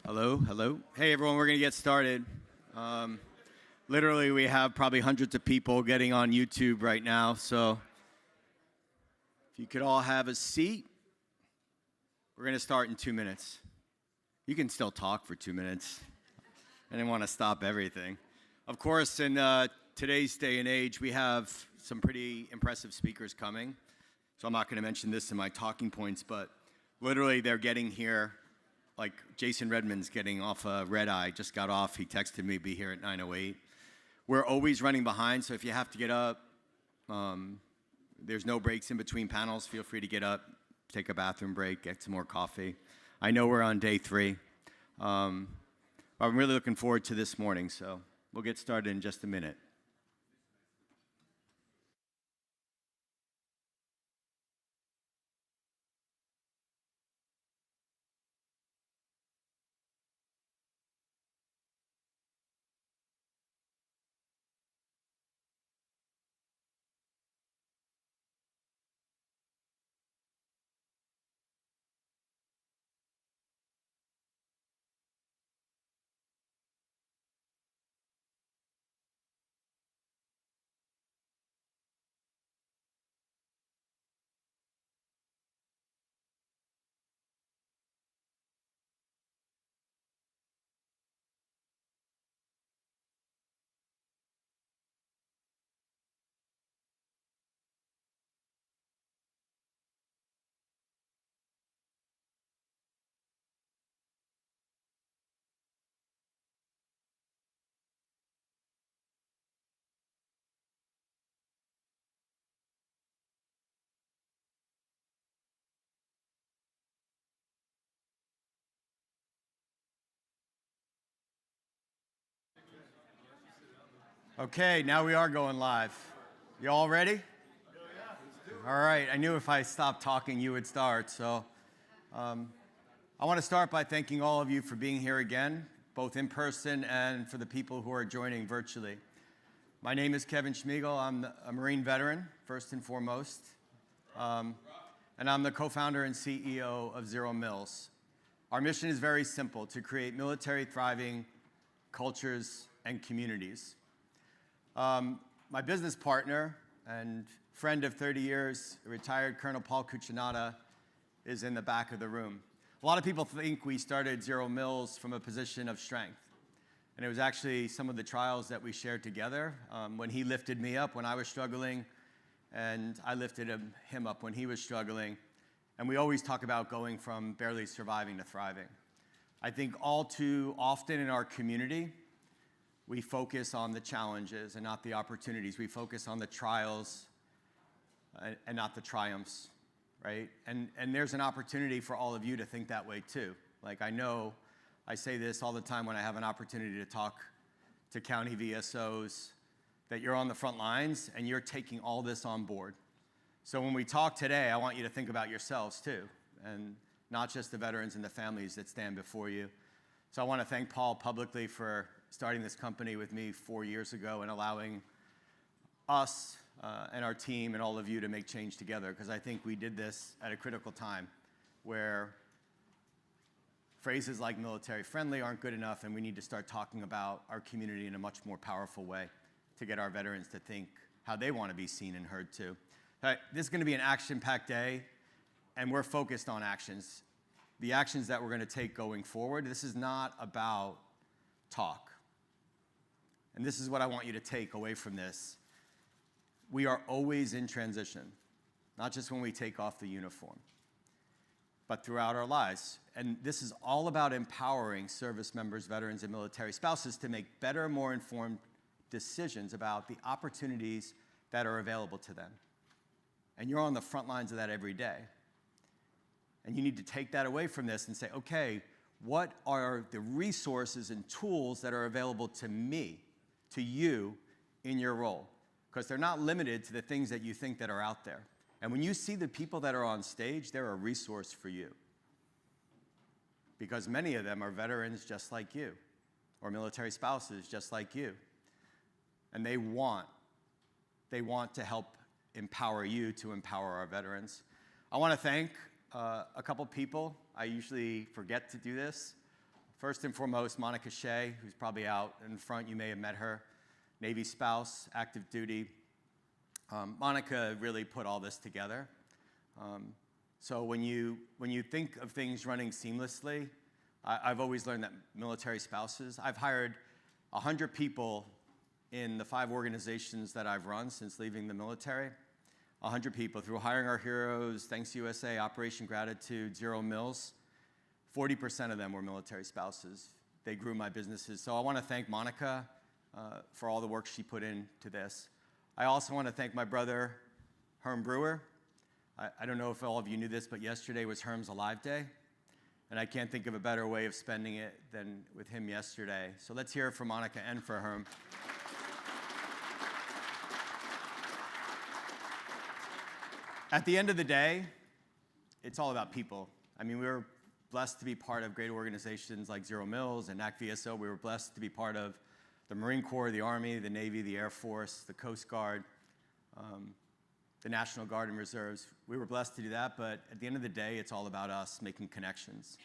Hello, hello. Hey everyone, we're gonna get started. Literally, we have probably hundreds of people getting on YouTube right now, so if you could all have a seat, we're gonna start in 2 minutes. You can still talk for 2 minutes. I didn't want to stop everything. Of course, in today's day and age, we have some pretty impressive speakers coming, so I'm not gonna mention this in my talking points, but literally they're getting here. Like Jason Redmond's getting off a red eye, just got off. He texted me, be here at 9:08. We're always running behind, so if you have to get up, there's no breaks in between panels. Feel free to get up, take a bathroom break, get some more coffee. I know we're on day 3. I'm really looking forward to this morning, so we'll get started in just a minute. Okay, now we are going live. You all ready? All right, I knew if I stopped talking, you would start. So I want to start by thanking all of you for being here again, both in person and for the people who are joining virtually. My name is Kevin Schmiegel. I'm a Marine veteran, first and foremost. And I'm the co-founder and CEO of ZeroMils. Our mission is very simple, to create military thriving cultures and communities. My business partner and friend of 30 years, retired Colonel Paul Cuccinata, is in the back of the room. A lot of people think we started ZeroMils from a position of strength. And it was actually some of the trials that we shared together when he lifted me up when I was struggling, and I lifted him up when he was struggling. And we always talk about going from barely surviving to thriving. I think all too often in our community, we focus on the challenges and not the opportunities. We focus on the trials and not the triumphs, right? And there's an opportunity for all of you to think that way too. Like I know, I say this all the time when I have an opportunity to talk to county VSOs, that you're on the front lines and you're taking all this on board. So when we talk today, I want you to think about yourselves too, and not just the veterans and the families that stand before you. So I want to thank Paul publicly for starting this company with me 4 years ago and allowing us and our team and all of you to make change together, because I think we did this at a critical time where phrases like military friendly aren't good enough, and we need to start talking about our community in a much more powerful way to get our veterans to think how they want to be seen and heard too. This is going to be an action-packed day, and we're focused on actions. The actions that we're going to take going forward. This is not about talk. And this is what I want you to take away from this. We are always in transition, not just when we take off the uniform, but throughout our lives. And this is all about empowering service members, veterans, and military spouses to make better, more informed decisions about the opportunities that are available to them. And you're on the front lines of that every day. And you need to take that away from this and say, okay, what are the resources and tools that are available to me, to you, in your role? Because they're not limited to the things that you think that are out there. And when you see the people that are on stage, they're a resource for you. Because many of them are veterans just like you, or military spouses just like you. And they want to help empower you to empower our veterans. I want to thank a couple people. I usually forget to do this. First and foremost, Monica Shea, who's probably out in front. You may have met her. Navy spouse, active duty. Monica really put all this together. So when you think of things running seamlessly, I've always learned that military spouses, I've hired 100 people in the 5 organizations that I've run since leaving the military. 100 people through Hiring Our Heroes, Thanks USA, Operation Gratitude, ZeroMils. 40% of them were military spouses. They grew my businesses. So I want to thank Monica for all the work she put into this. I also want to thank my brother, Herm Brewer. I don't know if all of you knew this, but yesterday was Herm's Alive Day. And I can't think of a better way of spending it than with him yesterday. So let's hear it for Monica and for Herm. At the end of the day, it's all about people. I mean, we were blessed to be part of great organizations like ZeroMils and NACVSO. We were blessed to be part of the Marine Corps, the Army, the Navy, the Air Force, the Coast Guard, the National Guard and Reserves. We were blessed to do that, but at the end of the day, it's all about us making connections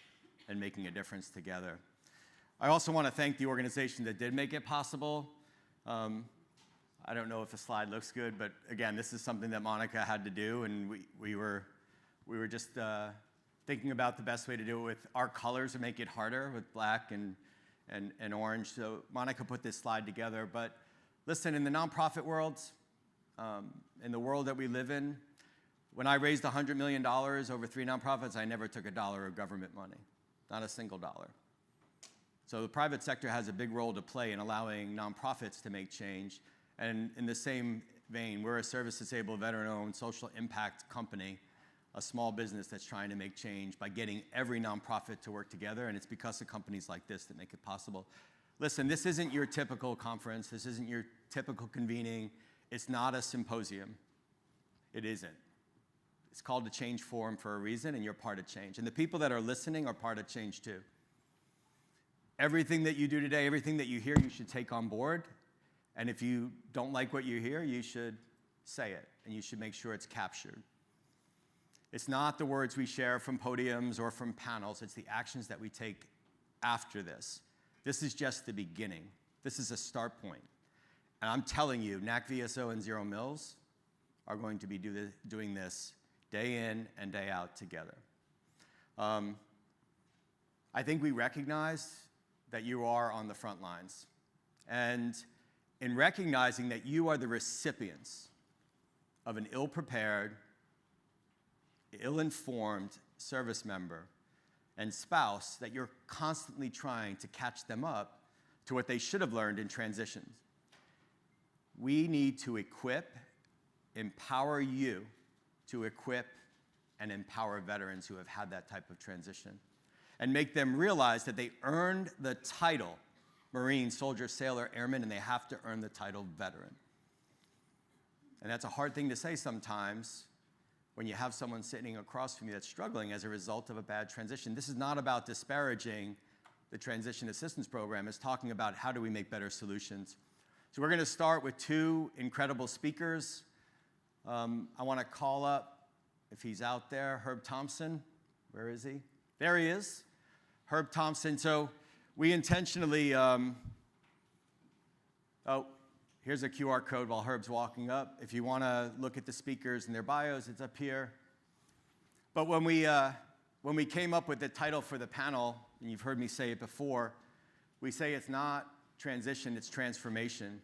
and making a difference together. I also want to thank the organization that did make it possible. I don't know if the slide looks good, but again, this is something that Monica had to do, and we were just thinking about the best way to do it with our colors to make it harder with black and orange. So Monica put this slide together. But listen, in the nonprofit world, in the world that we live in, when I raised $100 million over 3 nonprofits, I never took $1 of government money, not a single dollar. So the private sector has a big role to play in allowing nonprofits to make change. And in the same vein, we're a service-disabled, veteran-owned social impact company, a small business that's trying to make change by getting every nonprofit to work together, and it's because of companies like this that make it possible. Listen, this isn't your typical conference. This isn't your typical convening. It's not a symposium. It isn't. It's called the Change Forum for a reason, and you're part of change. And the people that are listening are part of change too. Everything that you do today, everything that you hear, you should take on board. And if you don't like what you hear, you should say it, and you should make sure it's captured. It's not the words we share from podiums or from panels. It's the actions that we take after this. This is just the beginning. This is a start point. And I'm telling you, NACVSO and ZeroMils are going to be doing this day in and day out together. I think we recognize that you are on the front lines. And in recognizing that you are the recipients of an ill-prepared, ill-informed service member and spouse, that you're constantly trying to catch them up to what they should have learned in transitions. We need to empower you to equip and empower veterans who have had that type of transition, and make them realize that they earned the title Marine, Soldier, Sailor, Airman, and they have to earn the title Veteran. And that's a hard thing to say sometimes when you have someone sitting across from you that's struggling as a result of a bad transition. This is not about disparaging the Transition Assistance Program. It's talking about how do we make better solutions. So we're going to start with 2 incredible speakers. I want to call up, if he's out there, Herb Thompson. Where is he? There he is, Herb Thompson. So we intentionally, oh, here's a QR code while Herb's walking up. If you want to look at the speakers and their bios, it's up here. But when we came up with the title for the panel, and you've heard me say it before, we say it's not transition, it's transformation.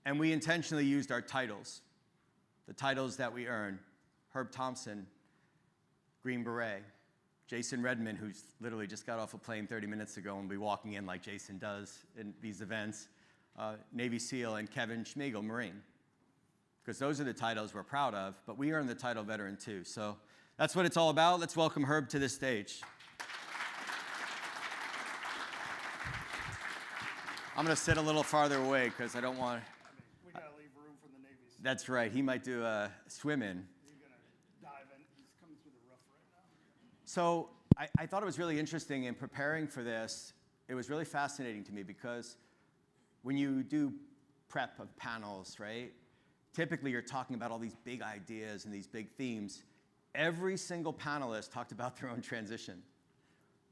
And we intentionally used our titles, the titles that we earn. Herb Thompson, Green Beret. Jason Redmond, who's literally just got off a plane 30 minutes ago and will be walking in like Jason does in these events. Navy SEAL, and Kevin Schmiegel, Marine. Because those are the titles we're proud of, but we earn the title Veteran too. So that's what it's all about. Let's welcome Herb to the stage. I'm going to sit a little farther away because I don't want... We got to leave room for the Navy SEAL. That's right. He might do a swim in. He's going to dive in. He's coming through the rough right now. So I thought it was really interesting in preparing for this. It was really fascinating to me because when you do prep of panels, right, typically you're talking about all these big ideas and these big themes. Every single panelist talked about their own transition.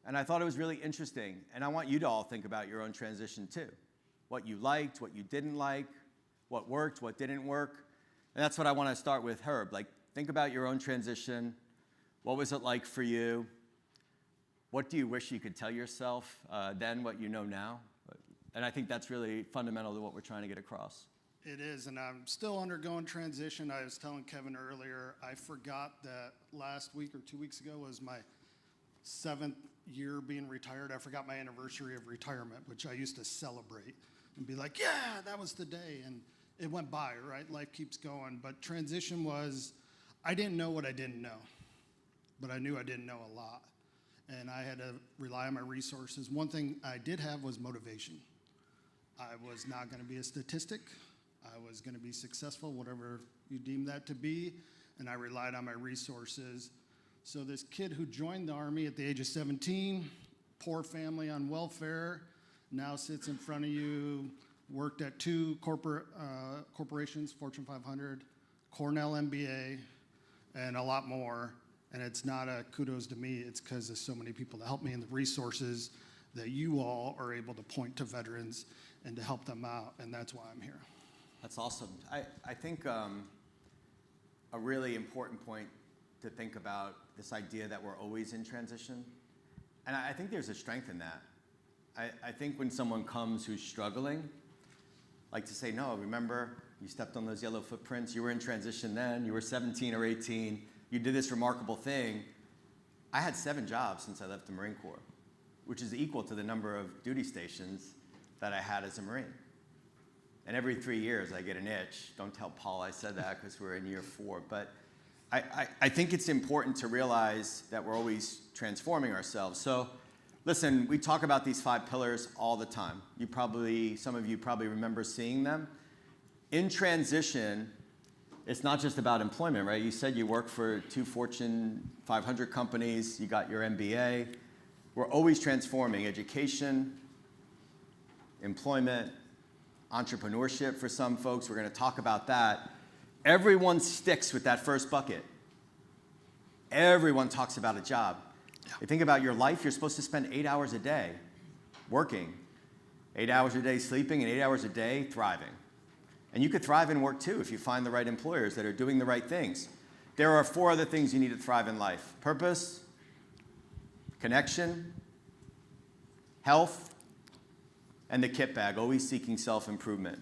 And I thought it was really interesting. And I want you to all think about your own transition too. What you liked, what you didn't like, what worked, what didn't work. And that's what I want to start with, Herb. Like, think about your own transition. What was it like for you? What do you wish you could tell yourself then, what you know now? And I think that's really fundamental to what we're trying to get across. It is, and I'm still undergoing transition. I was telling Kevin earlier, I forgot that last week or 2 weeks ago was my 7th year being retired. I forgot my anniversary of retirement, which I used to celebrate and be like, yeah, that was the day. And it went by, right? Life keeps going. But transition was, I didn't know what I didn't know, but I knew I didn't know a lot. And I had to rely on my resources. One thing I did have was motivation. I was not going to be a statistic. I was going to be successful, whatever you deem that to be, and I relied on my resources. So this kid who joined the Army at the age of 17, poor family on welfare, now sits in front of you, worked at 2 corporations, Fortune 500, Cornell MBA, and a lot more. And it's not a kudos to me, it's because there's so many people that help me and the resources that you all are able to point to veterans and to help them out, and that's why I'm here. That's awesome. I think a really important point to think about this idea that we're always in transition. And I think there's a strength in that. I think when someone comes who's struggling, like to say, no, remember, you stepped on those yellow footprints, you were in transition then, you were 17 or 18, you did this remarkable thing. I had 7 jobs since I left the Marine Corps, which is equal to the number of duty stations that I had as a Marine. And every 3 years I get an itch. Don't tell Paul I said that because we're in year 4. But I think it's important to realize that we're always transforming ourselves. So listen, we talk about these 5 pillars all the time. Some of you probably remember seeing them. In transition, it's not just about employment, right? You said you work for 2 Fortune 500 companies, you got your MBA. We're always transforming education, employment, entrepreneurship for some folks. We're going to talk about that. Everyone sticks with that first bucket. Everyone talks about a job. Yeah. You think about your life, you're supposed to spend 8 hours a day working, 8 hours a day sleeping, and 8 hours a day thriving. And you could thrive in work too if you find the right employers that are doing the right things. There are 4 other things you need to thrive in life: purpose, connection, health, and the kit bag, always seeking self-improvement.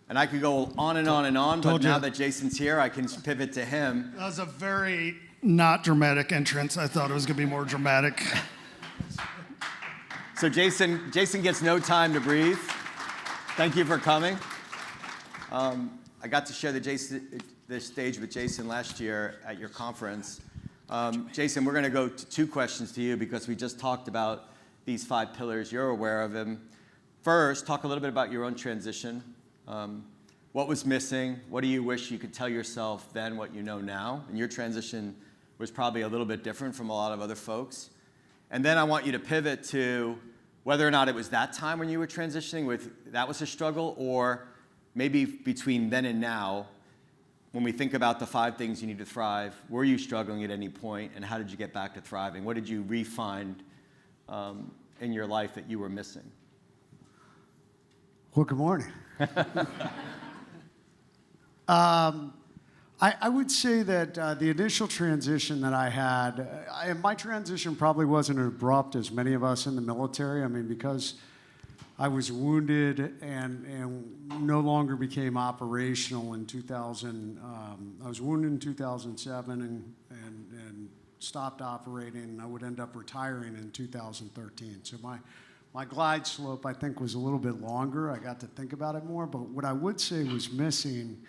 And I could go on and on and on, but now that Jason's here, I can pivot to him. That was a very not dramatic entrance. I thought it was going to be more dramatic. So Jason gets no time to breathe. Thank you for coming. I got to share the stage with Jason last year at your conference. Jason, we're going to go to 2 questions to you because we just talked about these 5 pillars. You're aware of them. First, talk a little bit about your own transition. What was missing? What do you wish you could tell yourself then, what you know now? And your transition was probably a little bit different from a lot of other folks. And then I want you to pivot to whether or not it was that time when you were transitioning, that was a struggle, or maybe between then and now, when we think about the 5 things you need to thrive, were you struggling at any point, and how did you get back to thriving? What did you re-find in your life that you were missing? Well, good morning. I would say that the initial transition that I had, my transition probably wasn't as abrupt as many of us in the military. I mean, because I was wounded and no longer became operational in 2000. I was wounded in 2007 and stopped operating, and I would end up retiring in 2013. So my glide slope, I think, was a little bit longer. I got to think about it more. But what I would say was missing,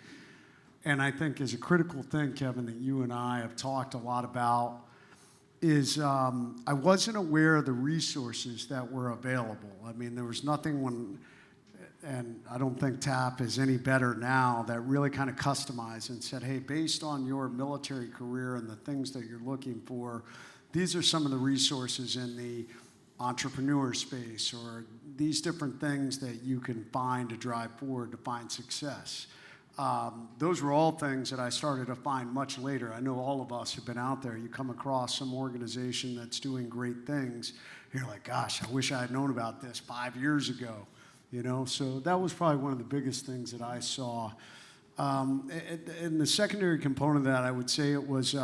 and I think is a critical thing, Kevin, that you and I have talked a lot about, is I wasn't aware of the resources that were available. I mean, there was nothing and I don't think TAP is any better now, that really kind of customized and said, hey, based on your military career and the things that you're looking for, these are some of the resources in the entrepreneur space, or these different things that you can find to drive forward to find success. Those were all things that I started to find much later. I know all of us have been out there. You come across some organization that's doing great things, You're like, gosh, I wish I had known about this 5 years ago, you know? So that was probably one of the biggest things that I saw. And the secondary component of that, I would say it was,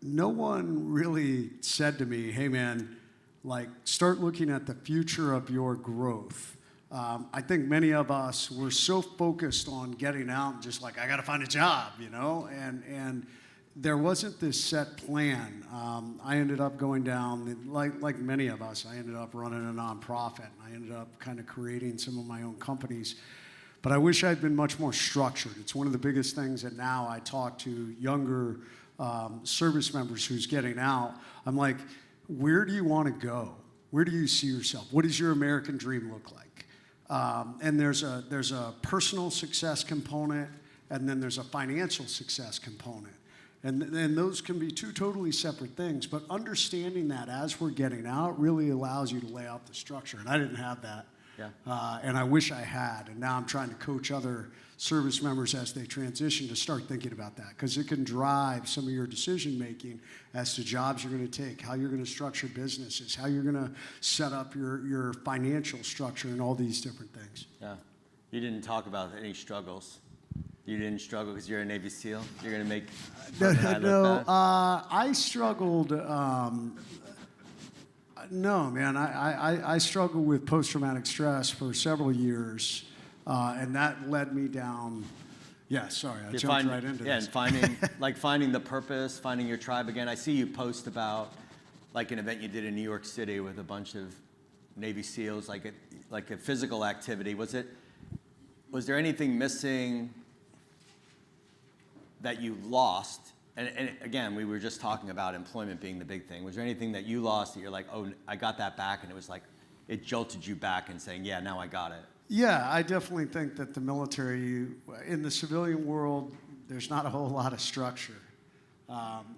no one really said to me, hey man, like start looking at the future of your growth. I think many of us were so focused on getting out and just like, I gotta find a job, you know? And there wasn't this set plan. I ended up going down, like many of us, I ended up running a nonprofit. And I ended up kind of creating some of my own companies. But I wish I'd been much more structured. It's one of the biggest things that now I talk to younger service members who's getting out. I'm like, where do you want to go? Where do you see yourself? What does your American dream look like? And there's a personal success component, and then there's a financial success component. And those can be two totally separate things, but understanding that as we're getting out really allows you to lay out the structure. And I didn't have that. Yeah. And I wish I had. And now I'm trying to coach other service members as they transition to start thinking about that, because it can drive some of your decision making as to jobs you're going to take, how you're going to structure businesses, how you're going to set up your financial structure, and all these different things. Yeah. You didn't talk about any struggles. You didn't struggle because you're a Navy SEAL? You're going to make No, I struggled. No, man, I struggled with post-traumatic stress for several years, and that led me down. Yeah, sorry, I jumped right into this. And finding the purpose, finding your tribe again. I see you post about like an event you did in New York City with a bunch of Navy SEALs, like a physical activity. Was there anything missing that you lost? And again, we were just talking about employment being the big thing. Was there anything that you lost that you're like, oh, I got that back, and it was like, it jolted you back and saying, yeah, now I got it? Yeah, I definitely think that the military, in the civilian world, there's not a whole lot of structure.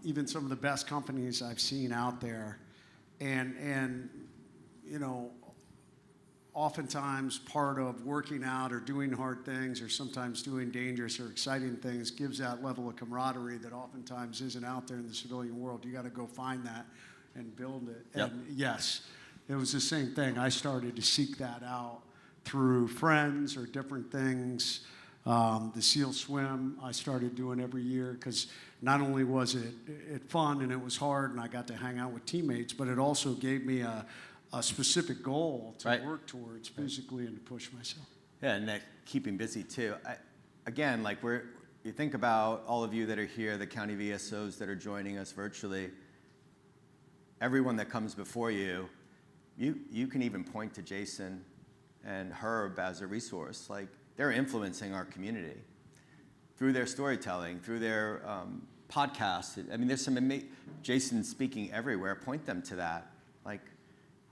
Even some of the best companies I've seen out there, and you know, oftentimes part of working out or doing hard things or sometimes doing dangerous or exciting things gives that level of camaraderie that oftentimes isn't out there in the civilian world. You got to go find that and build it. Yep. And yes, it was the same thing. I started to seek that out through friends or different things. The SEAL swim I started doing every year, because not only was it fun and it was hard and I got to hang out with teammates, but it also gave me a specific goal to work towards physically and to push myself. Yeah, and that keeping busy too. Again, like you think about all of you that are here, the county VSOs that are joining us virtually, everyone that comes before you, you can even point to Jason and Herb as a resource. Like, they're influencing our community through their storytelling, through their podcasts. I mean, there's some Jason speaking everywhere. Point them to that. Like,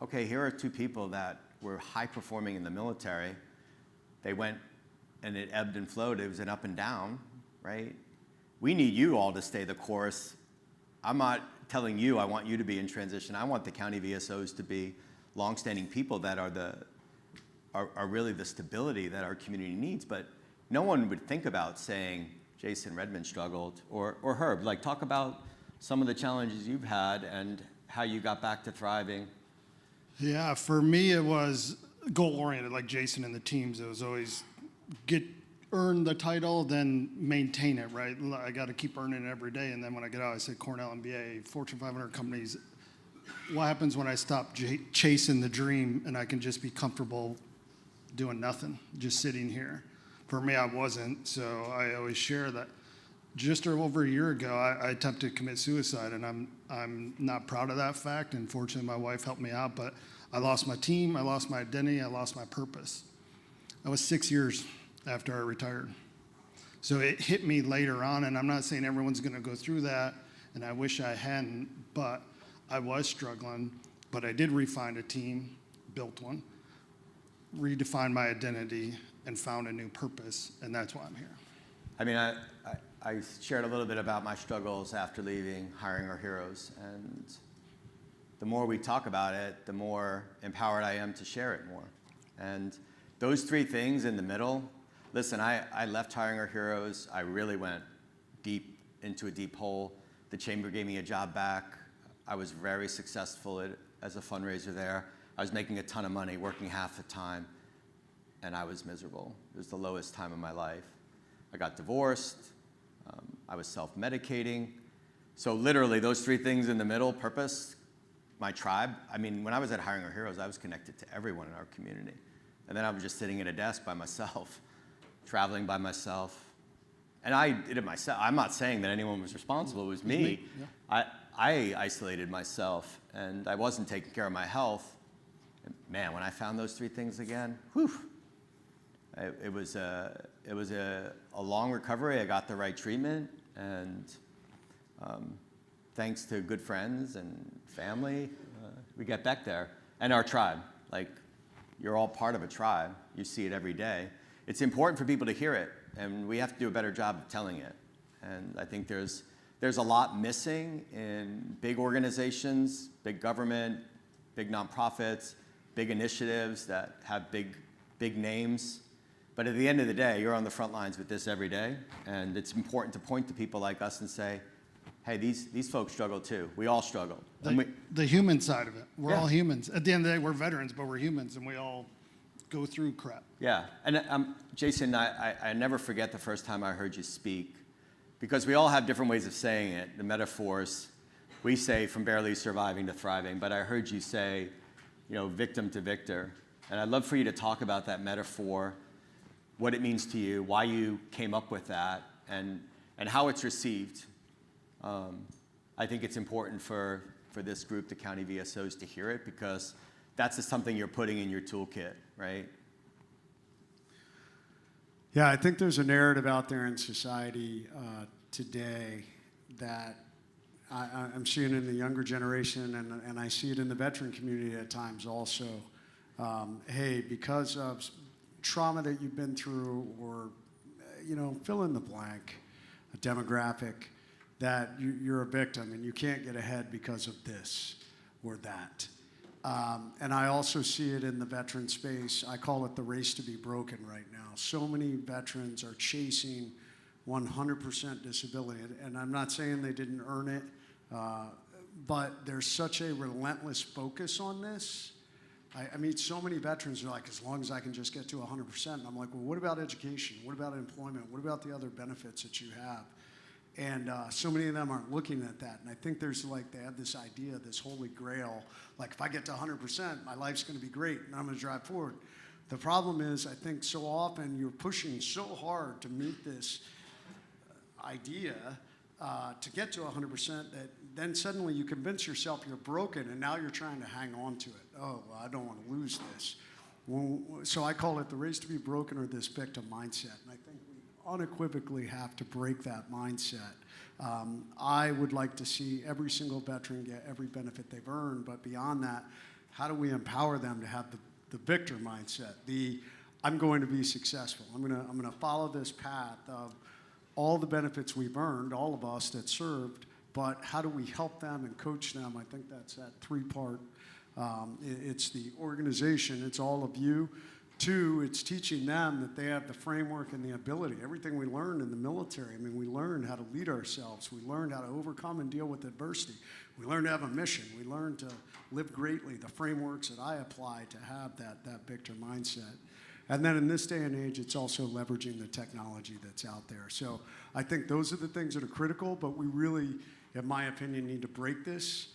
okay, here are two people that were high performing in the military. They went and it ebbed and flowed. It was an up and down, right? We need you all to stay the course. I'm not telling you I want you to be in transition. I want the county VSOs to be longstanding people that are really the stability that our community needs. But no one would think about saying Jason Redmond struggled or Herb. Like, talk about some of the challenges you've had and how you got back to thriving. Yeah, for me it was goal-oriented, like Jason and the teams. It was always earn the title, then maintain it, right? I got to keep earning it every day, and then when I get out, I say Cornell MBA, Fortune 500 companies. What happens when I stop chasing the dream and I can just be comfortable doing nothing, just sitting here? For me, I wasn't, so I always share that. Just over a year ago, I attempted to commit suicide, and I'm not proud of that fact. And fortunately, my wife helped me out, but I lost my team, I lost my identity, I lost my purpose. That was 6 years after I retired. So it hit me later on, and I'm not saying everyone's gonna go through that, and I wish I hadn't, but I was struggling. But I did refine a team, built one, redefined my identity, and found a new purpose, and that's why I'm here. I mean, I shared a little bit about my struggles after leaving Hiring Our Heroes, and the more we talk about it, the more empowered I am to share it more. And those three things in the middle, listen, I left Hiring Our Heroes. I really went deep into a deep hole. The chamber gave me a job back. I was very successful as a fundraiser there. I was making a ton of money, working half the time, and I was miserable. It was the lowest time of my life. I got divorced. I was self-medicating. So literally, those three things in the middle, purpose, my tribe. I mean, when I was at Hiring Our Heroes, I was connected to everyone in our community. And then I was just sitting at a desk by myself, traveling by myself. And I did it myself. I'm not saying that anyone was responsible. It was me. Yeah. I isolated myself, and I wasn't taking care of my health. And man, when I found those three things again, whew, it was a long recovery. I got the right treatment, and thanks to good friends and family, we get back there. And our tribe, like, you're all part of a tribe. You see it every day. It's important for people to hear it, and we have to do a better job of telling it. And I think there's a lot missing in big organizations, big government, big nonprofits, big initiatives that have big names. But at the end of the day, you're on the front lines with this every day, and it's important to point to people like us and say, hey, these folks struggle too. We all struggle. The human side of it. We're Yeah. all humans. At the end of the day, we're veterans, but we're humans, and we all go through crap. Yeah, and Jason, I never forget the first time I heard you speak, because we all have different ways of saying it, the metaphors. We say from barely surviving to thriving, but I heard you say, victim to victor. And I'd love for you to talk about that metaphor, what it means to you, why you came up with that, and how it's received. I think it's important for this group, the county VSOs, to hear it, because that's just something you're putting in your toolkit, right? Yeah, I think there's a narrative out there in society today that I'm seeing in the younger generation, and I see it in the veteran community at times also. Hey, because of trauma that you've been through, or fill in the blank, a demographic, that you're a victim and you can't get ahead because of this or that. And I also see it in the veteran space. I call it the race to be broken right now. So many veterans are chasing 100% disability. And I'm not saying they didn't earn it, but there's such a relentless focus on this. I meet so many veterans who are like, as long as I can just get to 100%. And I'm like, well, what about education? What about employment? What about the other benefits that you have? And so many of them aren't looking at that. And I think they have this idea, this holy grail, like if I get to 100%, my life's going to be great and I'm going to drive forward. The problem is, I think so often you're pushing so hard to meet this idea to get to 100% that then suddenly you convince yourself you're broken, and now you're trying to hang on to it. Oh, well, I don't want to lose this. Well, so I call it the race to be broken, or this victim mindset. And I think we unequivocally have to break that mindset. I would like to see every single veteran get every benefit they've earned, but beyond that, how do we empower them to have the victor mindset? I'm going to be successful. I'm going to follow this path of all the benefits we've earned, all of us that served, but how do we help them and coach them? I think that's that three-part. It's the organization, it's all of you. Two, it's teaching them that they have the framework and the ability. Everything we learned in the military, we learned how to lead ourselves. We learned how to overcome and deal with adversity. We learned to have a mission. We learned to live greatly, the frameworks that I apply to have that victor mindset. And then in this day and age, it's also leveraging the technology that's out there. So I think those are the things that are critical, but we really, in my opinion, need to break this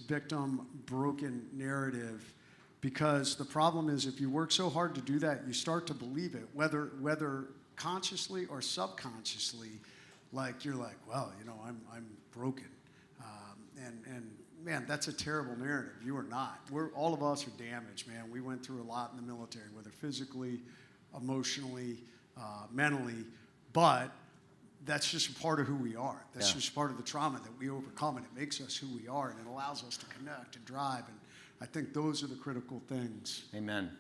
victim broken narrative, because the problem is if you work so hard to do that, you start to believe it, whether consciously or subconsciously, like you're like, well, I'm broken. And man, that's a terrible narrative. You are not. All of us are damaged, man. We went through a lot in the military, whether physically, emotionally, mentally, but that's just a part of who we are. That's just part of the trauma that we overcome, and it makes us who we are, and it allows us to connect and drive. And I think those are the critical things. Amen.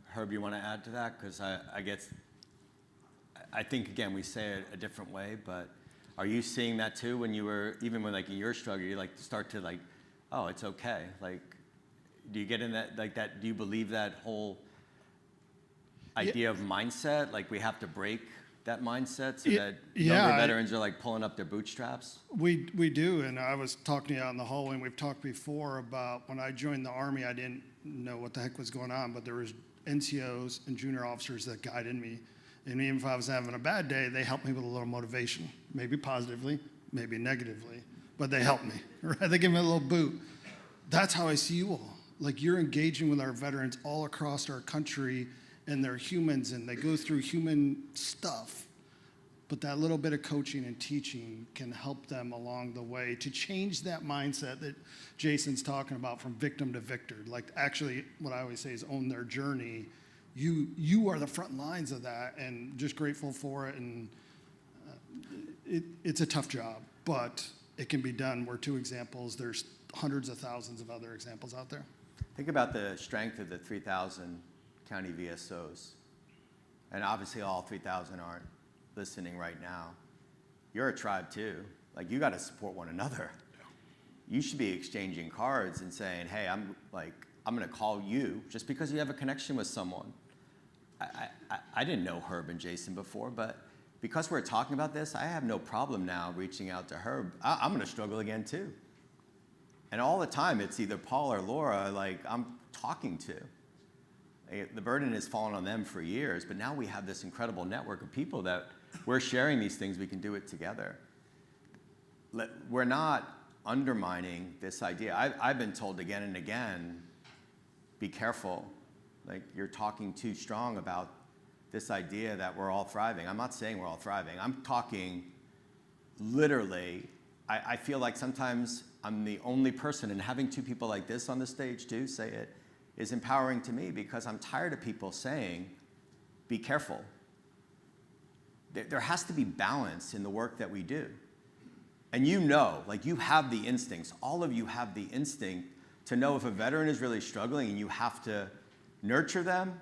Herb, you want to add to that? Because I think, again, we say it a different way, but are you seeing that too when you were, even when like in your struggle, you like start to like, oh, it's okay. Like, do you get in that, like that, do you believe that whole idea of mindset? Like we have to break that mindset so Yeah, that yeah, younger I- veterans are like pulling up their bootstraps? We do, and I was talking to you out in the hallway, and we've talked before about when I joined the Army, I didn't know what the heck was going on, but there was NCOs and junior officers that guided me. And even if I was having a bad day, they helped me with a little motivation, maybe positively, maybe negatively, but they helped me, right? They give me a little boot. That's how I see you all. Like, you're engaging with our veterans all across our country, and they're humans, and they go through human stuff. But that little bit of coaching and teaching can help them along the way to change that mindset that Jason's talking about, from victim to victor. Like, actually, what I always say is own their journey. You are the front lines of that, and just grateful for it. And it's a tough job, but it can be done. We're two examples. There's hundreds of thousands of other examples out there. Think about the strength of the 3,000 county VSOs. And obviously all 3,000 aren't listening right now. You're a tribe too. Like, you got to support one another. You should be exchanging cards and saying, hey, I'm going to call you just because you have a connection with someone. I didn't know Herb and Jason before, but because we're talking about this, I have no problem now reaching out to Herb. I'm going to struggle again too. And all the time, it's either Paul or Laura, like, I'm talking to. The burden has fallen on them for years, but now we have this incredible network of people that we're sharing these things. We can do it together. We're not undermining this idea. I've been told again and again, be careful. Like, you're talking too strong about this idea that we're all thriving. I'm not saying we're all thriving. I'm talking literally. I feel like sometimes I'm the only person, and having two people like this on the stage too say it is empowering to me, because I'm tired of people saying, be careful. There has to be balance in the work that we do. And you know, like, you have the instincts. All of you have the instinct to know if a veteran is really struggling, and you have to nurture them.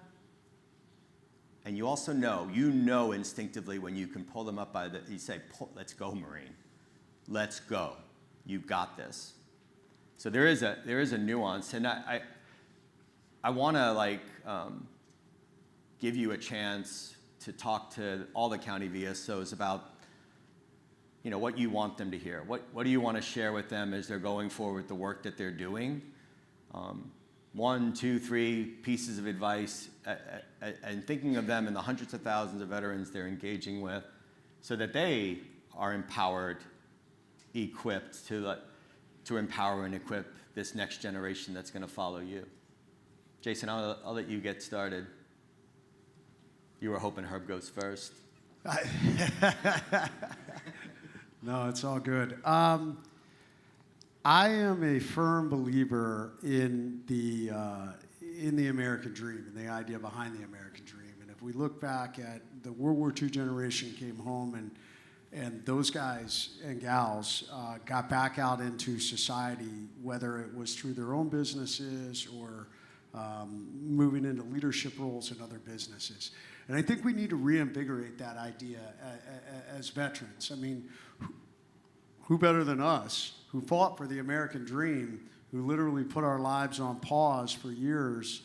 And you also know, instinctively when you can pull them up by you say, let's go, Marine. Let's go. You've got this. So there is a nuance, and I want to give you a chance to talk to all the county VSOs about, what you want them to hear. What do you want to share with them as they're going forward with the work that they're doing? 1, 2, 3 pieces of advice, and thinking of them and the hundreds of thousands of veterans they're engaging with, so that they are empowered, equipped to empower and equip this next generation that's going to follow you. Jason, I'll let you get started. You were hoping Herb goes first. No, it's all good. I am a firm believer in the American dream and the idea behind the American dream. And if we look back at the World War II generation came home, and those guys and gals got back out into society, whether it was through their own businesses or moving into leadership roles in other businesses. And I think we need to reinvigorate that idea as veterans. I mean, who better than us, who fought for the American dream, who literally put our lives on pause for years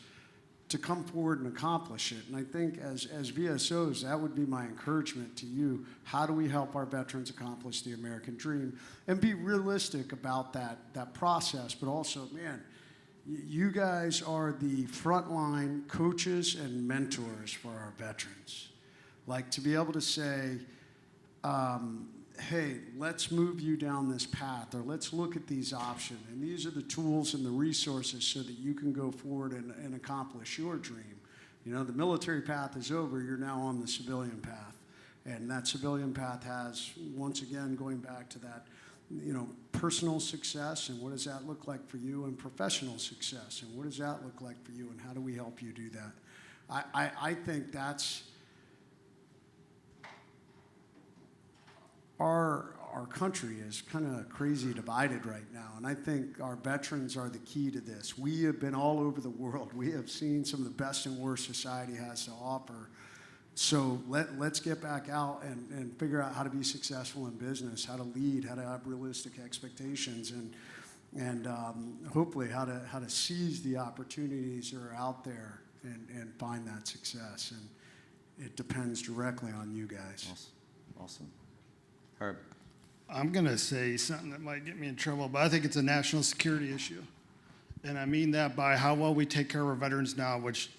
to come forward and accomplish it? And I think as VSOs, that would be my encouragement to you. How do we help our veterans accomplish the American dream? And be realistic about that process, but also, man, you guys are the frontline coaches and mentors for our veterans. Like, to be able to say, hey, let's move you down this path, or let's look at these options, and these are the tools and the resources so that you can go forward and accomplish your dream. The military path is over, you're now on the civilian path. And that civilian path has, once again, going back to that, personal success, and what does that look like for you, and professional success, and what does that look like for you, and how do we help you do that? I think that's our country is kind of crazy divided right now, and I think our veterans are the key to this. We have been all over the world. We have seen some of the best and worst society has to offer. So let's get back out and figure out how to be successful in business, how to lead, how to have realistic expectations, and hopefully how to seize the opportunities that are out there and find that success. it depends directly on you guys. Awesome. Herb. I'm going to say something that might get me in trouble, but I think it's a national security issue. And I mean that by how well we take care of our veterans now, which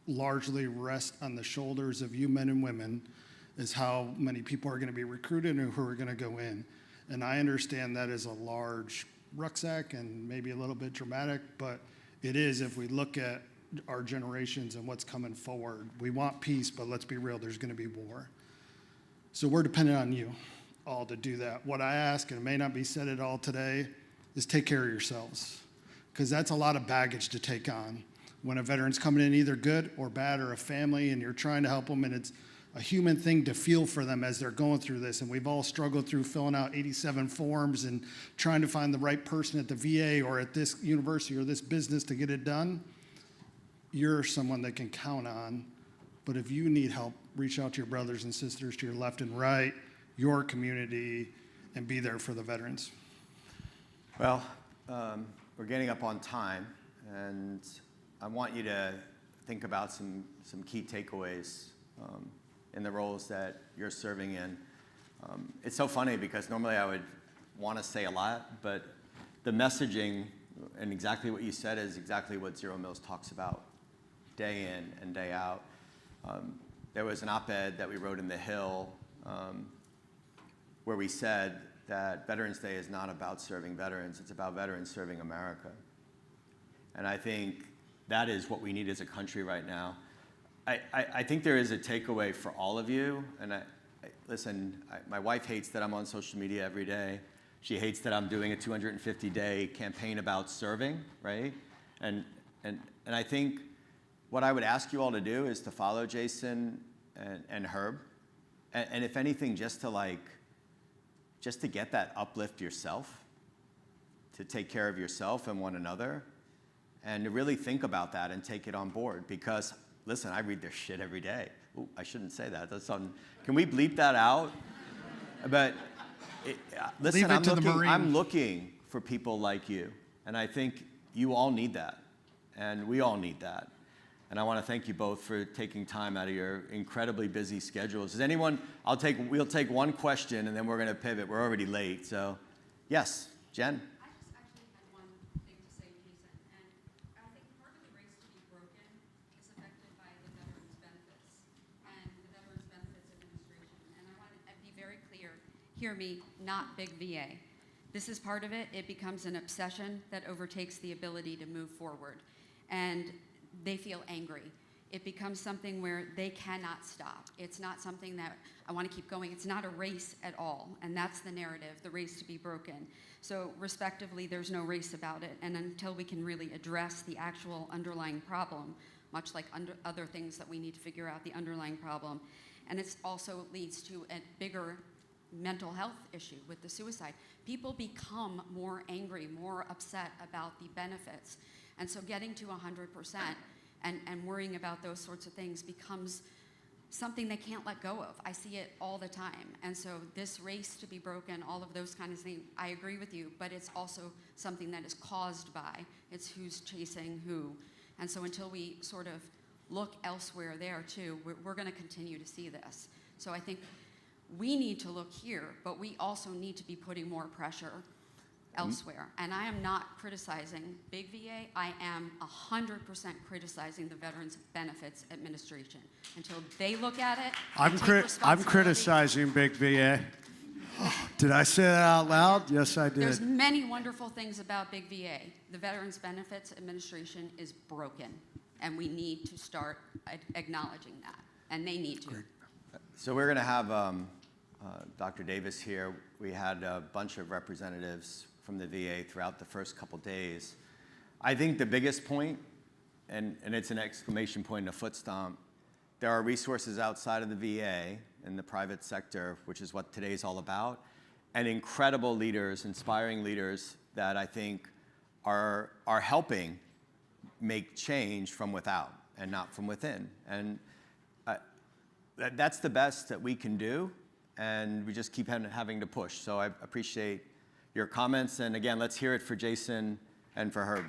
largely rests on the shoulders of you men and women, is how many people are going to be recruited and who are going to go in. And I understand that is a large rucksack and maybe a little bit dramatic, but it is if we look at our generations and what's coming forward. We want peace, but let's be real, there's going to be war. So we're dependent on you all to do that. What I ask, and it may not be said at all today, is take care of yourselves, because that's a lot of baggage to take on. When a veteran's coming in either good or bad, or a family, and you're trying to help them, and it's a human thing to feel for them as they're going through this. And we've all struggled through filling out 87 forms and trying to find the right person at the VA or at this university or this business to get it done. You're someone they can count on. But if you need help, reach out to your brothers and sisters to your left and right, your community, and be there for the veterans. Well, we're getting up on time, and I want you to think about some key takeaways in the roles that you're serving in. It's so funny because normally I would want to say a lot, but the messaging and exactly what you said is exactly what ZeroMils talks about day in and day out. There was an op-ed that we wrote in The Hill where we said that Veterans Day is not about serving veterans, it's about veterans serving America. And I think that is what we need as a country right now. I think there is a takeaway for all of you, and listen, my wife hates that I'm on social media every day. She hates that I'm doing a 250-day campaign about serving, right? And I think what I would ask you all to do is to follow Jason and Herb, and if anything, just to get that uplift yourself, to take care of yourself and one another, and to really think about that and take it on board. Because, listen, I read their shit every day. Ooh, I shouldn't say that. That's on. Can we bleep that out? But listen, I'm looking for people like you, and I think you all need that, and we all need that. And I want to thank you both for taking time out of your incredibly busy schedules. Does anyone? We'll take one question, and then we're going to pivot. We're already late, so yes, Jen. I just actually had one thing to say, Jason, and I think part of the race to be broken is affected by the Veterans Benefits and the Veterans Benefits Administration. And I want to be very clear, hear me, not big VA. This is part of it. It becomes an obsession that overtakes the ability to move forward. And they feel angry. It becomes something where they cannot stop. It's not something that I want to keep going. It's not a race at all, and that's the narrative, the race to be broken. So respectively, there's no race about it, and until we can really address the actual underlying problem, much like other things that we need to figure out the underlying problem, and it also leads to a bigger mental health issue with the suicide. People become more angry, more upset about the benefits. And so getting to 100% and worrying about those sorts of things becomes something they can't let go of. I see it all the time. And so this race to be broken, all of those kinds of things, I agree with you, but it's also something that is caused by, it's who's chasing who. And so until we sort of look elsewhere there too, we're going to continue to see this. So I think we need to look here, but we also need to be putting more pressure elsewhere. And I am not criticizing big VA. I am 100% criticizing the Veterans Benefits Administration. Until they look at it, I'm criticizing big VA. Did I say that out loud? Yes, I did. There's many wonderful things about big VA. The Veterans Benefits Administration is broken, and we need to start acknowledging that, and they need to. Great. So we're going to have Dr. Davis here. We had a bunch of representatives from the VA throughout the first couple days. I think the biggest point, and it's an exclamation point and a foot stomp, there are resources outside of the VA in the private sector, which is what today's all about, and incredible leaders, inspiring leaders that I think are helping make change from without and not from within. And that's the best that we can do, and we just keep having to push. So I appreciate your comments, and again, let's hear it for Jason and for Herb.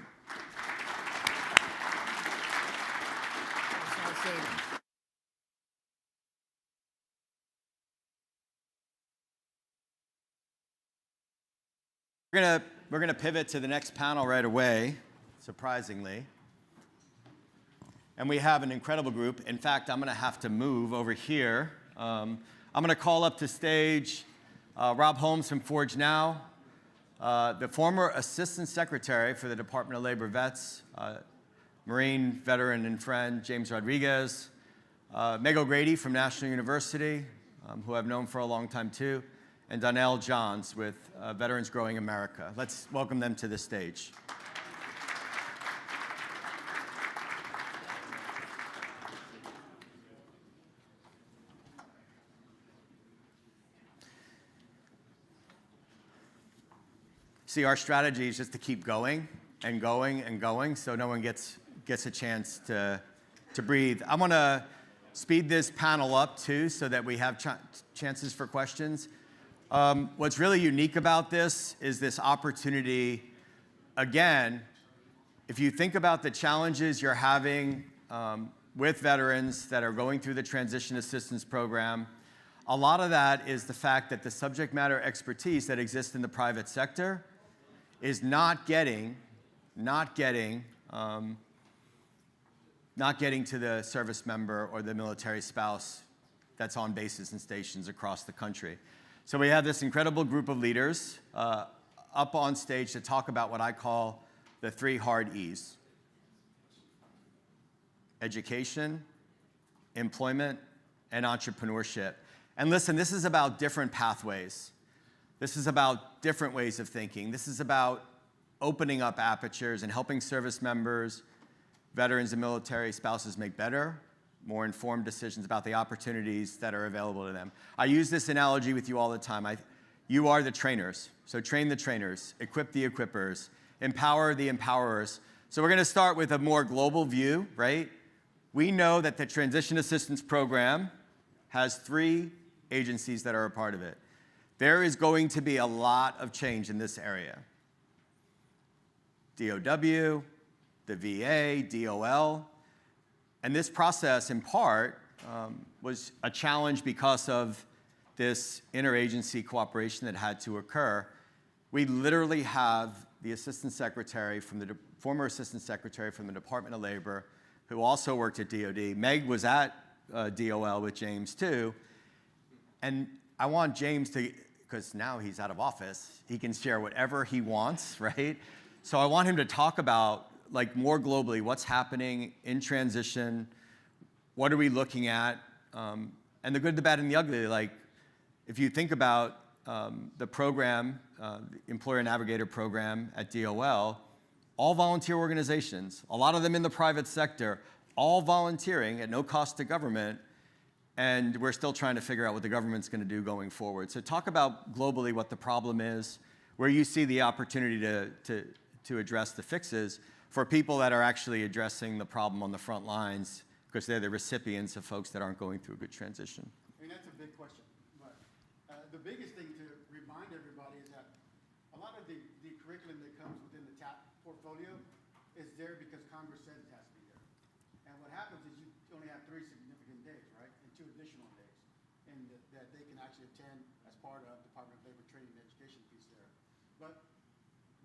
We're gonna pivot to the next panel right away, surprisingly. And we have an incredible group. In fact, I'm gonna have to move over here. I'm gonna call up to stage Rob Holmes from Forge Now, the former Assistant Secretary for the Department of Labor Vets, Marine veteran and friend James Rodriguez, Meg O'Grady from National University, who I've known for a long time too, and Donnell Johns with Veterans Growing America. Let's welcome them to the stage. See, our strategy is just to keep going and going and going so no one gets a chance to breathe. I want to speed this panel up too so that we have chances for questions. What's really unique about this is this opportunity, again, if you think about the challenges you're having with veterans that are going through the Transition Assistance Program, a lot of that is the fact that the subject matter expertise that exists in the private sector is not getting to the service member or the military spouse that's on bases and stations across the country. So we have this incredible group of leaders up on stage to talk about what I call the 3 hard E's: education, employment, and entrepreneurship. And listen, this is about different pathways. This is about different ways of thinking. This is about opening up apertures and helping service members, veterans, and military spouses make better, more informed decisions about the opportunities that are available to them. I use this analogy with you all the time. You are the trainers, so train the trainers, equip the equippers, empower the empowerers. So we're going to start with a more global view, right? We know that the Transition Assistance Program has 3 agencies that are a part of it. There is going to be a lot of change in this area. DOW, the VA, DOL. And this process, in part, was a challenge because of this interagency cooperation that had to occur. We literally have the Assistant Secretary from the former Assistant Secretary from the Department of Labor, who also worked at DOD. Meg was at DOL with James too. And I want James to, because now he's out of office, he can share whatever he wants, right? So I want him to talk about, like, more globally, what's happening in transition, what are we looking at, and the good, the bad, and the ugly. Like, if you think about the program, the Employer Navigator program at DOL, all volunteer organizations, a lot of them in the private sector, all volunteering at no cost to government, and we're still trying to figure out what the government's going to do going forward. So talk about globally what the problem is, where you see the opportunity to address the fixes for people that are actually addressing the problem on the front lines, because they're the recipients of folks that aren't going through a good transition. I mean, that's a big question. But the biggest thing to remind everybody is that a lot of the curriculum that comes within the TAP portfolio is there because Congress said it has to be there. And what happens is you only have 3 significant days, right? And 2 additional days that they can actually attend as part of Department of Labor training and education piece there. But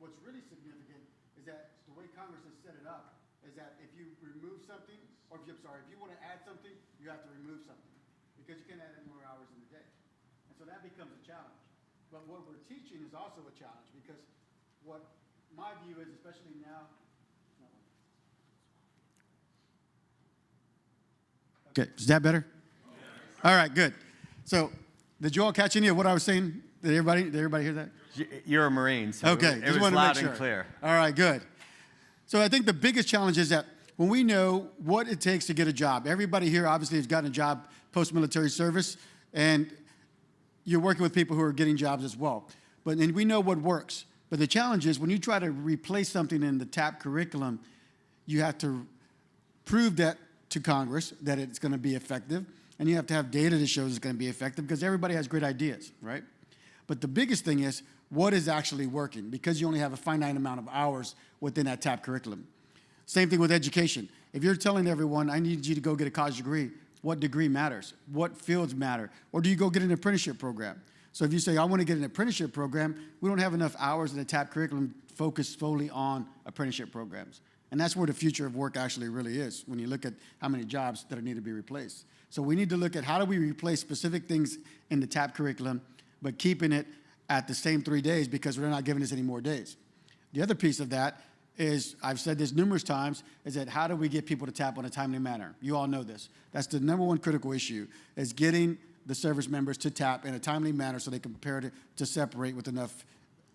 what's really significant is that the way Congress has set it up is that if you remove something, or if you want to add something, you have to remove something because you can't add any more hours in the day. And so that becomes a challenge. But what we're teaching is also a challenge because what my view is, especially now. Okay, is that better? All right, good. So did you all catch any of what I was saying? Did everybody hear that? You're a Marine, so okay, it was loud and clear. All right, good. So I think the biggest challenge is that when we know what it takes to get a job, everybody here obviously has gotten a job post-military service, and you're working with people who are getting jobs as well. And we know what works. But the challenge is when you try to replace something in the TAP curriculum, you have to prove that to Congress that it's going to be effective, and you have to have data that shows it's going to be effective because everybody has great ideas, right? But the biggest thing is what is actually working because you only have a finite amount of hours within that TAP curriculum. Same thing with education. If you're telling everyone, I need you to go get a college degree, what degree matters? What fields matter? Or do you go get an apprenticeship program? So if you say, I want to get an apprenticeship program, we don't have enough hours in the TAP curriculum focused solely on apprenticeship programs. And that's where the future of work actually really is, when you look at how many jobs that need to be replaced. So we need to look at how do we replace specific things in the TAP curriculum, but keeping it at the same 3 days because we're not giving us any more days. The other piece of that is, I've said this numerous times, is that how do we get people to TAP on a timely manner? You all know this. That's the number one critical issue, is getting the service members to TAP in a timely manner so they can prepare to separate with enough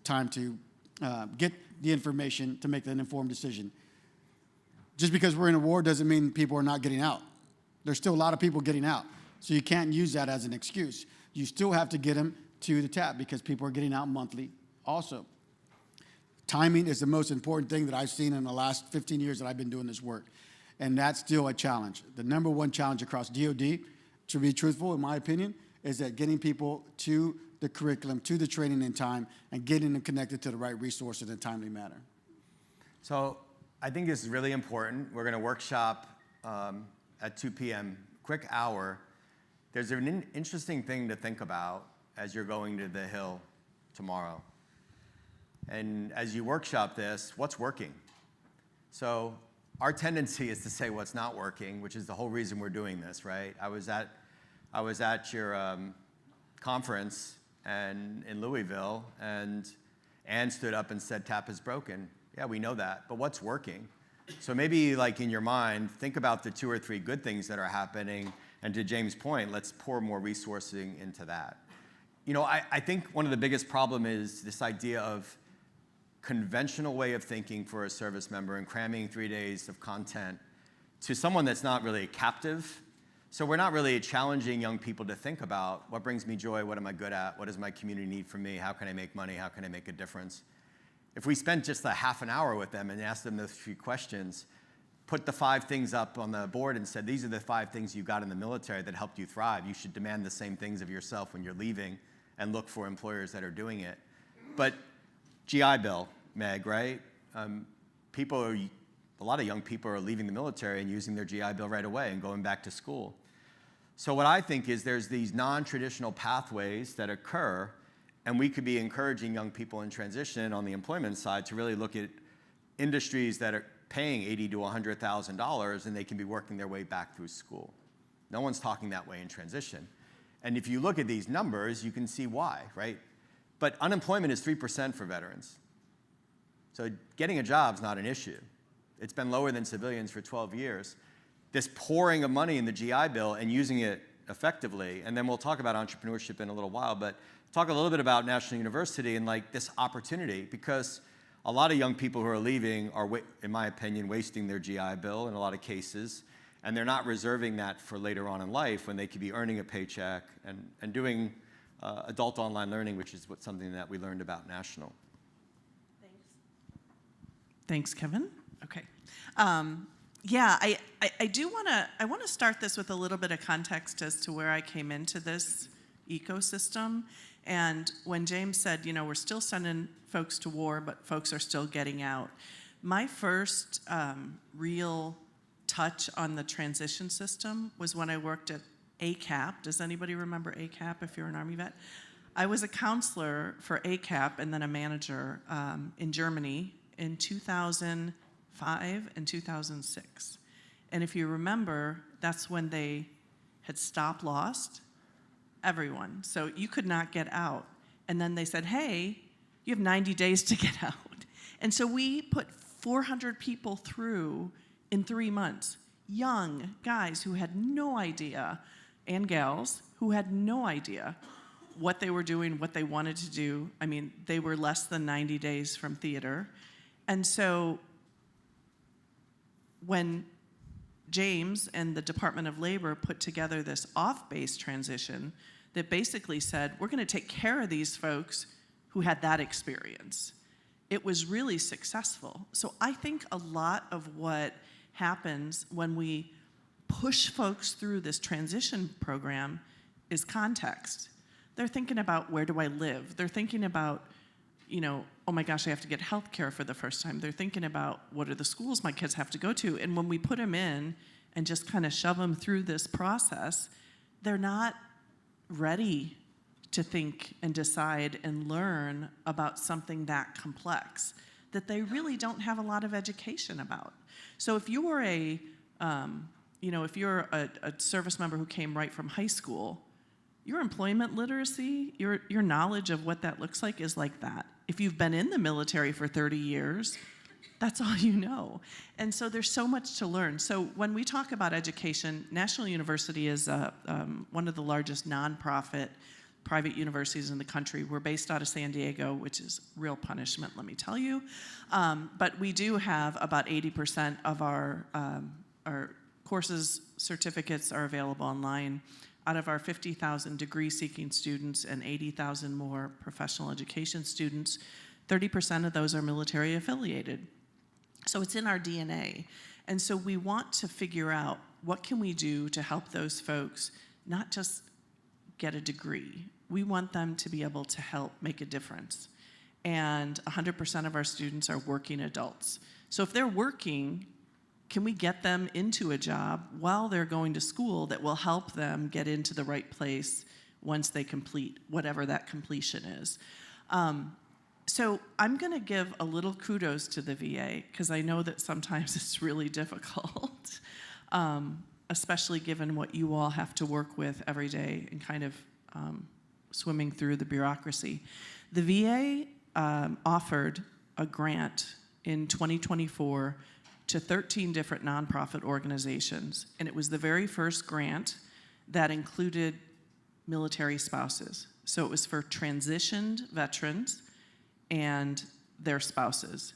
time to get the information to make an informed decision. Just because we're in a war doesn't mean people are not getting out. There's still a lot of people getting out. So you can't use that as an excuse. You still have to get them to the TAP because people are getting out monthly also. Timing is the most important thing that I've seen in the last 15 years that I've been doing this work. And that's still a challenge. The number one challenge across DOD, to be truthful, in my opinion, is that getting people to the curriculum, to the training in time, and getting them connected to the right resources in a timely manner. So I think this is really important. We're going to workshop at 2 p.m., quick hour. There's an interesting thing to think about as you're going to the Hill tomorrow. And as you workshop this, what's working? So our tendency is to say what's not working, which is the whole reason we're doing this, right? I was at your conference in Louisville, and Ann stood up and said, TAP is broken. Yeah, we know that, but what's working? So maybe, like, in your mind, think about the 2 or 3 good things that are happening, and to James' point, let's pour more resourcing into that. You know, I think one of the biggest problem is this idea of conventional way of thinking for a service member and cramming 3 days of content to someone that's not really captive. So we're not really challenging young people to think about what brings me joy, what am I good at, what does my community need from me, how can I make money, how can I make a difference. If we spent just a half an hour with them and asked them those few questions, put the 5 things up on the board and said, these are the 5 things you got in the military that helped you thrive. You should demand the same things of yourself when you're leaving and look for employers that are doing it. But GI Bill, Meg, right? A lot of young people are leaving the military and using their GI Bill right away and going back to school. So what I think is there's these non-traditional pathways that occur, and we could be encouraging young people in transition on the employment side to really look at industries that are paying $80,000 to $100,000 and they can be working their way back through school. No one's talking that way in transition. And if you look at these numbers, you can see why, right? But unemployment is 3% for veterans. So getting a job is not an issue. It's been lower than civilians for 12 years. This pouring of money in the GI Bill and using it effectively, and then we'll talk about entrepreneurship in a little while, but talk a little bit about National University and like this opportunity, because a lot of young people who are leaving are, in my opinion, wasting their GI Bill in a lot of cases, and they're not reserving that for later on in life when they could be earning a paycheck and doing adult online learning, which is something that we learned about National. Thanks, Kevin. Okay. Yeah, I do want to start this with a little bit of context as to where I came into this ecosystem. And when James said, you know, we're still sending folks to war, but folks are still getting out. My first real touch on the transition system was when I worked at ACAP. Does anybody remember ACAP if you're an Army vet? I was a counselor for ACAP and then a manager in Germany in 2005 and 2006. And if you remember, that's when they had stop-lossed everyone. So you could not get out. And then they said, hey, you have 90 days to get out. And so we put 400 people through in 3 months. Young guys who had no idea, and gals who had no idea what they were doing, what they wanted to do. I mean, they were less than 90 days from theater. And so when James and the Department of Labor put together this off-base transition that basically said, we're going to take care of these folks who had that experience, it was really successful. So I think a lot of what happens when we push folks through this transition program is context. They're thinking about, where do I live? They're thinking about, you know, oh my gosh, I have to get health care for the first time. They're thinking about, what are the schools my kids have to go to? And when we put them in and just kind of shove them through this process, they're not ready to think and decide and learn about something that complex that they really don't have a lot of education about. So if you were if you're a service member who came right from high school, your employment literacy, your knowledge of what that looks like is like that. If you've been in the military for 30 years, that's all you know. And so there's so much to learn. So when we talk about education, National University is one of the largest nonprofit private universities in the country. We're based out of San Diego, which is real punishment, let me tell you. But we do have about 80% of our courses, certificates are available online. Out of our 50,000 degree-seeking students and 80,000 more professional education students, 30% of those are military affiliated. So it's in our DNA. And so we want to figure out what can we do to help those folks not just get a degree. We want them to be able to help make a difference. And 100% of our students are working adults. So if they're working, can we get them into a job while they're going to school that will help them get into the right place once they complete whatever that completion is? So I'm going to give a little kudos to the VA because I know that sometimes it's really difficult, especially given what you all have to work with every day and kind of swimming through the bureaucracy. The VA offered a grant in 2024 to 13 different nonprofit organizations, and it was the very first grant that included military spouses. So it was for transitioned veterans and their spouses.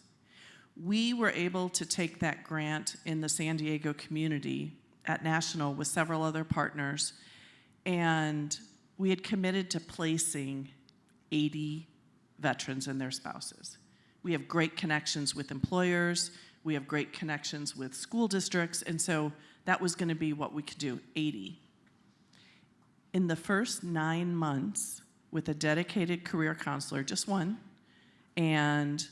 We were able to take that grant in the San Diego community at National with several other partners, and we had committed to placing 80 veterans and their spouses. We have great connections with employers, we have great connections with school districts, and so that was going to be what we could do, 80. In the first 9 months, with a dedicated career counselor, just one, and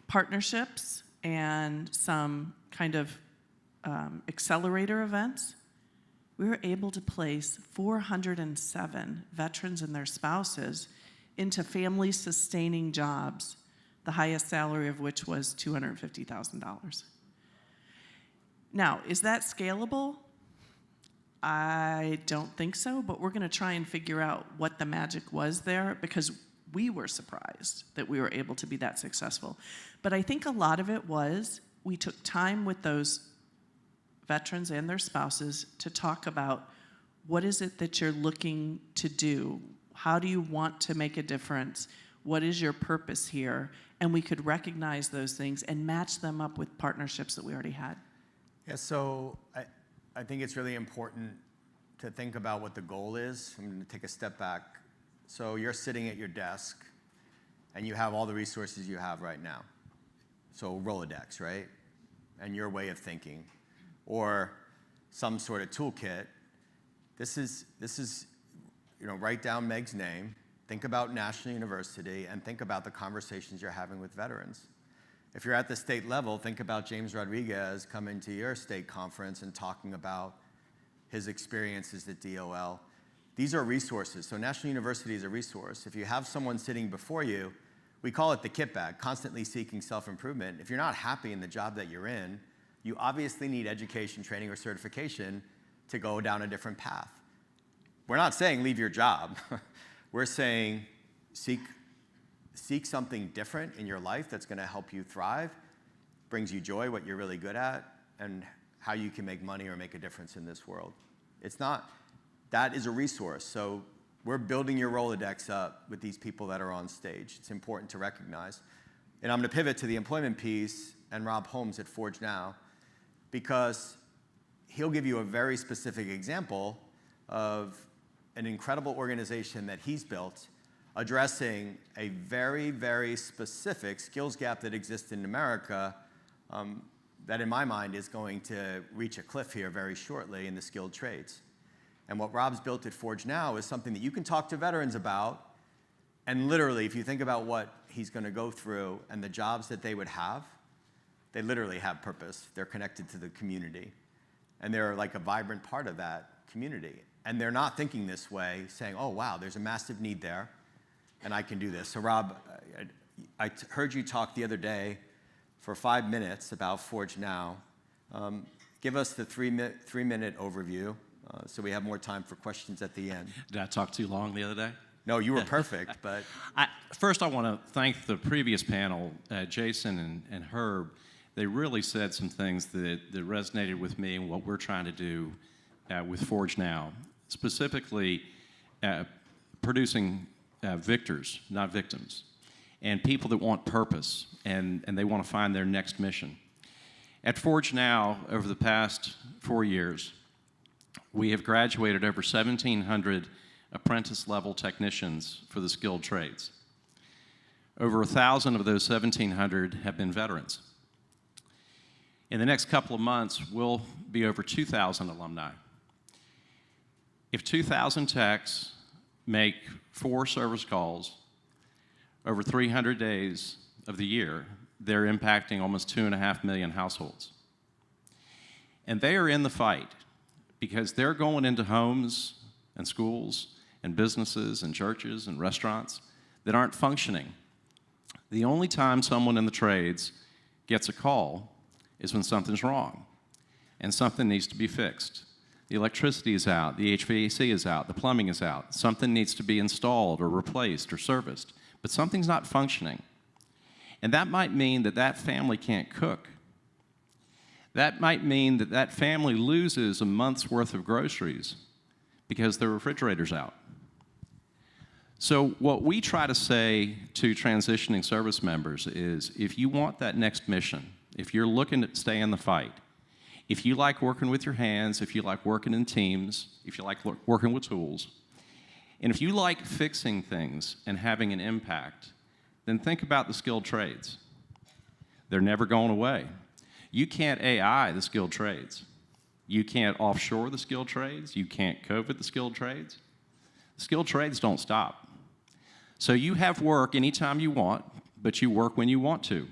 partnerships and some kind of accelerator events, we were able to place 407 veterans and their spouses into family-sustaining jobs, the highest salary of which was $250,000. Now, is that scalable? I don't think so, but we're going to try and figure out what the magic was there because we were surprised that we were able to be that successful. But I think a lot of it was we took time with those veterans and their spouses to talk about what is it that you're looking to do? How do you want to make a difference? What is your purpose here? And we could recognize those things and match them up with partnerships that we already had. Yeah, so I think it's really important to think about what the goal is. I'm going to take a step back. So you're sitting at your desk, and you have all the resources you have right now. So Rolodex, right? And your way of thinking, or some sort of toolkit. This is write down Meg's name, think about National University, and think about the conversations you're having with veterans. If you're at the state level, think about James Rodriguez coming to your state conference and talking about his experiences at DOL. These are resources. So National University is a resource. If you have someone sitting before you, we call it the kit bag, constantly seeking self-improvement. If you're not happy in the job that you're in, you obviously need education, training, or certification to go down a different path. We're not saying leave your job. We're saying seek something different in your life that's going to help you thrive, brings you joy, what you're really good at, and how you can make money or make a difference in this world. That is a resource. So we're building your Rolodex up with these people that are on stage. It's important to recognize. And I'm going to pivot to the employment piece and Rob Holmes at Forge Now, because he'll give you a very specific example of an incredible organization that he's built addressing a very, very specific skills gap that exists in America that in my mind is going to reach a cliff here very shortly in the skilled trades. And what Rob's built at Forge Now is something that you can talk to veterans about, and literally, if you think about what he's going to go through and the jobs that they would have, they literally have purpose. They're connected to the community, and they're like a vibrant part of that community. And they're not thinking this way, saying, oh, wow, there's a massive need there, and I can do this. So, Rob, I heard you talk the other day for 5 minutes about Forge Now. Give us the three-minute overview so we have more time for questions at the end. Did I talk too long the other day? No, you were perfect, but... First, I want to thank the previous panel, Jason and Herb. They really said some things that resonated with me and what we're trying to do with Forge Now. Specifically, producing victors, not victims, and people that want purpose and they want to find their next mission. At Forge Now, over the past 4 years, we have graduated over 1,700 apprentice-level technicians for the skilled trades. Over 1,000 of those 1,700 have been veterans. In the next couple of months, we'll be over 2,000 alumni. If 2,000 techs make 4 service calls over 300 days of the year, they're impacting almost 2.5 million households. And they are in the fight because they're going into homes and schools and businesses and churches and restaurants that aren't functioning. The only time someone in the trades gets a call is when something's wrong and something needs to be fixed. The electricity is out, the HVAC is out, the plumbing is out. Something needs to be installed or replaced or serviced, but something's not functioning. And that might mean that that family can't cook. That might mean that that family loses a month's worth of groceries because their refrigerator's out. So what we try to say to transitioning service members is, if you want that next mission, if you're looking to stay in the fight, if you like working with your hands, if you like working in teams, if you like working with tools, and if you like fixing things and having an impact, then think about the skilled trades. They're never going away. You can't AI the skilled trades. You can't offshore the skilled trades. You can't COVID the skilled trades. The skilled trades don't stop. So you have work anytime you want, but you work when you want to.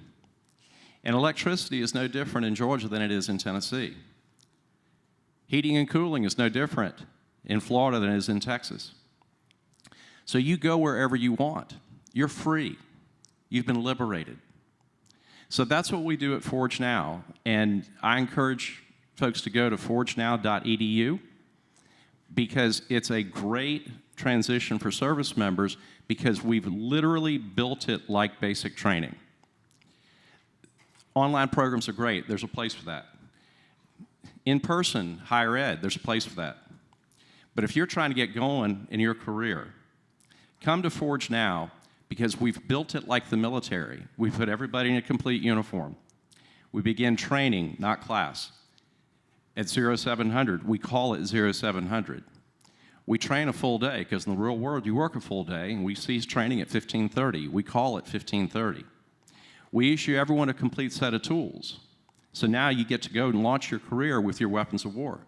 And electricity is no different in Georgia than it is in Tennessee. Heating and cooling is no different in Florida than it is in Texas. So you go wherever you want. You're free. You've been liberated. So that's what we do at Forge Now. And I encourage folks to go to forgenow.edu because it's a great transition for service members because we've literally built it like basic training. Online programs are great. There's a place for that. In-person, higher ed, there's a place for that. But if you're trying to get going in your career, come to Forge Now because we've built it like the military. We put everybody in a complete uniform. We begin training, not class. At 0700, we call it 0700. We train a full day because in the real world, you work a full day, and we cease training at 15:30. We call it 15:30. We issue everyone a complete set of tools. So now you get to go and launch your career with your weapons of war.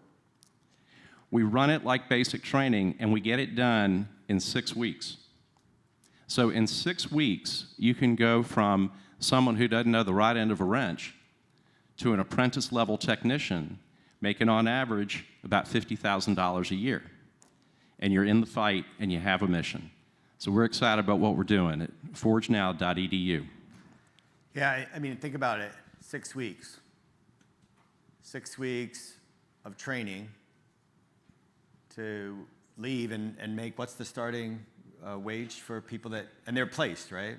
We run it like basic training, and we get it done in 6 weeks. So in 6 weeks, you can go from someone who doesn't know the right end of a wrench to an apprentice-level technician making on average about $50,000 a year. And you're in the fight, and you have a mission. So we're excited about what we're doing at forgenow.edu. Yeah, I mean, think about it. 6 weeks. 6 weeks of training to leave and make, what's the starting wage for people that, and they're placed, right?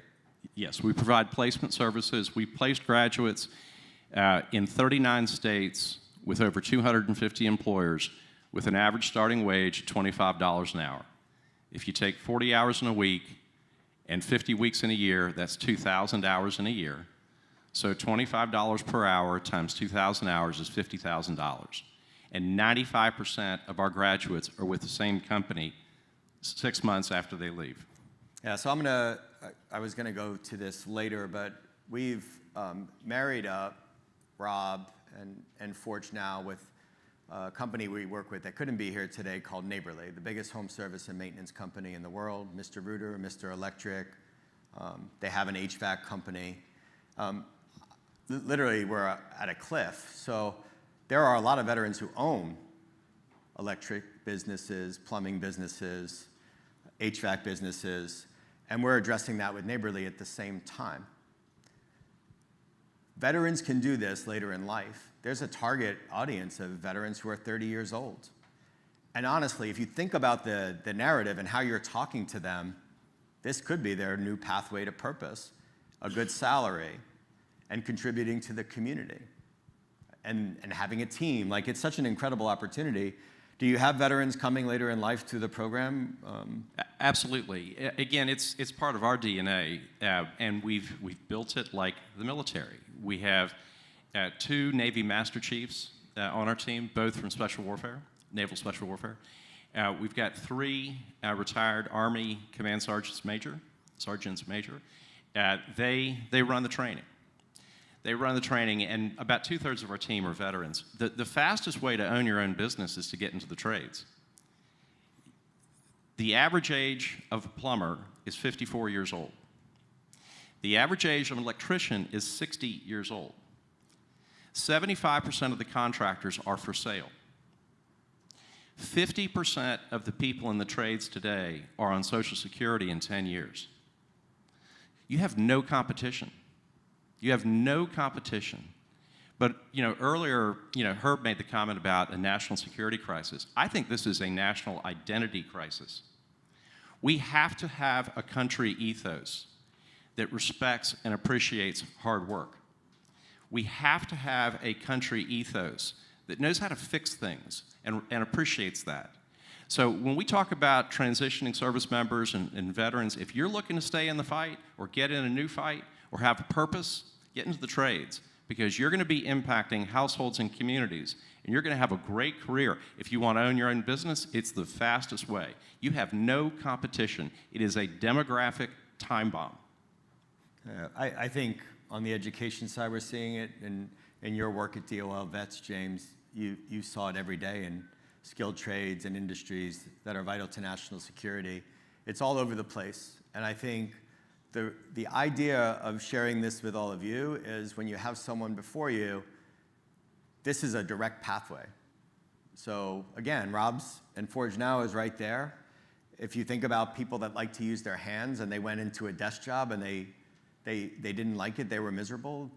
Yes, we provide placement services. We placed graduates in 39 states with over 250 employers with an average starting wage of $25 an hour. If you take 40 hours in a week and 50 weeks in a year, that's 2,000 hours in a year. So $25 per hour times 2,000 hours is $50,000. And 95% of our graduates are with the same company 6 months after they leave. Yeah, so I was gonna go to this later, but we've married up Rob and Forge Now with a company we work with that couldn't be here today called Neighborly, the biggest home service and maintenance company in the world. Mr. Reuter, Mr. Electric, they have an HVAC company. Literally, we're at a cliff. So there are a lot of veterans who own electric businesses, plumbing businesses, HVAC businesses, and we're addressing that with Neighborly at the same time. Veterans can do this later in life. There's a target audience of veterans who are 30 years old. And honestly, if you think about the narrative and how you're talking to them, this could be their new pathway to purpose, a good salary, and contributing to the community, and having a team. Like, it's such an incredible opportunity. Do you have veterans coming later in life to the program? Absolutely. Again, it's part of our DNA, and we've built it like the military. We have 2 Navy Master Chiefs on our team, both from Special Warfare, Naval Special Warfare. We've got 3 retired Army Command Sergeants Major. They run the training. They run the training, and about 2/3 of our team are veterans. The fastest way to own your own business is to get into the trades. The average age of a plumber is 54 years old. The average age of an electrician is 60 years old. 75% of the contractors are for sale. 50% of the people in the trades today are on Social Security in 10 years. You have no competition. You have no competition. But earlier, Herb made the comment about a national security crisis. I think this is a national identity crisis. We have to have a country ethos that respects and appreciates hard work. We have to have a country ethos that knows how to fix things and appreciates that. So when we talk about transitioning service members and veterans, if you're looking to stay in the fight or get in a new fight or have a purpose, get into the trades, because you're going to be impacting households and communities, and you're going to have a great career. If you want to own your own business, it's the fastest way. You have no competition. It is a demographic time bomb. I think on the education side, we're seeing it in your work at DOL Vets, James. You saw it every day in skilled trades and industries that are vital to national security. It's all over the place. And I think the idea of sharing this with all of you is when you have someone before you, this is a direct pathway. So again, Rob's and Forge Now is right there. If you think about people that like to use their hands and they went into a desk job and they didn't like it, they were miserable,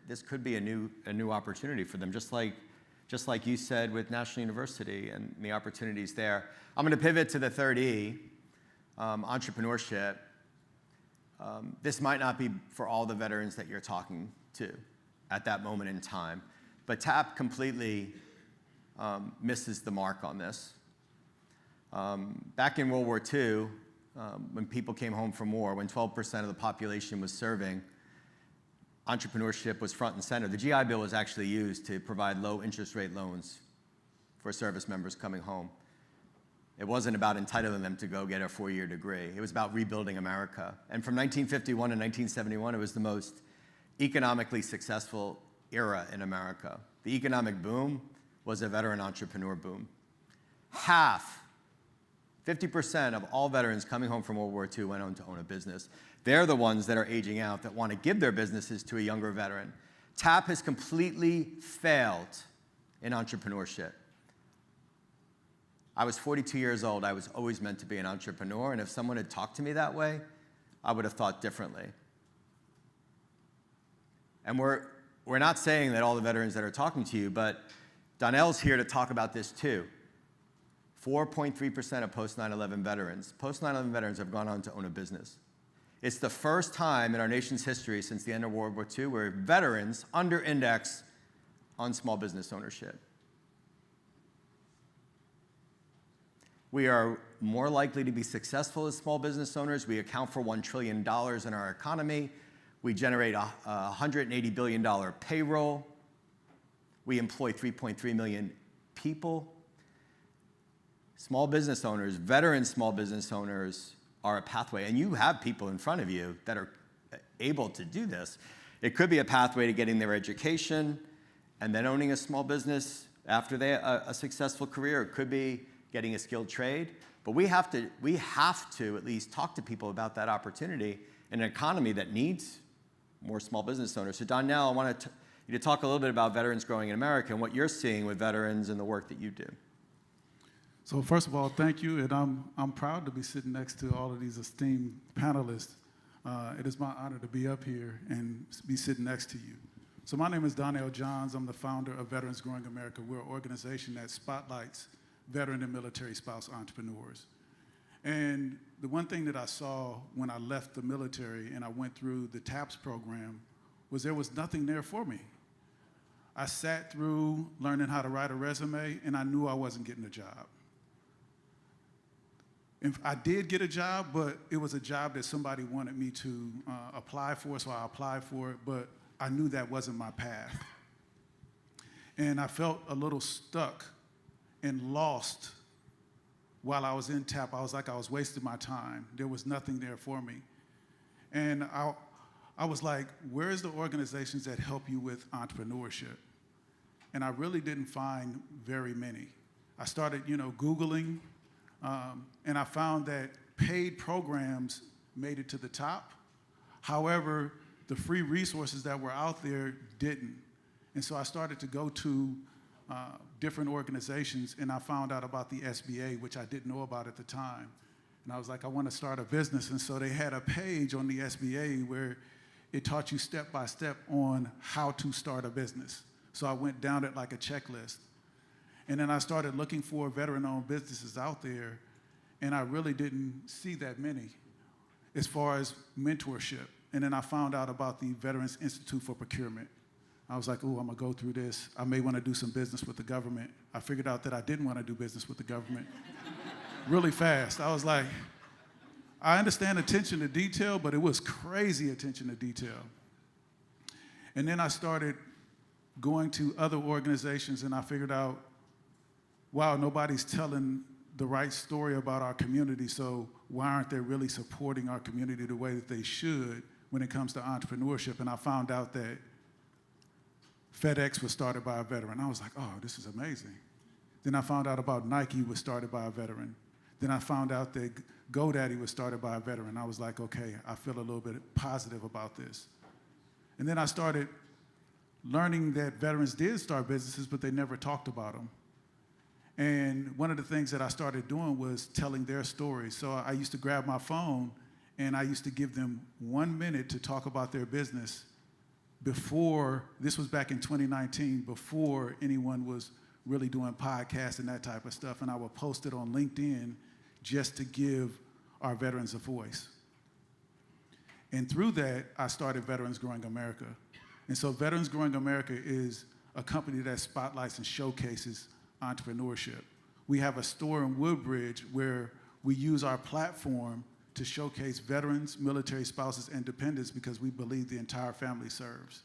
this could be a new opportunity for them, just like you said with National University and the opportunities there. I'm going to pivot to the third E, entrepreneurship. This might not be for all the veterans that you're talking to at that moment in time, but TAP completely misses the mark on this. Back in World War II, when people came home from war, when 12% of the population was serving, entrepreneurship was front and center. The GI Bill was actually used to provide low interest rate loans for service members coming home. It wasn't about entitling them to go get a 4-year degree. It was about rebuilding America. And from 1951 to 1971, it was the most economically successful era in America. The economic boom was a veteran entrepreneur boom. 50% of all veterans coming home from World War II went on to own a business. They're the ones that are aging out that want to give their businesses to a younger veteran. TAP has completely failed in entrepreneurship. I was 42 years old. I was always meant to be an entrepreneur, and if someone had talked to me that way, I would have thought differently. And we're not saying that all the veterans that are talking to you, but Donnell's here to talk about this too. 4.3% of post-9/11 veterans have gone on to own a business. It's the first time in our nation's history since the end of World War II where veterans under-index on small business ownership. We are more likely to be successful as small business owners. We account for $1 trillion in our economy. We generate a $180 billion payroll. We employ 3.3 million people. Small business owners, veteran small business owners are a pathway, and you have people in front of you that are able to do this. It could be a pathway to getting their education and then owning a small business after a successful career. It could be getting a skilled trade, but we have to at least talk to people about that opportunity in an economy that needs more small business owners. So Donnell, I want you to talk a little bit about Veterans Growing in America and what you're seeing with veterans and the work that you do. So first of all, thank you, and I'm proud to be sitting next to all of these esteemed panelists. It is my honor to be up here and be sitting next to you. So my name is Donnell Johns. I'm the founder of Veterans Growing America. We're an organization that spotlights veteran and military spouse entrepreneurs. And the one thing that I saw when I left the military and I went through the TAPS program was there was nothing there for me. I sat through learning how to write a resume, and I knew I wasn't getting a job. And I did get a job, but it was a job that somebody wanted me to apply for, so I applied for it, but I knew that wasn't my path. And I felt a little stuck and lost while I was in TAP. I was like I was wasting my time. There was nothing there for me. And I was like, where's the organizations that help you with entrepreneurship? And I really didn't find very many. I started, Googling, and I found that paid programs made it to the top. However, the free resources that were out there didn't. And so I started to go to different organizations, and I found out about the SBA, which I didn't know about at the time. And I was like, I want to start a business. And so they had a page on the SBA where it taught you step by step on how to start a business. So I went down it like a checklist. And then I started looking for veteran-owned businesses out there, and I really didn't see that many as far as mentorship. And then I found out about the Veterans Institute for Procurement. I was like, oh, I'm gonna go through this. I may wanna do some business with the government. I figured out that I didn't wanna do business with the government really fast. I was like, I understand attention to detail, but it was crazy attention to detail. And then I started going to other organizations, and I figured out, wow, nobody's telling the right story about our community, so why aren't they really supporting our community the way that they should when it comes to entrepreneurship? And I found out that FedEx was started by a veteran. I was like, oh, this is amazing. Then I found out about Nike was started by a veteran. Then I found out that GoDaddy was started by a veteran. I was like, okay, I feel a little bit positive about this. And then I started learning that veterans did start businesses, but they never talked about them. And one of the things that I started doing was telling their stories. So I used to grab my phone, and I used to give them 1 minute to talk about their business before, this was back in 2019, before anyone was really doing podcasts and that type of stuff. And I would post it on LinkedIn just to give our veterans a voice. And through that, I started Veterans Growing America. And so Veterans Growing America is a company that spotlights and showcases entrepreneurship. We have a store in Woodbridge where we use our platform to showcase veterans, military spouses, and dependents because we believe the entire family serves.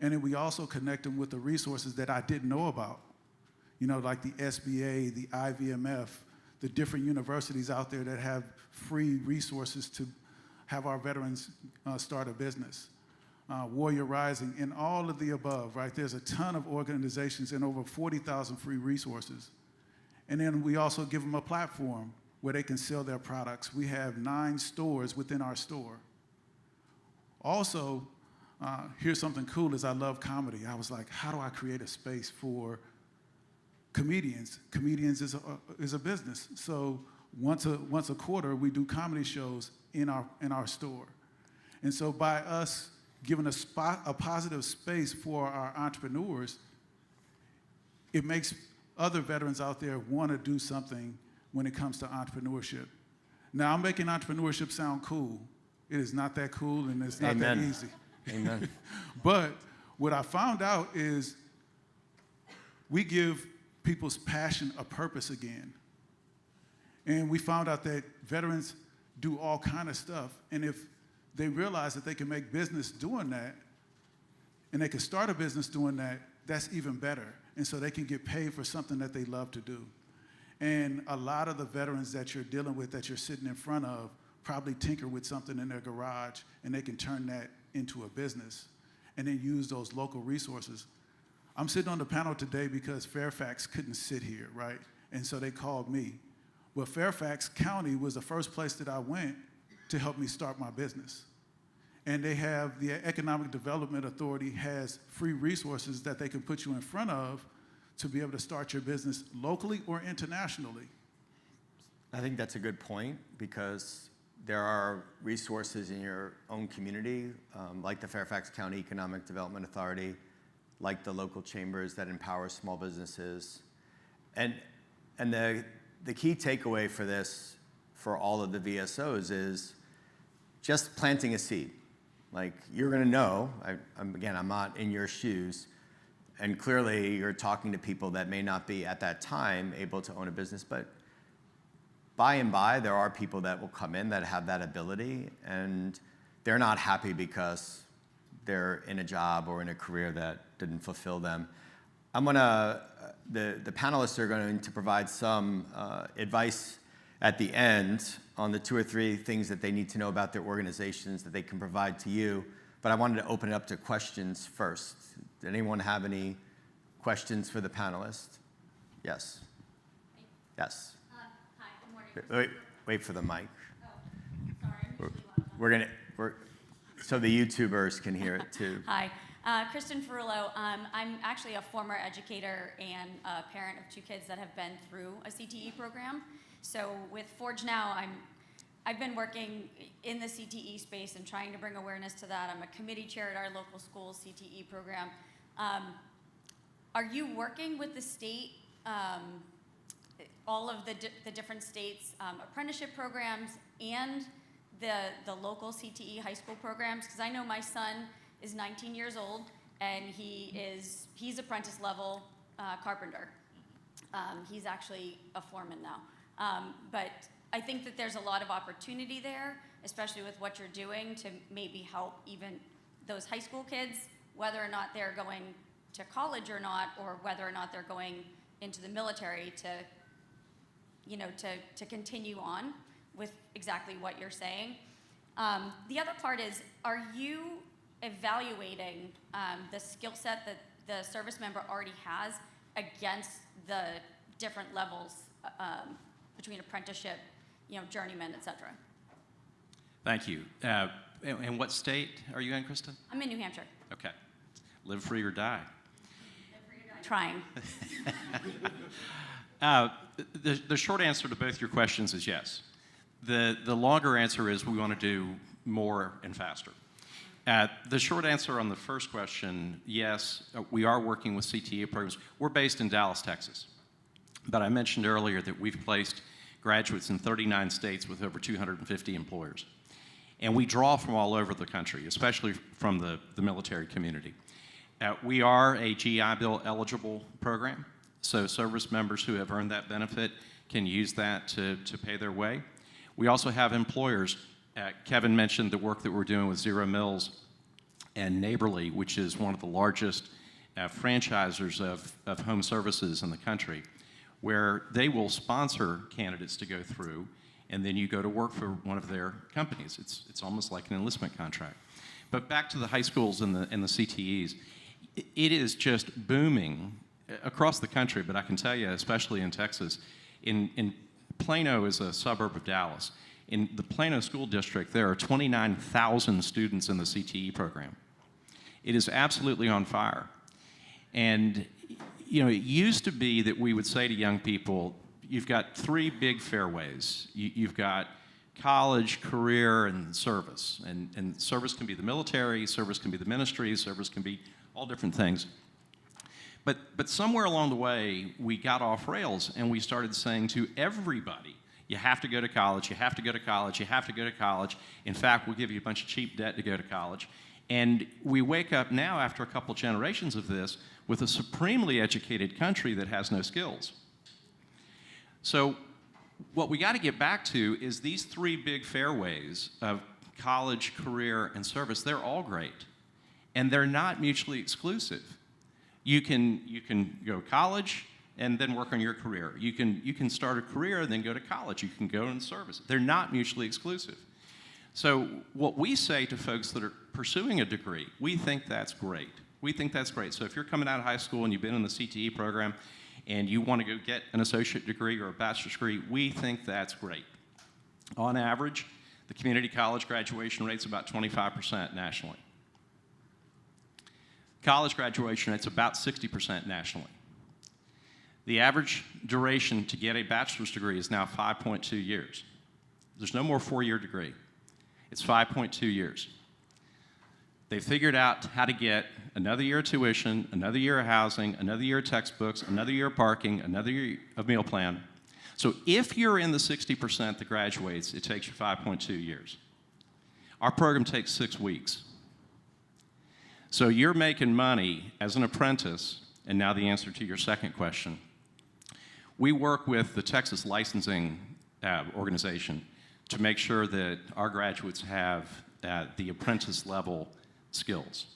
And then we also connect them with the resources that I didn't know about, like the SBA, the IVMF, the different universities out there that have free resources to have our veterans start a business. Warrior Rising, and all of the above, right? There's a ton of organizations and over 40,000 free resources. And then we also give them a platform where they can sell their products. We have 9 stores within our store. Also, here's something cool is I love comedy. I was like, how do I create a space for comedians? Comedians is a business. So once a quarter, we do comedy shows in our store. And so by us giving a positive space for our entrepreneurs, it makes other veterans out there want to do something when it comes to entrepreneurship. Now, I'm making entrepreneurship sound cool. It is not that cool, and it's not that easy. Amen. But what I found out is we give people's passion a purpose again. And we found out that veterans do all kind of stuff, and if they realize that they can make business doing that, and they can start a business doing that, that's even better. And so they can get paid for something that they love to do. And a lot of the veterans that you're dealing with, that you're sitting in front of, probably tinker with something in their garage, and they can turn that into a business and then use those local resources. I'm sitting on the panel today because Fairfax couldn't sit here, right? And so they called me. Well, Fairfax County was the first place that I went to help me start my business. And they have, the Economic Development Authority has free resources that they can put you in front of to be able to start your business locally or internationally. I think that's a good point because there are resources in your own community, like the Fairfax County Economic Development Authority, like the local chambers that empower small businesses. And the key takeaway for this, for all of the VSOs, is just planting a seed. Like, you're gonna know, I'm not in your shoes, and clearly you're talking to people that may not be at that time able to own a business, but by and by, there are people that will come in that have that ability, and they're not happy because they're in a job or in a career that didn't fulfill them. The panelists are going to provide some advice at the end on the 2 or 3 things that they need to know about their organizations that they can provide to you, but I wanted to open it up to questions first. Did anyone have any questions for the panelists? Yes. Yes. Hi, good morning. Wait for the mic. Oh, sorry, I'm usually loud. So the YouTubers can hear it too. Hi, Kristen Ferrullo. I'm actually a former educator and a parent of 2 kids that have been through a CTE program. So with Forge Now, I've been working in the CTE space and trying to bring awareness to that. I'm a committee chair at our local school's CTE program. Are you working with the state, all of the different states' apprenticeship programs and the local CTE high school programs? Because I know my son is 19 years old and he's apprentice level carpenter. He's actually a foreman now. But I think that there's a lot of opportunity there, especially with what you're doing to maybe help even those high school kids, whether or not they're going to college or not, or whether or not they're going into the military to continue on with exactly what you're saying. The other part is, are you evaluating the skill set that the service member already has against the different levels between apprenticeship, journeyman, et cetera? Thank you. And what state are you in, Kristen? I'm in New Hampshire. Okay. Live free or die. Trying. The short answer to both your questions is yes. The longer answer is we want to do more and faster. The short answer on the first question, yes, we are working with CTE programs. We're based in Dallas, Texas. But I mentioned earlier that we've placed graduates in 39 states with over 250 employers. And we draw from all over the country, especially from the military community. We are a GI Bill eligible program, so service members who have earned that benefit can use that to pay their way. We also have employers. Kevin mentioned the work that we're doing with ZeroMils and Neighborly, which is one of the largest franchisers of home services in the country, where they will sponsor candidates to go through, and then you go to work for one of their companies. It's almost like an enlistment contract. But back to the high schools and the CTEs, it is just booming across the country, but I can tell you, especially in Texas, in Plano is a suburb of Dallas. In the Plano School District, there are 29,000 students in the CTE program. It is absolutely on fire. And it used to be that we would say to young people, you've got 3 big fairways. You've got college, career, and service. And service can be the military, service can be the ministry, service can be all different things. But somewhere along the way, we got off rails and we started saying to everybody, you have to go to college, you have to go to college, you have to go to college. In fact, we'll give you a bunch of cheap debt to go to college. And we wake up now after a couple generations of this with a supremely educated country that has no skills. So what we got to get back to is these 3 big fairways of college, career, and service. They're all great, and they're not mutually exclusive. You can go to college and then work on your career. You can start a career and then go to college. You can go in service. They're not mutually exclusive. So what we say to folks that are pursuing a degree, we think that's great. We think that's great. So if you're coming out of high school and you've been in the CTE program and you want to go get an associate degree or a bachelor's degree, we think that's great. On average, the community college graduation rate's about 25% nationally. College graduation rate's about 60% nationally. The average duration to get a bachelor's degree is now 5.2 years. There's no more 4-year degree. It's 5.2 years. They figured out how to get another year of tuition, another year of housing, another year of textbooks, another year of parking, another year of meal plan. So if you're in the 60% that graduates, it takes you 5.2 years. Our program takes 6 weeks. So you're making money as an apprentice, and now the answer to your second question. We work with the Texas Licensing Organization to make sure that our graduates have the apprentice level skills.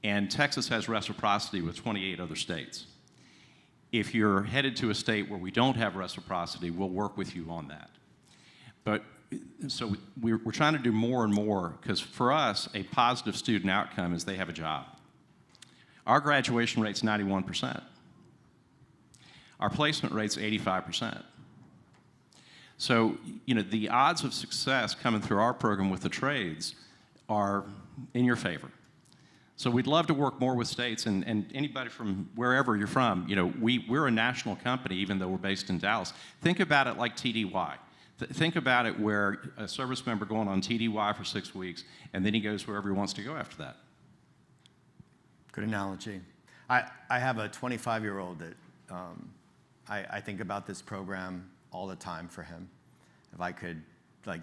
And Texas has reciprocity with 28 other states. If you're headed to a state where we don't have reciprocity, we'll work with you on that. But so we're trying to do more and more, because for us, a positive student outcome is they have a job. Our graduation rate's 91%. Our placement rate's 85%. So, the odds of success coming through our program with the trades are in your favor. So we'd love to work more with states, and anybody from wherever you're from, we're a national company, even though we're based in Dallas. Think about it like TDY. Think about it where a service member going on TDY for 6 weeks, and then he goes wherever he wants to go after that. Good analogy. I have a 25-year-old that I think about this program all the time for him. If I could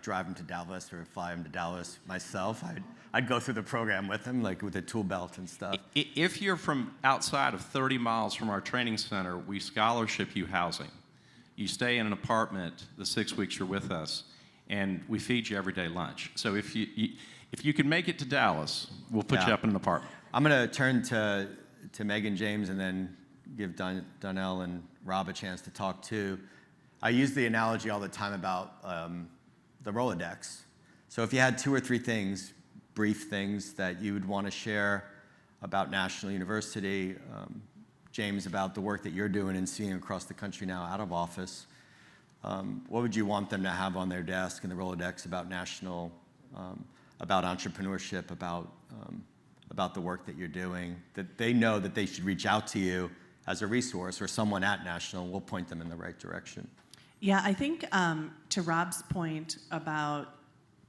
drive him to Dallas or fly him to Dallas myself, I'd go through the program with him, with a tool belt and stuff. If you're from outside of 30 miles from our training center, we scholarship you housing. You stay in an apartment the 6 weeks you're with us, and we feed you everyday lunch. So if you can make it to Dallas, we'll put you up in an apartment. I'm going to turn to Megan James and then give Donnell and Rob a chance to talk too. I use the analogy all the time about the Rolodex. So if you had 2 or 3 things, brief things that you would want to share about National University, James, about the work that you're doing and seeing across the country now out of office, what would you want them to have on their desk in the Rolodex about National, about entrepreneurship, about the work that you're doing, that they know that they should reach out to you as a resource, or someone at National will point them in the right direction? Yeah, I think to Rob's point about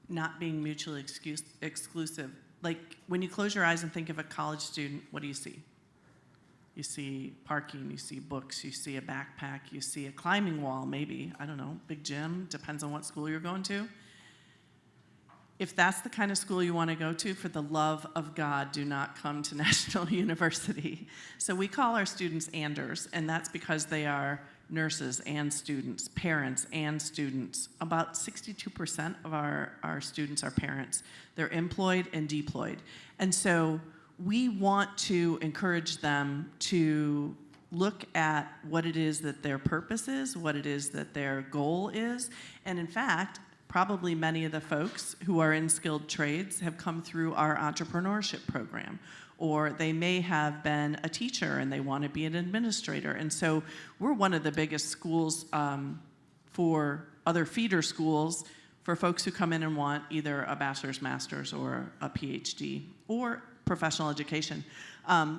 not being mutually exclusive, when you close your eyes and think of a college student, what do you see? You see parking, you see books, you see a backpack, you see a climbing wall, maybe, I don't know, big gym, depends on what school you're going to. If that's the kind of school you want to go to, for the love of God, do not come to National University. So we call our students Anders, and that's because they are nurses and students, parents and students. About 62% of our students are parents. They're employed and deployed. And so we want to encourage them to look at what it is that their purpose is, what it is that their goal is. And in fact, probably many of the folks who are in skilled trades have come through our entrepreneurship program, or they may have been a teacher and they want to be an administrator. And so we're one of the biggest schools for other feeder schools for folks who come in and want either a bachelor's, master's, or a PhD, or professional education.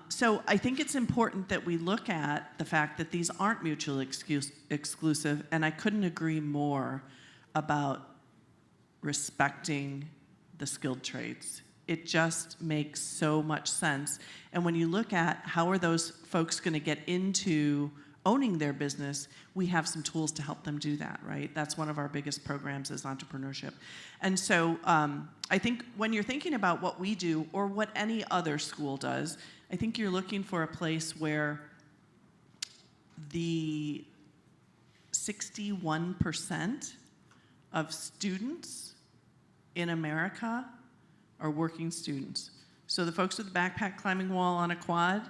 So I think it's important that we look at the fact that these aren't mutually exclusive, and I couldn't agree more about respecting the skilled trades. It just makes so much sense. And when you look at how are those folks going to get into owning their business, we have some tools to help them do that, right? That's one of our biggest programs is entrepreneurship. And so I think when you're thinking about what we do or what any other school does, I think you're looking for a place where the 61% of students in America are working students. So the folks with the backpack climbing wall on a quad,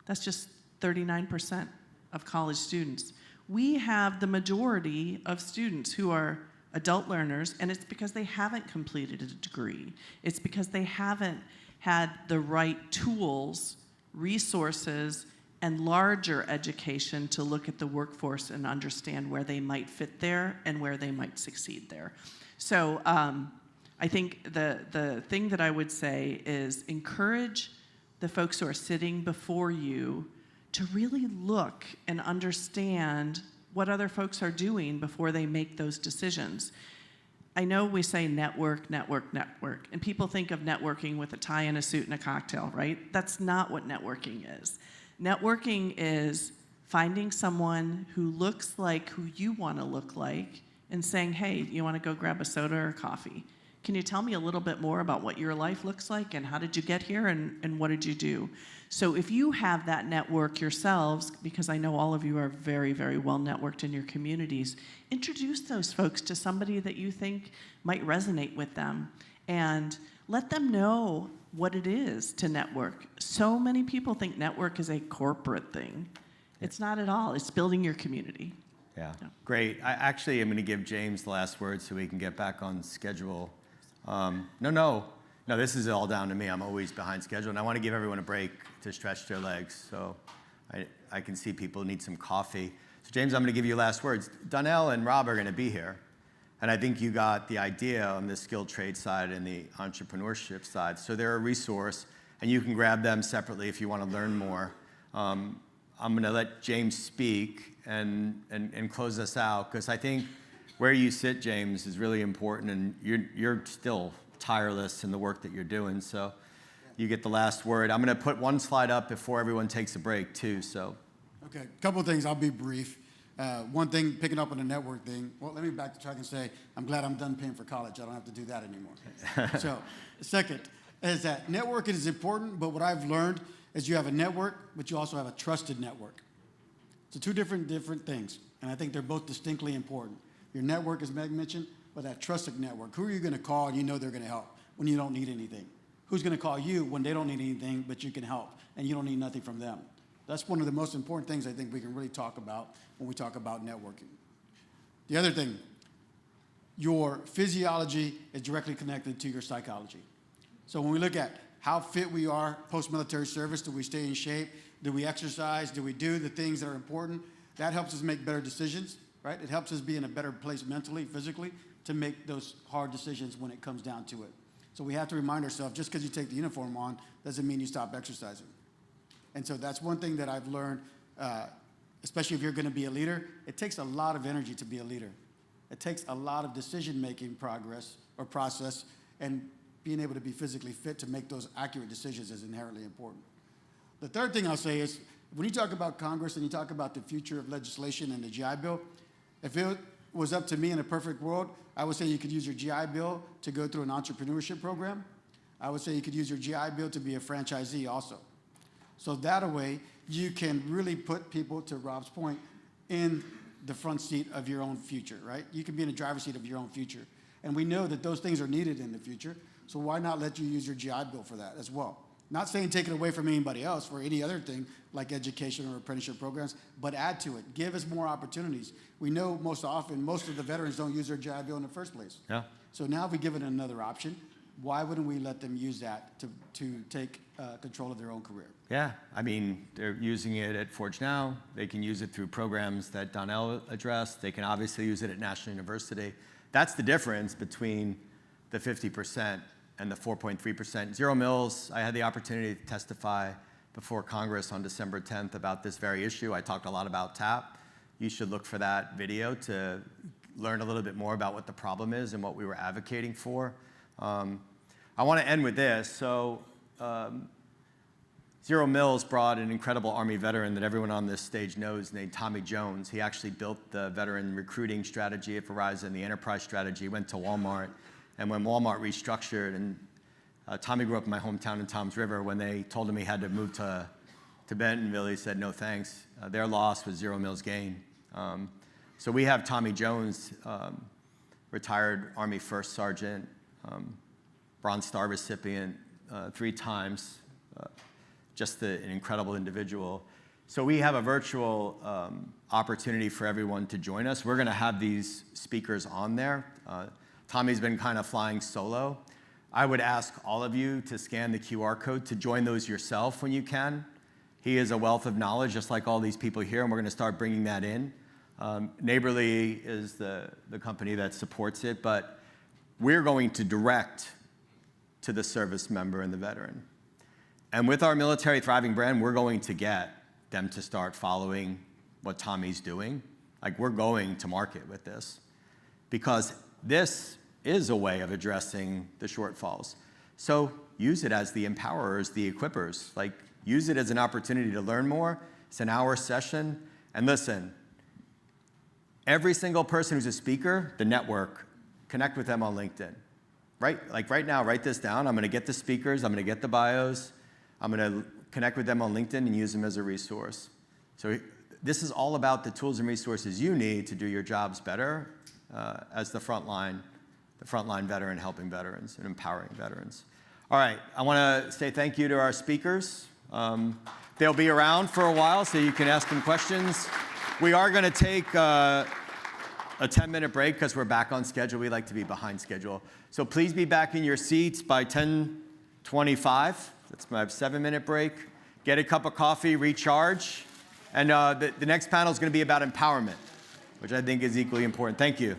that's just 39% of college students. We have the majority of students who are adult learners, and it's because they haven't completed a degree. It's because they haven't had the right tools, resources, and larger education to look at the workforce and understand where they might fit there and where they might succeed there. So I think the thing that I would say is encourage the folks who are sitting before you to really look and understand what other folks are doing before they make those decisions. I know we say network, network, network, and people think of networking with a tie and a suit and a cocktail, right? That's not what networking is. Networking is finding someone who looks like who you want to look like and saying, hey, you want to go grab a soda or coffee? Can you tell me a little bit more about what your life looks like and how did you get here and what did you do? So if you have that network yourselves, because I know all of you are very, very well networked in your communities, introduce those folks to somebody that you think might resonate with them and let them know what it is to network. So many people think network is a corporate thing. It's not at all. It's building your community. Yeah, great. I actually am going to give James the last word so we can get back on schedule. No, this is all down to me. I'm always behind schedule, and I want to give everyone a break to stretch their legs. So I can see people need some coffee. So James, I'm going to give you last words. Donnell and Rob are going to be here, and I think you got the idea on the skilled trade side and the entrepreneurship side. So they're a resource, and you can grab them separately if you want to learn more. I'm going to let James speak and close us out, because I think where you sit, James, is really important, and you're still tireless in the work that you're doing. So you get the last word. I'm going to put one slide up before everyone takes a break, too. So. Okay, a couple of things. I'll be brief. One thing, picking up on the network thing. Well, let me backtrack and say I'm glad I'm done paying for college. I don't have to do that anymore. So, second is that networking is important, but what I've learned is you have a network, but you also have a trusted network. So two different things, and I think they're both distinctly important. Your network, as Meg mentioned, but that trusted network. Who are you going to call and you know they're going to help when you don't need anything? Who's going to call you when they don't need anything, but you can help, and you don't need nothing from them? That's one of the most important things I think we can really talk about when we talk about networking. The other thing, your physiology is directly connected to your psychology. So when we look at how fit we are post-military service, do we stay in shape? Do we exercise? Do we do the things that are important? That helps us make better decisions, right? It helps us be in a better place mentally, physically, to make those hard decisions when it comes down to it. So we have to remind ourselves, just because you take the uniform on doesn't mean you stop exercising. And so that's one thing that I've learned, especially if you're going to be a leader. It takes a lot of energy to be a leader. It takes a lot of decision-making progress or process, and being able to be physically fit to make those accurate decisions is inherently important. The third thing I'll say is, when you talk about Congress and you talk about the future of legislation and the GI Bill, if it was up to me in a perfect world, I would say you could use your GI Bill to go through an entrepreneurship program. I would say you could use your GI Bill to be a franchisee also. So that way, you can really put people, to Rob's point, in the front seat of your own future, right? You can be in the driver's seat of your own future. And we know that those things are needed in the future, so why not let you use your GI Bill for that as well? Not saying take it away from anybody else for any other thing like education or apprenticeship programs, but add to it. Give us more opportunities. We know most often most of the veterans don't use their GI Bill in the first place. Yeah. So now if we give it another option, why wouldn't we let them use that to take control of their own career? Yeah, I mean, they're using it at Forge Now. They can use it through programs that Donnell addressed. They can obviously use it at National University. That's the difference between the 50% and the 4.3%. ZeroMils, I had the opportunity to testify before Congress on December 10th about this very issue. I talked a lot about TAP. You should look for that video to learn a little bit more about what the problem is and what we were advocating for. I want to end with this. So ZeroMils brought an incredible Army veteran that everyone on this stage knows named Tommy Jones. He actually built the veteran recruiting strategy at Verizon, the enterprise strategy. He went to Walmart. And when Walmart restructured, and Tommy grew up in my hometown in Toms River, when they told him he had to move to Bentonville, he said, no thanks. Their loss was ZeroMils' gain. So we have Tommy Jones, retired Army First Sergeant, Bronze Star recipient 3 times, just an incredible individual. So we have a virtual opportunity for everyone to join us. We're going to have these speakers on there. Tommy's been kind of flying solo. I would ask all of you to scan the QR code to join those yourself when you can. He is a wealth of knowledge, just like all these people here, and we're going to start bringing that in. Neighborly is the company that supports it, but we're going to direct to the service member and the veteran. And with our Military Thriving brand, we're going to get them to start following what Tommy's doing. Like, we're going to market with this because this is a way of addressing the shortfalls. So use it as the empowerers, the equippers. Like, use it as an opportunity to learn more. It's an hour session. And listen, every single person who's a speaker, the network, connect with them on LinkedIn. Right? Like right now, write this down. I'm going to get the speakers. I'm going to get the bios. I'm going to connect with them on LinkedIn and use them as a resource. So this is all about the tools and resources you need to do your jobs better as the frontline veteran helping veterans and empowering veterans. All right, I want to say thank you to our speakers. They'll be around for a while, so you can ask them questions. We are going to take a 10-minute break because we're back on schedule. We like to be behind schedule. So please be back in your seats by 10:25. That's my 7-minute break. Get a cup of coffee, recharge. And the next panel is going to be about empowerment, which I think is equally important. Thank you.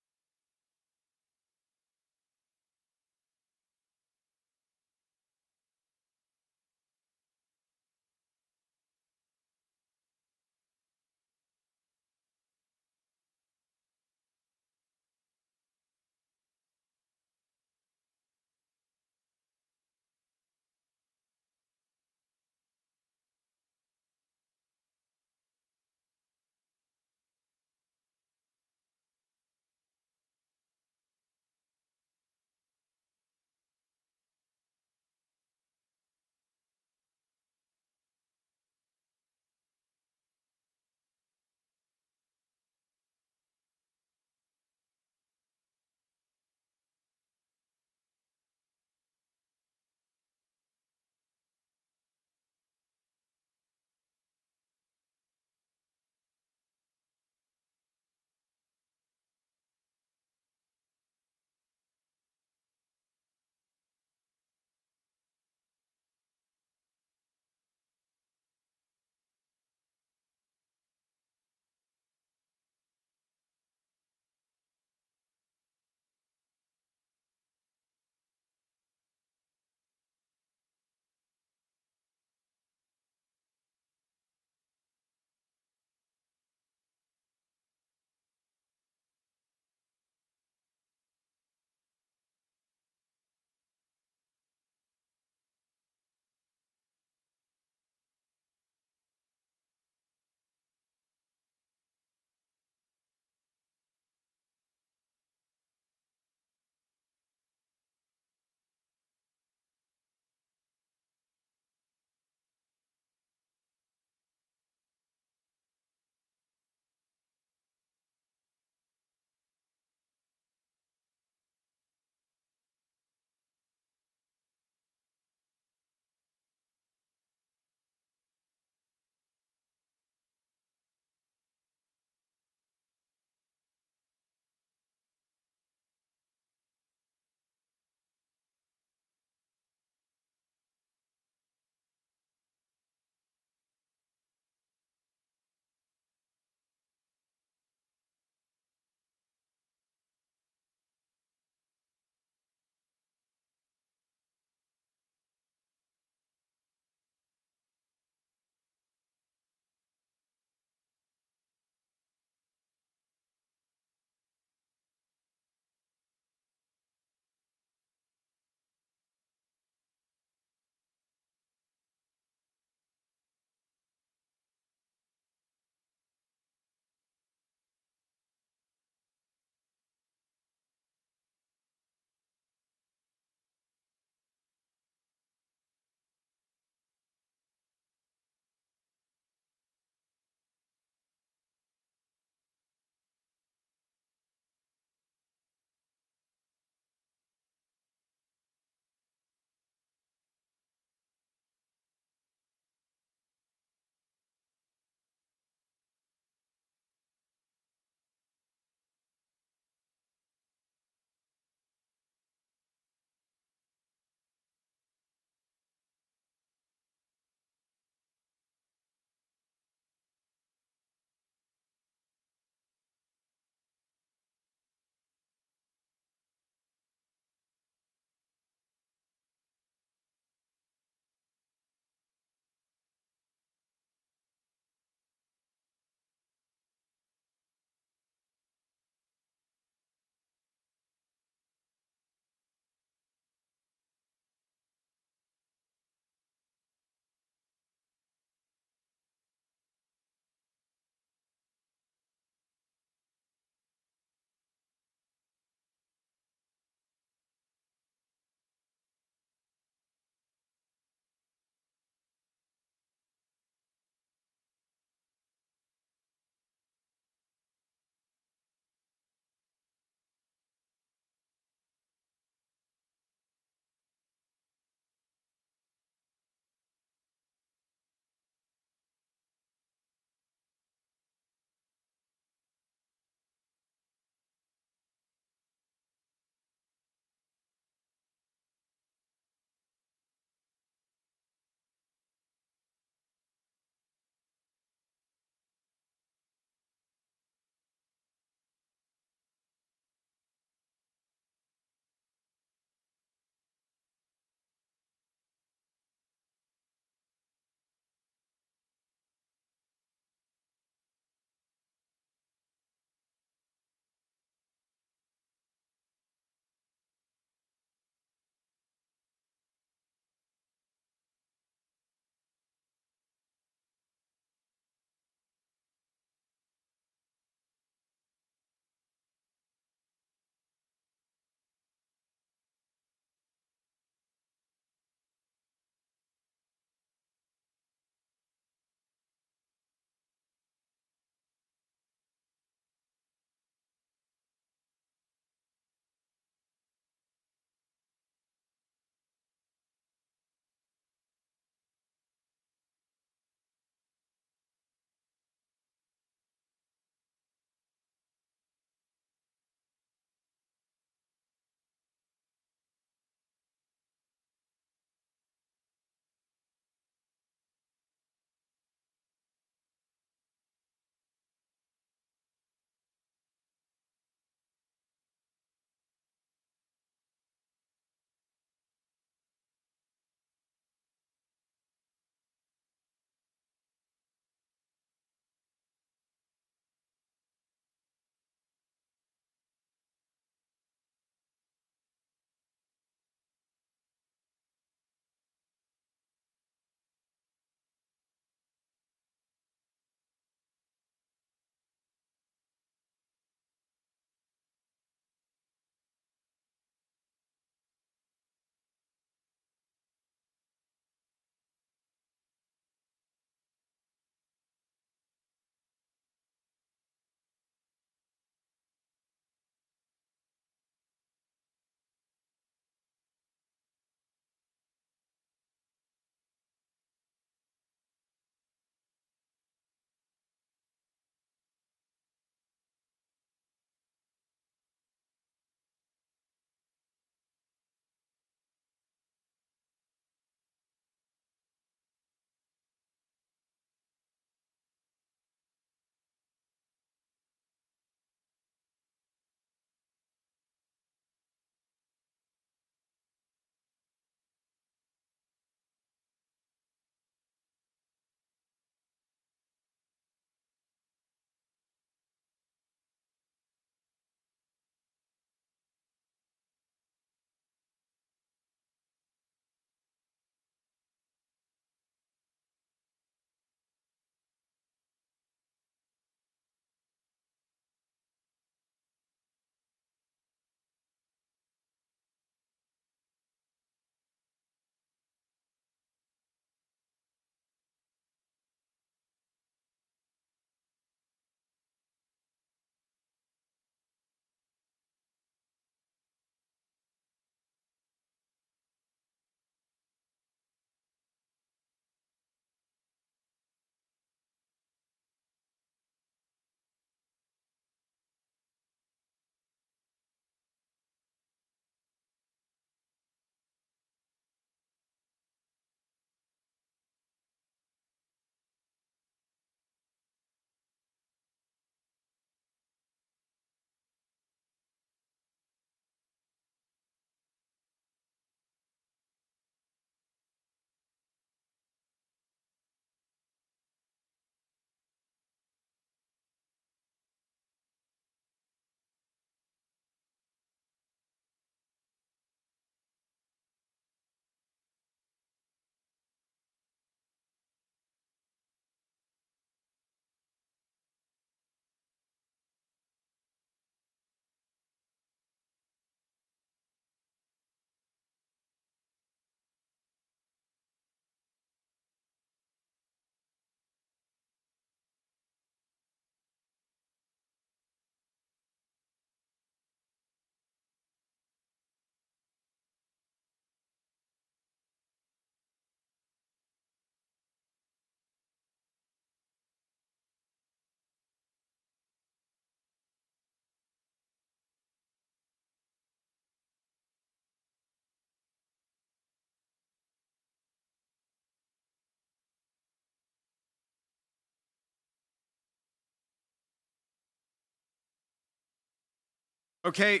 Okay,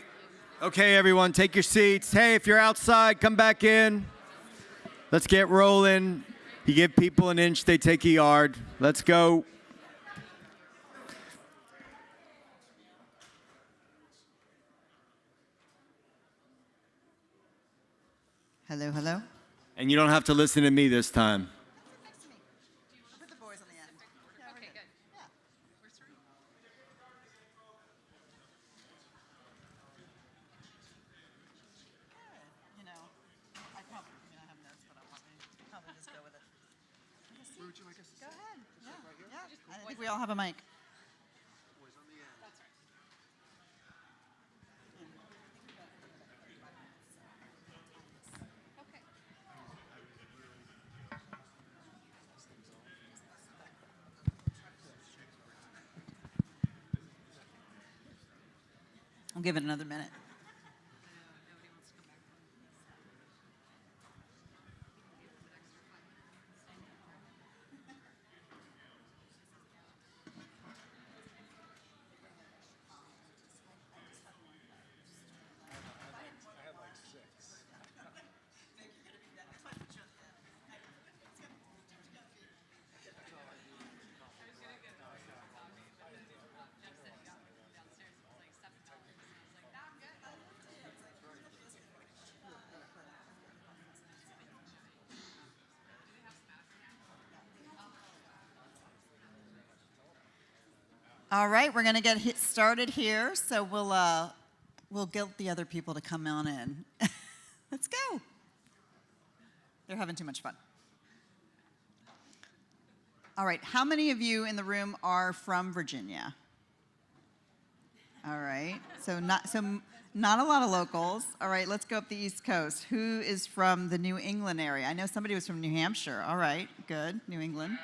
okay, everyone, take your seats. Hey, if you're outside, come back in. Let's get rolling. You give people an inch, they take a yard. Let's go. Hello, hello. And you don't have to listen to me this time. Put the boys on the end. Okay, good. Yeah. You know, I probably have notes, but I'll probably just go with it. Go ahead. Yeah. I think we all have a mic. I'll give it another minute. All right, we're going to get started here, so we'll get the other people to come on in. Let's go. They're having too much fun. All right, how many of you in the room are from Virginia? All right, so not a lot of locals. All right, let's go up the East Coast. Who is from the New England area? I know somebody was from New Hampshire. All right, good, New England.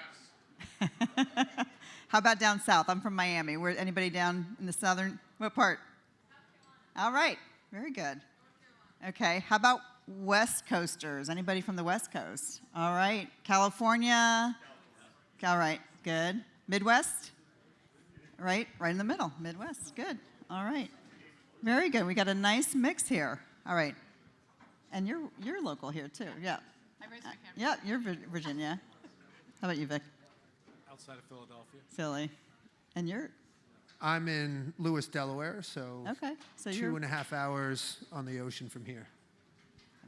How about down south? I'm from Miami. Anybody down in the southern? What part? All right, very good. Okay, how about West Coasters? Anybody from the West Coast? All right, California? All right, good. Midwest? Right in the middle, Midwest, good. All right, very good. We got a nice mix here. All right, and you're local here too, yeah. I raised my camera. Yeah, you're Virginia. How about you, Vic? Outside of Philadelphia. Philly. And you're? I'm in Lewis, Delaware, so Okay, so you're 2.5 hours on the ocean from here.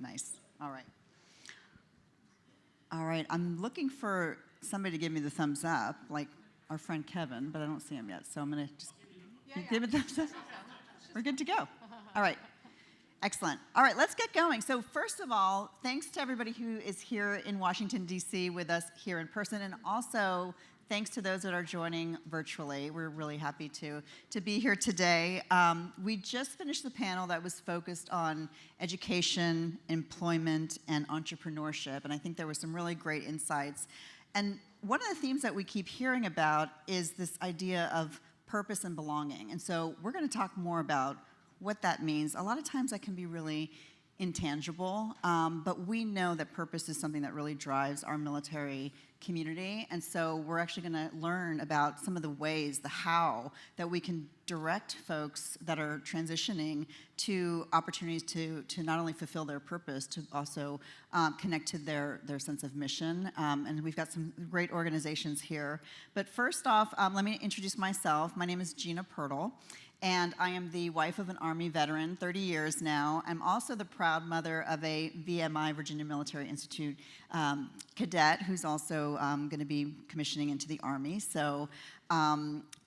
nice. All right. All right, I'm looking for somebody to give me the thumbs up, like our friend Kevin, but I don't see him yet, so I'm going to just give it thumbs up. We're good to go. All right. Excellent. All right, let's get going. So first of all, thanks to everybody who is here in Washington, D.C. with us here in person, and also thanks to those that are joining virtually. We're really happy to be here today. We just finished the panel that was focused on education, employment, and entrepreneurship, and I think there were some really great insights. And one of the themes that we keep hearing about is this idea of purpose and belonging. And so we're going to talk more about what that means. A lot of times that can be really intangible, but we know that purpose is something that really drives our military community, and so we're actually going to learn about some of the ways, the how, that we can direct folks that are transitioning to opportunities to not only fulfill their purpose, to also connect to their sense of mission, and we've got some great organizations here. But first off, let me introduce myself. My name is Gina Pirtle, and I am the wife of an Army veteran, 30 years now. I'm also the proud mother of a VMI, Virginia Military Institute cadet, who's also going to be commissioning into the Army. So a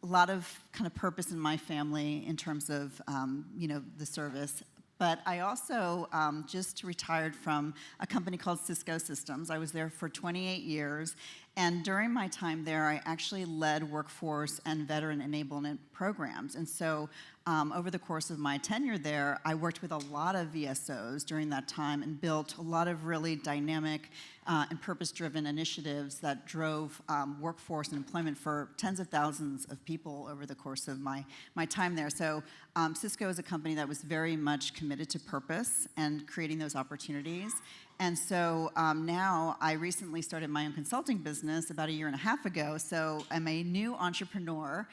lot of kind of purpose in my family in terms of, the service. But I also just retired from a company called Cisco Systems. I was there for 28 years. And during my time there, I actually led workforce and veteran enablement programs. And so over the course of my tenure there, I worked with a lot of VSOs during that time and built a lot of really dynamic and purpose-driven initiatives that drove workforce and employment for tens of thousands of people over the course of my time there. So Cisco is a company that was very much committed to purpose and creating those opportunities. And so now I recently started my own consulting business about a year and a half ago. So I'm a new entrepreneur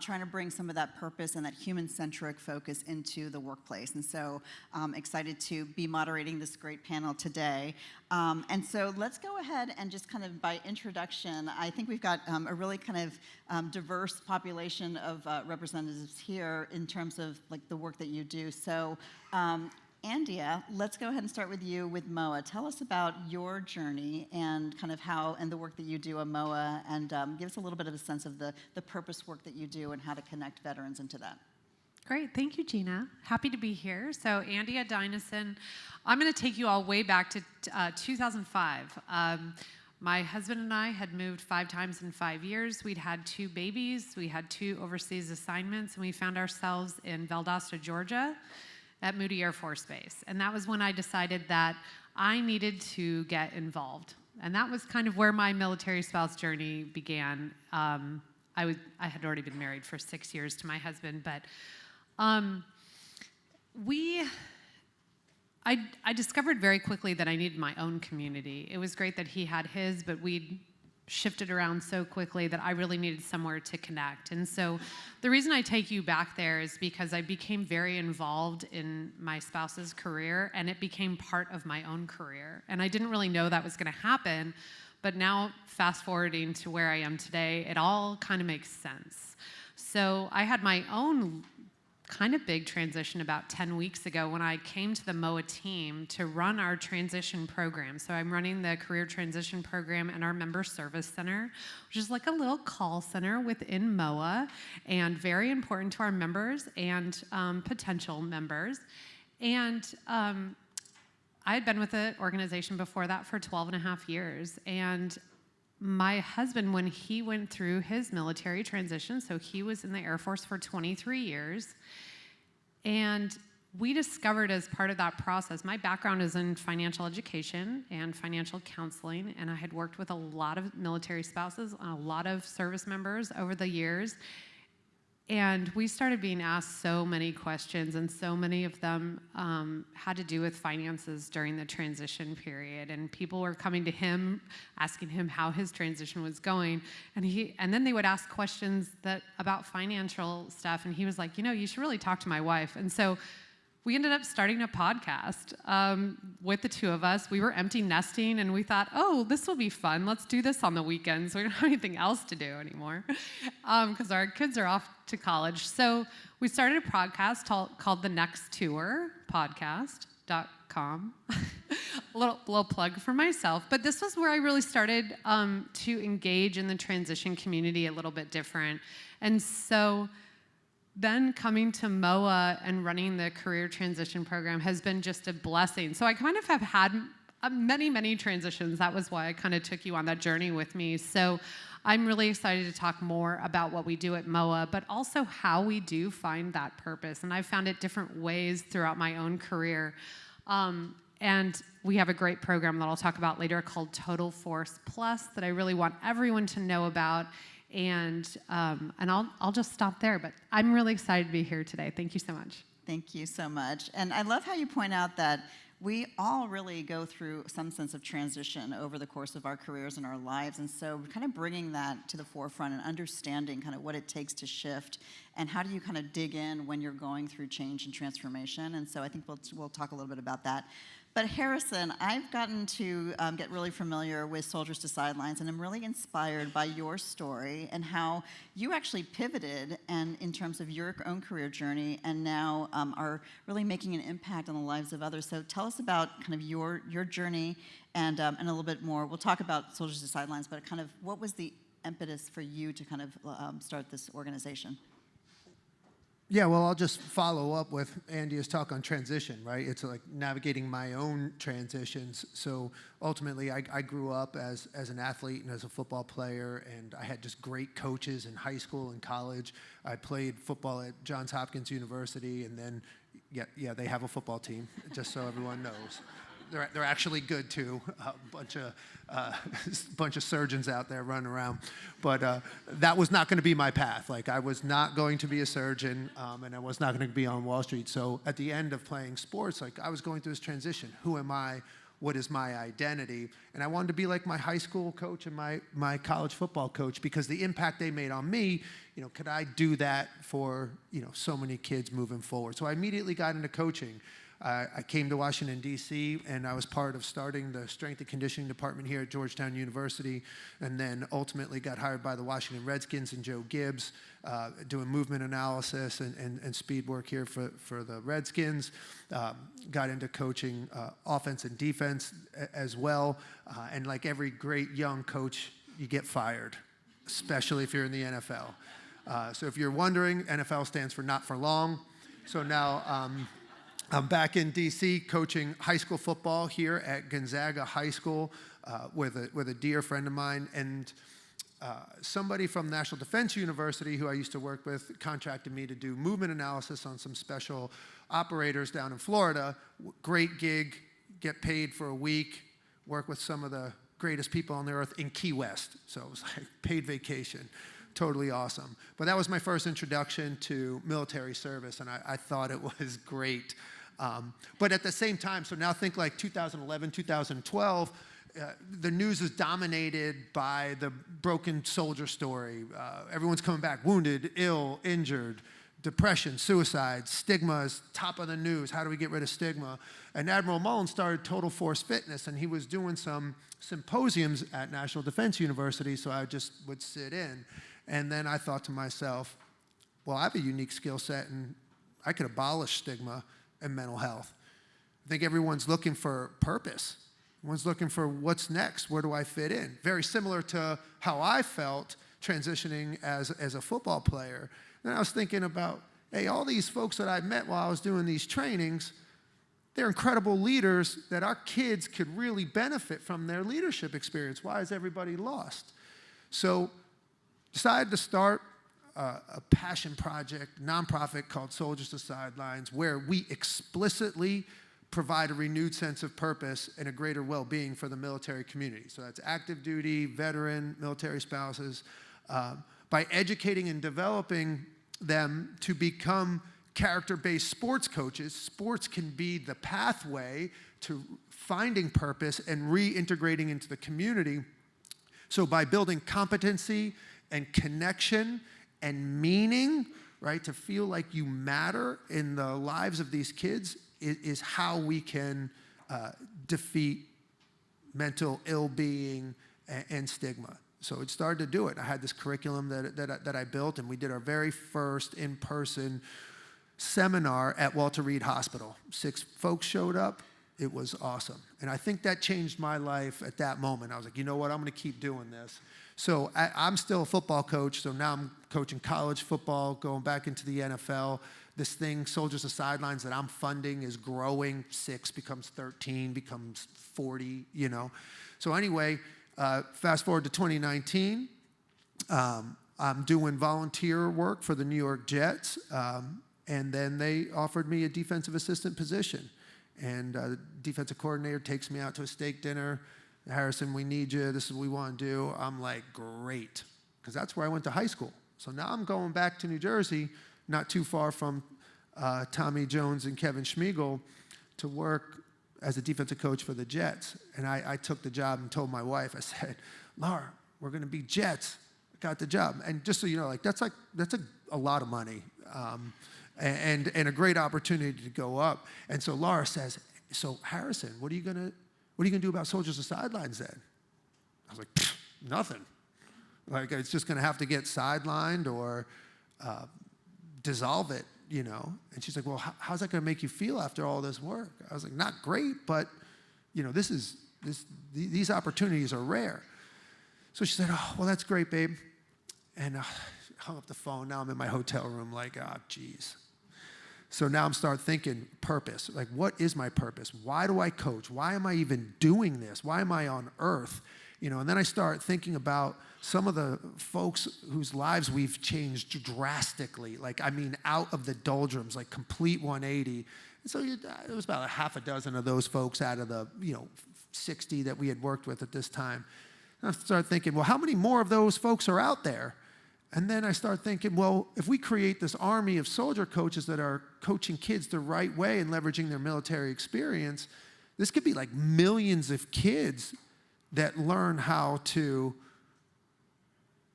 trying to bring some of that purpose and that human-centric focus into the workplace. And so I'm excited to be moderating this great panel today. And so let's go ahead and just kind of by introduction, I think we've got a really kind of diverse population of representatives here in terms of like the work that you do. So Andrea, let's go ahead and start with you with MOA. Tell us about your journey and kind of how and the work that you do at MOA, and give us a little bit of a sense of the purpose work that you do and how to connect veterans into that. Great, thank you, Gina. Happy to be here. So, Andrea Dynison, I'm going to take you all way back to 2005. My husband and I had moved 5 times in 5 years. We'd had 2 babies. We had 2 overseas assignments, and we found ourselves in Valdosta, Georgia, at Moody Air Force Base. And that was when I decided that I needed to get involved. And that was kind of where my military spouse journey began. I had already been married for 6 years to my husband, but I discovered very quickly that I needed my own community. It was great that he had his, but we'd shifted around so quickly that I really needed somewhere to connect. And so the reason I take you back there is because I became very involved in my spouse's career, and it became part of my own career. And I didn't really know that was going to happen, but now fast forwarding to where I am today, it all kind of makes sense. So I had my own kind of big transition about 10 weeks ago when I came to the MOA team to run our transition program. So I'm running the career transition program in our member service center, which is like a little call center within MOA and very important to our members and potential members. And I had been with the organization before that for 12 and a half years. And my husband, when he went through his military transition, so he was in the Air Force for 23 years, and we discovered as part of that process, my background is in financial education and financial counseling, and I had worked with a lot of military spouses and a lot of service members over the years. And we started being asked so many questions, and so many of them had to do with finances during the transition period. And people were coming to him, asking him how his transition was going. And then they would ask questions about financial stuff, and he was like, you should really talk to my wife. And so we ended up starting a podcast with the 2 of us. We were empty nesting, and we thought, oh, this will be fun. Let's do this on the weekends. We don't have anything else to do anymore because our kids are off to college. So we started a podcast called The Next Tour podcast.com. A little plug for myself. But this was where I really started to engage in the transition community a little bit different. And so then coming to MOA and running the career transition program has been just a blessing. So I kind of have had many, many transitions. That was why I kind of took you on that journey with me. So I'm really excited to talk more about what we do at MOA, but also how we do find that purpose. And I've found it different ways throughout my own career. And we have a great program that I'll talk about later called Total Force Plus that I really want everyone to know about. And I'll just stop there, but I'm really excited to be here today. Thank you so much. Thank you so much. And I love how you point out that we all really go through some sense of transition over the course of our careers and our lives. And so kind of bringing that to the forefront and understanding kind of what it takes to shift and how do you kind of dig in when you're going through change and transformation. And so I think we'll talk a little bit about that. But Harrison, I've gotten to get really familiar with Soldiers to Sidelines, and I'm really inspired by your story and how you actually pivoted and in terms of your own career journey and now are really making an impact on the lives of others. So tell us about kind of your journey and a little bit more. We'll talk about Soldiers to Sidelines, but kind of what was the impetus for you to kind of start this organization? Yeah, well, I'll just follow up with Andrea's talk on transition, right? It's like navigating my own transitions. So ultimately, I grew up as an athlete and as a football player, and I had just great coaches in high school and college. I played football at Johns Hopkins University, and then, yeah, they have a football team, just so everyone knows. They're actually good too. A bunch of surgeons out there running around, but that was not going to be my path. Like I was not going to be a surgeon, and I was not going to be on Wall Street. So at the end of playing sports, like I was going through this transition. Who am I? what is my identity. And I wanted to be like my high school coach and my college football coach, because the impact they made on me, could I do that for, so many kids moving forward? So I immediately got into coaching. I came to Washington, D.C., and I was part of starting the strength and conditioning department here at Georgetown University, and then ultimately got hired by the Washington Redskins and Joe Gibbs, doing movement analysis and speed work here for the Redskins. Got into coaching offense and defense as well, and like every great young coach, you get fired, especially if you're in the NFL. So if you're wondering, NFL stands for not for long. So now I'm back in D.C. coaching high school football here at Gonzaga High School with a dear friend of mine. And somebody from National Defense University, who I used to work with, contracted me to do movement analysis on some special operators down in Florida. Great gig, get paid for a week, work with some of the greatest people on the earth in Key West. So it was like paid vacation. Totally awesome. But that was my first introduction to military service, and I thought it was great. But at the same time, so now think like 2011, 2012, the news is dominated by the broken soldier story. Everyone's coming back wounded, ill, injured, depression, suicide, stigma is top of the news. How do we get rid of stigma? And Admiral Mullen started Total Force Fitness, and he was doing some symposiums at National Defense University, so I just would sit in. And then I thought to myself, well, I have a unique skill set, and I could abolish stigma and mental health. I think everyone's looking for purpose. Everyone's looking for what's next, where do I fit in? Very similar to how I felt transitioning as a football player. And I was thinking about, hey, all these folks that I met while I was doing these trainings, they're incredible leaders that our kids could really benefit from their leadership experience. Why is everybody lost? So decided to start a passion project, nonprofit called Soldiers to Sidelines, where we explicitly provide a renewed sense of purpose and a greater well-being for the military community. So that's active duty, veteran, military spouses, by educating and developing them to become character-based sports coaches. Sports can be the pathway to finding purpose and reintegrating into the community. So by building competency and connection and meaning, right, to feel like you matter in the lives of these kids is how we can defeat mental ill-being and stigma. So it started to do it. I had this curriculum that I built, and we did our very first in-person seminar at Walter Reed Hospital. 6 folks showed up. It was awesome. And I think that changed my life at that moment. I was like, you know what, I'm going to keep doing this. So I'm still a football coach, so now I'm coaching college football, going back into the NFL. This thing, Soldiers to Sidelines, that I'm funding is growing. 6 becomes 13, becomes 40, So anyway, fast forward to 2019. I'm doing volunteer work for the New York Jets, and then they offered me a defensive assistant position. And the defensive coordinator takes me out to a steak dinner. Harrison, we need you. This is what we want to do. I'm like, great, because that's where I went to high school. So now I'm going back to New Jersey, not too far from Tommy Jones and Kevin Schmiegel, to work as a defensive coach for the Jets. And I took the job and told my wife, I said, Laura, we're going to be Jets. I got the job. And just so you know, that's a lot of money and a great opportunity to go up. And so Laura says, so Harrison, what are you going to do about Soldiers to Sidelines then? I was like, nothing. Like, it's just going to have to get sidelined or dissolve it, And she's like, well, how's that going to make you feel after all this work? I was like, not great, but, these opportunities are rare. So she said, oh, well, that's great, babe. And hung up the phone. Now I'm in my hotel room like, geez. So now I'm start thinking purpose. Like, what is my purpose? Why do I coach? Why am I even doing this? Why am I on earth? And then I start thinking about some of the folks whose lives we've changed drastically. Like, out of the doldrums, like complete 180. And so it was about a half a dozen of those folks out of the, 60 that we had worked with at this time. And I started thinking, well, how many more of those folks are out there? And then I start thinking, well, if we create this army of soldier coaches that are coaching kids the right way and leveraging their military experience, This could be like millions of kids that learn how to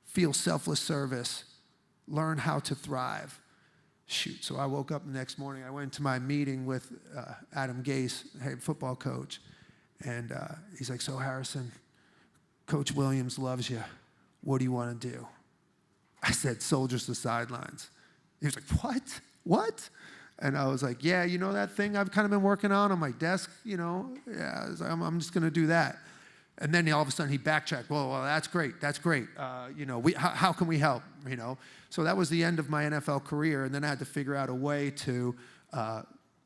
feel selfless service, learn how to thrive. Shoot, so I woke up the next morning, I went to my meeting with Adam Gase, head football coach, and he's like, so Harrison, Coach Williams loves you. What do you want to do? I said, soldiers to sidelines. He was like, what? What? And I was like, yeah, you know that thing I've kind of been working on my desk, you know? Yeah, I'm just going to do that. And then all of a sudden he backtracked. Well, that's great. That's great. You know, how can we help? You know, so that was the end of my NFL career, and then I had to figure out a way to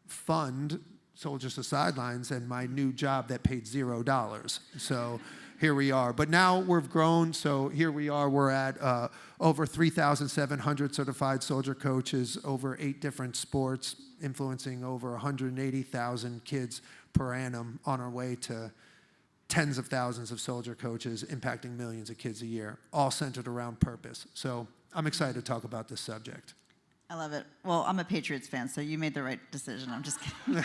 fund Soldiers to Sidelines and my new job that paid $0. So here we are. But now we've grown, so here we are. We're at over 3,700 certified soldier coaches, over 8 different sports, influencing over 180,000 kids per annum, on our way to tens of thousands of soldier coaches, impacting millions of kids a year, all centered around purpose. So I'm excited to talk about this subject. I love it. Well, I'm a Patriots fan, so you made the right decision. I'm just kidding.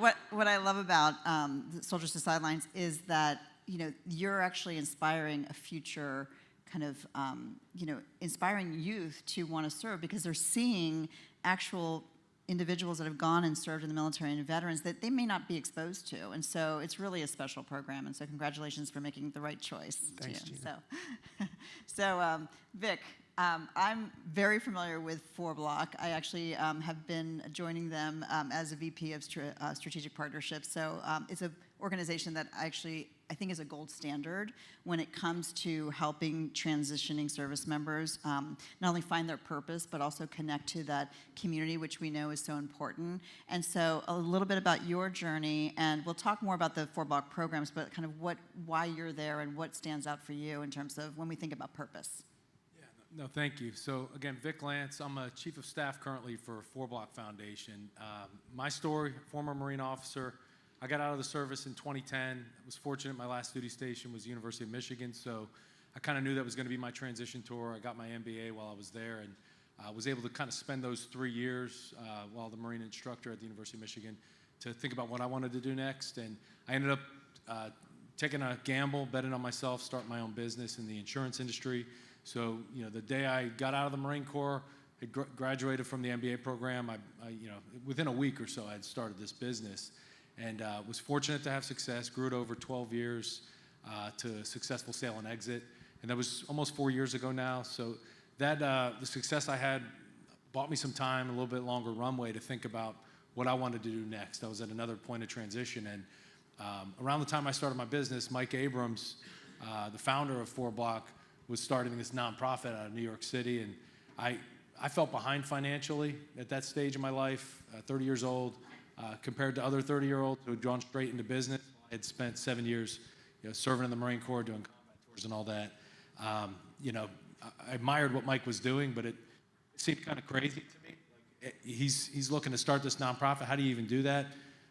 But what I love about Soldiers to Sidelines is that, you know, you're actually inspiring a future kind of, you know, inspiring youth to want to serve, because they're seeing actual individuals that have gone and served in the military and veterans that they may not be exposed to. And so it's really a special program. And so congratulations for making the right choice. Thanks, too. Gina. So Vic, I'm very familiar with 4Block. I actually have been joining them as a VP of Strategic Partnerships. So it's an organization that I think is a gold standard when it comes to helping transitioning service members not only find their purpose, but also connect to that community, which we know is so important. And so a little bit about your journey, and we'll talk more about the 4Block programs, but kind of why you're there and what stands out for you in terms of when we think about purpose. No, thank you. So again, Vic Lance, I'm a Chief of Staff currently for 4Block Foundation. My story, former Marine officer, I got out of the service in 2010. I was fortunate my last duty station was University of Michigan, so I kind of knew that was going to be my transition tour. I got my MBA while I was there, and was able to kind of spend those 3 years while the Marine instructor at the University of Michigan to think about what I wanted to do next. And I ended up taking a gamble, betting on myself, starting my own business in the insurance industry. So, you know, the day I got out of the Marine Corps, I graduated from the MBA program. You know, within a week or so, I had started this business, and was fortunate to have success. Grew it over 12 years to a successful sale and exit, and that was almost 4 years ago now. So that the success I had bought me some time, a little bit longer runway to think about what I wanted to do next. I was at another point of transition, and around the time I started my business, Mike Abrams, the founder of 4Block, was starting this nonprofit out of New York City, and I felt behind financially at that stage of my life, 30 years old, compared to other 30-year-olds who had gone straight into business. I had spent 7 years, you know, serving in the Marine Corps, doing combat tours and all that. You know, I admired what Mike was doing, but it seemed kind of crazy to me. Like, he's looking to start this nonprofit. How do you even do that?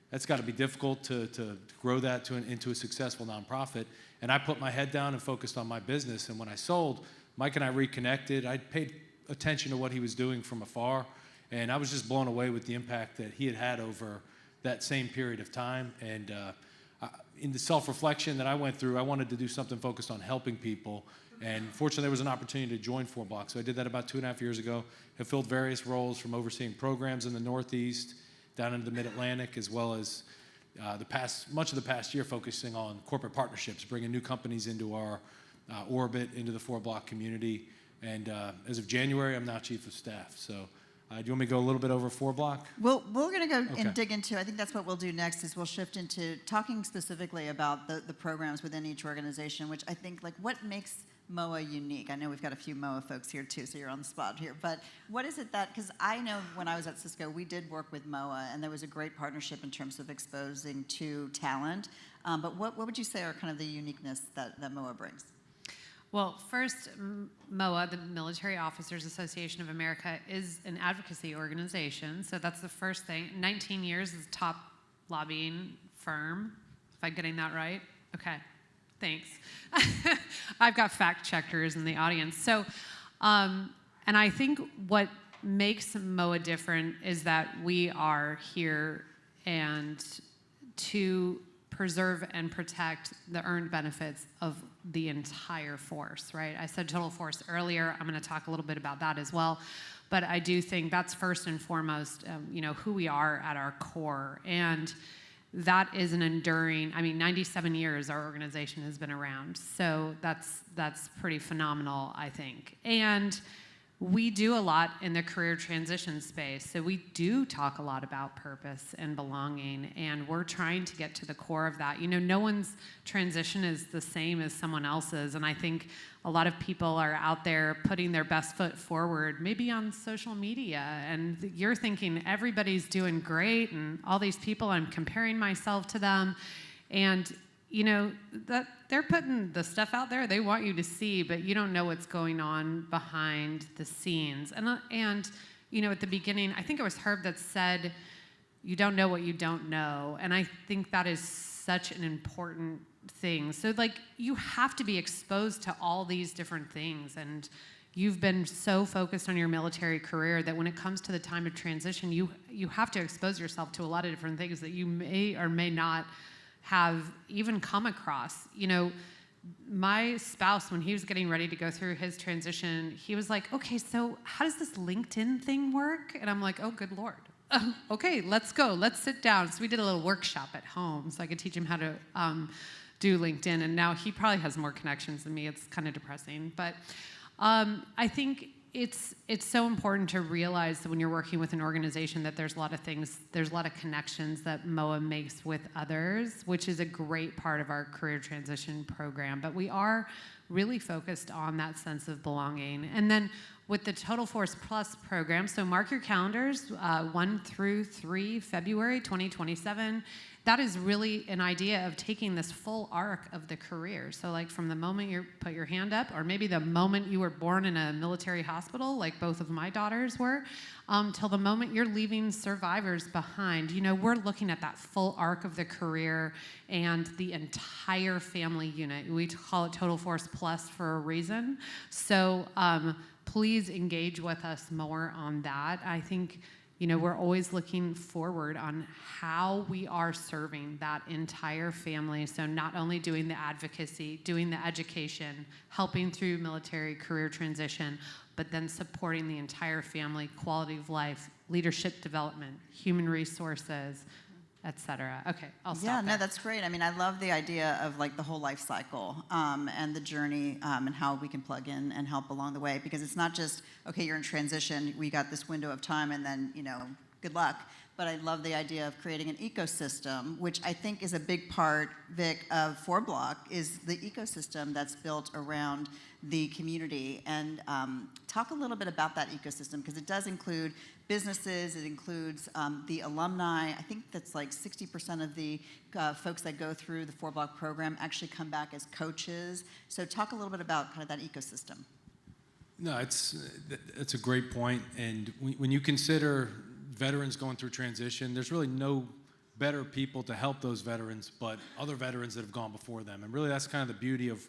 That's got to be difficult to grow that into a successful nonprofit. And I put my head down and focused on my business. And when I sold, Mike and I reconnected. I paid attention to what he was doing from afar. And I was just blown away with the impact that he had had over that same period of time. And in the self-reflection that I went through, I wanted to do something focused on helping people. And fortunately, there was an opportunity to join 4Block. So I did that about 2.5 years ago. Have filled various roles, from overseeing programs in the Northeast, down into the Mid-Atlantic, as well as much of the past year focusing on corporate partnerships, bringing new companies into our orbit, into the 4Block community. And as of January, I'm now Chief of Staff. So do you want me to go a little bit over 4Block? Well, we're going to go and dig into, I think that's what we'll do next, is we'll shift into talking specifically about the programs within each organization, which I think, like, what makes MOA unique? I know we've got a few MOA folks here too, so you're on the spot here. But what is it that, because I know when I was at Cisco, we did work with MOA, and there was a great partnership in terms of exposing to talent. But what would you say are kind of the uniqueness that MOA brings? Well, first, MOA, the Military Officers Association of America, is an advocacy organization. So that's the first thing. 19 years as a top lobbying firm, if I'm getting that right. Okay. Thanks. I've got fact checkers in the audience. So, and I think what makes MOA different is that we are here and to preserve and protect the earned benefits of the entire force, right? I said total force earlier. I'm going to talk a little bit about that as well. But I do think that's first and foremost, who we are at our core. And that is an enduring, 97 years our organization has been around. So that's pretty phenomenal, I think. And we do a lot in the career transition space. So we do talk a lot about purpose and belonging, and we're trying to get to the core of that. No one's transition is the same as someone else's, and I think a lot of people are out there putting their best foot forward, maybe on social media, and you're thinking everybody's doing great, and all these people, I'm comparing myself to them, and that they're putting the stuff out there they want you to see, but you don't know what's going on behind the scenes. And at the beginning, I think it was Herb that said, you don't know what you don't know. And I think that is such an important thing. So you have to be exposed to all these different things. And you've been so focused on your military career that when it comes to the time of transition, you have to expose yourself to a lot of different things that you may or may not have even come across. My spouse, when he was getting ready to go through his transition, he was like, okay, so how does this LinkedIn thing work? And I'm like, oh, good Lord. Okay, let's go. Let's sit down. So we did a little workshop at home so I could teach him how to do LinkedIn. And now he probably has more connections than me. It's kind of depressing. But I think it's so important to realize that when you're working with an organization that there's a lot of things, there's a lot of connections that MOA makes with others, which is a great part of our career transition program. But we are really focused on that sense of belonging. And then with the Total Force Plus program, so mark your calendars, 1 through 3 February 2027. That is really an idea of taking this full arc of the career. So from the moment you put your hand up, or maybe the moment you were born in a military hospital, like both of my daughters were, till the moment you're leaving survivors behind. We're looking at that full arc of the career and the entire family unit. We call it Total Force Plus for a reason. So please engage with us more on that. I think we're always looking forward on how we are serving that entire family. So not only doing the advocacy, doing the education, helping through military career transition, but then supporting the entire family, quality of life, leadership development, human resources, et cetera. Okay, I'll stop Yeah, there. no, that's great. I love the idea of the whole life cycle and the journey and how we can plug in and help along the way, because it's not just, okay, you're in transition, we got this window of time and then, good luck. But I love the idea of creating an ecosystem, which I think is a big part, Vic, of 4Block, is the ecosystem that's built around the community. And talk a little bit about that ecosystem, because it does include businesses, it includes the alumni. I think that's 60% of the folks that go through the 4Block program actually come back as coaches. So talk a little bit about kind of that ecosystem. No, it's a great point. And when you consider veterans going through transition, there's really no better people to help those veterans but other veterans that have gone before them. And really that's kind of the beauty of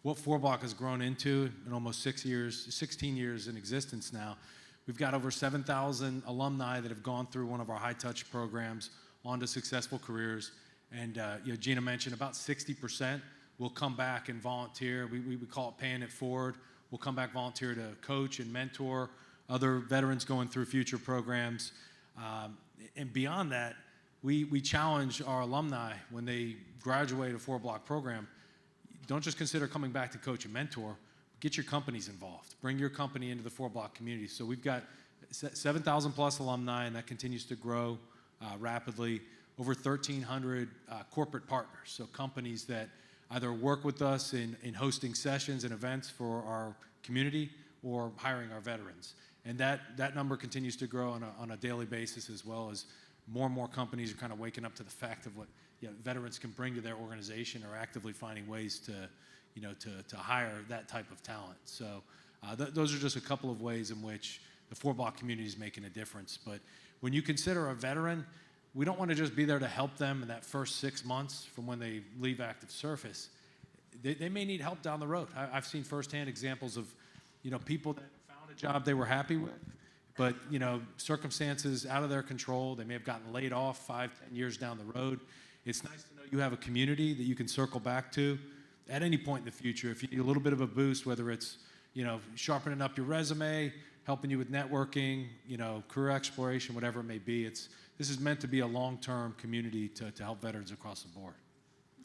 what 4Block has grown into in almost 16 years in existence now. We've got over 7,000 alumni that have gone through one of our high-touch programs onto successful careers. And Gina mentioned about 60% will come back and volunteer. We call it paying it forward. We'll come back volunteer to coach and mentor other veterans going through future programs. And beyond that, we challenge our alumni when they graduate a 4Block program. Don't just consider coming back to coach and mentor. Get your companies involved. Bring your company into the 4Block community. So we've got 7,000 plus alumni, and that continues to grow rapidly. Over 1,300 corporate partners, so companies that either work with us in hosting sessions and events for our community or hiring our veterans. And that number continues to grow on a daily basis, as well as more and more companies are kind of waking up to the fact of what veterans can bring to their organization, or actively finding ways to hire that type of talent. So those are just a couple of ways in which the 4Block community is making a difference. But when you consider a veteran, we don't want to just be there to help them in that first 6 months from when they leave active service. They may need help down the road. I've seen firsthand examples of people that found a job they were happy with, but circumstances out of their control. They may have gotten laid off 5-10 years down the road. it's nice to know you have a community that you can circle back to at any point in the future. If you need a little bit of a boost, whether it's, sharpening up your resume, helping you with networking, career exploration, whatever it may be. This is meant to be a long-term community to help veterans across the board.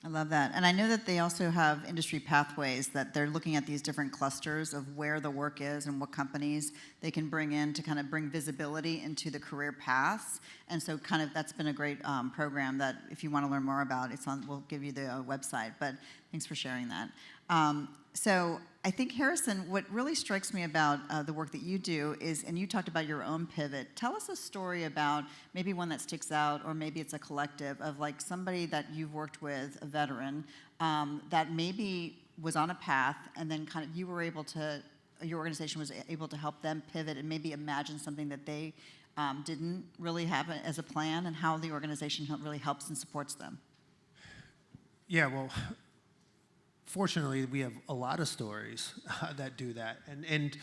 I love that. And I know that they also have industry pathways, that they're looking at these different clusters of where the work is and what companies they can bring in to kind of bring visibility into the career paths. And so that's been a great program that if you want to learn more about, we'll give you the website. But thanks for sharing that. So I think, Harrison, what really strikes me about the work that you do is, and you talked about your own pivot. Tell us a story about maybe one that sticks out, or maybe it's a collective of like somebody that you've worked with, a veteran, that maybe was on a path, and then kind of your organization was able to help them pivot and maybe imagine something that they didn't really have as a plan, and how the organization really helps and supports them. Yeah, well, fortunately, we have a lot of stories that do that, and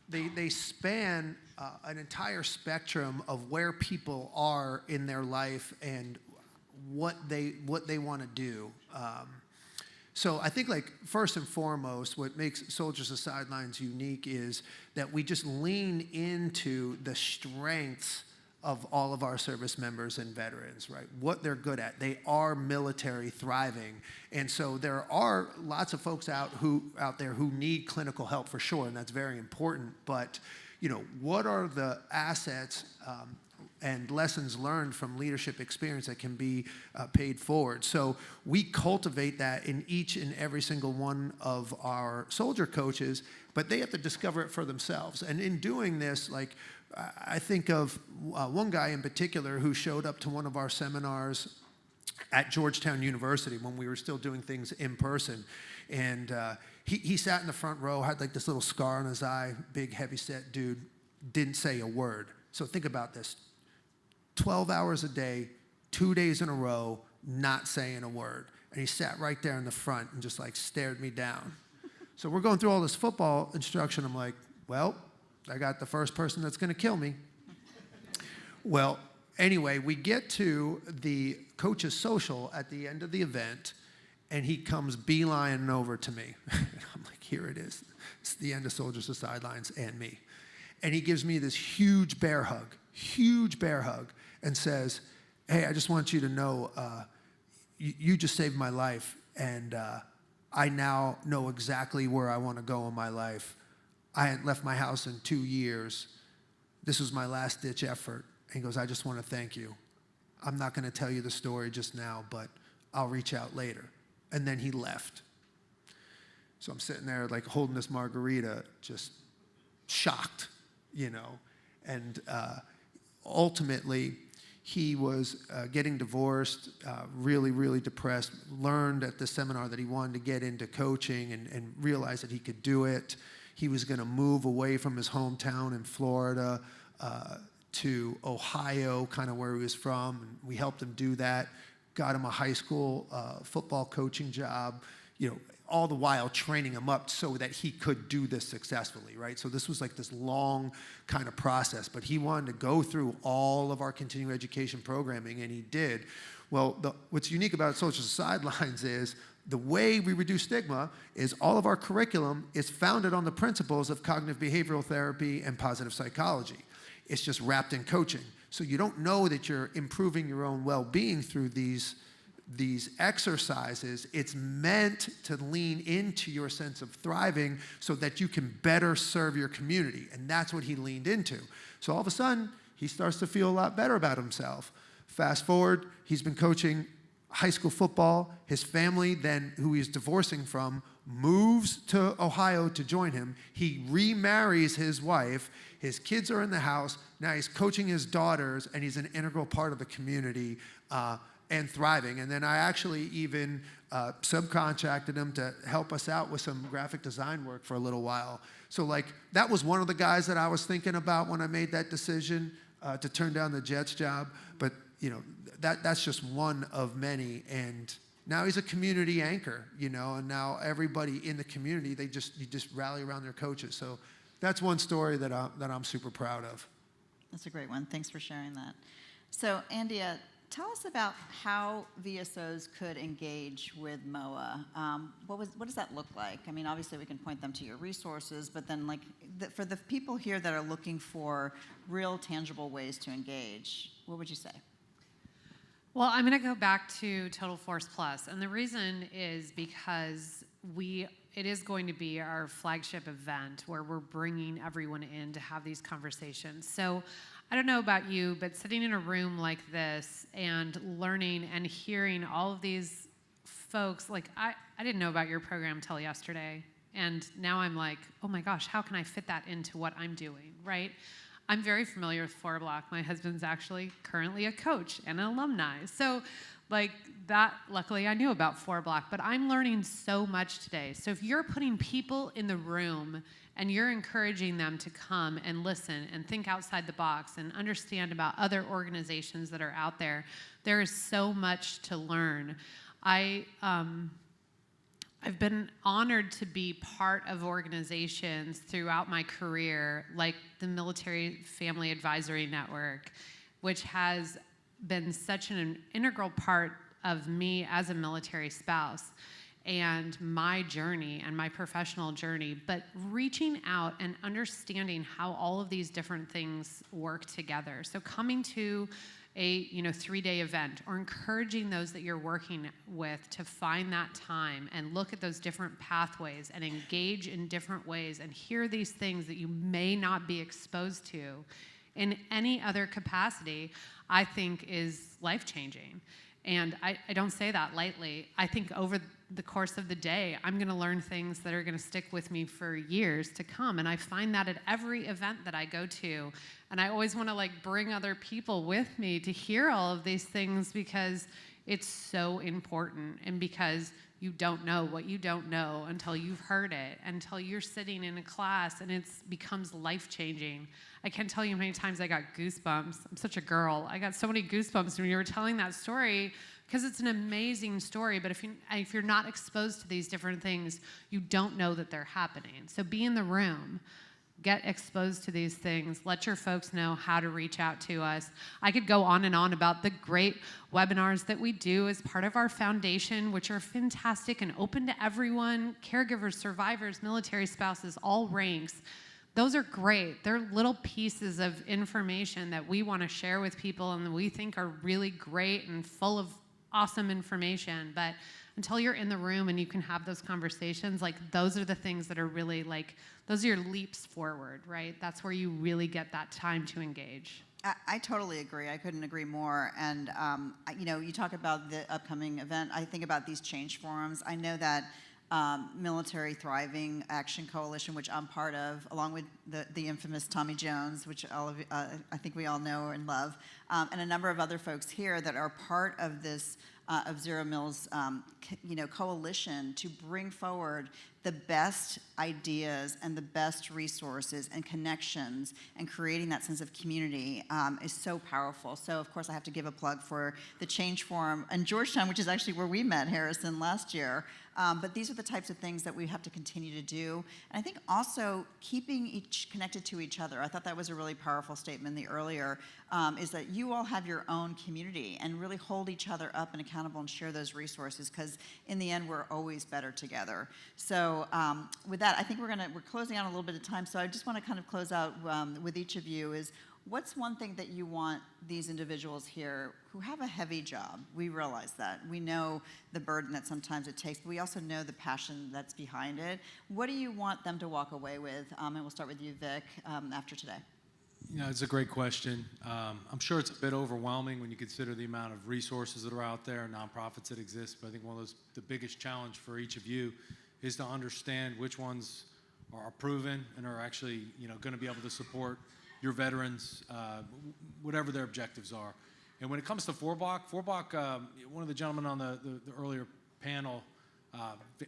they span an entire spectrum of where people are in their life and what they want to do. So I think, like, first and foremost, what makes Soldiers of Sidelines unique is that we just lean into the strengths of all of our service members and veterans, right? What they're good at. They are military thriving. And so there are lots of folks out there who need clinical help for sure, and that's very important. But, what are the assets and lessons learned from leadership experience that can be paid forward? So we cultivate that in each and every single one of our soldier coaches, but they have to discover it for themselves. And in doing this, like, I think of one guy in particular who showed up to one of our seminars at Georgetown University when we were still doing things in person. And he sat in the front row, had like this little scar on his eye, big, heavy-set dude, didn't say a word. So think about this. 12 hours a day, 2 days in a row, not saying a word. And he sat right there in the front and just like stared me down. So we're going through all this football instruction. I'm like, well, I got the first person that's going to kill me. Well, anyway, we get to the coach's social at the end of the event, and he comes beelining over to me. I'm like, here it is. It's the end of Soldiers of Sidelines and me. And he gives me this huge bear hug, and says, hey, I just want you to know, you just saved my life, and I now know exactly where I want to go in my life. I hadn't left my house in 2 years. This was my last-ditch effort. And he goes, I just want to thank you. I'm not going to tell you the story just now, but I'll reach out later. And then he left. So I'm sitting there like holding this margarita, just shocked, And ultimately, he was getting divorced, really, really depressed, learned at the seminar that he wanted to get into coaching and realized that he could do it. He was going to move away from his hometown in Florida to Ohio, kind of where he was from. And we helped him do that, got him a high school football coaching job, all the while training him up so that he could do this successfully, right? So this was like this long kind of process, but he wanted to go through all of our continuing education programming, and he did. Well, what's unique about Soldiers of Sidelines is the way we reduce stigma is all of our curriculum is founded on the principles of cognitive behavioral therapy and positive psychology. It's just wrapped in coaching. So you don't know that you're improving your own well-being through these exercises. It's meant to lean into your sense of thriving so that you can better serve your community. And that's what he leaned into. So all of a sudden, he starts to feel a lot better about himself. Fast forward, he's been coaching high school football. His family then, who he's divorcing from, moves to Ohio to join him. He remarries his wife. His kids are in the house. Now he's coaching his daughters, and he's an integral part of the community and thriving. And then I actually even subcontracted him to help us out with some graphic design work for a little while. So like that was one of the guys that I was thinking about when I made that decision to turn down the Jets job. But that's just one of many. And now he's a community anchor, and now everybody in the community, you just rally around their coaches. So that's one story that I'm super proud of. That's a great one. Thanks for sharing that. So Andy, tell us about how VSOs could engage with MOA. What does that look like? I mean, obviously we can point them to your resources, but then like for the people here that are looking for real tangible ways to engage, what would you say? Well, I'm going to go back to Total Force Plus, and the reason is because it is going to be our flagship event where we're bringing everyone in to have these conversations. So I don't know about you, but sitting in a room like this and learning and hearing all of these folks, like I didn't know about your program till yesterday, and now I'm like, oh my gosh, how can I fit that into what I'm doing, right? I'm very familiar with 4 Block. My husband's actually currently a coach and an alumni. So like that, luckily I knew about 4 Block, but I'm learning so much today. So if you're putting people in the room and you're encouraging them to come and listen and think outside the box and understand about other organizations that are out there, there is so much to learn. I've been honored to be part of organizations throughout my career, like the Military Family Advisory Network, which has been such an integral part of me as a military spouse and my journey and my professional journey, but reaching out and understanding how all of these different things work together. So coming to a 3-day event, or encouraging those that you're working with to find that time and look at those different pathways and engage in different ways and hear these things that you may not be exposed to in any other capacity, I think is life-changing. And I don't say that lightly. I think over the course of the day, I'm going to learn things that are going to stick with me for years to come. And I find that at every event that I go to. And I always want to like bring other people with me to hear all of these things because it's so important, and because you don't know what you don't know until you've heard it, until you're sitting in a class and it becomes life-changing. I can't tell you how many times I got goosebumps. I'm such a girl. I got so many goosebumps when you were telling that story, because it's an amazing story, but if you're not exposed to these different things, you don't know that they're happening. So be in the room. Get exposed to these things. Let your folks know how to reach out to us. I could go on and on about the great webinars that we do as part of our foundation, which are fantastic and open to everyone, caregivers, survivors, military spouses, all ranks. Those are great. They're little pieces of information that we want to share with people and that we think are really great and full of awesome information. But until you're in the room and you can have those conversations, like those are the things that are really like, those are your leaps forward, right? That's where you really get that time to engage. I totally agree. I couldn't agree more. And, you talk about the upcoming event. I think about these change forums. I know that Military Thriving Action Coalition, which I'm part of, along with the infamous Tommy Jones, which I think we all know and love, and a number of other folks here that are part of this of ZeroMils, coalition to bring forward the best ideas and the best resources and connections, and creating that sense of community is so powerful. So, of course, I have to give a plug for the Change Forum in Georgetown, which is actually where we met, Harrison, last year. But these are the types of things that we have to continue to do. And I think also keeping each connected to each other. I thought that was a really powerful statement earlier, is that you all have your own community and really hold each other up and accountable and share those resources, because in the end, we're always better together. So with that, I think we're closing out a little bit of time. So I just want to kind of close out with each of you is, what's one thing that you want these individuals here who have a heavy job? We realize that. We know the burden that sometimes it takes, but we also know the passion that's behind it. What do you want them to walk away with? And we'll start with you, Vic, after today. It's a great question. I'm sure it's a bit overwhelming when you consider the amount of resources that are out there, nonprofits that exist, but I think the biggest challenge for each of you is to understand which ones are proven and are actually going to be able to support your veterans, whatever their objectives are. And when it comes to 4 Block, one of the gentlemen on the earlier panel,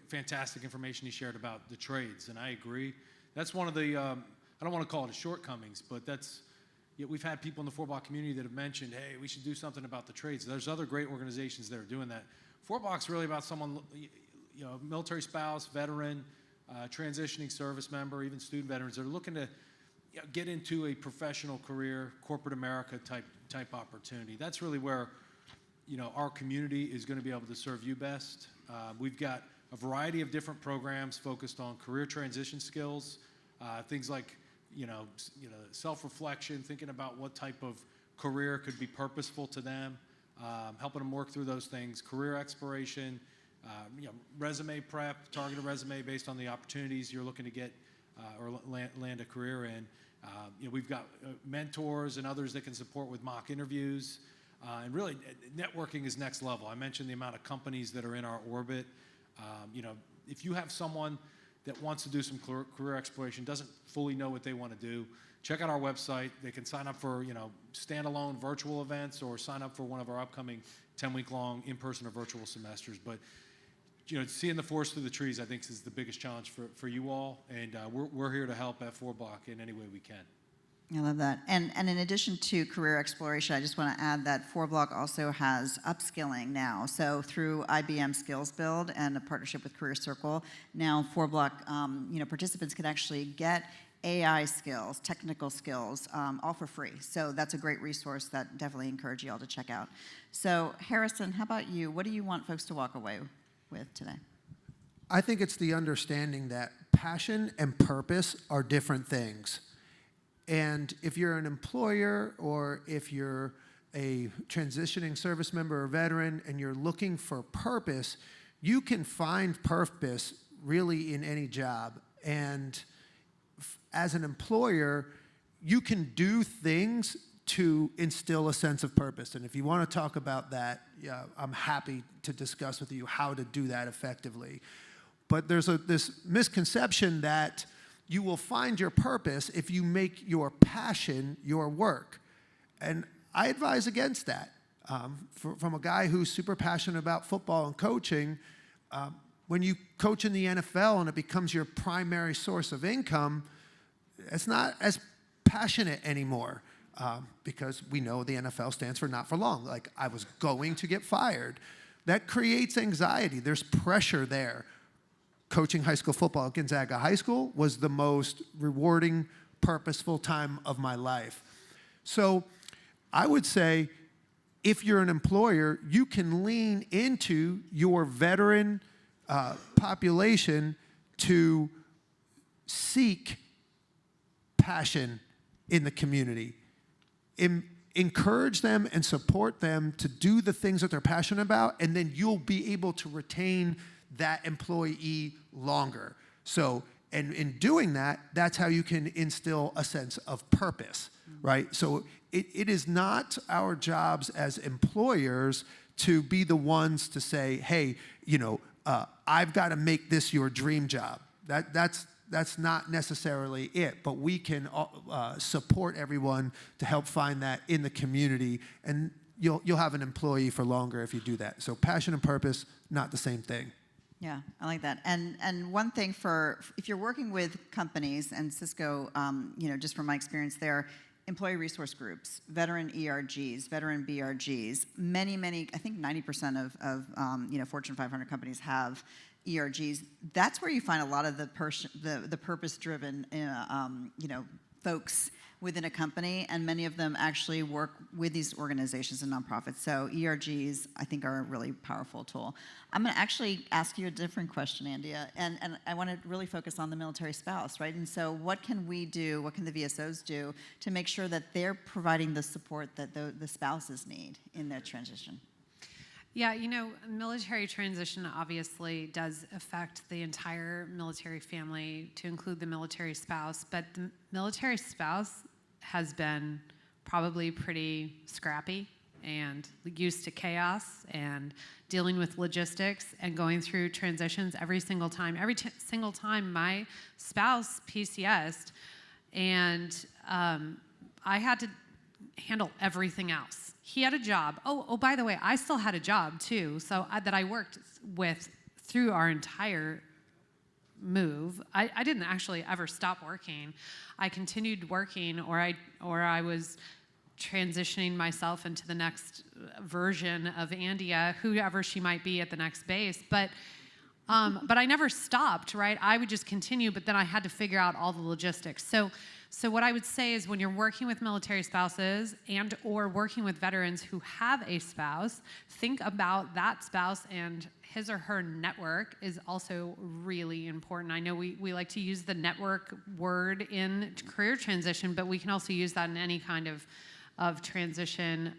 fantastic information he shared about the trades, and I agree. That's one of the, I don't want to call it a shortcomings, but we've had people in the 4 Block community that have mentioned, hey, we should do something about the trades. There's other great organizations that are doing that. 4 Block's really about someone, military spouse, veteran, transitioning service member, even student veterans that are looking to get into a professional career, corporate America type opportunity. That's really where our community is going to be able to serve you best. We've got a variety of different programs focused on career transition skills, things like, self-reflection, thinking about what type of career could be purposeful to them, helping them work through those things, career exploration, resume prep, target a resume based on the opportunities you're looking to get or land a career in. We've got mentors and others that can support with mock interviews. And really, networking is next level. I mentioned the amount of companies that are in our orbit. If you have someone that wants to do some career exploration, doesn't fully know what they want to do, check out our website. They can sign up for, standalone virtual events or sign up for one of our upcoming 10-week-long in-person or virtual semesters. But, seeing the forest through the trees, I think, is the biggest challenge for you all. And we're here to help at 4 Block in any way we can. I love that. And in addition to career exploration, I just want to add that 4 Block also has upskilling now. So through IBM Skills Build and a partnership with Career Circle, now 4 Block participants can actually get AI skills, technical skills, all for free. So that's a great resource that definitely encourage you all to check out. So Harrison, how about you? What do you want folks to walk away with today? I think it's the understanding that passion and purpose are different things. And if you're an employer or if you're a transitioning service member or veteran and you're looking for purpose, you can find purpose really in any job. And as an employer, you can do things to instill a sense of purpose. And if you want to talk about that, I'm happy to discuss with you how to do that effectively. But there's this misconception that you will find your purpose if you make your passion your work. And I advise against that. From a guy who's super passionate about football and coaching, when you coach in the NFL and it becomes your primary source of income, it's not as passionate anymore because we know the NFL stands for not for long. Like, I was going to get fired. That creates anxiety. There's pressure there. Coaching high school football at Gonzaga High School was the most rewarding, purposeful time of my life. So I would say if you're an employer, you can lean into your veteran population to seek passion in the community. Encourage them and support them to do the things that they're passionate about, and then you'll be able to retain that employee longer. So, and in doing that, that's how you can instill a sense of purpose, right? So it is not our jobs as employers to be the ones to say, hey, I've got to make this your dream job. That's not necessarily it, but we can support everyone to help find that in the community, and you'll have an employee for longer if you do that. So passion and purpose, not the same thing. Yeah, I like that. And one thing if you're working with companies, and Cisco, just from my experience there, employee resource groups, veteran ERGs, veteran BRGs, many, I think 90% of Fortune 500 companies have ERGs. That's where you find a lot of the purpose-driven, folks within a company, and many of them actually work with these organizations and nonprofits. So ERGs, I think, are a really powerful tool. I'm going to actually ask you a different question, Andy, and I want to really focus on the military spouse, right? And so what can we do, what can the VSOs do to make sure that they're providing the support that the spouses need in their transition? Yeah, military transition obviously does affect the entire military family, to include the military spouse, but the military spouse has been probably pretty scrappy and used to chaos and dealing with logistics and going through transitions every single time. Every single time my spouse PCS'd, and I had to handle everything else. He had a job. Oh, by the way, I still had a job too, so that I worked with through our entire move. I didn't actually ever stop working. I continued working, or I was transitioning myself into the next version of Andia, whoever she might be at the next base. But But I never stopped, right? I would just continue, but then I had to figure out all the logistics. So what I would say is when you're working with military spouses and or working with veterans who have a spouse, think about that spouse, and his or her network is also really important. I know we like to use the network word in career transition, but we can also use that in any kind of transition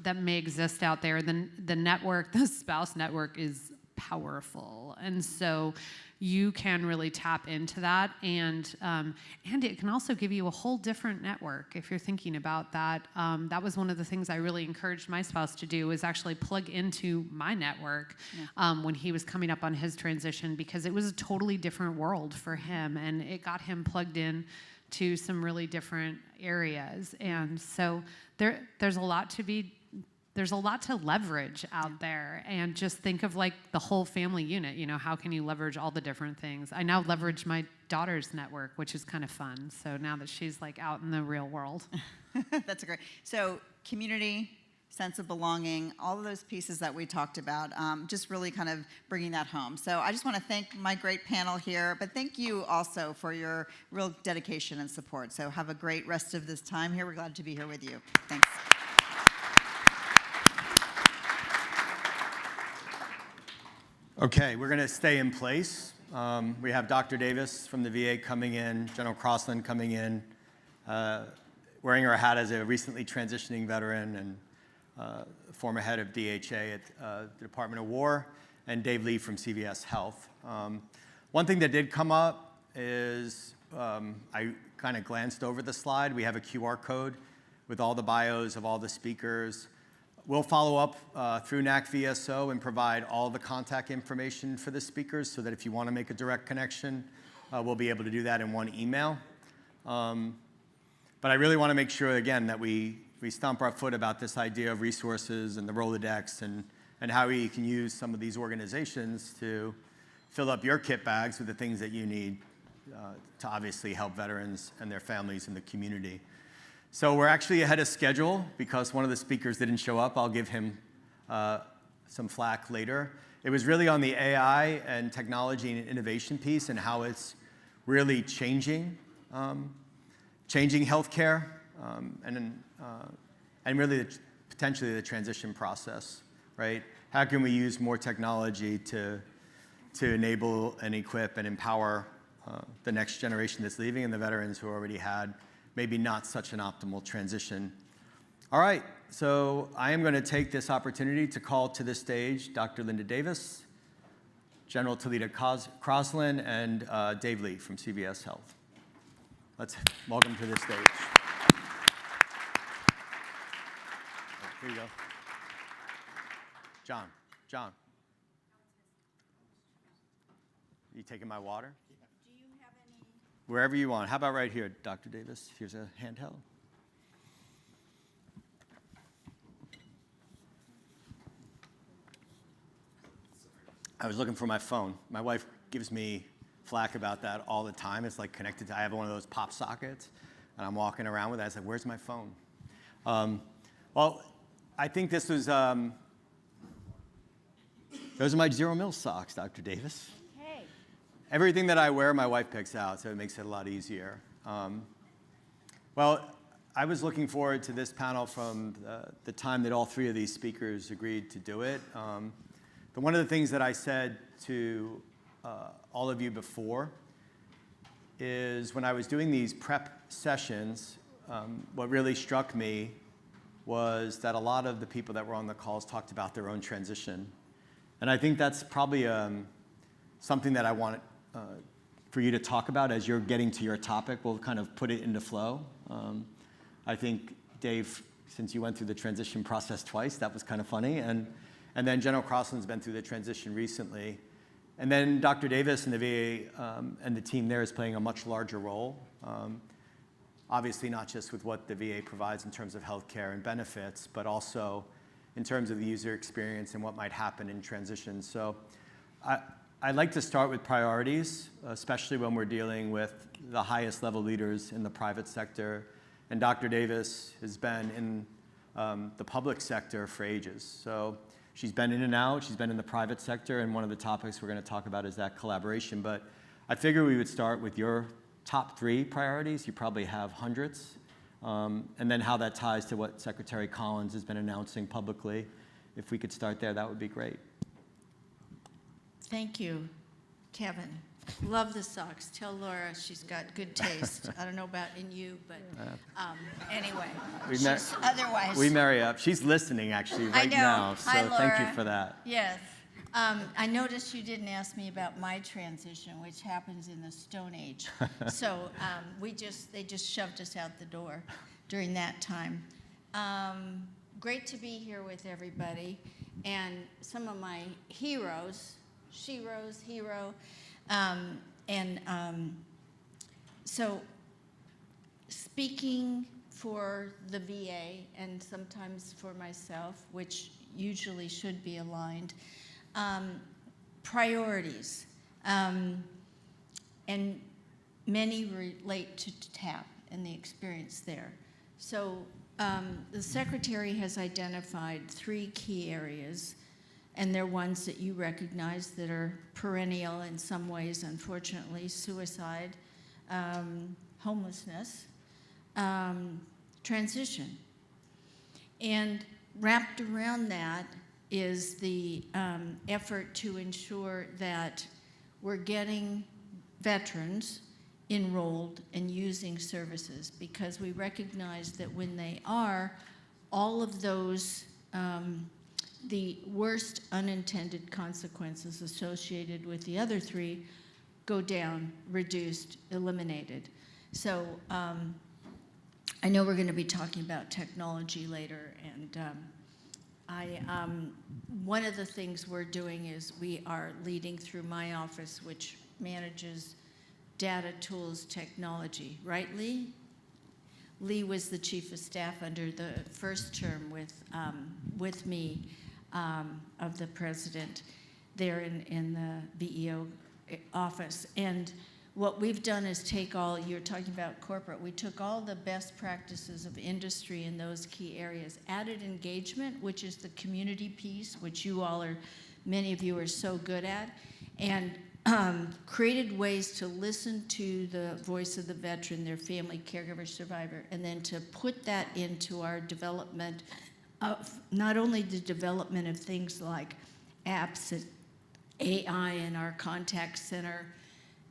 that may exist out there. The network, the spouse network, is powerful. And so you can really tap into that, and it can also give you a whole different network if you're thinking about that. That was one of the things I really encouraged my spouse to do, is actually plug into my network when he was coming up on his transition, because it was a totally different world for him, and it got him plugged in to some really different areas. And so there's a lot to leverage out there, and just think of like the whole family unit. You know, how can you leverage all the different things? I now leverage my daughter's network, which is kind of fun. So now that she's like out in the real world. That's great. So community, sense of belonging, all of those pieces that we talked about, just really kind of bringing that home. So I just want to thank my great panel here, but thank you also for your real dedication and support. So have a great rest of this time here. We're glad to be here with you. Thanks. Okay, we're going to stay in place. We have Dr. Davis from the VA coming in, General Crossland coming in, wearing her hat as a recently transitioning veteran and former head of DHA at the Department of War, and Dave Lee from CVS Health. One thing that did come up is I kind of glanced over the slide. We have a QR code with all the bios of all the speakers. We'll follow up through NACVSO and provide all the contact information for the speakers, so that if you want to make a direct connection, we'll be able to do that in one email. But I really want to make sure, again, that we stomp our foot about this idea of resources and the Rolodex, and how we can use some of these organizations to fill up your kit bags with the things that you need to obviously help veterans and their families in the community. So we're actually ahead of schedule because one of the speakers didn't show up. I'll give him some flack later. It was really on the AI and technology and innovation piece, and how it's really changing healthcare, and really potentially the transition process, right? How can we use more technology to enable and equip and empower the next generation that's leaving, and the veterans who already had maybe not such an optimal transition. All right, so I am going to take this opportunity to call to the stage Dr. Linda Davis, General Talita Crossland, and Dave Lee from CVS Health. Let's welcome to the stage. Here you go. John. You taking my water? Wherever you want. How about right here, Dr. Davis? Here's a handheld. I was looking for my phone. My wife gives me flack about that all the time. It's like connected to, I have one of those pop sockets, and I'm walking around with it. I was like, where's my phone? Well, I think this was, those are my ZeroMils socks, Dr. Davis. Everything that I wear, my wife picks out, so it makes it a lot easier. Well, I was looking forward to this panel from the time that all three of these speakers agreed to do it. But one of the things that I said to all of you before is when I was doing these prep sessions, what really struck me was that a lot of the people that were on the calls talked about their own transition. And I think that's probably something that I want for you to talk about as you're getting to your topic. We'll kind of put it into flow. I think, Dave, since you went through the transition process twice, that was kind of funny. And then General Crossland's been through the transition recently. And then Dr. Davis and the VA and the team there is playing a much larger role. Obviously not just with what the VA provides in terms of healthcare and benefits, but also in terms of the user experience and what might happen in transition. So I'd like to start with priorities, especially when we're dealing with the highest level leaders in the private sector. And Dr. Davis has been in the public sector for ages. So She's been in and out. She's been in the private sector, and one of the topics we're going to talk about is that collaboration. But I figure we would start with your top 3 priorities. You probably have hundreds. And then how that ties to what Secretary Collins has been announcing publicly. If we could start there, that would be great. Thank you, Kevin. Love the socks. Tell Laura she's got good taste. I don't know about in you, but anyway, otherwise. We marry up. She's listening actually right now, so Hi, Laura. thank you for that. Yes. I noticed you didn't ask me about my transition, which happens in the Stone Age. So they just shoved us out the door during that time. Great to be here with everybody, and some of my heroes, Shiro's hero, so speaking for the VA and sometimes for myself, which usually should be aligned, priorities, and many relate to TAP and the experience there. So the Secretary has identified 3 key areas, and they're ones that you recognize that are perennial in some ways, unfortunately: suicide, homelessness, transition. And wrapped around that is the effort to ensure that we're getting veterans enrolled and using services, because we recognize that when they are, all of those the worst unintended consequences associated with the other 3 go down, reduced, eliminated. So I know we're going to be talking about technology later, and one of the things we're doing is we are leading through my office, which manages data, tools, technology. Right, Lee? Lee was the chief of staff under the first term with me of the president there in the VEO office. And what we've done is you're talking about corporate, we took all the best practices of industry in those key areas, added engagement, which is the community piece, which many of you are so good at, and created ways to listen to the voice of the veteran, their family, caregiver, survivor, and then to put that into our development of not only the development of things like apps and AI in our contact center,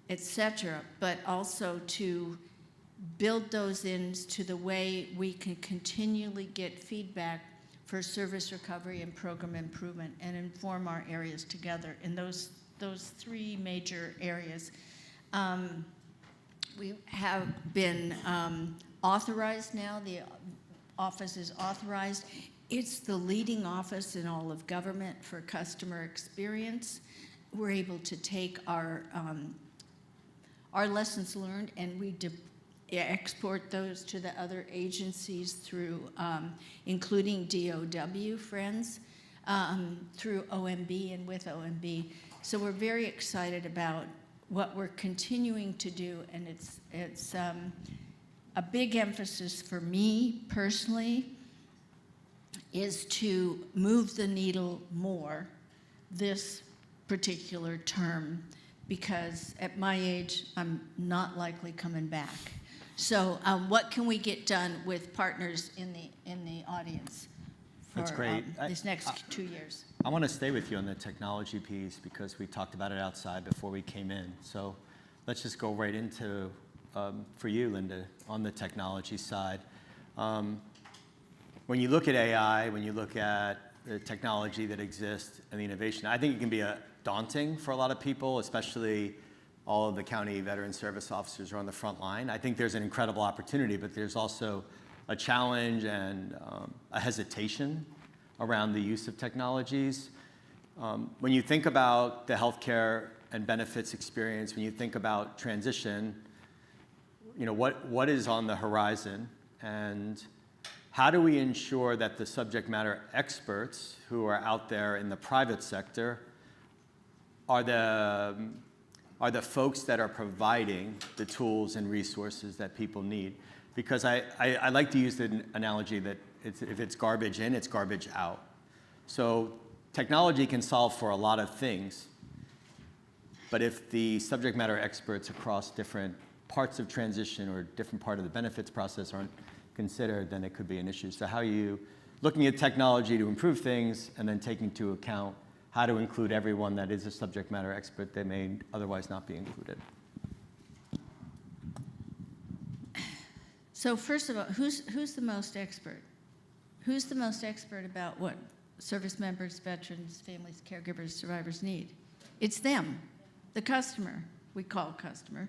et cetera, but also to build those into the way we can continually get feedback for service recovery and program improvement and inform our areas together in those 3 major areas. We have been authorized now. The office is authorized. It's the leading office in all of government for customer experience. We're able to take our lessons learned and we export those to the other agencies through, including DOW friends, through OMB and with OMB. So we're very excited about what we're continuing to do, and it's a big emphasis for me personally is to move the needle more this particular term, because at my age, I'm not likely coming back. So what can we get done with partners in the audience for That's great. these next 2 years? I want to stay with you on the technology piece because we talked about it outside before we came in. So let's just go right into, for you, Linda, on the technology side. When you look at AI, when you look at the technology that exists and the innovation, I think it can be daunting for a lot of people, especially all of the county veteran service officers who are on the front line. I think there's an incredible opportunity, but there's also a challenge and a hesitation around the use of technologies. When you think about the healthcare and benefits experience, when you think about transition, what is on the horizon, and how do we ensure that the subject matter experts who are out there in the private sector are the folks that are providing the tools and resources that people need? Because I like to use the analogy that if it's garbage in, it's garbage out. So technology can solve for a lot of things, but if the subject matter experts across different parts of transition or different part of the benefits process aren't considered, then it could be an issue. So how are you looking at technology to improve things and then taking into account how to include everyone that is a subject matter expert that may otherwise not be included? So first of all, who's the most expert? Who's the most expert about what service members, veterans, families, caregivers, survivors need? It's them, the customer, we call customer.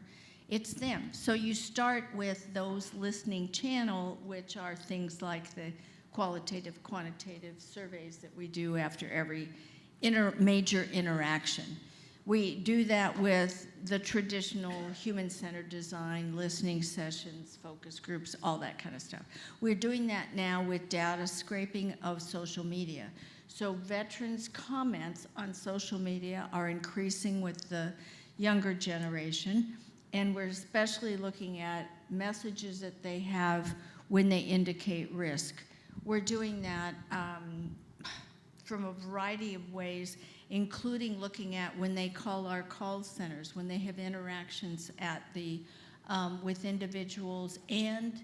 It's them. So you start with those listening channel, which are things like the qualitative, quantitative surveys that we do after every major interaction. We do that with the traditional human-centered design, listening sessions, focus groups, all that kind of stuff. We're doing that now with data scraping of social media. So veterans' comments on social media are increasing with the younger generation, and we're especially looking at messages that they have when they indicate risk. We're doing that from a variety of ways, including looking at when they call our call centers, when they have interactions at the, with individuals and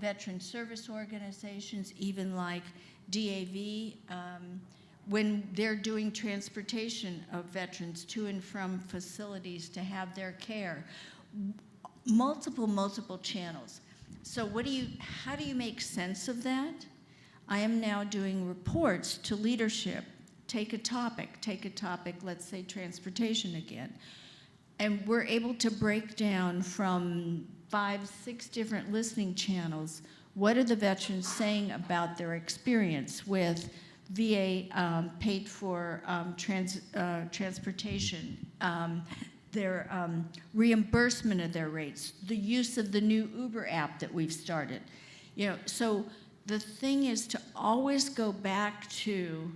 veteran service organizations, even like DAV, when they're doing transportation of veterans to and from facilities to have their care. Multiple channels. So how do you make sense of that? I am now doing reports to leadership. Take a topic, let's say transportation again. And we're able to break down from 5, 6 different listening channels, what are the veterans saying about their experience with VA paid for transportation, their reimbursement of their rates, the use of the new Uber app that we've started. You know, so the thing is to always go back to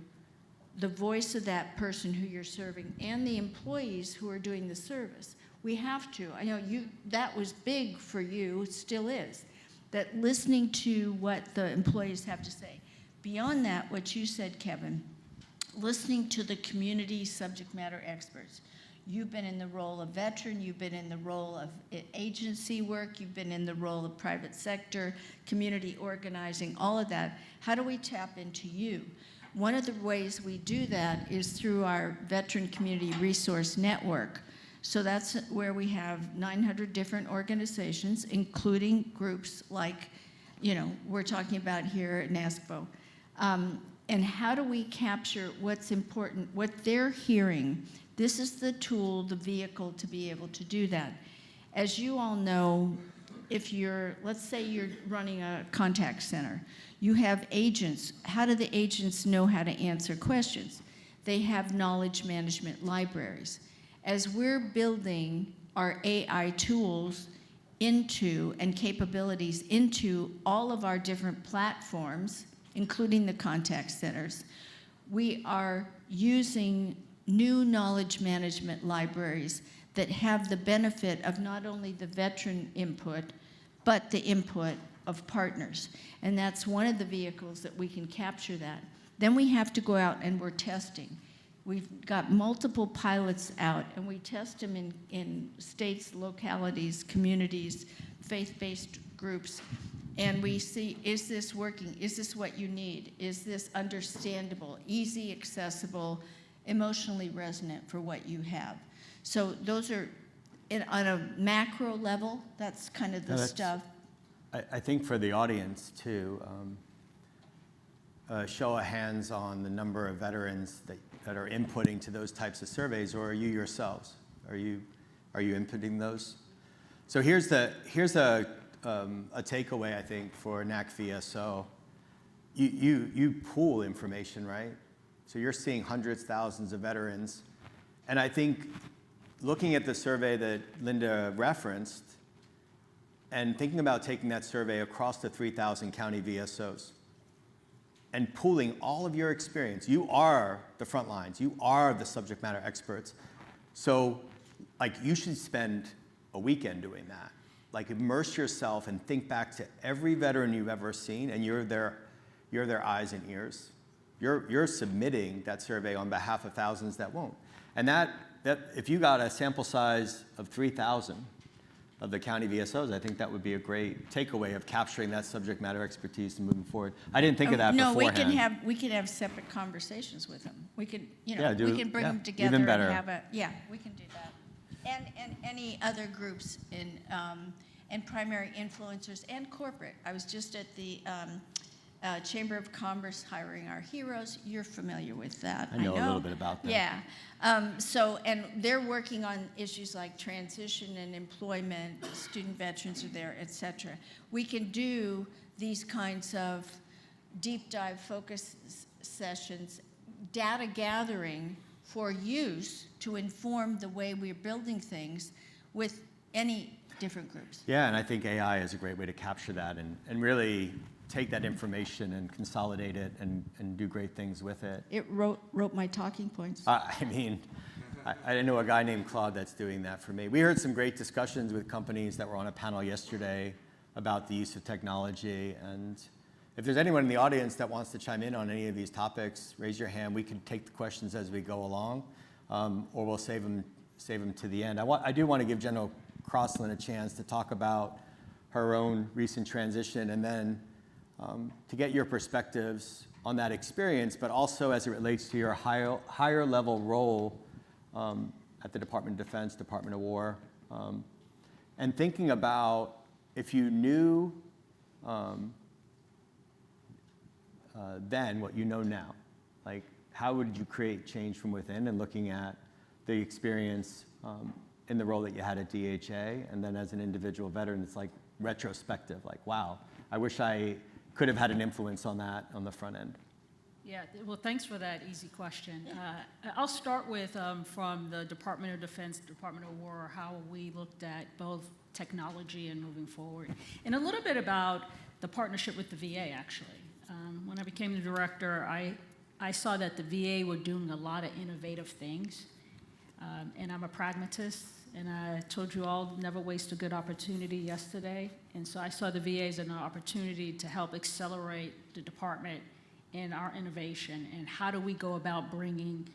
the voice of that person who you're serving and the employees who are doing the service. We have to. I know that was big for you, it still is, that listening to what the employees have to say. Beyond that, what you said, Kevin, listening to the community subject matter experts. You've been in the role of veteran, you've been in the role of agency work, you've been in the role of private sector, community organizing, all of that. How do we tap into you? One of the ways we do that is through our Veteran Community Resource Network. So that's where we have 900 different organizations, including groups like, you know, we're talking about here at NACVSO. And how do we capture what's important, what they're hearing? This is the tool, the vehicle to be able to do that. As you all know, if let's say you're running a contact center, you have agents. How do the agents know how to answer questions? They have knowledge management libraries. As we're building our AI tools into and capabilities into all of our different platforms, including the contact centers, we are using new knowledge management libraries that have the benefit of not only the veteran input, but the input of partners. And that's one of the vehicles that we can capture that. Then we have to go out and we're testing. We've got multiple pilots out and we test them in states, localities, communities, faith-based groups. And we see, is this working? Is this what you need? Is this understandable, easy, accessible, emotionally resonant for what you have? So those are, on a macro level, that's kind of the stuff. I think for the audience too, show of hands on the number of veterans that are inputting to those types of surveys, or are you yourselves? Are you inputting those? So here's a takeaway, I think, for NACVSO. You pool information, right? So you're seeing hundreds, thousands of veterans. And I think looking at the survey that Linda referenced and thinking about taking that survey across the 3,000 county VSOs and pooling all of your experience. You are the front lines. You are the subject matter experts. So like you should spend a weekend doing that. Like immerse yourself and think back to every veteran you've ever seen, and you're their eyes and ears. you're submitting that survey on behalf of thousands that won't. And that if you got a sample size of 3,000 of the county VSOs, I think that would be a great takeaway of capturing that subject matter expertise and moving forward. I didn't think of that No, beforehand. we can have separate conversations with them. We could, Yeah, we can bring them together even better. and have a, yeah, we can do that. And any other groups and primary influencers and corporate. I was just at the Chamber of Commerce hiring our heroes. You're familiar with that. I know a little bit about that. Yeah. And they're working on issues like transition and employment, student veterans are there, et cetera. We can do these kinds of deep dive focus sessions, data gathering for use to inform the way we're building things with any different groups. Yeah, and I think AI is a great way to capture that and really take that information and consolidate it and do great things with it. It wrote my talking points. I mean, I know a guy named Claude that's doing that for me. We heard some great discussions with companies that were on a panel yesterday about the use of technology. And if there's anyone in the audience that wants to chime in on any of these topics, raise your hand. We can take the questions as we go along, or we'll save them to the end. I do want to give General Crossland a chance to talk about her own recent transition, and then to get your perspectives on that experience, but also as it relates to your higher level role at the Department of Defense, Department of War, and thinking about if you knew then what you know now, like how would you create change from within, and looking at the experience in the role that you had at DHA, and then as an individual veteran, it's like retrospective, like, wow, I wish I could have had an influence on that on the front end. Yeah, well, thanks for that easy question. I'll start with from the Department of Defense, Department of War, how we looked at both technology and moving forward. And a little bit about the partnership with the VA, actually. When I became the director, I saw that the VA were doing a lot of innovative things. And I'm a pragmatist, and I told you all, never waste a good opportunity yesterday. And so I saw the VA as an opportunity to help accelerate the department in our innovation, and how do we go about bringing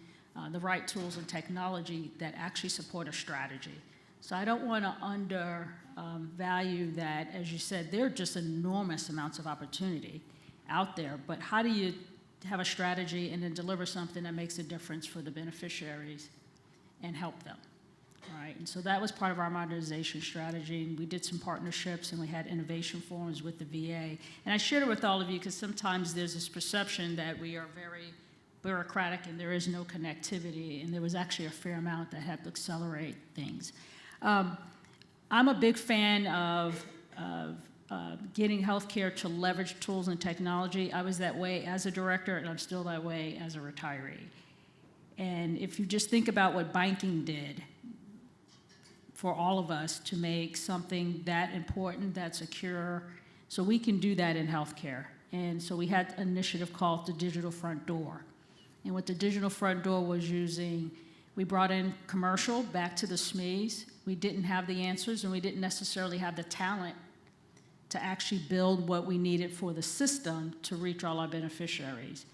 the right tools and technology that actually support a strategy. So I don't want to undervalue that. As you said, there are just enormous amounts of opportunity out there, but how do you have a strategy and then deliver something that makes a difference for the beneficiaries and help them? All right, and so that was part of our modernization strategy, and we did some partnerships, and we had innovation forums with the VA. And I shared it with all of you because sometimes there's this perception that we are very bureaucratic and there is no connectivity, and there was actually a fair amount that helped accelerate things. I'm a big fan of getting healthcare to leverage tools and technology. I was that way as a director, and I'm still that way as a retiree. And if you just think about what banking did for all of us to make something that important, that secure, so we can do that in healthcare. And so we had an initiative called the Digital Front Door. And what the Digital Front Door was using, we brought in commercial back to the SMEs. We didn't have the answers, and we didn't necessarily have the talent to actually build what we needed for the system to reach all our beneficiaries.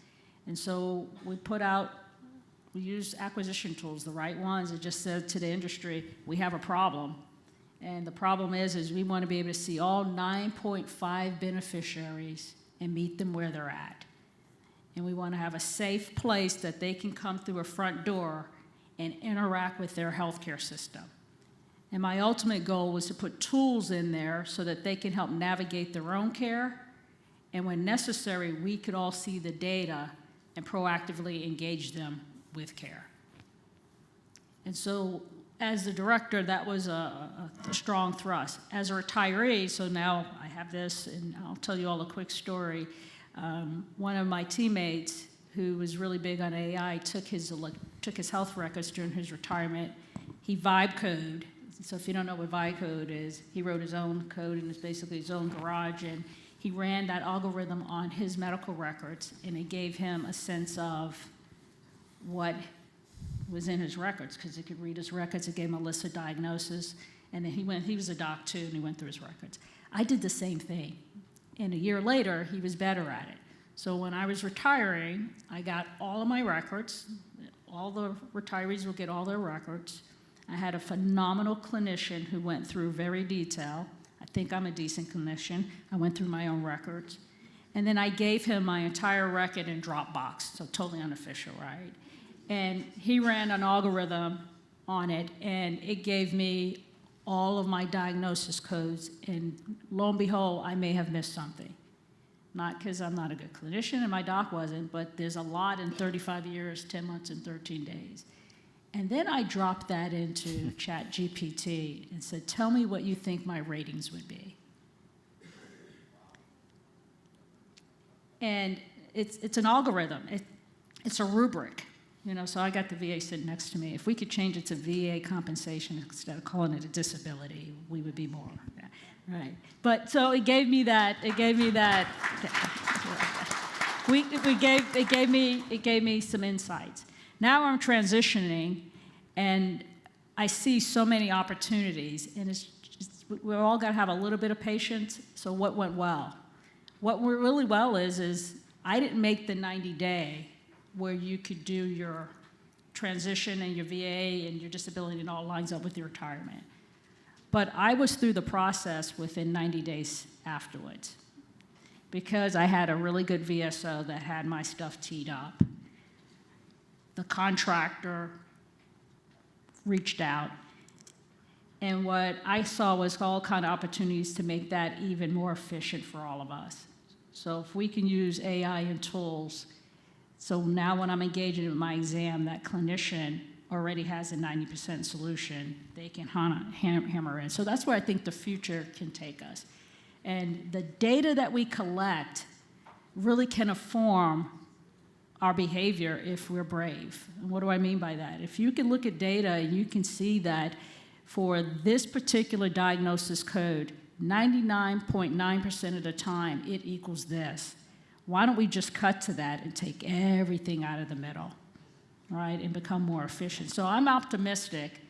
And so we used acquisition tools, the right ones. It just said to the industry, we have a problem. And the problem is we want to be able to see all 9.5 beneficiaries and meet them where they're at. And we want to have a safe place that they can come through a front door and interact with their healthcare system. And my ultimate goal was to put tools in there so that they can help navigate their own care. And when necessary, we could all see the data and proactively engage them with care. And so as the director, that was a strong thrust. As a retiree, so now I have this, and I'll tell you all a quick story. One of my teammates who was really big on AI took his health records during his retirement. He vibe coded. So if you don't know what vibe code is, he wrote his own code, and it's basically his own garage, and he ran that algorithm on his medical records, and it gave him a sense of what was in his records, because he could read his records. It gave him a list of diagnoses, and then he was a doc too, and he went through his records. I did the same thing, and a year later, he was better at it. So when I was retiring, I got all of my records. All the retirees will get all their records. I had a phenomenal clinician who went through very detailed. I think I'm a decent clinician. I went through my own records. And then I gave him my entire record in Dropbox, so totally unofficial, right? And he ran an algorithm on it, and it gave me all of my diagnosis codes, and lo and behold, I may have missed something. Not because I'm not a good clinician and my doc wasn't, but there's a lot in 35 years, 10 months, and 13 days. And then I dropped that into ChatGPT and said, tell me what you think my ratings would be. And it's an algorithm. It's a rubric. You know, so I got the VA sitting next to me. If we could change it to VA compensation instead of calling it a disability, we would be more. Yeah, right. But so it gave me that. It gave me some insights. Now I'm transitioning, and I see so many opportunities, and we've all got to have a little bit of patience. So what went well? What went really well is I didn't make the 90-day where you could do your transition and your VA and your disability and all lines up with your retirement. But I was through the process within 90 days afterwards because I had a really good VSO that had my stuff teed up. The contractor reached out, and what I saw was all kind of opportunities to make that even more efficient for all of us. So if we can use AI and tools, so now when I'm engaging in my exam, that clinician already has a 90% solution, they can hammer in. So that's where I think the future can take us. And the data that we collect really can inform our behavior if we're brave. And what do I mean by that? If you can look at data, you can see that for this particular diagnosis code, 99.9% of the time, it equals this. Why don't we just cut to that and take everything out of the middle, right, and become more efficient? So I'm optimistic.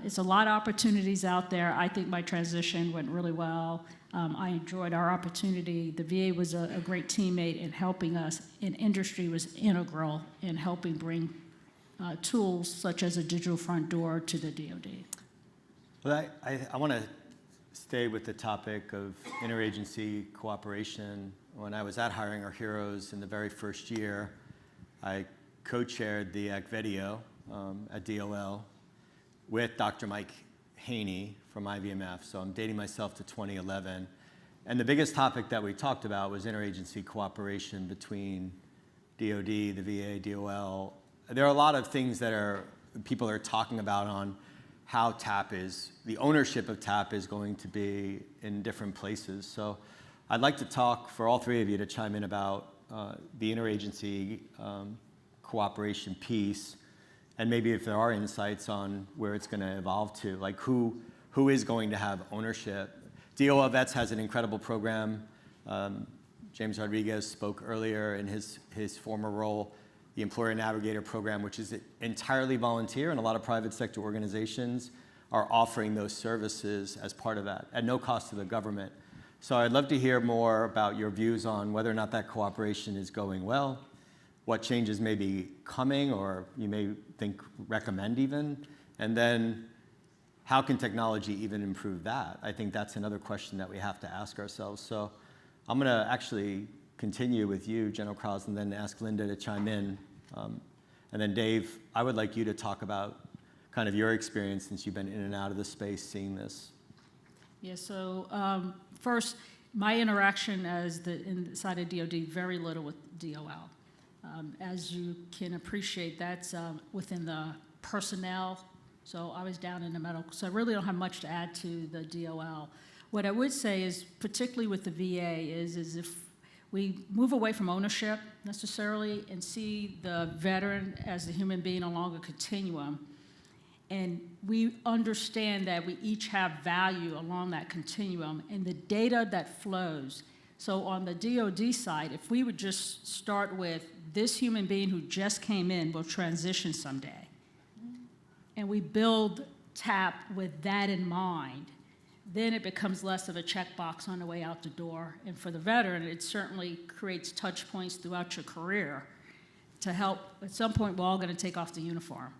It's a lot of opportunities out there. I think my transition went really well. I enjoyed our opportunity. The VA was a great teammate in helping us, and industry was integral in helping bring tools such as a digital front door to the DoD. Well, I want to stay with the topic of interagency cooperation. When I was at Hiring Our Heroes in the very first year, I co-chaired the NACVSO at DOL with Dr. Mike Haney from IVMF, so I'm dating myself to 2011. And the biggest topic that we talked about was interagency cooperation between DoD, the VA, DOL. There are a lot of things that people are talking about on how the ownership of TAP is going to be in different places. So I'd like to talk for all three of you to chime in about the interagency cooperation piece, and maybe if there are insights on where it's going to evolve to, like who is going to have ownership. DOL Vets has an incredible program. James Rodriguez spoke earlier in his former role, the Employer Navigator program, which is entirely volunteer, and a lot of private sector organizations are offering those services as part of that at no cost to the government. So I'd love to hear more about your views on whether or not that cooperation is going well, what changes may be coming or you may recommend even, and then how can technology even improve that? I think that's another question that we have to ask ourselves. So I'm going to actually continue with you, General Krause, and then ask Linda to chime in. And then Dave, I would like you to talk about kind of your experience since you've been in and out of the space seeing this. Yeah, so first, my interaction inside of DoD, very little with DOL. As you can appreciate, that's within the personnel. So I was down in the medical, so I really don't have much to add to the DOL. What I would say is, particularly with the VA, is if we move away from ownership necessarily and see the veteran as the human being along a continuum, and we understand that we each have value along that continuum and the data that flows. So on the DoD side, if we would just start with this human being who just came in will transition someday, and we build TAP with that in mind, then it becomes less of a checkbox on the way out the door. And for the veteran, it certainly creates touch points throughout your career to help. At some point, we're all going to take off the uniform.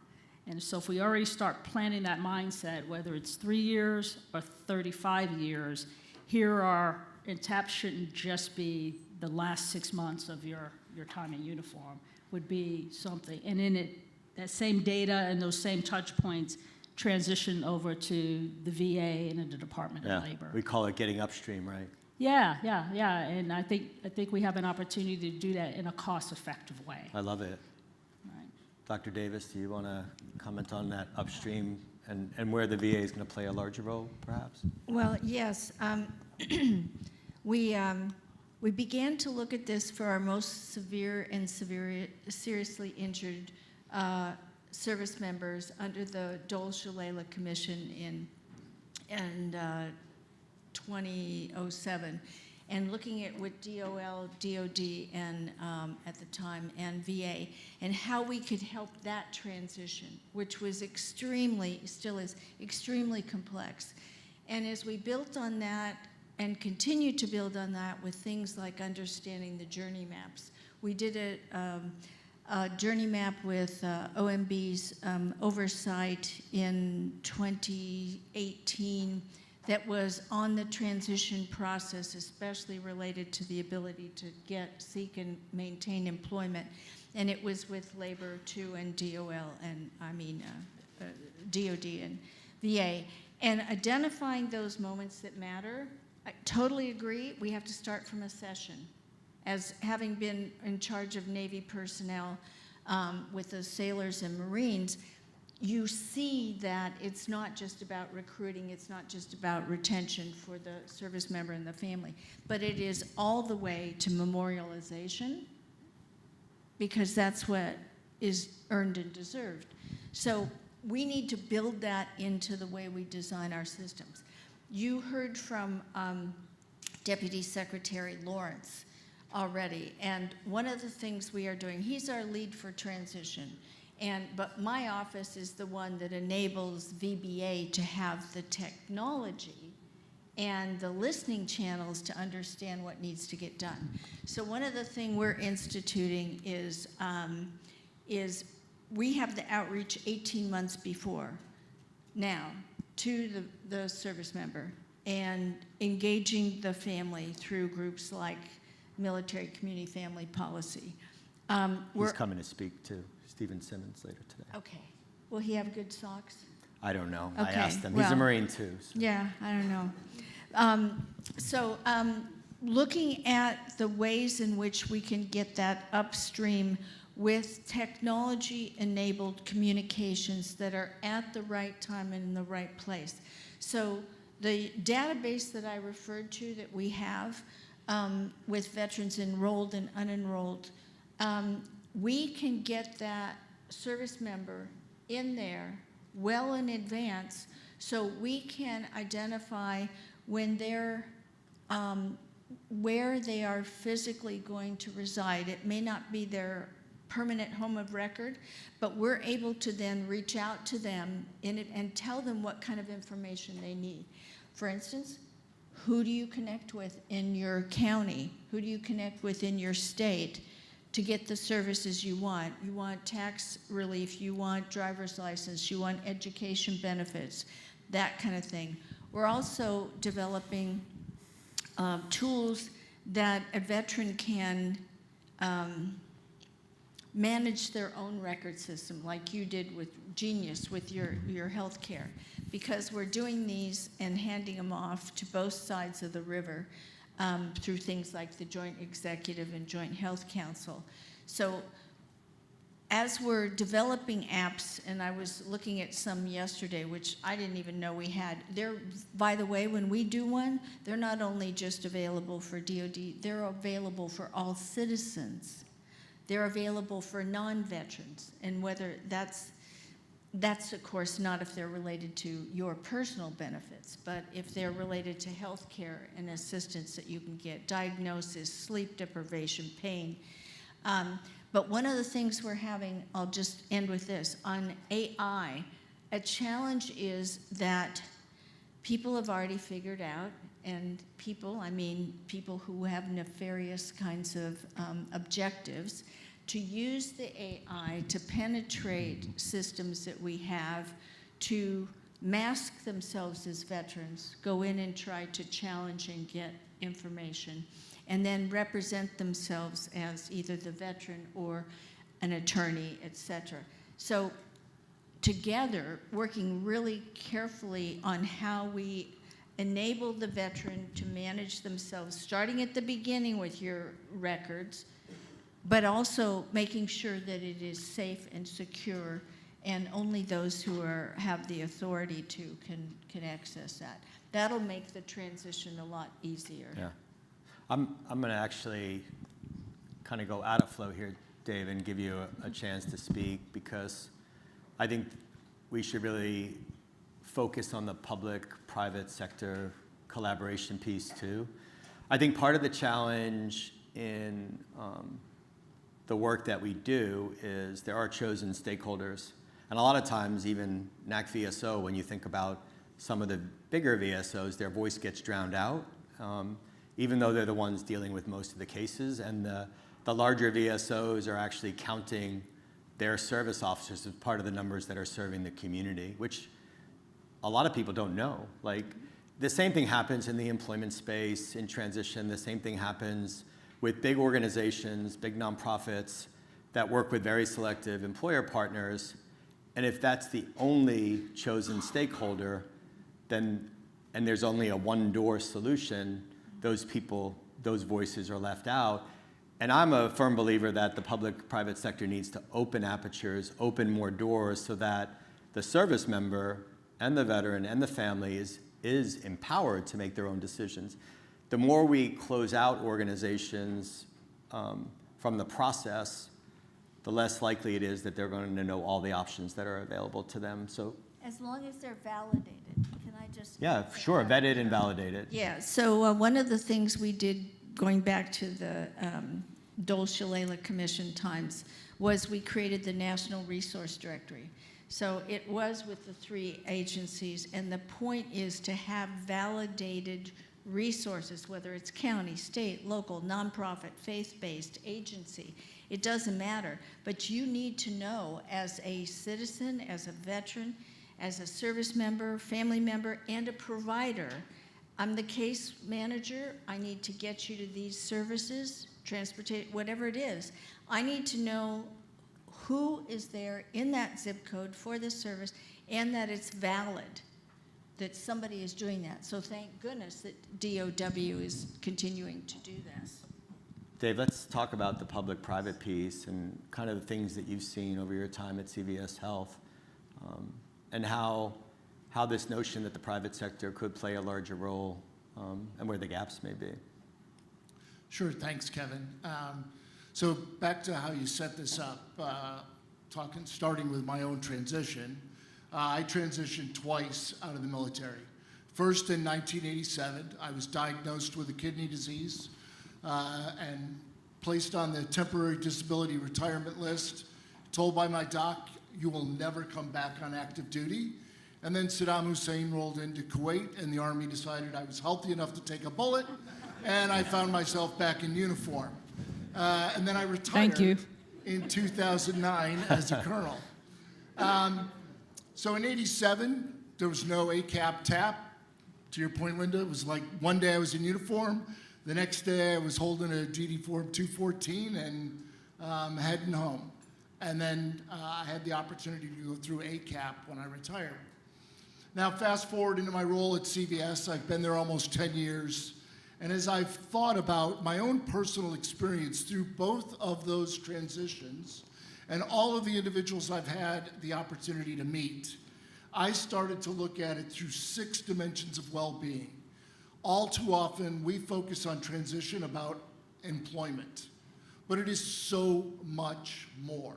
And so if we already start planning that mindset, whether it's 3 years or 35 years, UnTAPped shouldn't just be the last 6 months of your time in uniform, would be something. And in it, that same data and those same touch points transition over to the VA and the Department of Labor. We call it getting upstream, right? Yeah. And I think we have an opportunity to do that in a cost-effective way. I love it. Right. Dr. Davis, do you want to comment on that upstream and where the VA is going to play a larger role, perhaps? Well, yes. We began to look at this for our most severe and seriously injured service members under the Dole-Shalala Commission in 2007, and looking at what DOL, DOD, and at the time, and VA, and how we could help that transition, which was still is extremely complex. And as we built on that and continue to build on that with things like understanding the journey maps, we did a journey map with OMB's oversight in 2018 that was on the transition process, especially related to the ability to seek and maintain employment. And it was with labor too, and DOL, and DOD and VA. And identifying those moments that matter, I totally agree, we have to start from a session. As having been in charge of Navy personnel with the sailors and Marines, you see that it's not just about recruiting, it's not just about retention for the service member and the family, but it is all the way to memorialization, because that's what is earned and deserved. So we need to build that into the way we design our systems. You heard from Deputy Secretary Lawrence already, and one of the things we are doing, he's our lead for transition, but my office is the one that enables VBA to have the technology and the listening channels to understand what needs to get done. So one of the things we're instituting is we have the outreach 18 months before now to the service member and engaging the family through groups like Military Community Family Policy. He's coming to speak to Stephen Simmons later today. Okay. Will he have good socks? I don't know. Okay, I asked him. He's a Marine too. So. Yeah, I don't know. Looking at the ways in which we can get that upstream with technology-enabled communications that are at the right time and in the right place. So the database that I referred to that we have with veterans enrolled and unenrolled, we can get that service member in there well in advance so we can identify when they're where they are physically going to reside. It may not be their permanent home of record, but we're able to then reach out to them and tell them what kind of information they need. For instance, who do you connect with in your county? Who do you connect with in your state to get the services you want? You want tax relief, you want driver's license, you want education benefits, that kind of thing. We're also developing tools that a veteran can manage their own record system, like you did with Genius with your health care, because we're doing these and handing them off to both sides of the river through things like the Joint Executive and Joint Health Council. So as we're developing apps, and I was looking at some yesterday, which I didn't even know we had. By the way, when we do one, they're not only just available for DOD, they're available for all citizens. They're available for non-veterans, and whether that's of course not if they're related to your personal benefits, but if they're related to health care and assistance that you can get, diagnosis, sleep deprivation, pain. But one of the things we're having, I'll just end with this, on AI, a challenge is that people have already figured out, and people, I mean people who have nefarious kinds of objectives, to use the AI to penetrate systems that we have to mask themselves as veterans, go in and try to challenge and get information, and then represent themselves as either the veteran or an attorney, etc. So together, working really carefully on how we enable the veteran to manage themselves, starting at the beginning with your records, but also making sure that it is safe and secure, and only those who have the authority to can access that. That'll make the transition a lot easier. Yeah. I'm going to actually kind of go out of flow here, Dave, and give you a chance to speak, because I think we should really focus on the public-private sector collaboration piece too. I think part of the challenge in the work that we do is there are chosen stakeholders. And a lot of times, even NACVSO, when you think about some of the bigger VSOs, their voice gets drowned out, even though they're the ones dealing with most of the cases. And the larger VSOs are actually counting their service officers as part of the numbers that are serving the community, which a lot of people don't know. Like, the same thing happens in the employment space, in transition. The same thing happens with big organizations, big nonprofits that work with very selective employer partners. And if that's the only chosen stakeholder, then, and there's only a one-door solution, those people, those voices are left out. And I'm a firm believer that the public-private sector needs to open apertures, open more doors, so that the service member and the veteran and the family is empowered to make their own decisions. The more we close out organizations from the process, the less likely it is that they're going to know all the options that are available to them. So, As long as they're validated. Can I just? yeah, sure, vetted and validated. Yeah, so one of the things we did, going back to the Dole-Shalala Commission times, was we created the National Resource Directory. So it was with the 3 agencies, and the point is to have validated resources, whether it's county, state, local, nonprofit, faith-based agency. It doesn't matter, but you need to know as a citizen, as a veteran, as a service member, family member, and a provider. I'm the case manager. I need to get you to these services, transportation, whatever it is. I need to know who is there in that zip code for this service, and that it's valid, that somebody is doing that. So thank goodness that DOW is continuing to do this. Dave, let's talk about the public-private piece and kind of the things that you've seen over your time at CVS Health, and how this notion that the private sector could play a larger role, and where the gaps may be. Sure, thanks, Kevin. So back to how you set this up, starting with my own transition. I transitioned twice out of the military. First in 1987, I was diagnosed with a kidney disease and placed on the temporary disability retirement list, told by my doc, you will never come back on active duty. And then Saddam Hussein rolled into Kuwait, and the Army decided I was healthy enough to take a bullet, and I found myself back in uniform. And then I retired in 2009 as a colonel. So in 87, there was no ACAP TAP. To your point, Linda, it was like one day I was in uniform, the next day I was holding a DD Form 214 and heading home. And then I had the opportunity to go through ACAP when I retired. Now fast forward into my role at CVS, I've been there almost 10 years. And as I've thought about my own personal experience through both of those transitions and all of the individuals I've had the opportunity to meet, I started to look at it through 6 dimensions of well-being. All too often, we focus on transition about employment, but it is so much more.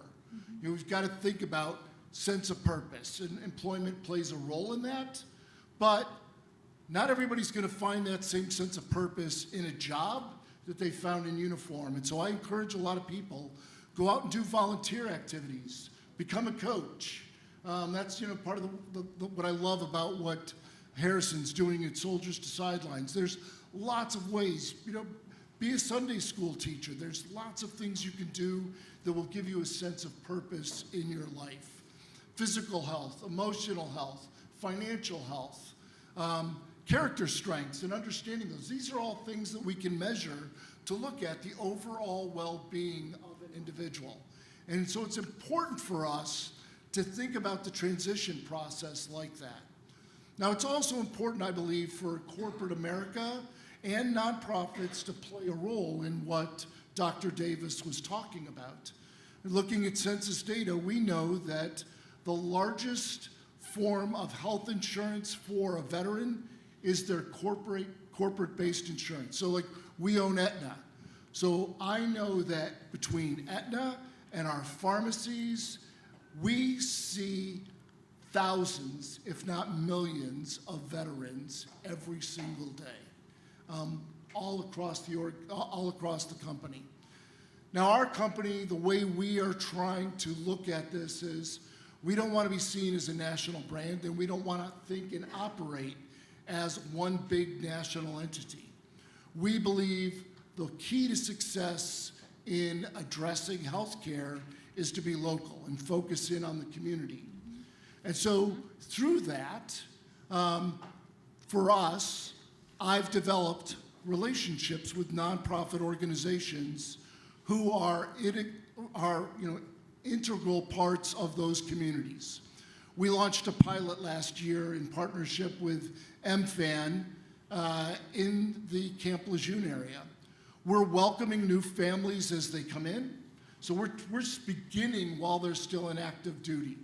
You know, we've got to think about sense of purpose, and employment plays a role in that, but not everybody's going to find that same sense of purpose in a job that they found in uniform. And so I encourage a lot of people, go out and do volunteer activities, become a coach. That's part of what I love about what Harrison's doing at Soldiers to Sidelines. There's lots of ways, be a Sunday school teacher. There's lots of things you can do that will give you a sense of purpose in your life. Physical health, emotional health, financial health, character strengths and understanding those. These are all things that we can measure to look at the overall well-being of an individual. And so it's important for us to think about the transition process like that. Now, it's also important, I believe, for corporate America and nonprofits to play a role in what Dr. Davis was talking about. Looking at census data, we know that the largest form of health insurance for a veteran is their corporate-based insurance. So like we own Aetna. So I know that between Aetna and our pharmacies, we see thousands, if not millions, of veterans every single day, all across the company. Now, our company, the way we are trying to look at this is we don't want to be seen as a national brand, and we don't want to think and operate as one big national entity. We believe the key to success in addressing healthcare is to be local and focus in on the community. And so through that, for us, I've developed relationships with nonprofit organizations who are integral parts of those communities. We launched a pilot last year in partnership with MFAN in the Camp Lejeune area. We're welcoming new families as they come in. So we're beginning while they're still in active duty.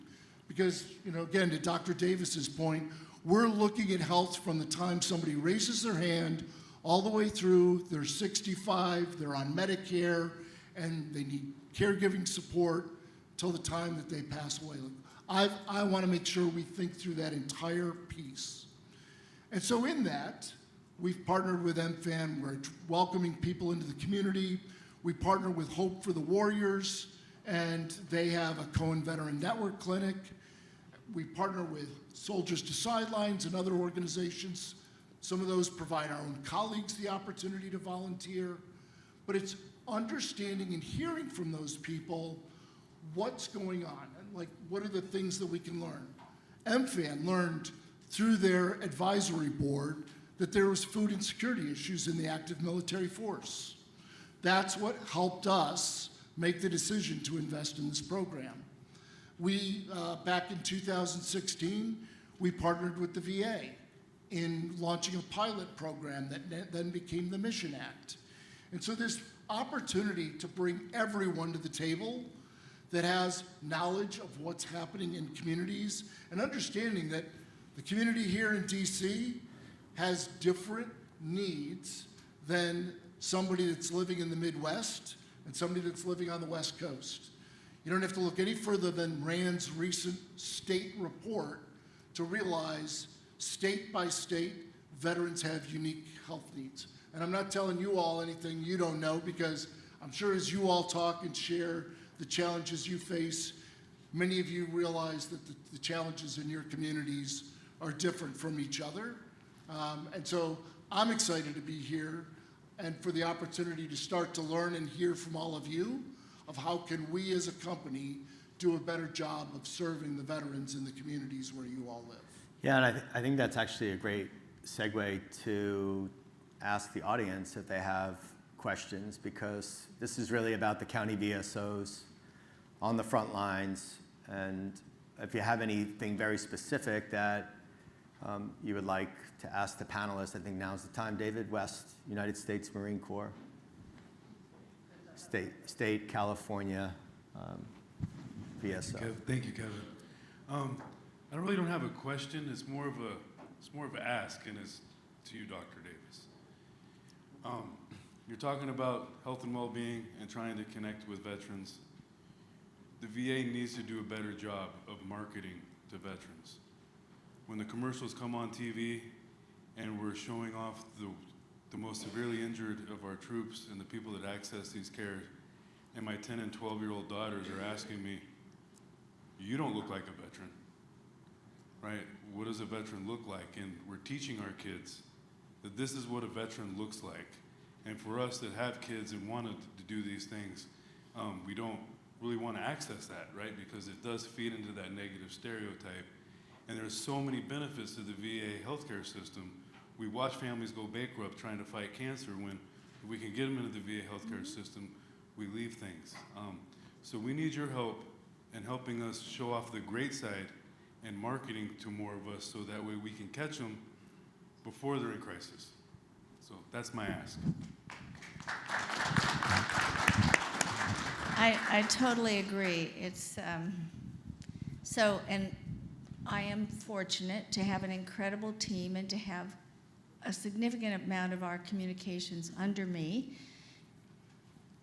Because, again, to Dr. Davis's point, we're looking at health from the time somebody raises their hand all the way through, they're 65, they're on Medicare, and they need caregiving support till the time that they pass away. I want to make sure we think through that entire piece. And so in that, we've partnered with MFAN. We're welcoming people into the community. We partner with Hope for the Warriors, and they have a Cohen Veteran Network clinic. We partner with Soldiers to Sidelines and other organizations. Some of those provide our own colleagues the opportunity to volunteer. But it's understanding and hearing from those people what's going on, and like what are the things that we can learn. MFAN learned through their advisory board that there was food insecurity issues in the active military force. That's what helped us make the decision to invest in this program. We, back in 2016, we partnered with the VA in launching a pilot program that then became the Mission Act. And so this opportunity to bring everyone to the table that has knowledge of what's happening in communities and understanding that the community here in DC has different needs than somebody that's living in the Midwest and somebody that's living on the West Coast. You don't have to look any further than RAND's recent state report to realize state by state, veterans have unique health needs. And I'm not telling you all anything you don't know, because I'm sure as you all talk and share the challenges you face, many of you realize that the challenges in your communities are different from each other. And so I'm excited to be here and for the opportunity to start to learn and hear from all of you of how can we as a company do a better job of serving the veterans in the communities where you all live. Yeah, and I think that's actually a great segue to ask the audience if they have questions, because this is really about the county VSOs on the front lines. And if you have anything very specific that you would like to ask the panelists, I think now's the time. David West, United States Marine Corps, State, California, VSO. Thank you, Kevin. I really don't have a question. It's more of an ask, and it's to you, Dr. Davis. You're talking about health and well-being and trying to connect with veterans. The VA needs to do a better job of marketing to veterans. When the commercials come on TV and we're showing off the most severely injured of our troops and the people that access these cares, and my 10 and 12-year-old daughters are asking me, "You don't look like a veteran." right? What does a veteran look like? And we're teaching our kids that this is what a veteran looks like. And for us that have kids and want to do these things, we don't really want to access that, right? Because it does feed into that negative stereotype. And there's so many benefits to the VA healthcare system. We watch families go bankrupt trying to fight cancer when if we can get them into the VA healthcare system, we leave things. So we need your help in helping us show off the great side and marketing to more of us so that way we can catch them before they're in crisis. So that's my ask. I totally agree. It's and I am fortunate to have an incredible team and to have a significant amount of our communications under me.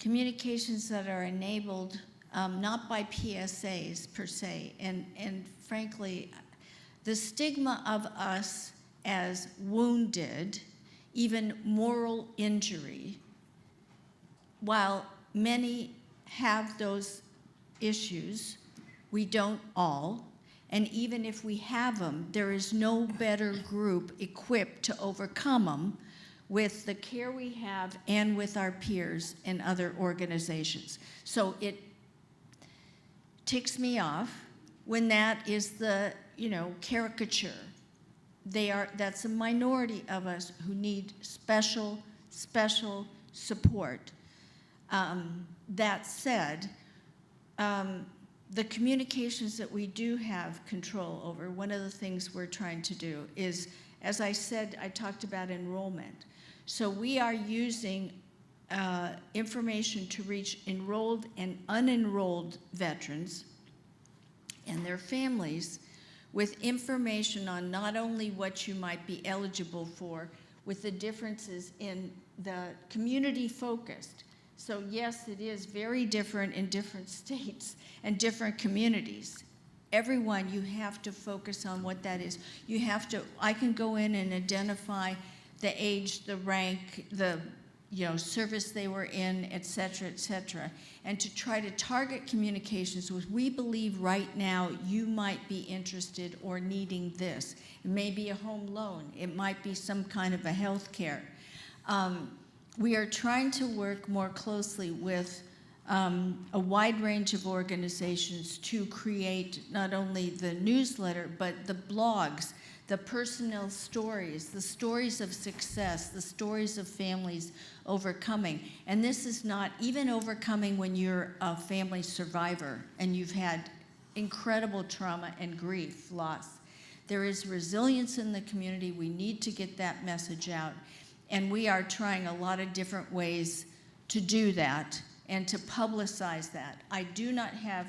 Communications that are enabled not by PSAs per se, and frankly, the stigma of us as wounded, even moral injury, while many have those issues, we don't all. And even if we have them, there is no better group equipped to overcome them with the care we have and with our peers and other organizations. So it ticks me off when that is the, caricature. That's a minority of us who need special support. That said, the communications that we do have control over, one of the things we're trying to do is, as I said, I talked about enrollment. So we are using information to reach enrolled and unenrolled veterans and their families with information on not only what you might be eligible for, with the differences in the community focused. So yes, it is very different in different states and different communities. Everyone, you have to focus on what that is. You have to, I can go in and identify the age, the rank, the service they were in, et cetera, and to try to target communications with, we believe right now you might be interested or needing this. It may be a home loan. It might be some kind of a health care. We are trying to work more closely with a wide range of organizations to create not only the newsletter, but the blogs, the personal stories, the stories of success, the stories of families overcoming. And this is not even overcoming when you're a family survivor and you've had incredible trauma and grief, loss. There is resilience in the community. We need to get that message out. And we are trying a lot of different ways to do that and to publicize that. I do not have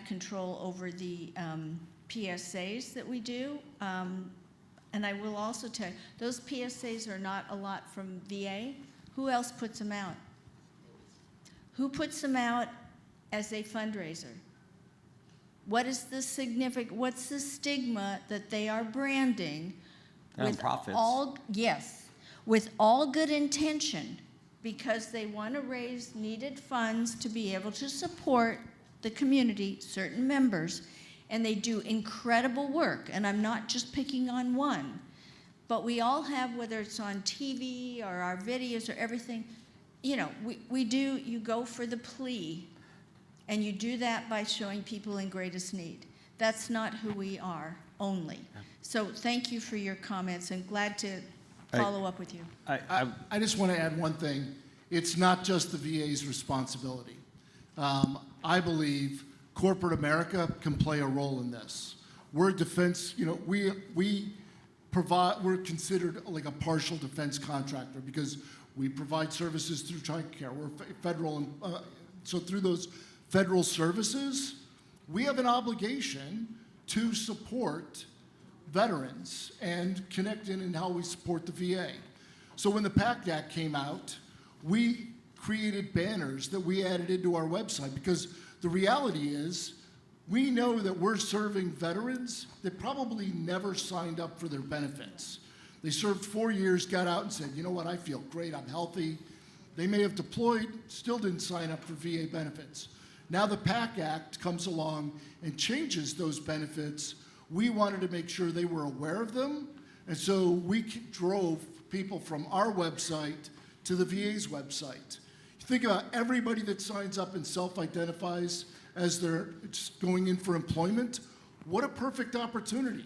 control over the PSAs that we do. And I will also tell you, those PSAs are not a lot from VA. Who else puts them out? Who puts them out as a fundraiser? What is the what's the stigma that they are branding? Nonprofits. With all good intention, because they want to raise needed funds to be able to support the community, certain members, and they do incredible work. And I'm not just picking on one, but we all have, whether it's on TV or our videos or everything, you go for the plea, and you do that by showing people in greatest need. That's not who we are only. So thank you for your comments, and glad to follow up with you. I just want to add one thing. It's not just the VA's responsibility. I believe corporate America can play a role in this. We're defense, we're considered like a partial defense contractor because we provide services through TRICARE. We're federal, so through those federal services, we have an obligation to support veterans and connect in how we support the VA. So when the PACT Act came out, we created banners that we added into our website because the reality is we know that we're serving veterans that probably never signed up for their benefits. They served 4 years, got out and said, you know what, I feel great, I'm healthy. They may have deployed, still didn't sign up for VA benefits. Now the PAC Act comes along and changes those benefits. We wanted to make sure they were aware of them, and so we drove people from our website to the VA's website. Think about everybody that signs up and self-identifies as they're going in for employment. What a perfect opportunity.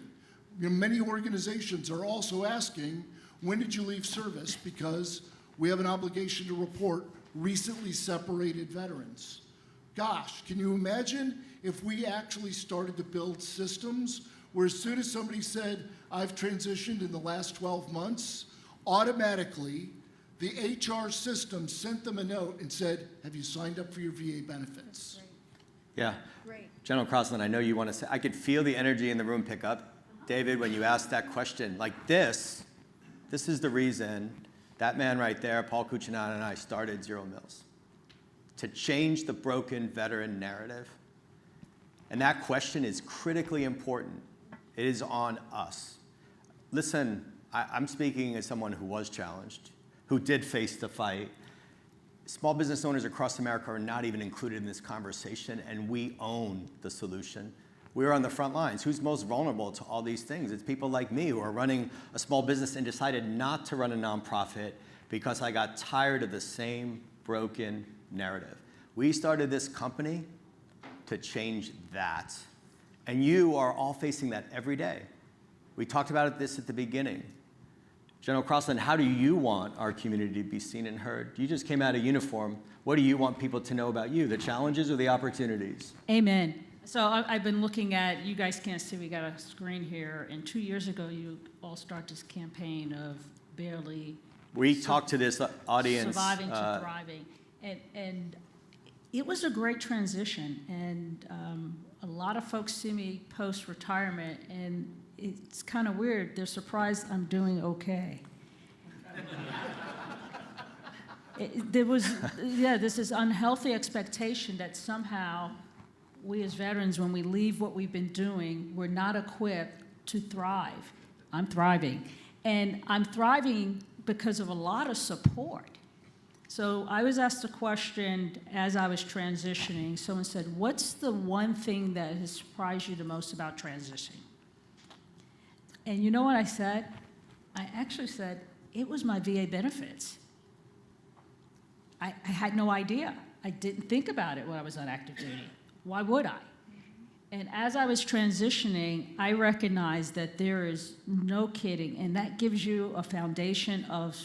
You know, many organizations are also asking, when did you leave service? Because we have an obligation to report recently separated veterans. Gosh, can you imagine if we actually started to build systems where as soon as somebody said, I've transitioned in the last 12 months, automatically the HR system sent them a note and said, have you signed up for your VA benefits? Yeah. Great. General Crossland, I know you want to say, I could feel the energy in the room pick up, David, when you asked that question. Like this is the reason that man right there, Paul Cucinato, and I started ZeroMils, to change the broken veteran narrative. And that question is critically important. It is on us. Listen, I'm speaking as someone who was challenged, who did face the fight. Small business owners across America are not even included in this conversation, and we own the solution. We're on the front lines. Who's most vulnerable to all these things? It's people like me who are running a small business and decided not to run a nonprofit because I got tired of the same broken narrative. We started this company to change that. And you are all facing that every day. We talked about this at the beginning. General Crossland, how do you want our community to be seen and heard? You just came out of uniform. What do you want people to know about you, the challenges or the opportunities? Amen. So I've been looking at, you guys can't see, we got a screen here, and 2 years ago, you all started this campaign of barely We talked to this audience. surviving to thriving. And it was a great transition, and a lot of folks see me post-retirement, and it's kind of weird. They're surprised I'm doing okay. There was, this is unhealthy expectation that somehow we as veterans, when we leave what we've been doing, we're not equipped to thrive. I'm thriving. And I'm thriving because of a lot of support. So I was asked a question as I was transitioning. Someone said, what's the one thing that has surprised you the most about transitioning? And you know what I said? I actually said, it was my VA benefits. I had no idea. I didn't think about it when I was on active duty. Why would I? And as I was transitioning, I recognized that there is no kidding, and that gives you a foundation of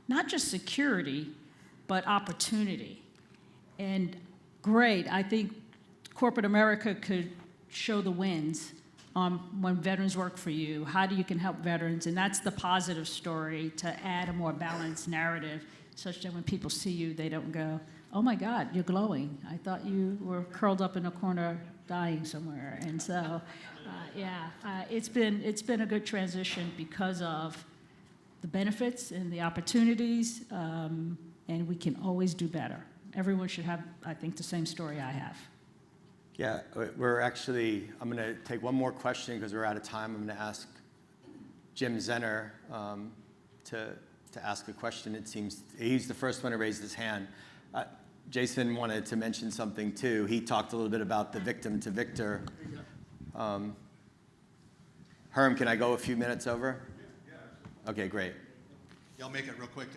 not just security, but opportunity. And great, I think corporate America could show the wins when veterans work for you. How you can help veterans, and that's the positive story, to add a more balanced narrative such that when people see you, they don't go, oh my God, you're glowing. I thought you were curled up in a corner dying somewhere. And so, it's been a good transition because of the benefits and the opportunities, and we can always do better. Everyone should have, I think, the same story I have. Yeah, I'm going to take one more question because we're out of time. I'm going to ask Jim Zenner to ask a question. It seems he's the first one to raise his hand. Jason wanted to mention something too. He talked a little bit about the victim to victor. Herm, can I go a few minutes over? Yeah. Okay, great. Yeah, I'll make it real quick.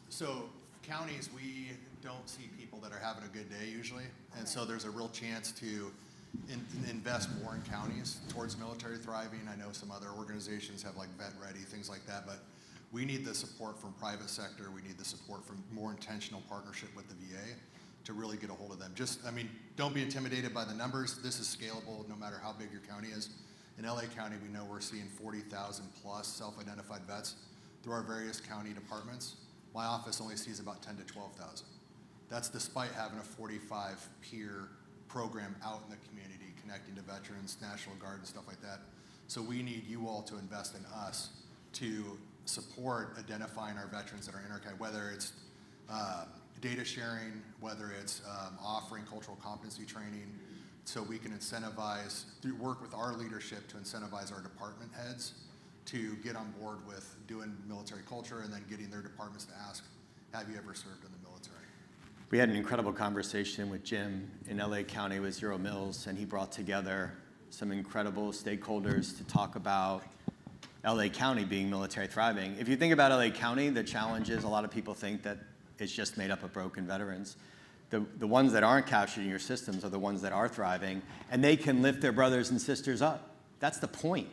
So counties, we don't see people that are having a good day usually, and so there's a real chance to invest more in counties towards military thriving. I know some other organizations have like Vet Ready, things like that, but we need the support from private sector. We need the support from more intentional partnership with the VA to really get a hold of them. Don't be intimidated by the numbers. This is scalable no matter how big your county is. In LA County, we know we're seeing 40,000 plus self-identified vets through our various county departments. My office only sees about 10 to 12,000. That's despite having a 45 peer program out in the community, connecting to veterans, National Guard, and stuff like that. So we need you all to invest in us to support identifying our veterans that are in our county, whether it's data sharing, whether it's offering cultural competency training, so we can incentivize, work with our leadership to incentivize our department heads to get on board with doing military culture and then getting their departments to ask, have you ever served in the military? we had an incredible conversation with Jim in LA County with ZeroMils, and he brought together some incredible stakeholders to talk about LA County being military thriving. If you think about LA County, the challenge is a lot of people think that it's just made up of broken veterans. The ones that aren't captured in your systems are the ones that are thriving, and they can lift their brothers and sisters up. That's the point.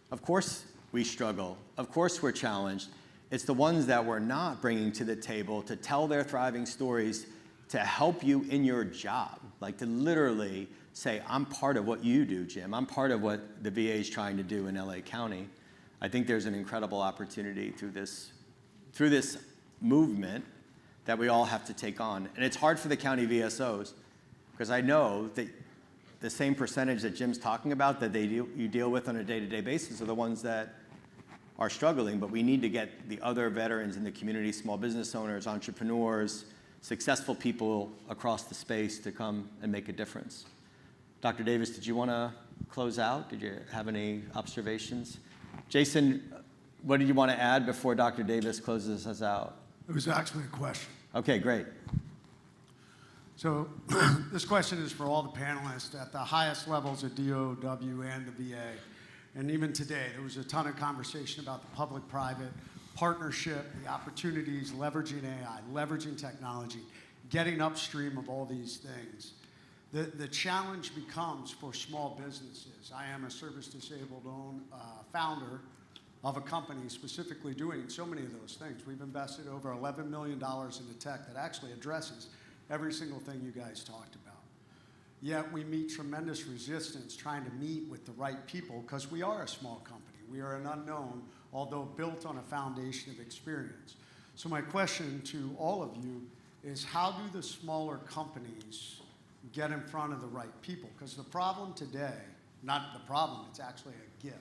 Of course we struggle. Of course we're challenged. It's the ones that we're not bringing to the table to tell their thriving stories, to help you in your job, like to literally say, I'm part of what you do, Jim. I'm part of what the VA is trying to do in LA County. I think there's an incredible opportunity through this movement that we all have to take on. And it's hard for the county VSOs, because I know that the same percentage that Jim's talking about that you deal with on a day-to-day basis are the ones that are struggling, but we need to get the other veterans in the community, small business owners, entrepreneurs, successful people across the space to come and make a difference. Dr. Davis, did you want to close out? Did you have any observations? Jason, what did you want to add before Dr. Davis closes us out? It was actually a question. Okay, great. So this question is for all the panelists at the highest levels of DOW and the VA. And even today, there was a ton of conversation about the public-private partnership, the opportunities, leveraging AI, leveraging technology, getting upstream of all these things. The challenge becomes for small businesses. I am a service-disabled founder of a company specifically doing so many of those things. We've invested over $11 million into tech that actually addresses every single thing you guys talked about. Yet we meet tremendous resistance trying to meet with the right people because we are a small company. We are an unknown, although built on a foundation of experience. So my question to all of you is, how do the smaller companies get in front of the right people? Because the problem today, not the problem, it's actually a gift.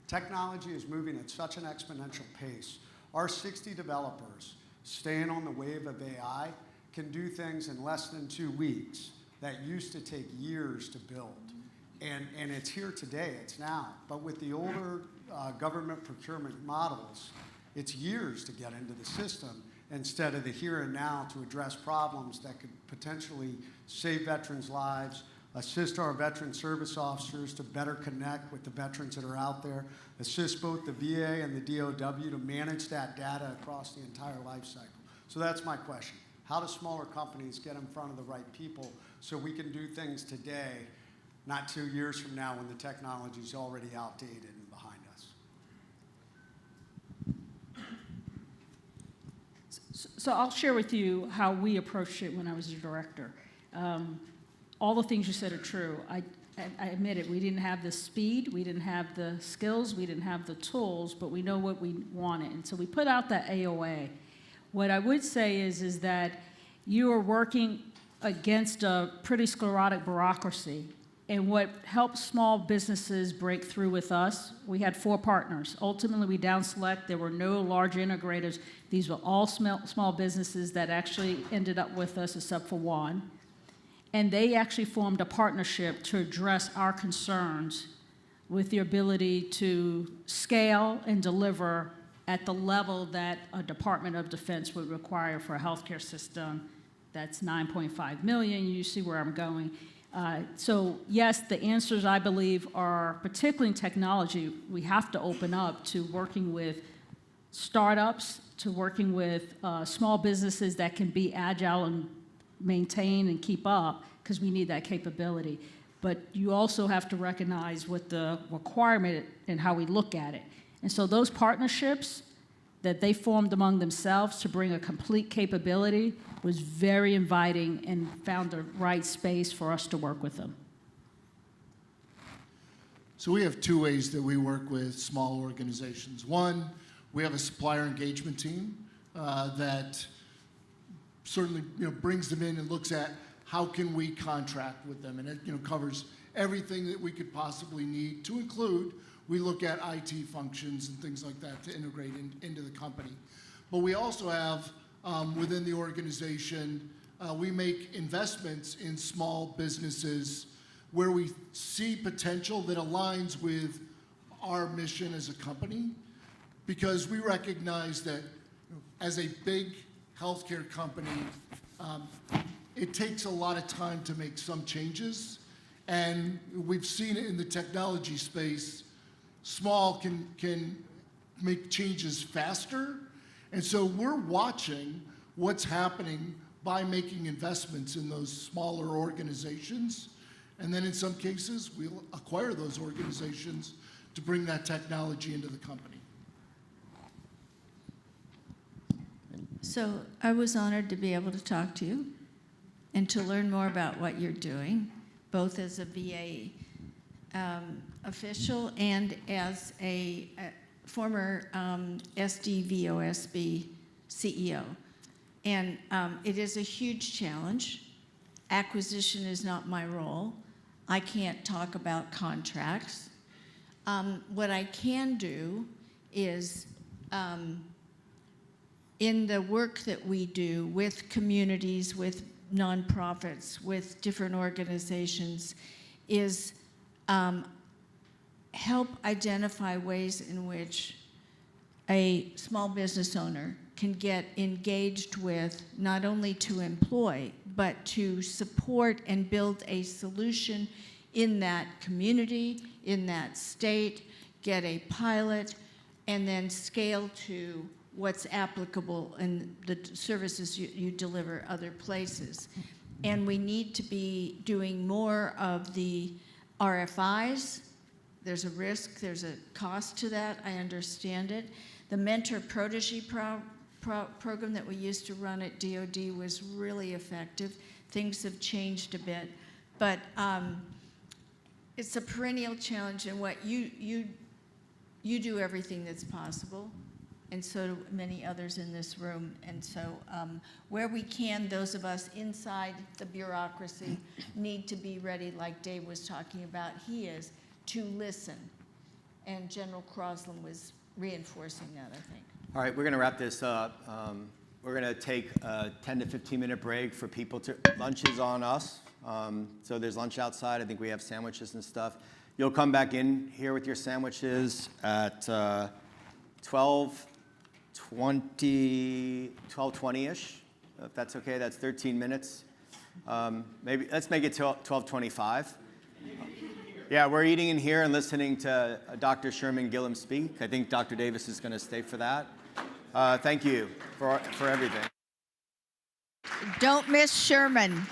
Technology is moving at such an exponential pace. Our 60 developers staying on the wave of AI can do things in less than 2 weeks that used to take years to build. And it's here today, it's now. But with the older government procurement models, it's years to get into the system instead of the here and now to address problems that could potentially save veterans' lives, assist our veteran service officers to better connect with the veterans that are out there, assist both the VA and the DOW to manage that data across the entire life cycle. So that's my question. How do smaller companies get in front of the right people so we can do things today, not 2 years from now when the technology is already outdated and behind us? So I'll share with you how we approached it when I was a director. All the things you said are true. I admit it, we didn't have the speed, we didn't have the skills, we didn't have the tools, but we know what we wanted. And so we put out that AOA. What I would say is that you are working against a pretty sclerotic bureaucracy. And what helped small businesses break through with us, we had 4 partners. Ultimately, we down select. There were no large integrators. These were all small businesses that actually ended up with us except for one. And they actually formed a partnership to address our concerns with the ability to scale and deliver at the level that a Department of Defense would require for a healthcare system that's 9.5 million. You see where I'm going. So yes, the answers, I believe, are particularly in technology. We have to open up to working with startups, to working with small businesses that can be agile and maintain and keep up, because we need that capability. But you also have to recognize what the requirement and how we look at it. And so those partnerships that they formed among themselves to bring a complete capability was very inviting and found the right space for us to work with them. So we have 2 ways that we work with small organizations. One, we have a supplier engagement team that certainly brings them in and looks at how can we contract with them, and it covers everything that we could possibly need, to include we look at IT functions and things like that to integrate into the company. But we also have within the organization, we make investments in small businesses where we see potential that aligns with our mission as a company, because we recognize that as a big healthcare company, Um, It takes a lot of time to make some changes, and we've seen it in the technology space. Small can make changes faster, and so we're watching what's happening by making investments in those smaller organizations, and then in some cases, we'll acquire those organizations to bring that technology into the company. So I was honored to be able to talk to you and to learn more about what you're doing, both as a VA official and as a former SDVOSB CEO. And it is a huge challenge. Acquisition is not my role. I can't talk about contracts. What I can do is, in the work that we do with communities, with nonprofits, with different organizations, is help identify ways in which a small business owner can get engaged with, not only to employ, but to support and build a solution in that community, in that state, get a pilot, and then scale to what's applicable in the services you deliver other places. And we need to be doing more of the RFIs. There's a risk, there's a cost to that, I understand it. The mentor protege program that we used to run at DoD was really effective. Things have changed a bit, but it's a perennial challenge, and what you do everything that's possible, and so do many others in this room. And so where we can, those of us inside the bureaucracy need to be ready, like Dave was talking about, he is, to listen. And General Crosland was reinforcing that, I think. All right, we're going to wrap this up. We're going to take a 10 to 15-minute break for people to, lunch is on us. So there's lunch outside. I think we have sandwiches and stuff. You'll come back in here with your sandwiches at 12:20-ish, if that's okay. That's 13 minutes. Maybe let's make it 12:25. Yeah, we're eating in here and listening to Dr. Sherman Gillum speak. I think Dr. Davis is going to stay for that. Thank you for everything. Don't miss Sherman.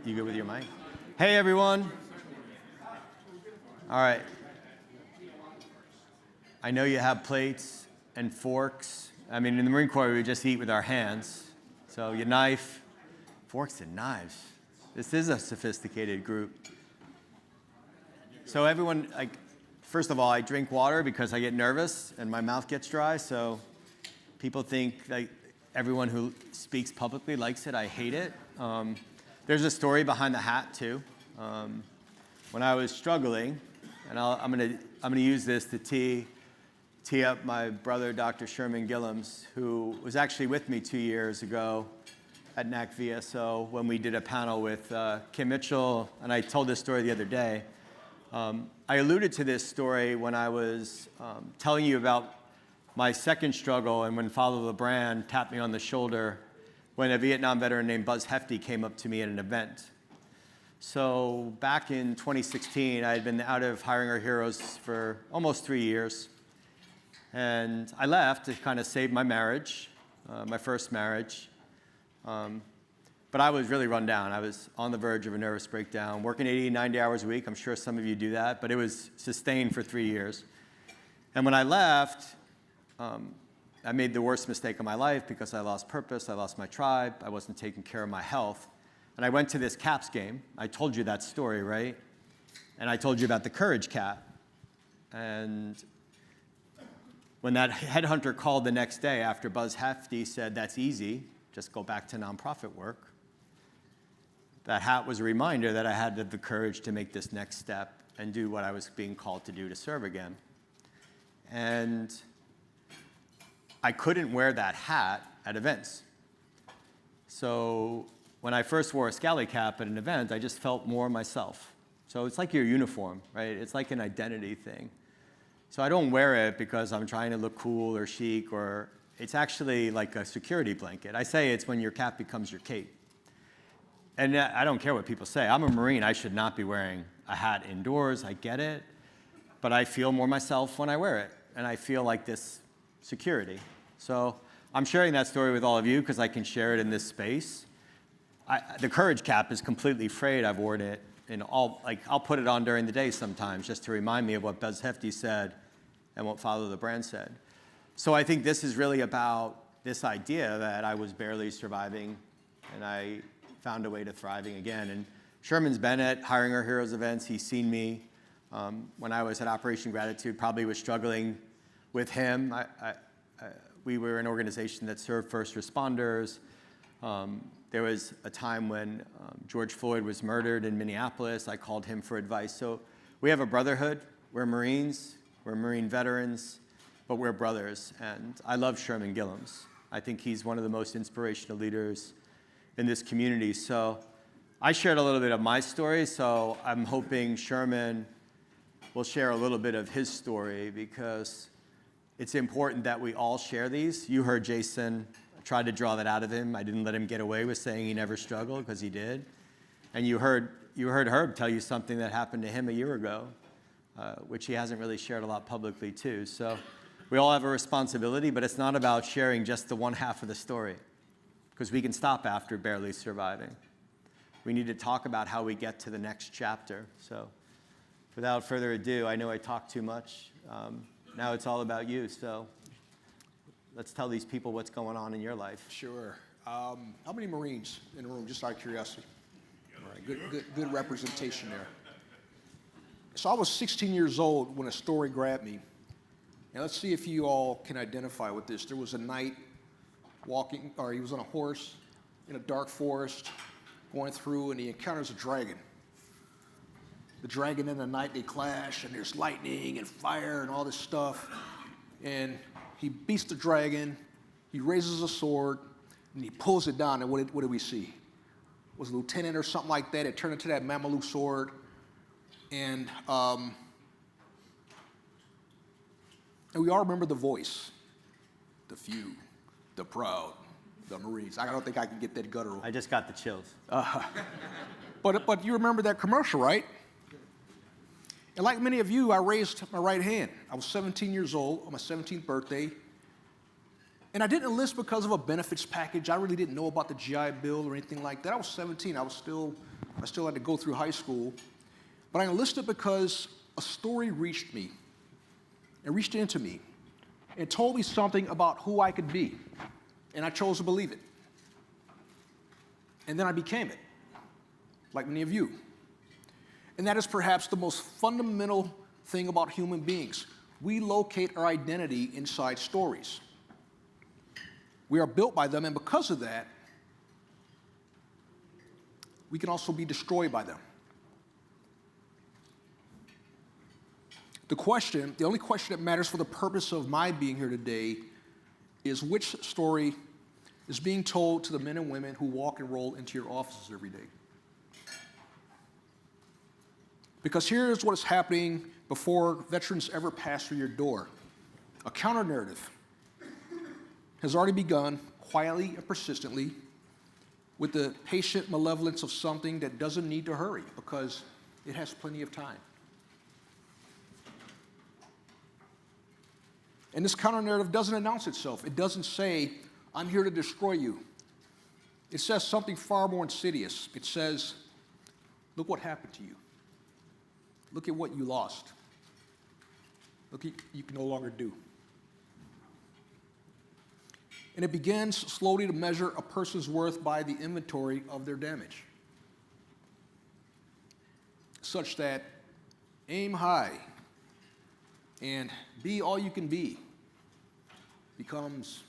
You good with your mic? Hey, everyone. All right. I know you have plates and forks. I mean, in the Marine Corps, we just eat with our hands. So your knife, forks and knives. This is a sophisticated group. So everyone, like, first of all, I drink water because I get nervous and my mouth gets dry. So people think like everyone who speaks publicly likes it. I hate it. There's a story behind the hat too. When I was struggling, and I'm gonna use this to tee up my brother, Dr. Sherman Gillums, who was actually with me 2 years ago at NACVSO when we did a panel with Kim Mitchell, and I told this story the other day. I alluded to this story when I was telling you about my second struggle and when Father LeBrand tapped me on the shoulder when a Vietnam veteran named Buzz Hefty came up to me at an event. So back in 2016, I had been out of Hiring Our Heroes for almost 3 years. And I left to kind of save my marriage, my first marriage. But I was really run down. I was on the verge of a nervous breakdown, working 80, 90 hours a week. I'm sure some of you do that, but it was sustained for 3 years. And when I left, I made the worst mistake of my life because I lost purpose, I lost my tribe, I wasn't taking care of my health. And I went to this Caps game. I told you that story, right? And I told you about the Courage Cap. And when that headhunter called the next day after Buzz Hefty said, "That's easy, just go back to nonprofit work," that hat was a reminder that I had the courage to make this next step and do what I was being called to do to serve again. And I couldn't wear that hat at events. So when I first wore a scally cap at an event, I just felt more myself. So it's like your uniform, right? It's like an identity thing. So I don't wear it because I'm trying to look cool or chic, or it's actually like a security blanket. I say it's when your cap becomes your cape. And I don't care what people say. I'm a Marine. I should not be wearing a hat indoors. I get it. But I feel more myself when I wear it. And I feel like this security. So I'm sharing that story with all of you because I can share it in this space. The Courage Cap is completely frayed. I've worn it in all, like I'll put it on during the day sometimes just to remind me of what Buzz Hefty said and what Father LeBrand said. So I think this is really about this idea that I was barely surviving and I found a way to thriving again. And Sherman's been at Hiring Our Heroes events. He's seen me when I was at Operation Gratitude, probably was struggling with him. We were an organization that served first responders. There was a time when George Floyd was murdered in Minneapolis. I called him for advice. So we have a brotherhood. We're Marines. We're Marine veterans, but we're brothers. And I love Sherman Gillums. I think he's one of the most inspirational leaders in this community. So I shared a little bit of my story. So I'm hoping Sherman will share a little bit of his story because it's important that we all share these. You heard Jason. I tried to draw that out of him. I didn't let him get away with saying he never struggled because he did. And you heard Herb tell you something that happened to him a year ago, which he hasn't really shared a lot publicly too. So we all have a responsibility, but it's not about sharing just the one half of the story because we can stop after barely surviving. We need to talk about how we get to the next chapter. So without further ado, I know I talk too much. Now it's all about you. So let's tell these people what's going on in your life. Sure. How many Marines in the room, just out of curiosity? All right, good representation there. So I was 16 years old when a story grabbed me. And let's see if you all can identify with this. There was a knight walking, or he was on a horse in a dark forest going through, and he encounters a dragon. The dragon and the knight, they clash, and there's lightning and fire and all this stuff. And he beats the dragon, he raises a sword, and he pulls it down, and what did we see? It was a lieutenant or something like that. It turned into that Mameluke sword. And we all remember the voice. The few, the proud, the Marines. I don't think I can get that guttural. I just got the chills. But you remember that commercial, right? And like many of you, I raised my right hand. I was 17 years old on my 17th birthday. And I didn't enlist because of a benefits package. I really didn't know about the GI Bill or anything like that. I was 17. I still had to go through high school. But I enlisted because a story reached me and reached into me and told me something about who I could be. And I chose to believe it. And then I became it, like many of you. And that is perhaps the most fundamental thing about human beings. We locate our identity inside stories. We are built by them, and because of that, we can also be destroyed by them. The only question that matters for the purpose of my being here today is which story is being told to the men and women who walk and roll into your offices every day. Because here's what is happening before veterans ever pass through your door. A counter-narrative has already begun quietly and persistently with the patient malevolence of something that doesn't need to hurry because it has plenty of time. And this counter-narrative doesn't announce itself. It doesn't say, I'm here to destroy you. It says something far more insidious. It says, look what happened to you. Look at what you lost. Look at what you can no longer do. And it begins slowly to measure a person's worth by the inventory of their damage, such that aim high and be all you can be becomes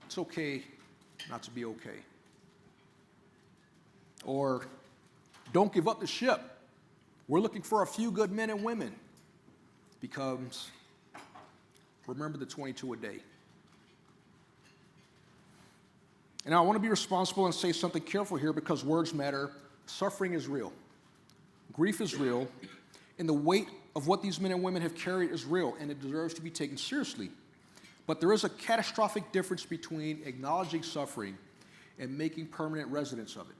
it's okay not to be okay. Or don't give up the ship. We're looking for a few good men and women becomes remember the 22 a day. And I want to be responsible and say something careful here because words matter. Suffering is real. Grief is real. And the weight of what these men and women have carried is real, and it deserves to be taken seriously. But there is a catastrophic difference between acknowledging suffering and making permanent residence of it.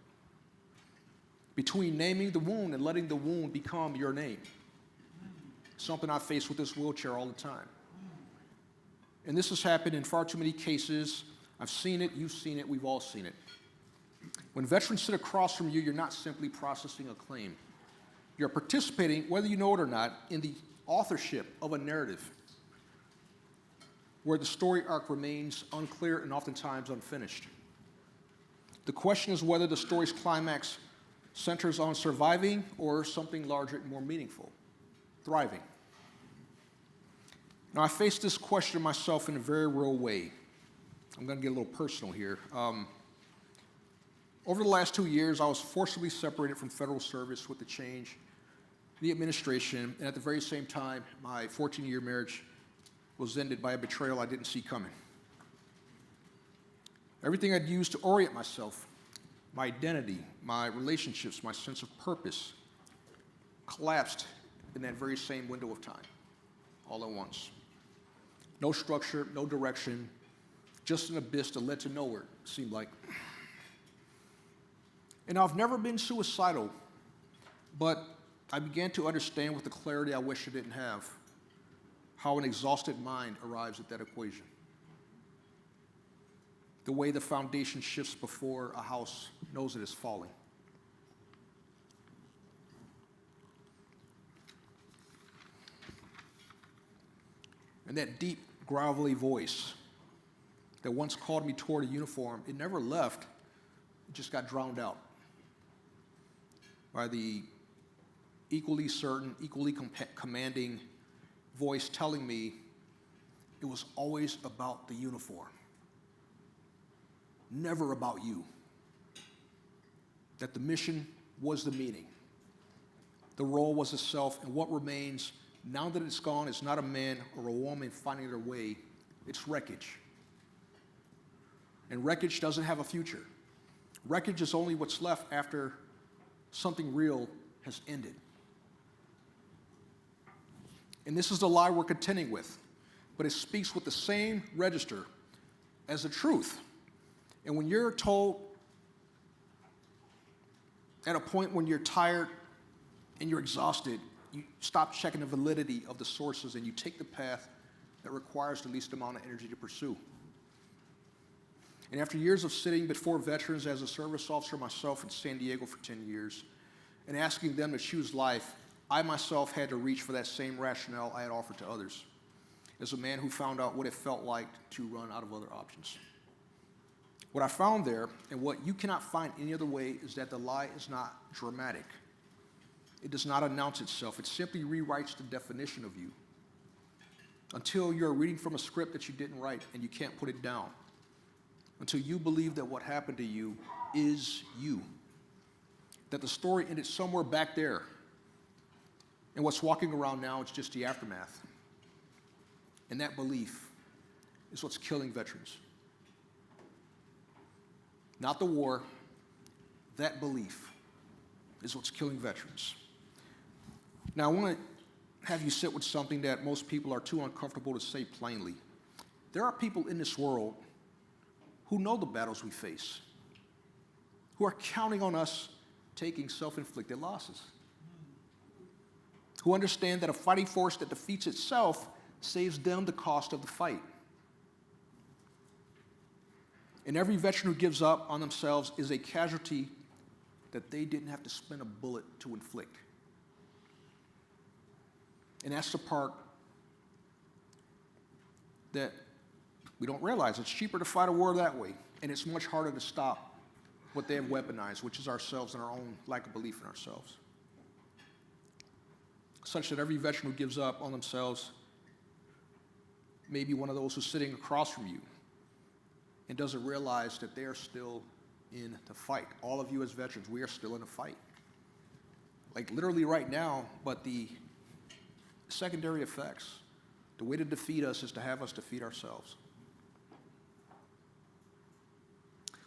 Between naming the wound and letting the wound become your name. Something I face with this wheelchair all the time. And this has happened in far too many cases. I've seen it, you've seen it, we've all seen it. When veterans sit across from you, you're not simply processing a claim. You're participating, whether you know it or not, in the authorship of a narrative where the story arc remains unclear and oftentimes unfinished. The question is whether the story's climax centers on surviving or something larger and more meaningful, thriving. Now, I face this question myself in a very real way. I'm going to get a little personal here. Over the last 2 years, I was forcibly separated from federal service with the change in the administration, and at the very same time, my 14-year marriage was ended by a betrayal I didn't see coming. Everything I'd used to orient myself, my identity, my relationships, my sense of purpose, collapsed in that very same window of time, all at once. No structure, no direction, just an abyss that led to nowhere, it seemed like. And I've never been suicidal, but I began to understand with the clarity I wish I didn't have how an exhausted mind arrives at that equation. The way the foundation shifts before a house knows it is falling. And that deep, gravelly voice that once called me toward a uniform, it never left, it just got drowned out by the equally certain, equally commanding voice telling me it was always about the uniform, never about you. That the mission was the meaning, the role was the self, and what remains, now that it's gone, is not a man or a woman finding their way, it's wreckage. And wreckage doesn't have a future. Wreckage is only what's left after something real has ended. And this is the lie we're contending with, but it speaks with the same register as the truth. And when you're told at a point when you're tired and you're exhausted, you stop checking the validity of the sources and you take the path that requires the least amount of energy to pursue. And after years of sitting before veterans as a service officer myself in San Diego for 10 years and asking them to choose life, I myself had to reach for that same rationale I had offered to others as a man who found out what it felt like to run out of other options. What I found there, and what you cannot find any other way, is that the lie is not dramatic. It does not announce itself. It simply rewrites the definition of you until you're reading from a script that you didn't write and you can't put it down, until you believe that what happened to you is you, that the story ended somewhere back there, and what's walking around now is just the aftermath. And that belief is what's killing veterans. Not the war, that belief is what's killing veterans. Now, I want to have you sit with something that most people are too uncomfortable to say plainly. There are people in this world who know the battles we face, who are counting on us taking self-inflicted losses, who understand that a fighting force that defeats itself saves them the cost of the fight. And every veteran who gives up on themselves is a casualty that they didn't have to spend a bullet to inflict. And that's the part that we don't realize. It's cheaper to fight a war that way, and it's much harder to stop what they have weaponized, which is ourselves and our own lack of belief in ourselves. Such that every veteran who gives up on themselves may be one of those who's sitting across from you and doesn't realize that they are still in the fight. All of you as veterans, we are still in a fight. Like literally right now, but the secondary effects, the way to defeat us is to have us defeat ourselves.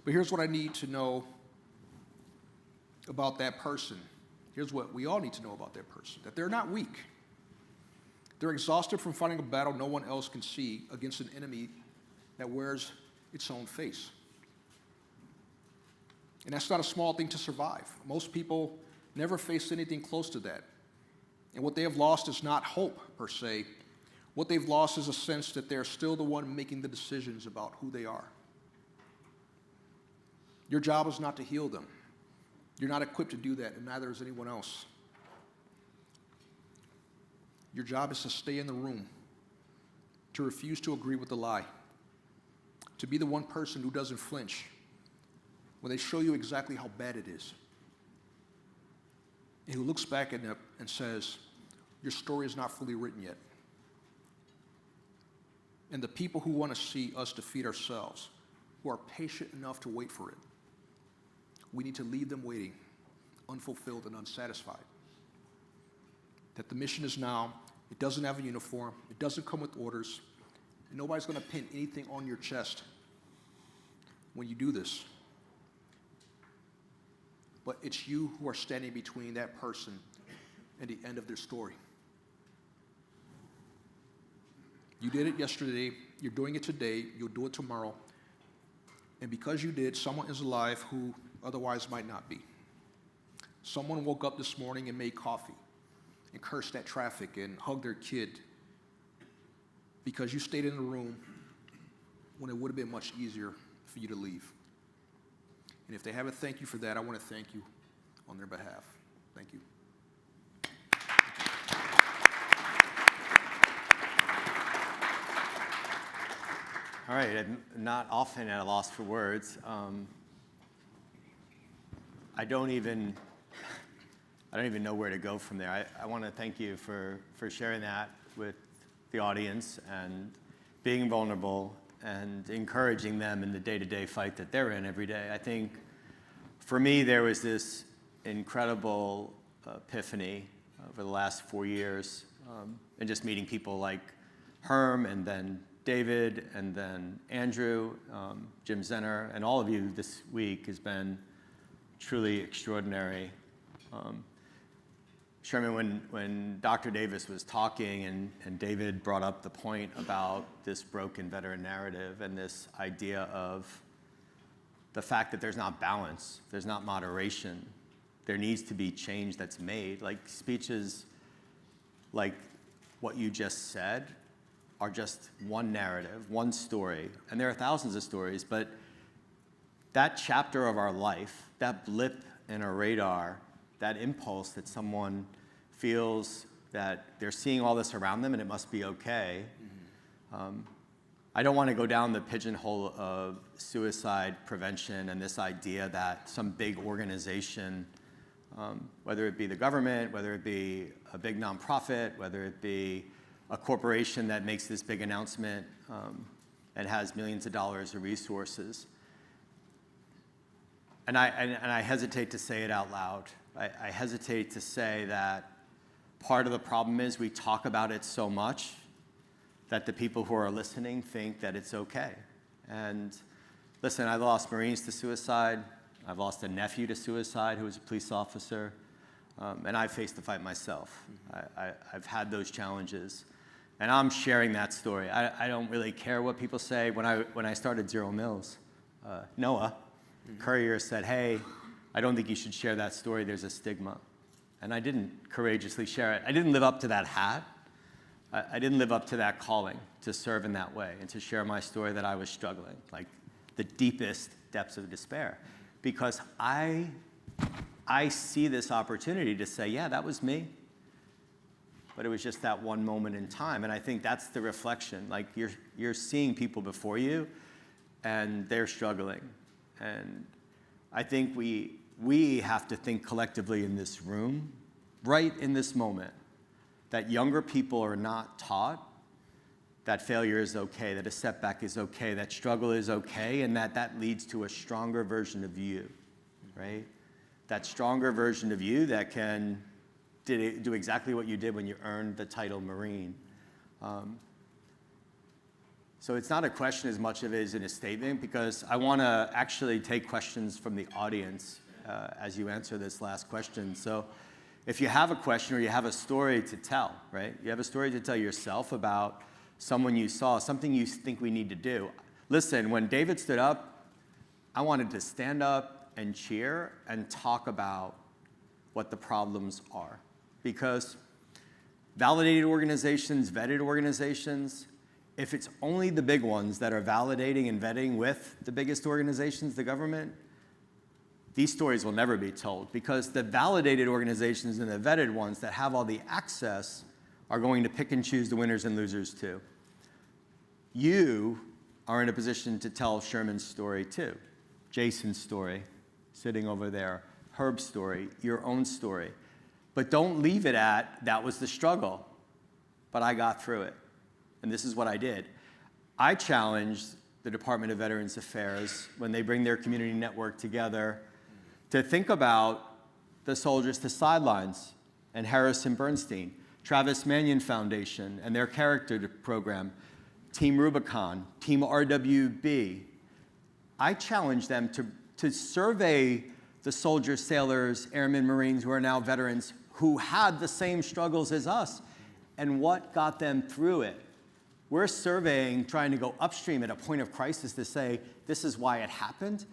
But here's what I need to know about that person. Here's what we all need to know about that person, that they're not weak. They're exhausted from fighting a battle no one else can see against an enemy that wears its own face. And that's not a small thing to survive. Most people never face anything close to that. And what they have lost is not hope, per se. What they've lost is a sense that they're still the one making the decisions about who they are. Your job is not to heal them. You're not equipped to do that, and neither is anyone else. Your job is to stay in the room, to refuse to agree with the lie, to be the one person who doesn't flinch when they show you exactly how bad it is, and who looks back at them and says, your story is not fully written yet. And the people who want to see us defeat ourselves, who are patient enough to wait for it, we need to leave them waiting, unfulfilled and unsatisfied. That the mission is now, it doesn't have a uniform, it doesn't come with orders, and nobody's going to pin anything on your chest when you do this. But it's you who are standing between that person and the end of their story. You did it yesterday, you're doing it today, you'll do it tomorrow. And because you did, someone is alive who otherwise might not be. Someone woke up this morning and made coffee and cursed at traffic and hugged their kid because you stayed in the room when it would have been much easier for you to leave. And if they haven't thanked you for that, I want to thank you on their behalf. Thank you. All right, I'm not often at a loss for words. I don't even know where to go from there. I want to thank you for sharing that with the audience and being vulnerable and encouraging them in the day-to-day fight that they're in every day. I think for me, there was this incredible epiphany over the last 4 years, and just meeting people like Herm and then David and then Andrew, Jim Zenner, and all of you this week has been truly extraordinary. Sherman, when Dr. Davis was talking and David brought up the point about this broken veteran narrative and this idea of the fact that there's not balance, there's not moderation, there needs to be change that's made. Like speeches like what you just said are just one narrative, one story, and there are thousands of stories, but that chapter of our life, that blip in our radar, that impulse that someone feels that they're seeing all this around them and it must be okay. I don't want to go down the pigeonhole of suicide prevention and this idea that some big organization, whether it be the government, whether it be a big nonprofit, whether it be a corporation that makes this big announcement and has millions of dollars of resources. And I hesitate to say it out loud. I hesitate to say that part of the problem is we talk about it so much that the people who are listening think that it's okay. And listen, I lost Marines to suicide. I've lost a nephew to suicide who was a police officer. And I faced the fight myself. I've had those challenges. And I'm sharing that story. I don't really care what people say. When I started ZeroMils, Noah Courier said, hey, I don't think you should share that story. There's a stigma. And I didn't courageously share it. I didn't live up to that hat. I didn't live up to that calling to serve in that way and to share my story that I was struggling, like the deepest depths of despair. Because I see this opportunity to say, yeah, that was me. But it was just that one moment in time. And I think that's the reflection. Like you're seeing people before you and they're struggling. And I think we have to think collectively in this room, right in this moment, that younger people are not taught that failure is okay, that a setback is okay, that struggle is okay, and that leads to a stronger version of you, right? That stronger version of you that can do exactly what you did when you earned the title Marine. So it's not a question as much of it as in a statement, because I want to actually take questions from the audience as you answer this last question. So if you have a question or you have a story to tell, right? You have a story to tell yourself about someone you saw, something you think we need to do. Listen, when David stood up, I wanted to stand up and cheer and talk about what the problems are. Because validated organizations, vetted organizations, if it's only the big ones that are validating and vetting with the biggest organizations, the government, these stories will never be told, because the validated organizations and the vetted ones that have all the access are going to pick and choose the winners and losers too. You are in a position to tell Sherman's story too, Jason's story, sitting over there, Herb's story, your own story. But don't leave it at, that was the struggle, but I got through it. And this is what I did. I challenged the Department of Veterans Affairs when they bring their community network together to think about the Soldiers to Sidelines and Harrison Bernstein, Travis Manion Foundation and their character program, Team Rubicon, Team RWB. I challenged them to survey the soldiers, sailors, airmen, Marines who are now veterans who had the same struggles as us and what got them through it. We're surveying, trying to go upstream at a point of crisis to say, this is why it happened,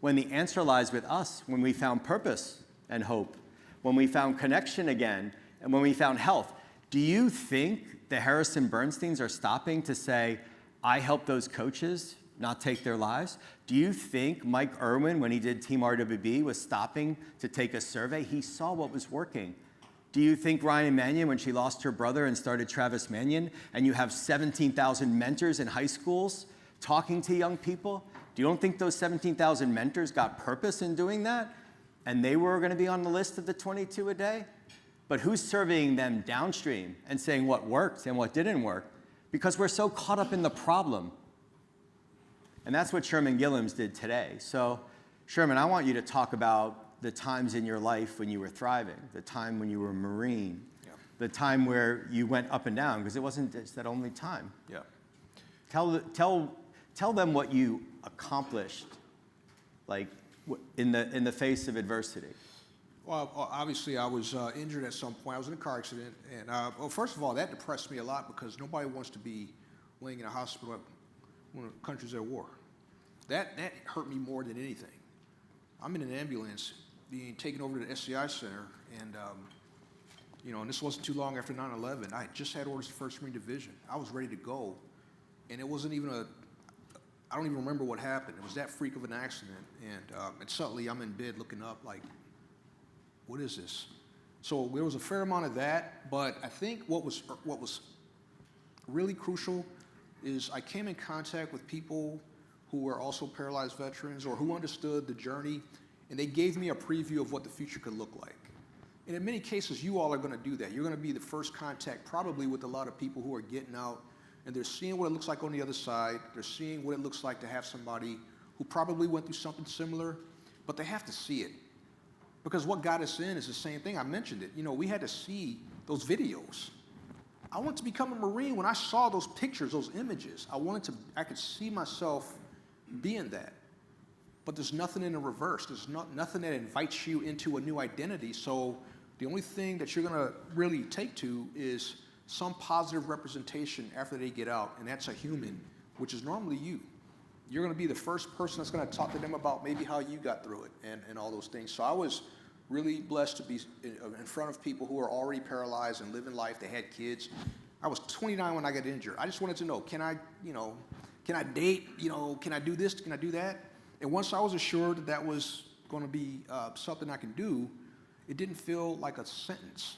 when the answer lies with us, when we found purpose and hope, when we found connection again, and when we found health. Do you think the Harrison Bernsteins are stopping to say, I helped those coaches not take their lives? Do you think Mike Irwin, when he did Team RWB, was stopping to take a survey? He saw what was working. Do you think Ryan Mannion, when she lost her brother and started Travis Manion, and you have 17,000 mentors in high schools talking to young people, do you don't think those 17,000 mentors got purpose in doing that? And they were going to be on the list of the 22 a day? But who's surveying them downstream and saying what worked and what didn't work? Because we're so caught up in the problem. And that's what Sherman Gillums did today. So, Sherman, I want you to talk about the times in your life when you were thriving, the time when you were a Marine, the time where you went up and down, because it wasn't just that only time. Yeah. Tell them what you accomplished, like in the face of adversity. Well, obviously, I was injured at some point. I was in a car accident. And well, first of all, that depressed me a lot because nobody wants to be laying in a hospital when the country's at war. That hurt me more than anything. I'm in an ambulance being taken over to the SCI Center. And, and this wasn't too long after 9/11. I just had orders to 1st Marine Division. I was ready to go. And it wasn't even I don't even remember what happened. It was that freak of an accident. And suddenly I'm in bed looking up like, what is this? So there was a fair amount of that, but I think what was really crucial is I came in contact with people who were also paralyzed veterans or who understood the journey, and they gave me a preview of what the future could look like. And in many cases, you all are going to do that. You're going to be the first contact probably with a lot of people who are getting out, and they're seeing what it looks like on the other side. They're seeing what it looks like to have somebody who probably went through something similar, but they have to see it. Because what got us in is the same thing. I mentioned it. You know, we had to see those videos. I wanted to become a Marine when I saw those pictures, those images. I could see myself being that. But there's nothing in the reverse. There's nothing that invites you into a new identity. So the only thing that you're going to really take to is some positive representation after they get out, and that's a human, which is normally you. You're going to be the first person that's going to talk to them about maybe how you got through it and all those things. So I was really blessed to be in front of people who are already paralyzed and living life. They had kids. I was 29 when I got injured. I just wanted to know, can I date? Can I do this? Can I do that? And once I was assured that that was going to be something I can do, it didn't feel like a sentence.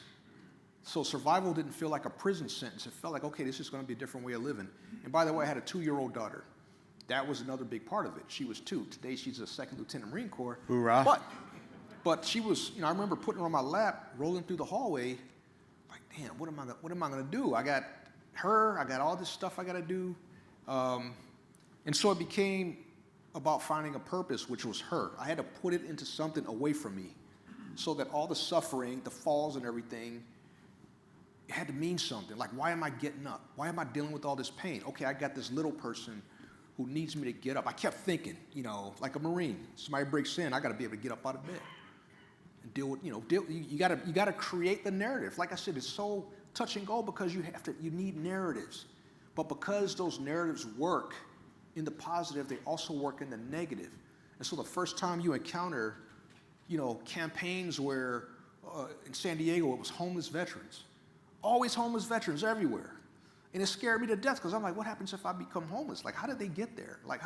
So survival didn't feel like a prison sentence. It felt like, okay, this is going to be a different way of living. And by the way, I had a 2-year-old daughter. That was another big part of it. She was 2. Today, she's a 2nd Lieutenant Marine Corps. Hoorah. But she was, I remember putting her on my lap, rolling through the hallway, like, damn, what am I going to do? I got her, I got all this stuff I got to do. And so it became about finding a purpose, which was her. I had to put it into something away from me so that all the suffering, the falls and everything, it had to mean something. Like, why am I getting up? Why am I dealing with all this pain? Okay, I got this little person who needs me to get up. I kept thinking, like a Marine. Somebody breaks in, I got to be able to get up out of bed and deal with, you got to create the narrative. Like I said, it's so touch and go because you need narratives. But because those narratives work in the positive, they also work in the negative. And so the first time you encounter, campaigns where in San Diego it was homeless veterans, always homeless veterans everywhere. And it scared me to death because I'm like, what happens if I become homeless? Like, how did they get there? Like,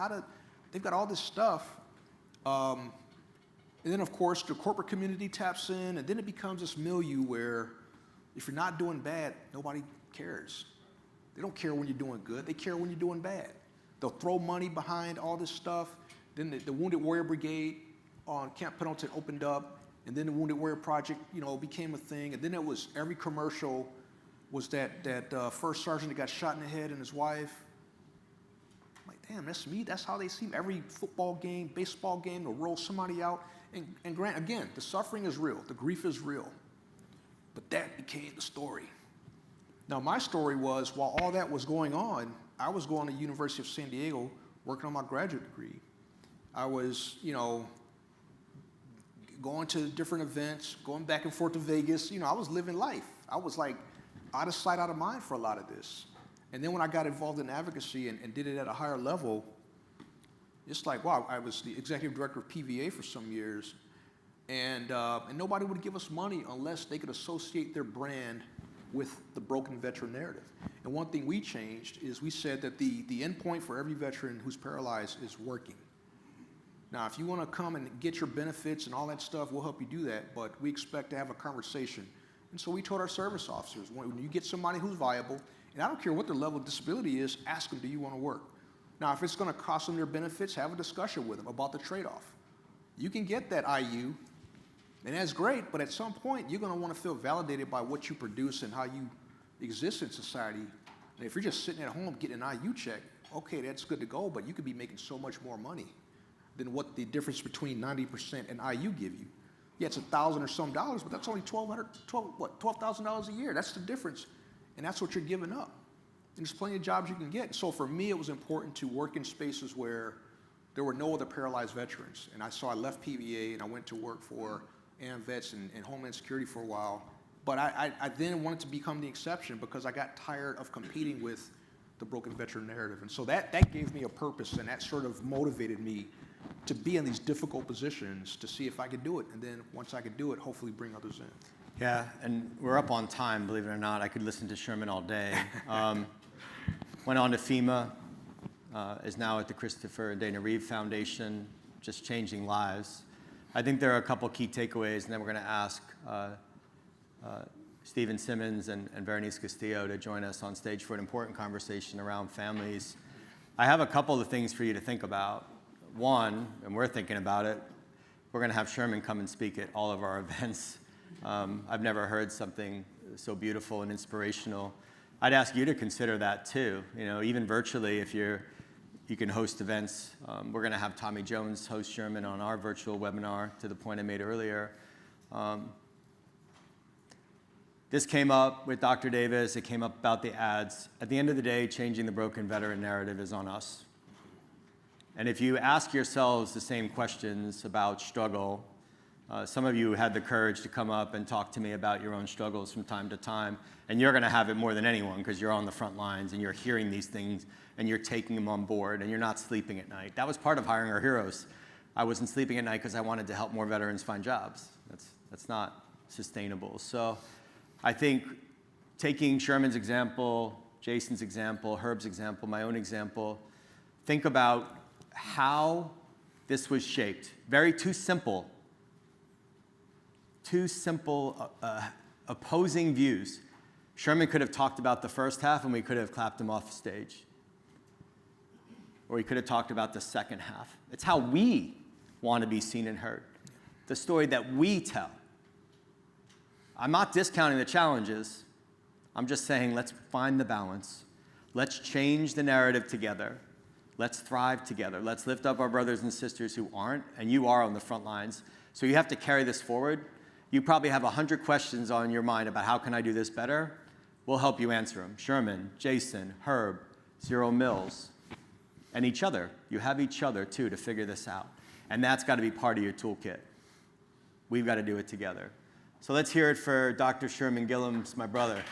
they've got all this stuff. And then, of course, the corporate community taps in, and then it becomes this milieu where if you're not doing bad, nobody cares. They don't care when you're doing good. They care when you're doing bad. They'll throw money behind all this stuff. Then the Wounded Warrior Brigade on Camp Pendleton opened up, and then the Wounded Warrior Project, became a thing. And then it was every commercial was that first sergeant that got shot in the head and his wife. I'm like, damn, that's me. That's how they see me. Every football game, baseball game, they'll roll somebody out. And grant, again, the suffering is real. The grief is real. But that became the story. Now, my story was, while all that was going on, I was going to the University of San Diego, working on my graduate degree. I was, going to different events, going back and forth to Vegas. I was living life. I was like, out of sight, out of mind for a lot of this. And then when I got involved in advocacy and did it at a higher level, it's like, wow, I was the executive director of PVA for some years, and nobody would give us money unless they could associate their brand with the broken veteran narrative. And one thing we changed is we said that the end point for every veteran who's paralyzed is working. Now, if you want to come and get your benefits and all that stuff, we'll help you do that, but we expect to have a conversation. And so we told our service officers, when you get somebody who's viable, and I don't care what their level of disability is, ask them, do you want to work? Now, if it's going to cost them their benefits, have a discussion with them about the trade-off. You can get that IU, and that's great, but at some point, you're going to want to feel validated by what you produce and how you exist in society. And if you're just sitting at home getting an IU check, okay, that's good to go, but you could be making so much more money than what the difference between 90% and IU give you. Yeah, it's $1,000 or some dollars, but that's only $12,000 a year. That's the difference, and that's what you're giving up. And there's plenty of jobs you can get. So for me, it was important to work in spaces where there were no other paralyzed veterans. And so I left PVA and I went to work for AMVETS and Homeland Security for a while. But I then wanted to become the exception because I got tired of competing with the broken veteran narrative. And so that gave me a purpose, and that sort of motivated me to be in these difficult positions to see if I could do it. And then once I could do it, hopefully bring others in. Yeah, and we're up on time, believe it or not. I could listen to Sherman all day. Went on to FEMA, is now at the Christopher and Dana Reeve Foundation, just changing lives. I think there are a couple key takeaways, and then we're going to ask Stephen Simmons and Berenice Castillo to join us on stage for an important conversation around families. I have a couple of things for you to think about. One, and we're thinking about it, we're going to have Sherman come and speak at all of our events. I've never heard something so beautiful and inspirational. I'd ask you to consider that too. You know, even virtually, if you can host events. We're going to have Tommy Jones host Sherman on our virtual webinar, to the point I made earlier. This came up with Dr. Davis. It came up about the ads. At the end of the day, changing the broken veteran narrative is on us. And if you ask yourselves the same questions about struggle, some of you had the courage to come up and talk to me about your own struggles from time to time, and you're going to have it more than anyone because you're on the front lines and you're hearing these things and you're taking them on board and you're not sleeping at night. That was part of hiring our heroes. I wasn't sleeping at night because I wanted to help more veterans find jobs. That's not sustainable. So I think taking Sherman's example, Jason's example, Herb's example, my own example, think about how this was shaped. Two simple opposing views. Sherman could have talked about the first half and we could have clapped him off the stage. Or he could have talked about the second half. It's how we want to be seen and heard. The story that we tell. I'm not discounting the challenges. I'm just saying let's find the balance. Let's change the narrative together. Let's thrive together. Let's lift up our brothers and sisters who aren't, and you are on the front lines. So you have to carry this forward. You probably have 100 questions on your mind about how can I do this better. We'll help you answer them. Sherman, Jason, Herb, ZeroMils, and each other. You have each other, too, to figure this out. And that's got to be part of your toolkit. We've got to do it together. So let's hear it for Dr. Sherman Gillums, my brother.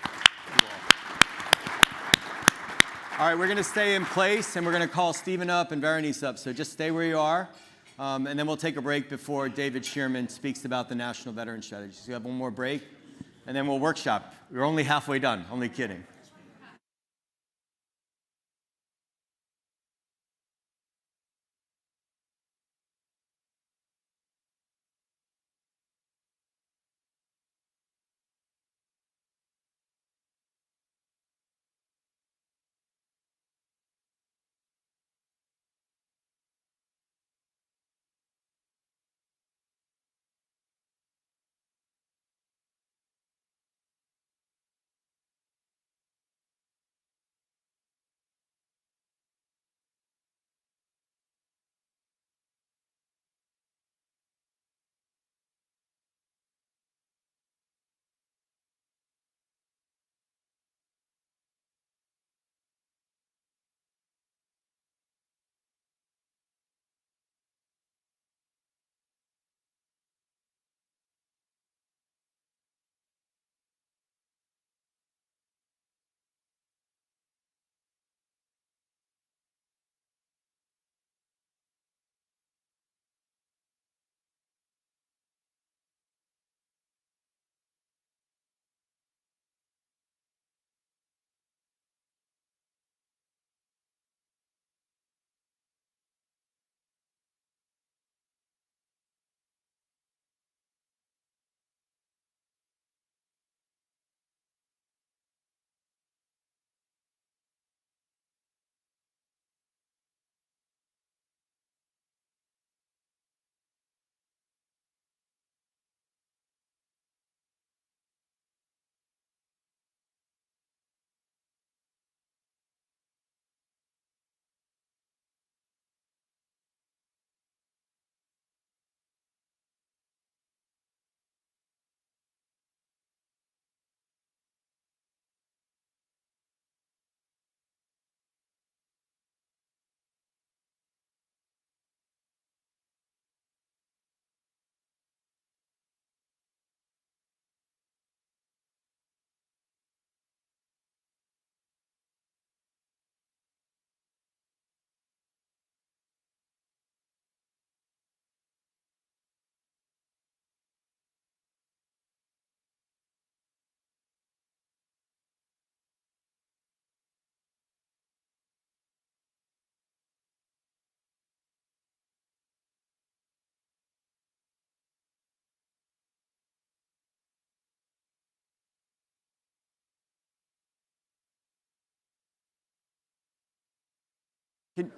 All right, we're going to stay in place, and we're going to call Stephen up and Berenice up. So just stay where you are, and then we'll take a break before David Shearman speaks about the National Veteran Strategy. So we have one more break, and then we'll workshop. We're only halfway done. Only kidding.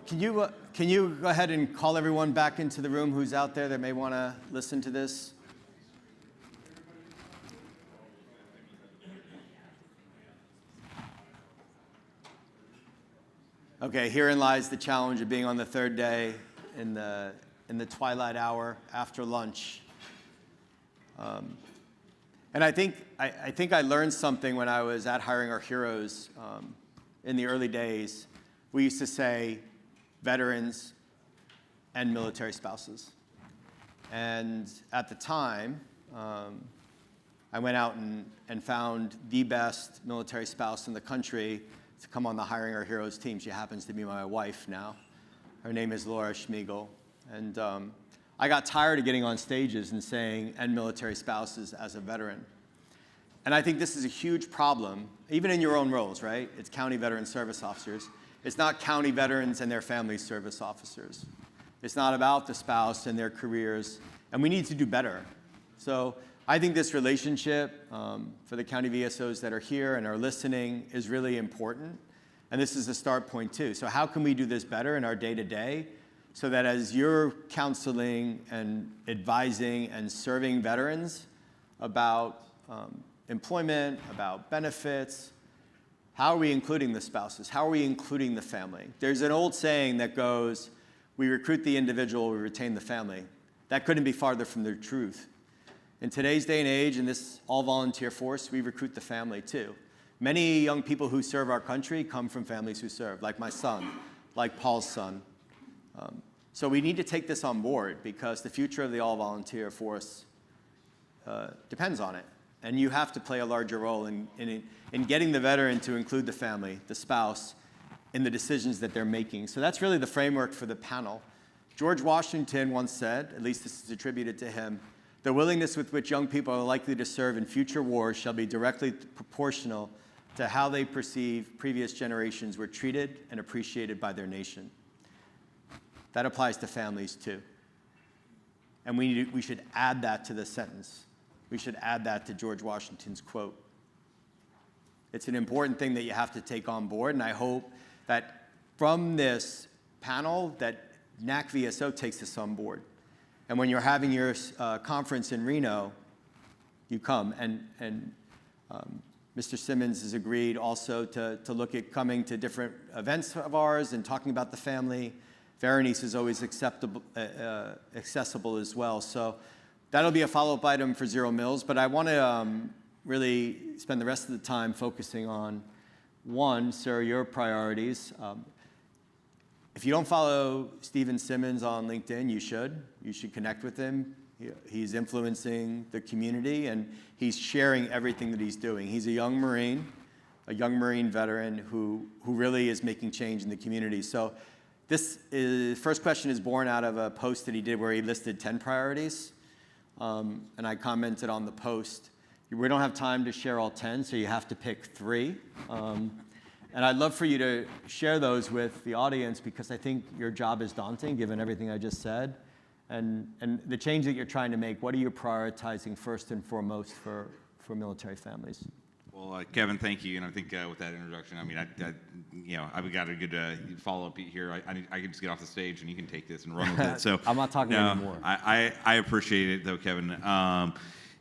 Can you go ahead and call everyone back into the room who's out there that may want to listen to this? Okay, herein lies the challenge of being on the third day in the twilight hour after lunch. And I think I learned something when I was at Hiring Our Heroes in the early days. We used to say veterans and military spouses. And at the time, I went out and found the best military spouse in the country to come on the Hiring Our Heroes team. She happens to be my wife now. Her name is Laura Schmiegel. And I got tired of getting on stages and saying, and military spouses as a veteran. And I think this is a huge problem, even in your own roles, right? It's county veteran service officers. It's not county veterans and their family service officers. It's not about the spouse and their careers, and we need to do better. So I think this relationship for the county VSOs that are here and are listening is really important, and this is a start point too. So how can we do this better in our day-to-day so that as you're counseling and advising and serving veterans about employment, about benefits, how are we including the spouses? How are we including the family? There's an old saying that goes, we recruit the individual, we retain the family. That couldn't be farther from the truth. In today's day and age, in this all-volunteer force, we recruit the family too. Many young people who serve our country come from families who serve, like my son, like Paul's son. So we need to take this on board because the future of the all-volunteer force depends on it. And you have to play a larger role in getting the veteran to include the family, the spouse, in the decisions that they're making. So that's really the framework for the panel. George Washington once said, at least this is attributed to him, the willingness with which young people are likely to serve in future wars shall be directly proportional to how they perceive previous generations were treated and appreciated by their nation. That applies to families too. And we should add that to the sentence. We should add that to George Washington's quote. It's an important thing that you have to take on board, and I hope that from this panel that NACVSO takes this on board. And when you're having your conference in Reno, you come. And Mr. Simmons has agreed also to look at coming to different events of ours and talking about the family. Berenice is always accessible as well. So that'll be a follow-up item for ZeroMils, but I want to really spend the rest of the time focusing on, one, sir, your priorities. If you don't follow Stephen Simmons on LinkedIn, you should. You should connect with him. He's influencing the community, and he's sharing everything that he's doing. He's a young Marine veteran who really is making change in the community. So this first question is born out of a post that he did where he listed 10 priorities. And I commented on the post. We don't have time to share all 10, so you have to pick 3. And I'd love for you to share those with the audience because I think your job is daunting, given everything I just said. And the change that you're trying to make, what are you prioritizing first and foremost for military families? Well, Kevin, thank you. And I think with that introduction, I mean, I've got a good follow-up here. I can just get off the stage and you can take this and run with it. So I'm not talking anymore. I appreciate it though, Kevin.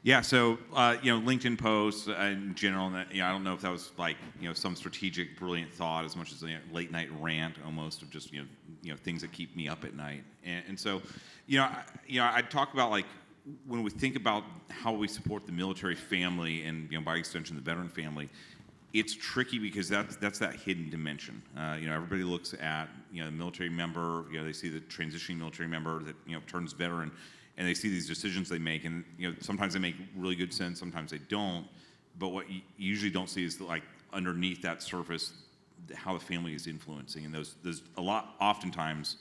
Yeah, so LinkedIn posts in general, and I don't know if that was like some strategic, brilliant thought as much as a late night rant almost of just things that keep me up at night. And so I talk about like when we think about how we support the military family and by extension the veteran family, it's tricky because that's that hidden dimension. Everybody looks at the military member, they see the transitioning military member that turns veteran. And they see these decisions they make, and sometimes they make really good sense, sometimes they don't. But what you usually don't see is like underneath that surface, how the family is influencing. And there's a lot, oftentimes,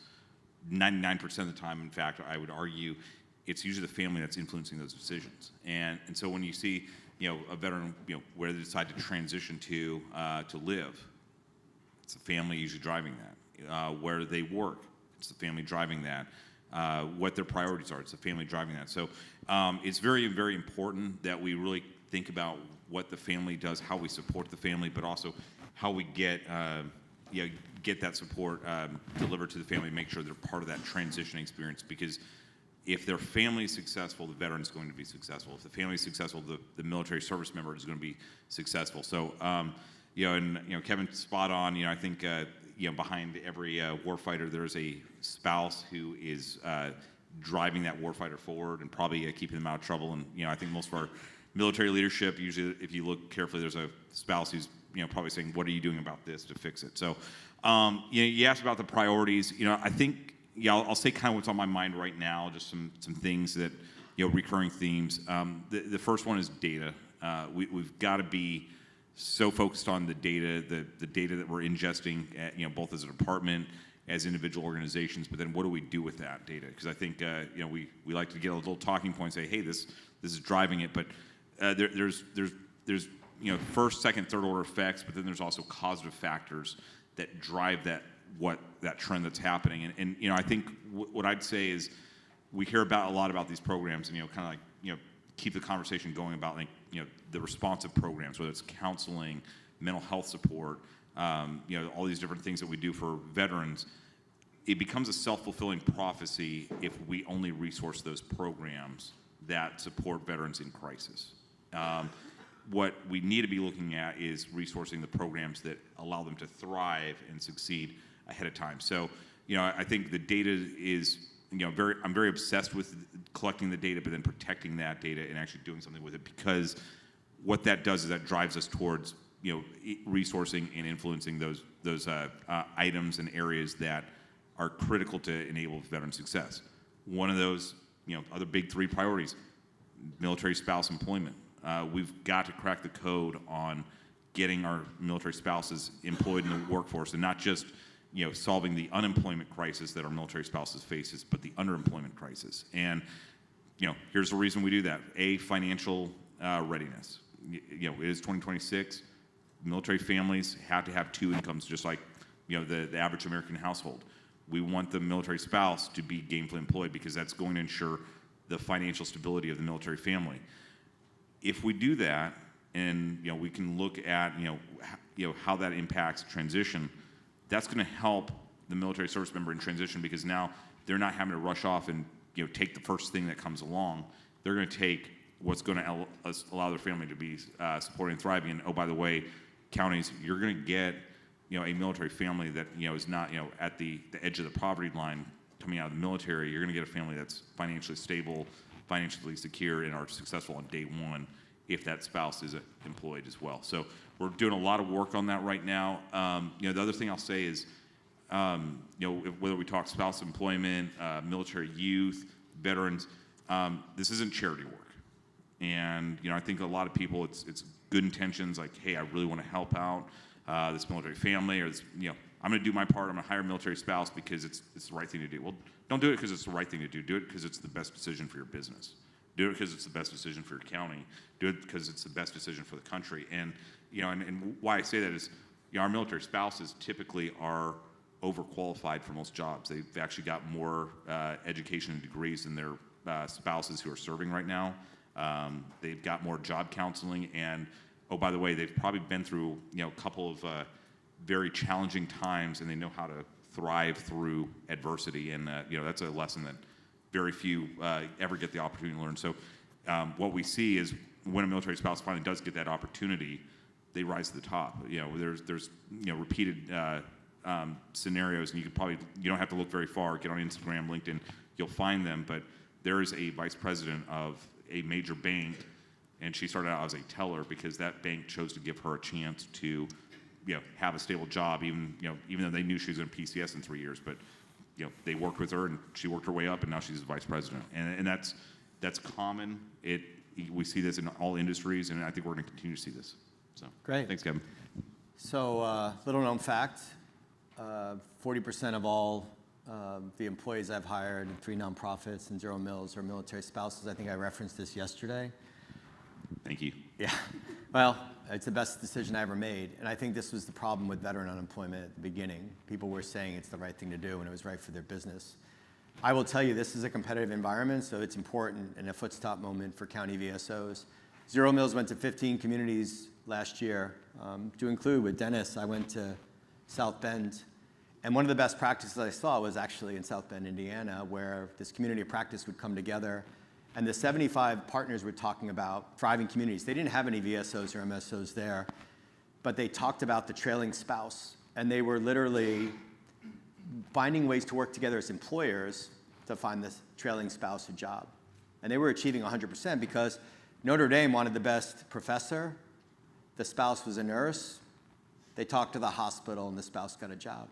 99% of the time, in fact, I would argue, it's usually the family that's influencing those decisions. And so when you see a veteran where they decide to transition to live, it's the family usually driving that. Where they work, it's the family driving that. What their priorities are. It's the family driving that. So it's very, very important that we really think about what the family does, how we support the family, but also how we get get that support delivered to the family, make sure they're part of that transition experience, because if their family is successful, the veteran's going to be successful. If the family is successful, the military service member is going to be successful. So, Kevin's spot on. I think, behind every warfighter, there's a spouse who is driving that warfighter forward and probably keeping them out of trouble. And, I think most of our military leadership, usually, if you look carefully, there's a spouse who's, probably saying, what are you doing about this to fix it? So, you asked about the priorities. I think, I'll say kind of what's on my mind right now, just some things that, recurring themes. The first one is data. We've got to be so focused on the data, the data that we're ingesting, both as a department, as individual organizations, but then what do we do with that data? Because I think, we like to get a little talking point and say, hey, this is driving it, but there's first, second, third order effects, but then there's also causative factors that drive that trend that's happening. And I think what I'd say is we hear a lot about these programs, and kind of like keep the conversation going about the responsive programs, whether it's counseling, mental health support, all these different things that we do for veterans. It becomes a self-fulfilling prophecy if we only resource those programs that support veterans in crisis. What we need to be looking at is resourcing the programs that allow them to thrive and succeed ahead of time. So, I think the data is, I'm very obsessed with collecting the data, but then protecting that data and actually doing something with it, because what that does is that drives us towards, resourcing and influencing those items and areas that are critical to enable veteran success. One of those, other big three priorities, military spouse employment. We've got to crack the code on getting our military spouses employed in the workforce, and not just solving the unemployment crisis that our military spouses faces, but the underemployment crisis. And here's the reason we do that: financial readiness. It is 2026. Military families have to have two incomes, just like the average American household. We want the military spouse to be gainfully employed, because that's going to ensure the financial stability of the military family. If we do that, and we can look at how that impacts transition, that's going to help the military service member in transition, because now they're not having to rush off and take the first thing that comes along. They're going to take what's going to allow their family to be supporting and thriving. And oh, by the way, counties, you're going to get a military family that is not at the edge of the poverty line coming out of the military. You're going to get a family that's financially stable, financially secure, and are successful on day one if that spouse is employed as well. So we're doing a lot of work on that right now. The other thing I'll say is, whether we talk spouse employment, military youth, veterans, this isn't charity work. And I think a lot of people, it's good intentions, like, hey, I really want to help out this military family, or this, I'm going to do my part. I'm going to hire a military spouse because it's the right thing to do. Well, don't do it because it's the right thing to do. Do it because it's the best decision for your business. Do it because it's the best decision for your county. Do it because it's the best decision for the country. And and why I say that is, our military spouses typically are overqualified for most jobs. They've actually got more education and degrees than their spouses who are serving right now. They've got more job counseling, and oh, by the way, they've probably been through a couple of very challenging times, and they know how to thrive through adversity. And that's a lesson that very few ever get the opportunity to learn. So what we see is, when a military spouse finally does get that opportunity, they rise to the top. There's repeated scenarios, and you don't have to look very far. Get on Instagram, LinkedIn, you'll find them. But there is a vice president of a major bank, and she started out as a teller because that bank chose to give her a chance to have a stable job, even though they knew she was going to PCS in 3 years. But they worked with her, and she worked her way up, and now she's a vice president. And that's common. We see this in all industries, and I think we're going to continue to see this. So great. Thanks, Kevin. So little known fact, 40% of all the employees I've hired in 3 nonprofits and ZeroMils are military spouses. I think I referenced this yesterday. Thank you. Yeah. Well, it's the best decision I ever made. And I think this was the problem with veteran unemployment at the beginning. People were saying it's the right thing to do, and it was right for their business. I will tell you, this is a competitive environment, so it's important and a footstop moment for county VSOs. ZeroMils went to 15 communities last year, to include with Dennis. I went to South Bend. And one of the best practices I saw was actually in South Bend, Indiana, where this community of practice would come together. And the 75 partners were talking about thriving communities. They didn't have any VSOs or MSOs there, but they talked about the trailing spouse. And they were literally finding ways to work together as employers to find this trailing spouse a job. And they were achieving 100% because Notre Dame wanted the best professor, the spouse was a nurse, they talked to the hospital, and the spouse got a job.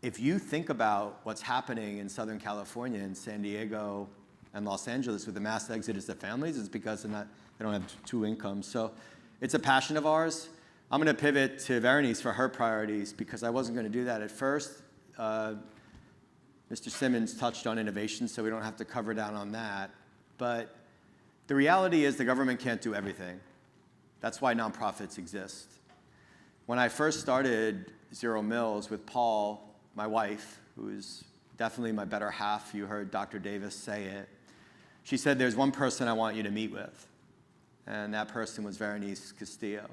If you think about what's happening in Southern California and San Diego and Los Angeles with the mass exodus of families, it's because they don't have two incomes. So it's a passion of ours. I'm going to pivot to Veronice for her priorities because I wasn't going to do that at first. Mr. Simmons touched on innovation, so we don't have to cover down on that. But the reality is the government can't do everything. That's why nonprofits exist. When I first started ZeroMils with Paul, my wife, who is definitely my better half, you heard Dr. Davis say it, she said, there's one person I want you to meet with. And that person was Veronice Castillo.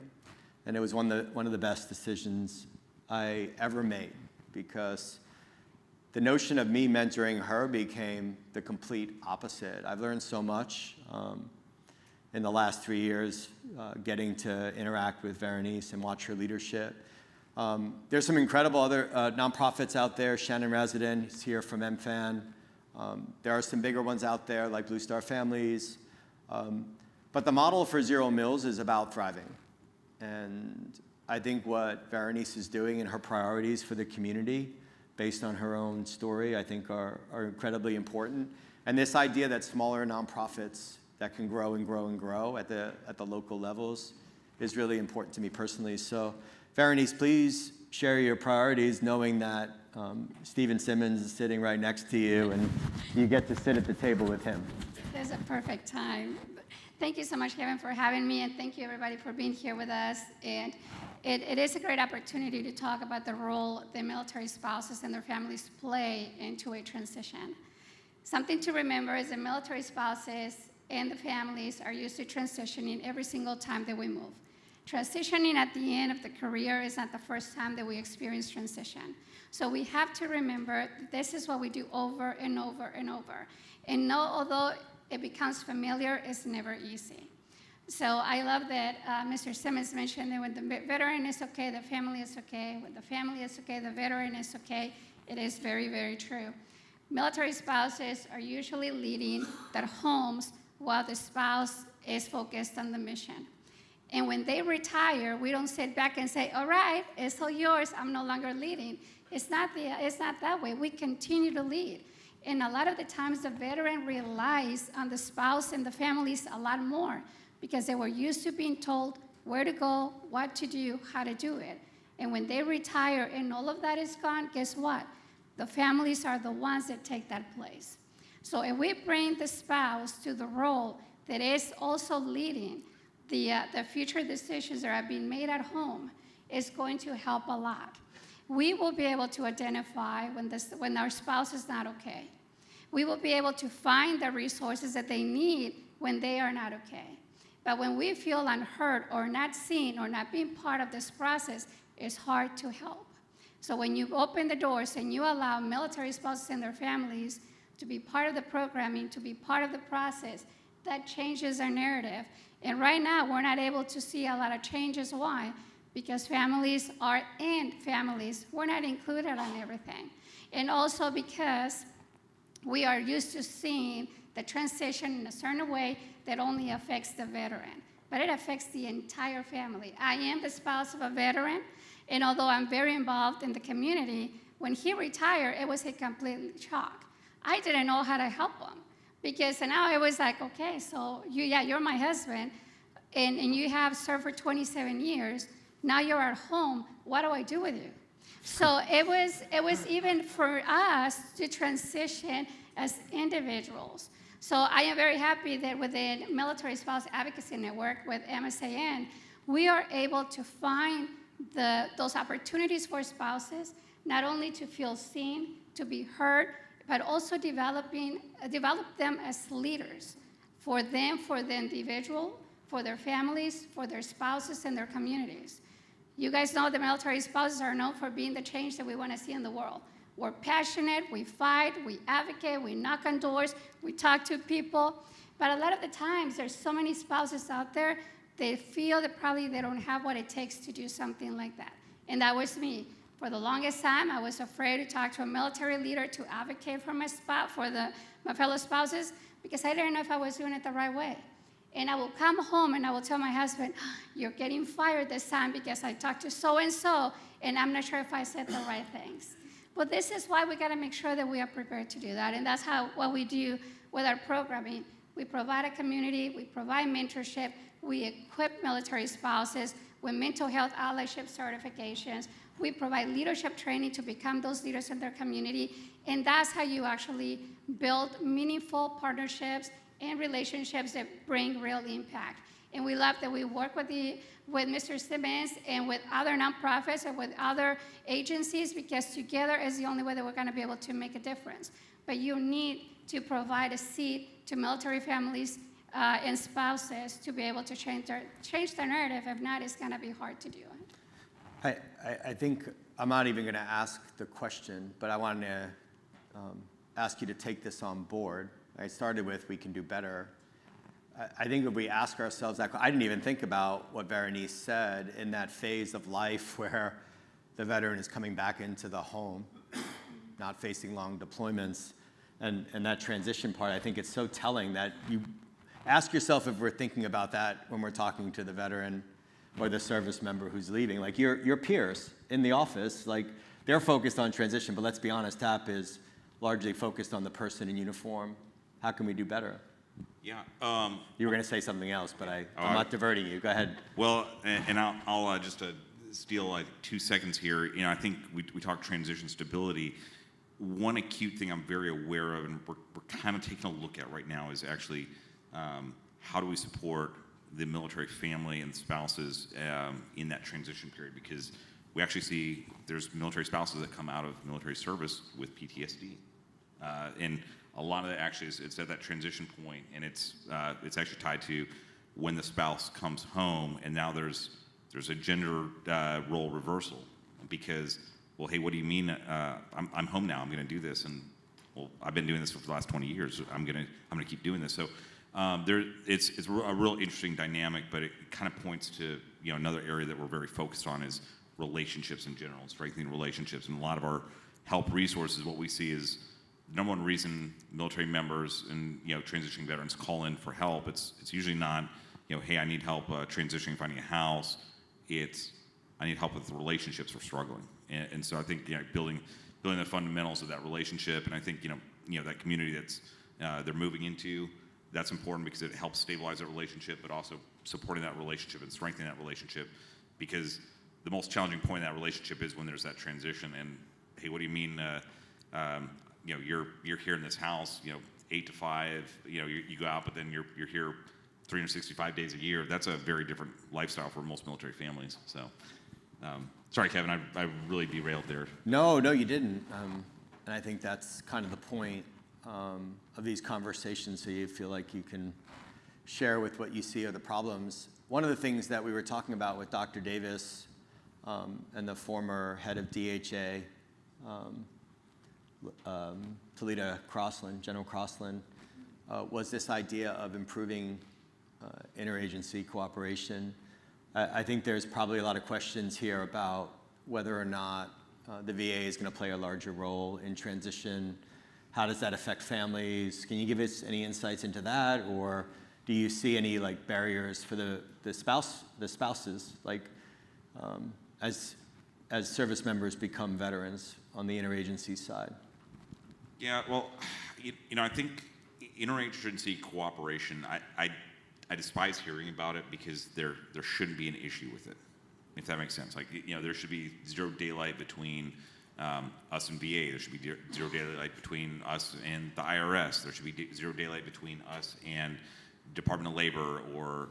And it was one of the best decisions I ever made because the notion of me mentoring her became the complete opposite. I've learned so much in the last 3 years getting to interact with Veronice and watch her leadership. There's some incredible other nonprofits out there. Shannon Resident is here from MFAN. There are some bigger ones out there like Blue Star Families. But the model for ZeroMils is about thriving. And I think what Veronice is doing and her priorities for the community based on her own story, I think are incredibly important. And this idea that smaller nonprofits that can grow and grow and grow at the local levels is really important to me personally. So Veronice, please share your priorities knowing that Stephen Simmons is sitting right next to you and you get to sit at the table with him. There's a perfect time. Thank you so much, Kevin, for having me, and thank you, everybody, for being here with us. And it is a great opportunity to talk about the role the military spouses and their families play into a transition. Something to remember is the military spouses and the families are used to transitioning every single time that we move. Transitioning at the end of the career is not the first time that we experience transition. So we have to remember that this is what we do over and over and over. And although it becomes familiar, it's never easy. So I love that Mr. Simmons mentioned that when the veteran is okay, the family is okay. When the family is okay, the veteran is okay. It is very, very true. Military spouses are usually leading their homes while the spouse is focused on the mission. And when they retire, we don't sit back and say, all right, it's all yours, I'm no longer leading. It's not that way. We continue to lead. And a lot of the times the veteran relies on the spouse and the families a lot more because they were used to being told where to go, what to do, how to do it. And when they retire and all of that is gone, guess what? The families are the ones that take that place. So if we bring the spouse to the role that is also leading the future decisions that are being made at home, is going to help a lot. We will be able to identify when our spouse is not okay. We will be able to find the resources that they need when they are not okay. But when we feel unheard or not seen or not being part of this process, it's hard to help. So when you open the doors and you allow military spouses and their families to be part of the programming, to be part of the process, that changes our narrative. And right now, we're not able to see a lot of changes. Why? Because families are in families. We're not included on everything. And also because we are used to seeing the transition in a certain way that only affects the veteran, but it affects the entire family. I am the spouse of a veteran, and although I'm very involved in the community, when he retired, it was a complete shock. I didn't know how to help him because now I was like, okay, so you're my husband, and you have served for 27 years. Now you're at home. What do I do with you? So it was even for us to transition as individuals. So I am very happy that within Military Spouse Advocacy Network with MSAN, we are able to find those opportunities for spouses, not only to feel seen, to be heard, but also develop them as leaders for them, for the individual, for their families, for their spouses, and their communities. You guys know the military spouses are known for being the change that we want to see in the world. We're passionate, we fight, we advocate, we knock on doors, we talk to people. But a lot of the times, there's so many spouses out there, they feel that probably they don't have what it takes to do something like that. And that was me. For the longest time, I was afraid to talk to a military leader to advocate for my fellow spouses, because I didn't know if I was doing it the right way. And I will come home and I will tell my husband, you're getting fired this time because I talked to so-and-so, and I'm not sure if I said the right things. But this is why we gotta make sure that we are prepared to do that. And that's what we do with our programming. We provide a community, we provide mentorship, we equip military spouses with mental health allyship certifications. We provide leadership training to become those leaders in their community. And that's how you actually build meaningful partnerships and relationships that bring real impact. And we love that we work with Mr. Simmons and with other nonprofits and with other agencies, because together is the only way that we're gonna be able to make a difference. But you need to provide a seat to military families and spouses to be able to change their narrative. If not, it's gonna be hard to do. I think I'm not even gonna ask the question, but I wanted to ask you to take this on board. I started with, we can do better. I think if we ask ourselves that, I didn't even think about what Berenice said in that phase of life where the veteran is coming back into the home, not facing long deployments, and that transition part. I think it's so telling that you ask yourself if we're thinking about that when we're talking to the veteran or the service member who's leaving. Like your peers in the office, like they're focused on transition, but let's be honest, TAP is largely focused on the person in uniform. How can we do better? Yeah. You were going to say something else, but I'm not diverting you. Go ahead. Well, and I'll just steal like 2 seconds here. You know, I think we talk transition stability. One acute thing I'm very aware of, and we're kind of taking a look at right now, is actually how do we support the military family and spouses in that transition period? Because we actually see there's military spouses that come out of military service with PTSD, and a lot of that actually it's at that transition point, and it's actually tied to when the spouse comes home, and now there's a gender role reversal, because, well, hey, what do you mean? I'm home now. I'm going to do this, and well, I've been doing this for the last 20 years. I'm going to keep doing this. So it's a real interesting dynamic, but it kind of points to another area that we're very focused on is relationships in general, strengthening relationships, and a lot of our help resources. What we see is the number one reason military members and transitioning veterans call in for help. It's usually not hey, I need help transitioning, finding a house. It's I need help with the relationships we're struggling, and so I think building the fundamentals of that relationship, and I think that community that's they're moving into, that's important because it helps stabilize that relationship, but also supporting that relationship and strengthening that relationship, because the most challenging point in that relationship is when there's that transition. And hey, what do you mean? You're here in this house, 8 to 5. You go out, but then you're here 365 days a year. That's a very different lifestyle for most military families. So, sorry, Kevin, I really derailed there. No, you didn't. And I think that's kind of the point of these conversations, so you feel like you can share with what you see are the problems. One of the things that we were talking about with Dr. Davis and the former head of DHA, Talita Crossland, General Crossland, was this idea of improving interagency cooperation. I think there's probably a lot of questions here about whether or not the VA is going to play a larger role in transition. How does that affect families? Can you give us any insights into that, or do you see any barriers for the spouses, as service members become veterans on the interagency side? Yeah, well, I think interagency cooperation, I despise hearing about it because there shouldn't be an issue with it, if that makes sense. There should be zero daylight between us and VA. There should be zero daylight between us and the IRS. There should be zero daylight between us and Department of Labor or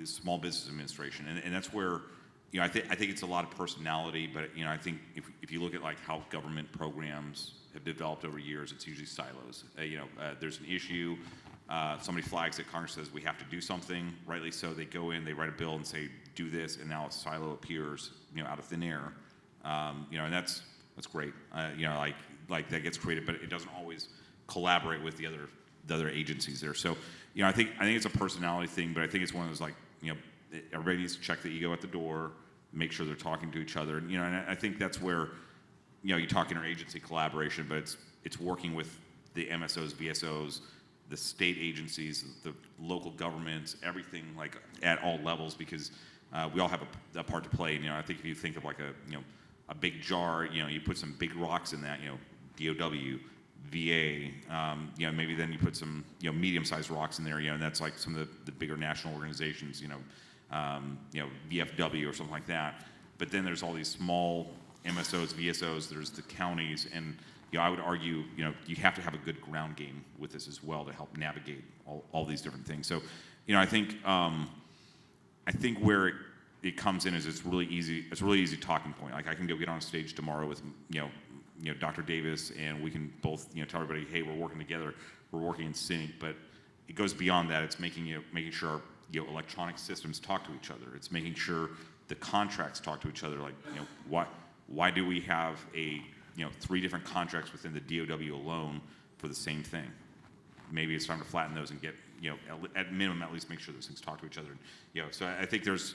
Small Business Administration. And that's where I think it's a lot of personality. But I think if you look at how government programs have developed over years, it's usually silos. There's an issue. somebody flags it, Congress says we have to do something, rightly so, they go in, they write a bill and say, do this, and now a silo appears, out of thin air. And that's great. Like that gets created, but it doesn't always collaborate with the other agencies there. So, I think it's a personality thing, but I think it's one of those everybody needs to check the ego at the door, make sure they're talking to each other, and I think that's where, you talk interagency collaboration, but it's working with the MSOs, VSOs, the state agencies, the local governments, everything at all levels, because we all have a part to play. I think if you think of a big jar, you put some big rocks in that, DOW, VA, maybe then you put some, medium-sized rocks in there, and that's like some of the bigger national organizations, VFW or something like that. But then there's all these small MSOs, VSOs, there's the counties, and I would argue, you have to have a good ground game with this as well to help navigate all these different things. So, I think where it comes in is it's a really easy talking point. Like I can go get on stage tomorrow with, Dr. Davis, and we can both, tell everybody, hey, we're working together, we're working in sync. But it goes beyond that. It's making sure electronic systems talk to each other. It's making sure the contracts talk to each other. Like, why do we have 3 different contracts within the DOW alone for the same thing? Maybe it's time to flatten those and get, at minimum, at least make sure those things talk to each other. So I think there's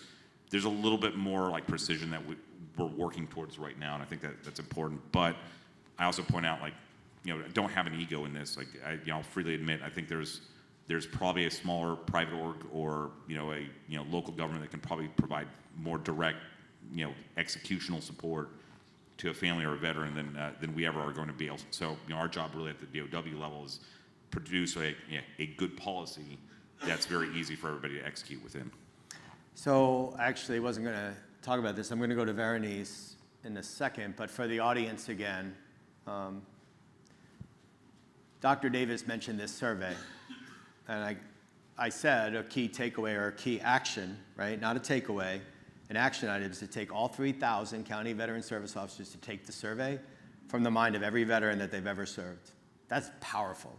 a little bit more precision that we're working towards right now, and I think that's important. But I also point out, don't have an ego in this. I'll freely admit, I think there's probably a smaller private org or a local government that can probably provide more direct, executional support to a family or a veteran than we ever are going to be able to. So, our job really at the DOW level is produce a good policy that's very easy for everybody to execute within. So actually, I wasn't going to talk about this. I'm going to go to Veronice in a second, but for the audience again, Dr. Davis mentioned this survey, and I said a key takeaway or a key action, right? Not a takeaway. An action item is to take all 3,000 county veteran service officers to take the survey from the mind of every veteran that they've ever served. That's powerful.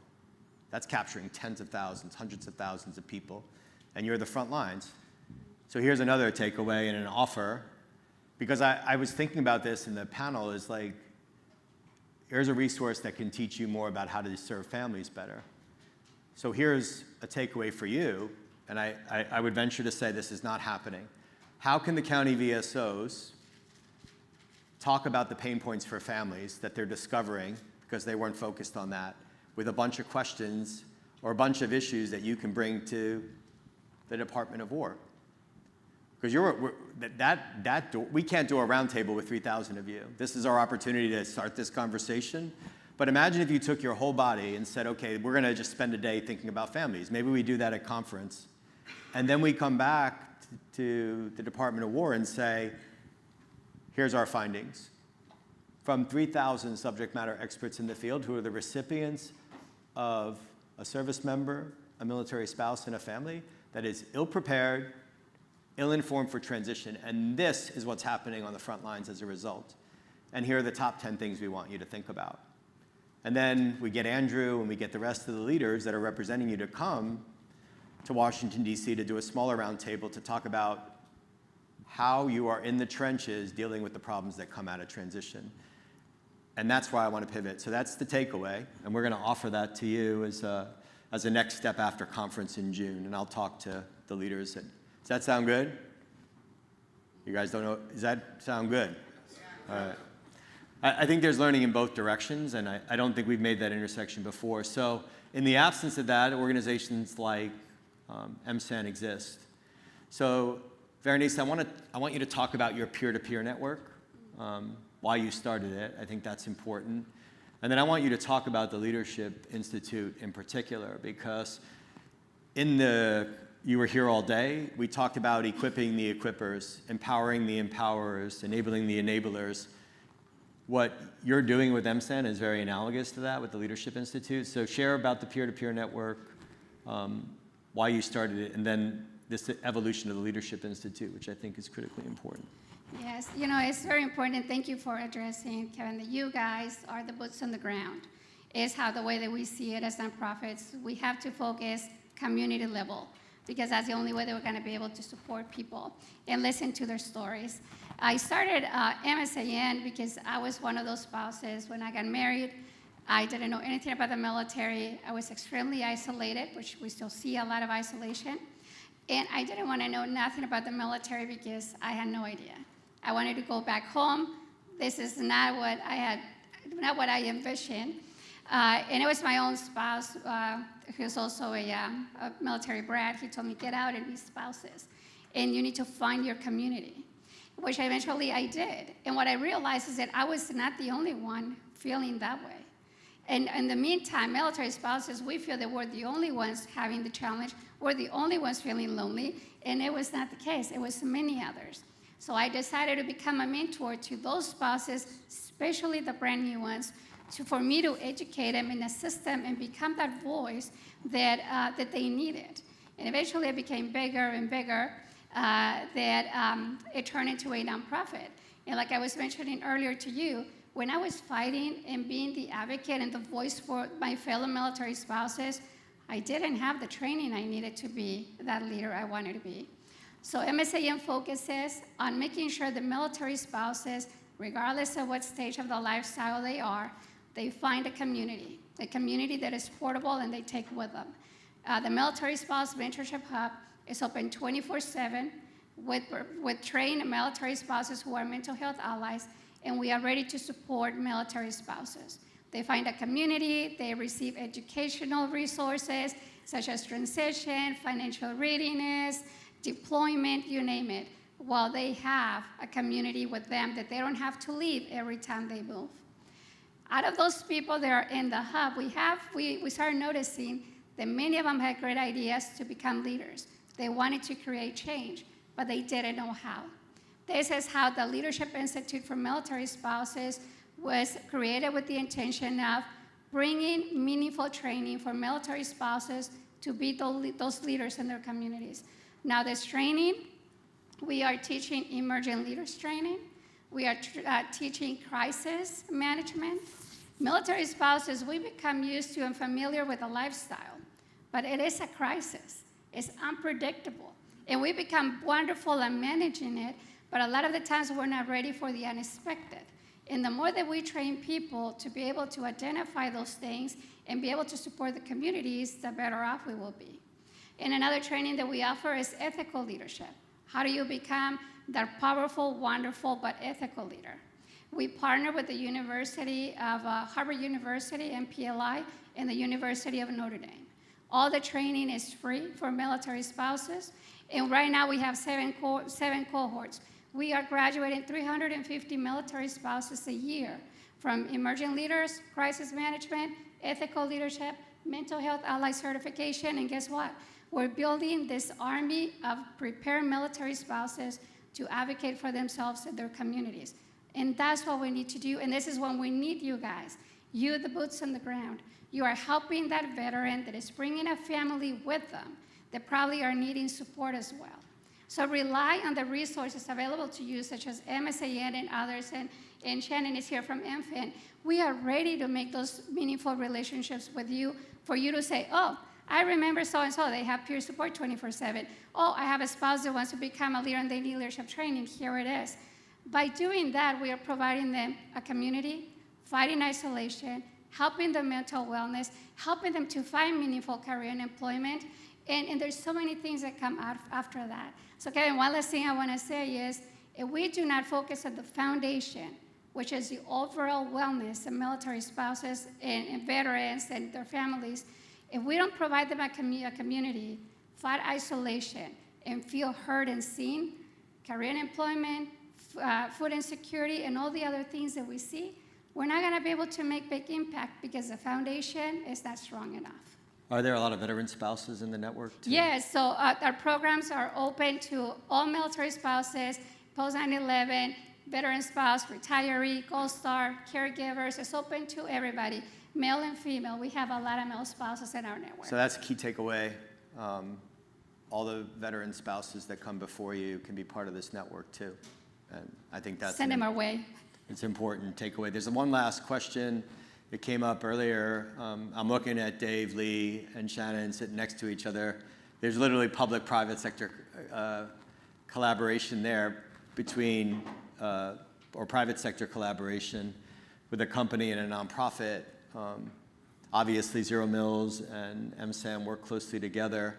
That's capturing tens of thousands, hundreds of thousands of people, and you're the front lines. So here's another takeaway and an offer, because I was thinking about this in the panel, is here's a resource that can teach you more about how to serve families better. So here's a takeaway for you, and I would venture to say this is not happening. How can the county VSOs talk about the pain points for families that they're discovering because they weren't focused on that, with a bunch of questions or a bunch of issues that you can bring to the Department of War? Because we can't do a roundtable with 3,000 of you. This is our opportunity to start this conversation. But imagine if you took your whole body and said, okay, we're going to just spend a day thinking about families. Maybe we do that at conference. And then we come back to the Department of War and say, here's our findings from 3,000 subject matter experts in the field who are the recipients of a service member, a military spouse, and a family that is ill-prepared, ill-informed for transition, and this is what's happening on the front lines as a result. And here are the top 10 things we want you to think about. And then we get Andrew and we get the rest of the leaders that are representing you to come to Washington, D.C. to do a smaller roundtable to talk about how you are in the trenches dealing with the problems that come out of transition. And that's why I want to pivot. So that's the takeaway, and we're going to offer that to you as a next step after conference in June, and I'll talk to the leaders. Does that sound good? You guys don't know? Does that sound good? All right. I think there's learning in both directions, and I don't think we've made that intersection before. So in the absence of that, organizations like MSAN exist. So Veronice, I want you to talk about your peer-to-peer network, why you started it. I think that's important. And then I want you to talk about the Leadership Institute in particular, because you were here all day. We talked about equipping the equippers, empowering the empowerers, enabling the enablers. What you're doing with MSAN is very analogous to that with the Leadership Institute. So share about the peer-to-peer network, why you started it, and then this evolution of the Leadership Institute, which I think is critically important. Yes, it's very important. Thank you for addressing, Kevin, that you guys are the boots on the ground. is how the way that we see it as nonprofits, we have to focus community level, because that's the only way that we're going to be able to support people and listen to their stories. I started MSAN because I was one of those spouses when I got married. I didn't know anything about the military. I was extremely isolated, which we still see a lot of isolation. And I didn't want to know nothing about the military because I had no idea. I wanted to go back home. This is not what I envisioned. And it was my own spouse, who's also a military brat. He told me, get out and be spouses. And you need to find your community, which eventually I did. And what I realized is that I was not the only one feeling that way. And in the meantime, military spouses, we feel that we're the only ones having the challenge. We're the only ones feeling lonely. And it was not the case. It was many others. So I decided to become a mentor to those spouses, especially the brand new ones, for me to educate them and assist them and become that voice that they needed. And eventually it became bigger and bigger, it turned into a nonprofit. And like I was mentioning earlier to you, when I was fighting and being the advocate and the voice for my fellow military spouses, I didn't have the training I needed to be that leader I wanted to be. So MSAN focuses on making sure the military spouses, regardless of what stage of the lifestyle they are, they find a community that is portable and they take with them. The Military Spouse Mentorship Hub is open 24/7 with trained military spouses who are mental health allies, and we are ready to support military spouses. They find a community, they receive educational resources such as transition, financial readiness, deployment, you name it, while they have a community with them that they don't have to leave every time they move. Out of those people that are in the hub, we started noticing that many of them had great ideas to become leaders. They wanted to create change, but they didn't know how. This is how the Leadership Institute for Military Spouses was created, with the intention of bringing meaningful training for military spouses to be those leaders in their communities. Now, this training, we are teaching emerging leaders training. We are teaching crisis management. Military spouses, we become used to and familiar with a lifestyle, but it is a crisis. It's unpredictable. And we become wonderful at managing it, but a lot of the times we're not ready for the unexpected. And the more that we train people to be able to identify those things and be able to support the communities, the better off we will be. And another training that we offer is ethical leadership. How do you become that powerful, wonderful, but ethical leader? We partner with the University of Harvard University, MPLI, and the University of Notre Dame. All the training is free for military spouses, and right now we have seven cohorts. We are graduating 350 military spouses a year from emerging leaders, crisis management, ethical leadership, mental health ally certification, and guess what? We're building this army of prepared military spouses to advocate for themselves and their communities. And that's what we need to do, and this is when we need you guys. You, the boots on the ground. You are helping that veteran that is bringing a family with them that probably are needing support as well. So rely on the resources available to you, such as MSAN and others, and Shannon is here from MFIN. We are ready to make those meaningful relationships with you, for you to say, oh, I remember so-and-so, they have peer support 24/7. Oh, I have a spouse that wants to become a leader and they need leadership training, here it is. By doing that, we are providing them a community, fighting isolation, helping them mental wellness, helping them to find meaningful career and employment, and there's so many things that come out after that. So Kevin, one last thing I want to say is, if we do not focus on the foundation, which is the overall wellness of military spouses and veterans and their families, if we don't provide them a community, fight isolation, and feel heard and seen, career and employment, food insecurity, and all the other things that we see, we're not going to be able to make big impact because the foundation is not strong enough. Are there a lot of veteran spouses in the network too? Yes, so our programs are open to all military spouses, post 9/11, veteran spouse, retiree, Gold Star, caregivers. It's open to everybody, male and female. We have a lot of male spouses in our network. So that's a key takeaway. All the veteran spouses that come before you can be part of this network too. And I think that's Send them our way. It's an important takeaway. There's one last question it came up earlier. I'm looking at Dave, Lee, and Shannon sitting next to each other. There's literally public-private sector collaboration there between, or private sector collaboration with a company and a nonprofit. Obviously, ZeroMils and MSAM work closely together.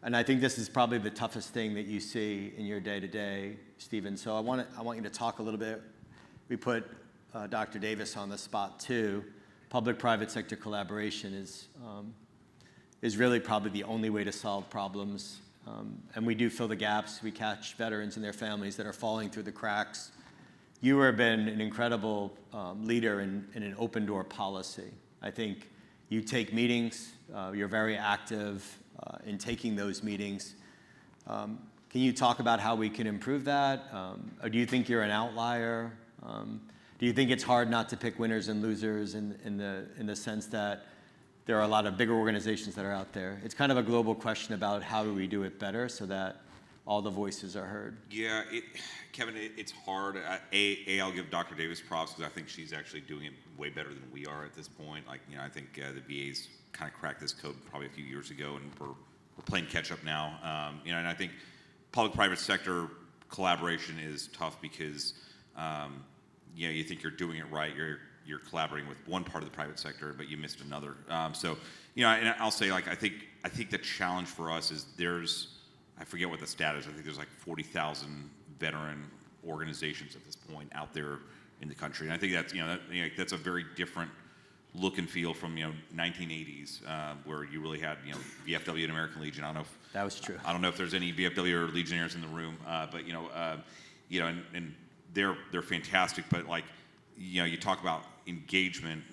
And I think this is probably the toughest thing that you see in your day-to-day, Stephen. So I want you to talk a little bit. We put Dr. Davis on the spot too. Public-private sector collaboration is really probably the only way to solve problems. And we do fill the gaps. We catch veterans and their families that are falling through the cracks. You have been an incredible leader in an open door policy. I think you take meetings. You're very active in taking those meetings. Can you talk about how we can improve that? Or do you think you're an outlier? Do you think it's hard not to pick winners and losers in the sense that there are a lot of bigger organizations that are out there? It's kind of a global question about how do we do it better so that all the voices are heard. Yeah, Kevin, it's hard. I'll give Dr. Davis props because I think she's actually doing it way better than we are at this point. Like, I think the VA's kind of cracked this code probably a few years ago, and we're playing catch up now. And I think public-private sector collaboration is tough because you think you're doing it right. You're collaborating with one part of the private sector, but you missed another. And I'll say, like, I think the challenge for us is I forget what the stat is. I think there's like 40,000 veteran organizations at this point out there in the country, and I think that's a very different look and feel from 1980s, where you really had VFW and American Legion. I don't know if that was true. I don't know if there's any VFW or Legionnaires in the room, but and they're fantastic. But like you talk about engagement,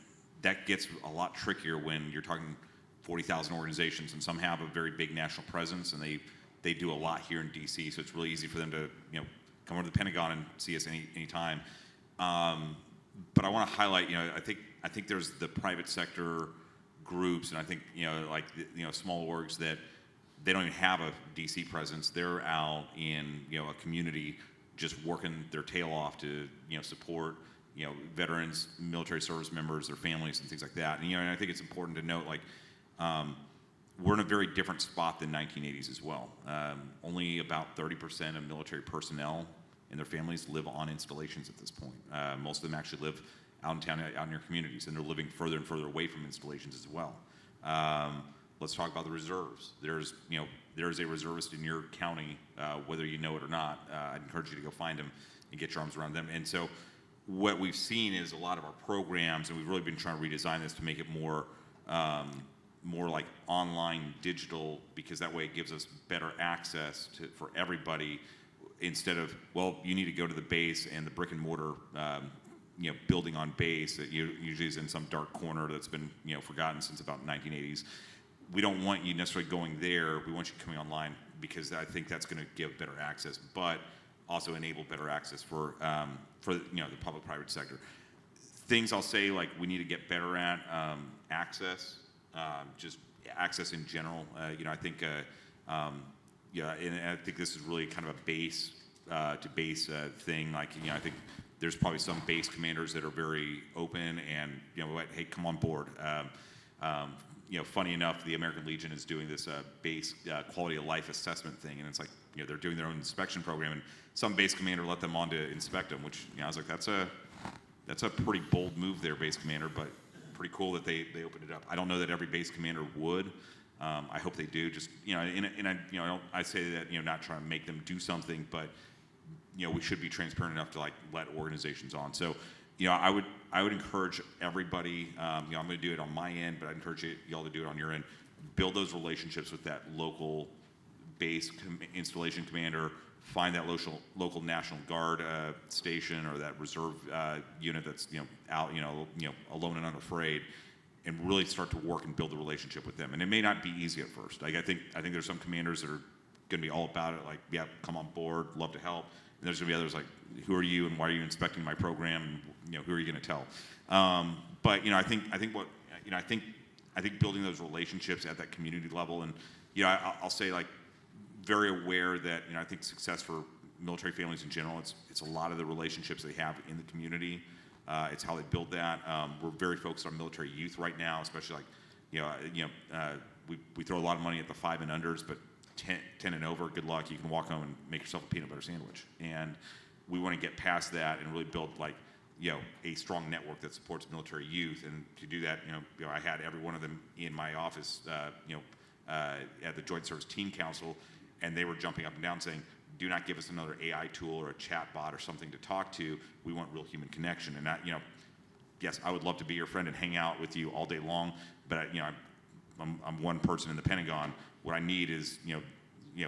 that gets a lot trickier when you're talking 40,000 organizations, and some have a very big national presence, and they do a lot here in DC, so it's really easy for them to come over to the Pentagon and see us anytime. But I want to highlight, I think there's the private sector groups, and I think small orgs that they don't even have a DC presence. They're out in a community just working their tail off to support veterans, military service members, their families, and things like that. And I think it's important to note we're in a very different spot than 1980s as well. Only about 30% of military personnel and their families live on installations at this point. Most of them actually live out in town, out in their communities, and they're living further and further away from installations as well. Let's talk about the reserves. There's a reservist in your county, whether you know it or not. I'd encourage you to go find them and get your arms around them. And so what we've seen is a lot of our programs, and we've really been trying to redesign this to make it more like online digital, because that way it gives us better access for everybody, instead of, well, you need to go to the base and the brick and mortar building on base that usually is in some dark corner that's been forgotten since about 1980s. We don't want you necessarily going there. We want you coming online, because I think that's going to give better access, but also enable better access for the public-private sector. Things I'll say, like, we need to get better at access. Just access in general. I think, and I think this is really kind of a base to base thing. Like, I think there's probably some base commanders that are very open and, hey, come on board. Funny enough, the American Legion is doing this base quality of life assessment thing, and it's like, they're doing their own inspection program, and some base commander let them on to inspect them, which, I was like, that's a pretty bold move there, base commander, but pretty cool that they opened it up. I don't know that every base commander would. I hope they do. Just I say that not trying to make them do something, but we should be transparent enough to let organizations on. So I would encourage everybody. I'm going to do it on my end, but I'd encourage y'all to do it on your end. Build those relationships with that local base installation commander. Find that local National Guard station, or that reserve unit that's out alone and unafraid, and really start to work and build a relationship with them. And it may not be easy at first. Like, I think there's some commanders that are going to be all about it. Like, yeah, come on board, love to help. And there's going to be others like, who are you and why are you inspecting my program? And who are you going to tell? But I think building those relationships at that community level, and I'll say, like, very aware that I think success for military families in general, it's a lot of the relationships they have in the community. It's how they build that. We're very focused on military youth right now, especially we throw a lot of money at the 5 and unders, but 10 and over, good luck. You can walk home and make yourself a peanut butter sandwich. And we want to get past that and really build a strong network that supports military youth. And to do that, I had every one of them in my office, at the Joint Service Team Council, and they were jumping up and down saying, do not give us another AI tool or a chat bot or something to talk to. We want real human connection. And yes, I would love to be your friend and hang out with you all day long, but I'm one person in the Pentagon. What I need is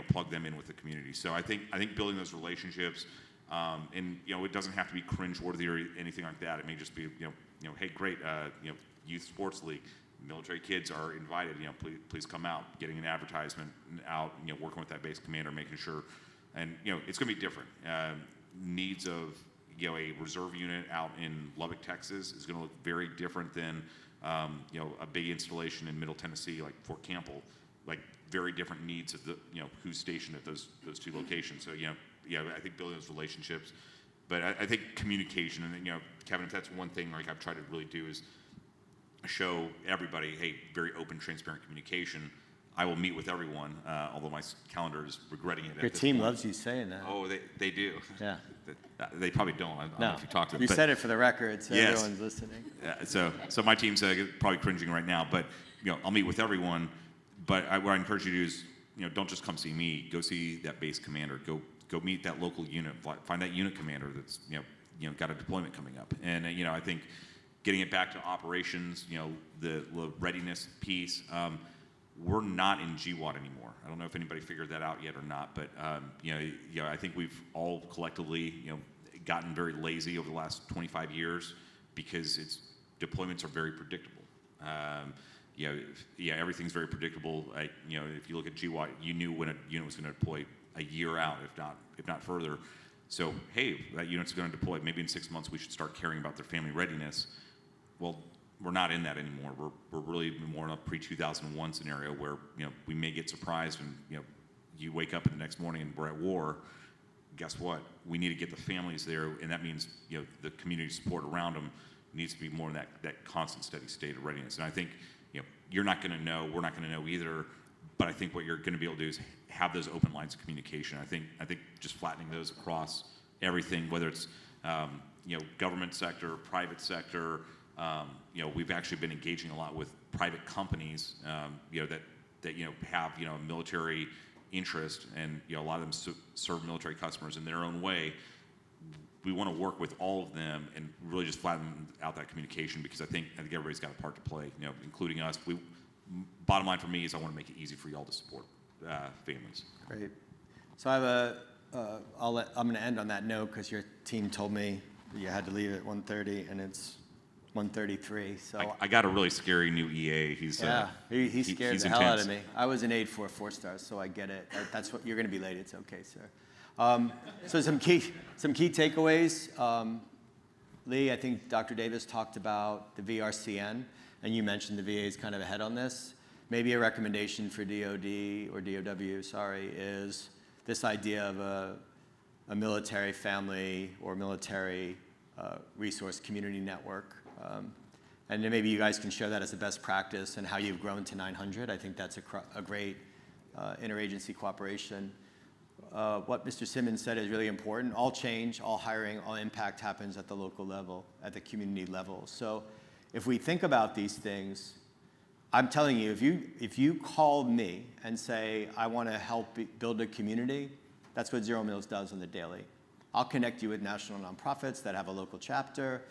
plug them in with the community. So I think building those relationships, and it doesn't have to be cringeworthy or anything like that. It may just be hey, great, youth sports league. Military kids are invited. Please come out. Getting an advertisement out. Working with that base commander, making sure, and it's going to be different. Needs of a reserve unit out in Lubbock, Texas, is going to look very different than a big installation in Middle Tennessee like Fort Campbell. Like very different needs of the who's stationed at those two locations. So I think building those relationships, but I think communication, and Kevin, if that's one thing I've tried to really do is show everybody, hey, very open, transparent communication. I will meet with everyone, although my calendar is regretting it. Your team loves you saying that. Oh, they do. Yeah. They probably don't. I don't know if you talk to them. You said it for the record, so yes. everyone's listening. So my team's probably cringing right now, but I'll meet with everyone. But what I encourage you to do is, don't just come see me. Go see that base commander. Go meet that local unit. Find that unit commander that's got a deployment coming up. And I think getting it back to operations, the readiness piece. We're not in GWAT anymore. I don't know if anybody figured that out yet or not, but I think we've all collectively gotten very lazy over the last 25 years because deployments are very predictable. Everything's very predictable. If you look at GWAT, you knew when a unit was going to deploy a year out, if not further. So hey, that unit's going to deploy. Maybe in 6 months we should start caring about their family readiness. Well, we're not in that anymore. We're really more in a pre-2001 scenario where we may get surprised and you wake up in the next morning and we're at war. Guess what? We need to get the families there, and that means the community support around them needs to be more in that constant, steady state of readiness. And I think you're not going to know, we're not going to know either. But I think what you're going to be able to do is have those open lines of communication. I think just flattening those across everything, whether it's government sector, private sector. We've actually been engaging a lot with private companies, that have military interest, and a lot of them serve military customers in their own way. We want to work with all of them and really just flatten out that communication, because I think everybody's got a part to play, including us. Bottom line for me is I want to make it easy for y'all to support families. Great. So I have I'm going to end on that note because your team told me you had to leave at 1:30 and it's 1:33. So I got a really scary new EA. He's scared he's the hell intense. out of me. I was an aide for 4 stars, so I get it. That's what you're going to be late. It's okay, sir. So some key takeaways. Lee, I think Dr. Davis talked about the VRCN, and you mentioned the VA is kind of ahead on this. Maybe a recommendation for DOD or DOW, is this idea of a military family or military resource community network. And then maybe you guys can share that as a best practice and how you've grown to 900. I think that's a great interagency cooperation. What Mr. Simmons said is really important. All change, all hiring, all impact happens at the local level, at the community level. So if we think about these things, I'm telling you, if you call me and say, I want to help build a community, that's what ZeroMils does on the daily. I'll connect you with national nonprofits that have a local chapter.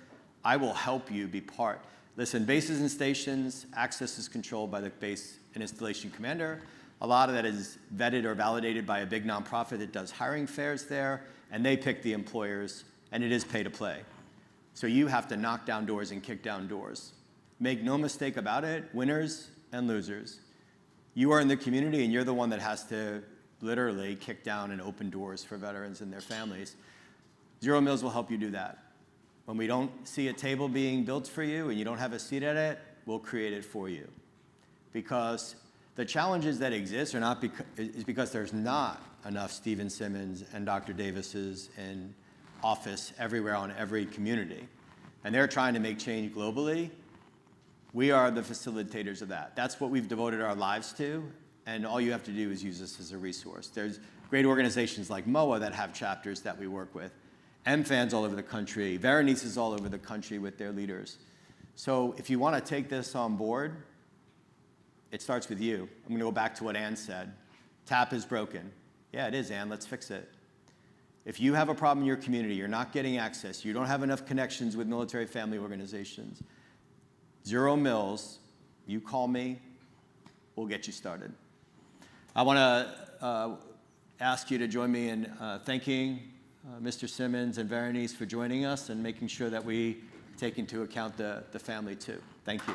I will help you be part. Listen, bases and stations, access is controlled by the base and installation commander. A lot of that is vetted or validated by a big nonprofit that does hiring fairs there, and they pick the employers, and it is pay to play. So you have to knock down doors and kick down doors. Make no mistake about it, winners and losers. You are in the community, and you're the one that has to literally kick down and open doors for veterans and their families. ZeroMils will help you do that. When we don't see a table being built for you and you don't have a seat at it, we'll create it for you. Because the challenges that exist are because there's not enough Stephen Simmons and Dr. Davises in office everywhere on every community. and they're trying to make change globally, we are the facilitators of that. That's what we've devoted our lives to, and all you have to do is use this as a resource. There's great organizations like MOA that have chapters that we work with, MFANs all over the country, Veronice is all over the country with their leaders. So if you want to take this on board, it starts with you. I'm going to go back to what Ann said. TAP is broken. Yeah, it is, Ann. Let's fix it. If you have a problem in your community, you're not getting access, you don't have enough connections with military family organizations, ZeroMils, you call me, we'll get you started. I want to ask you to join me in thanking Mr. Simmons and Veronice for joining us and making sure that we take into account the family too. Thank you.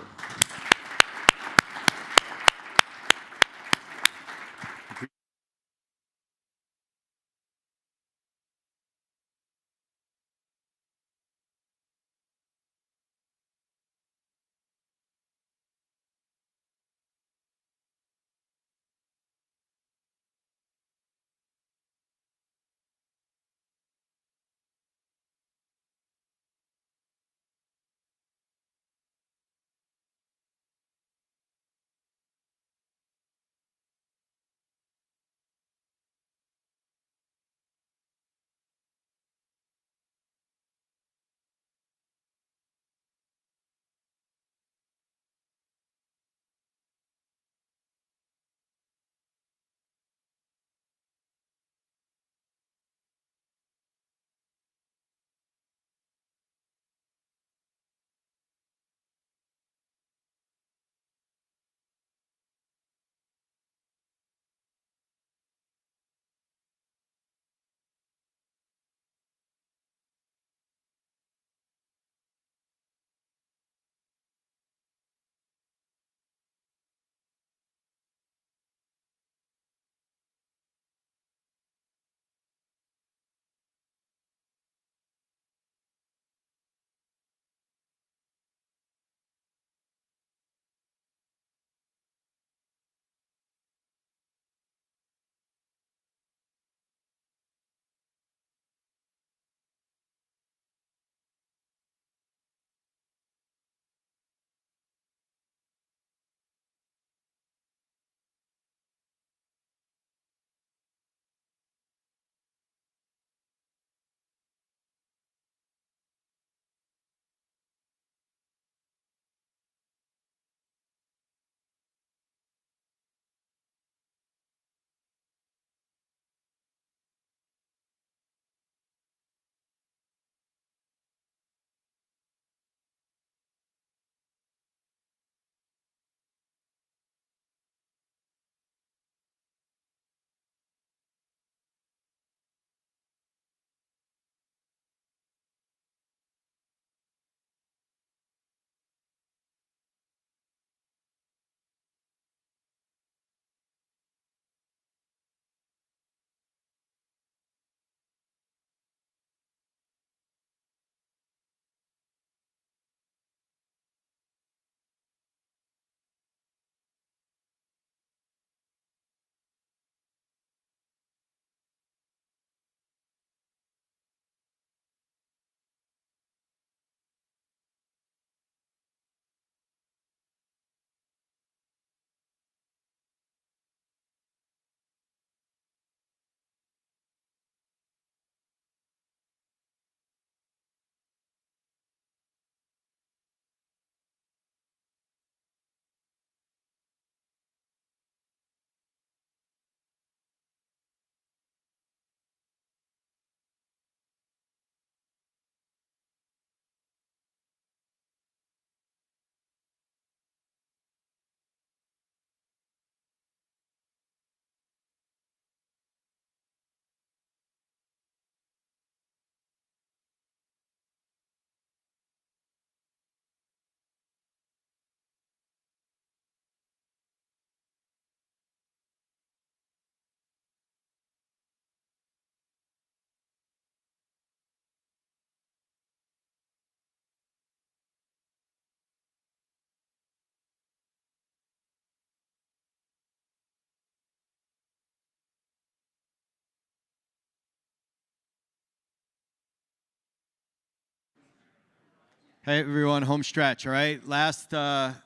Hey, everyone, home stretch, all right? Last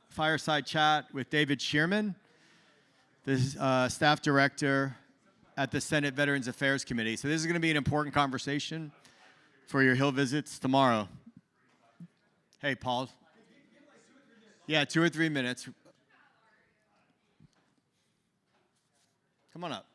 fireside chat with David Shearman, the staff director at the Senate Veterans Affairs Committee. So this is going to be an important conversation for your Hill visits tomorrow. Hey, Paul. Yeah, 2 or 3 minutes. Come on up.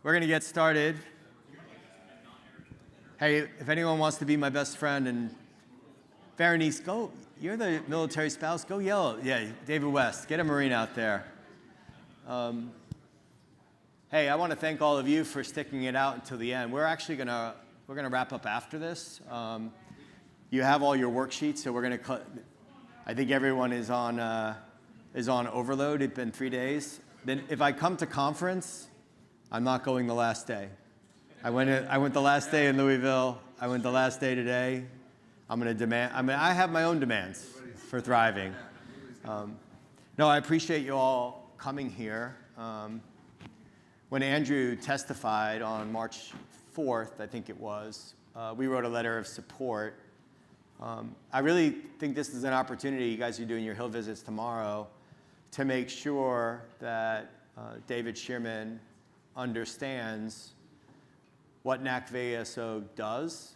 We're going to get started. Hey, if anyone wants to be my best friend, and Berenice, go. You're the military spouse. Go yell. Yeah, David West. Get a Marine out there. Hey, I want to thank all of you for sticking it out until the end. We're actually gonna wrap up after this. You have all your worksheets, so we're gonna. I think everyone is on overload. It's been 3 days. Then if I come to conference, I'm not going the last day. I went the last day in Louisville. I went the last day today. I'm going to demand. I mean, I have my own demands for thriving. No, I appreciate you all coming here. When Andrew testified on March 4th, I think it was, we wrote a letter of support. I really think this is an opportunity, you guys are doing your Hill visits tomorrow, to make sure that David Shearman understands what NACVSO does.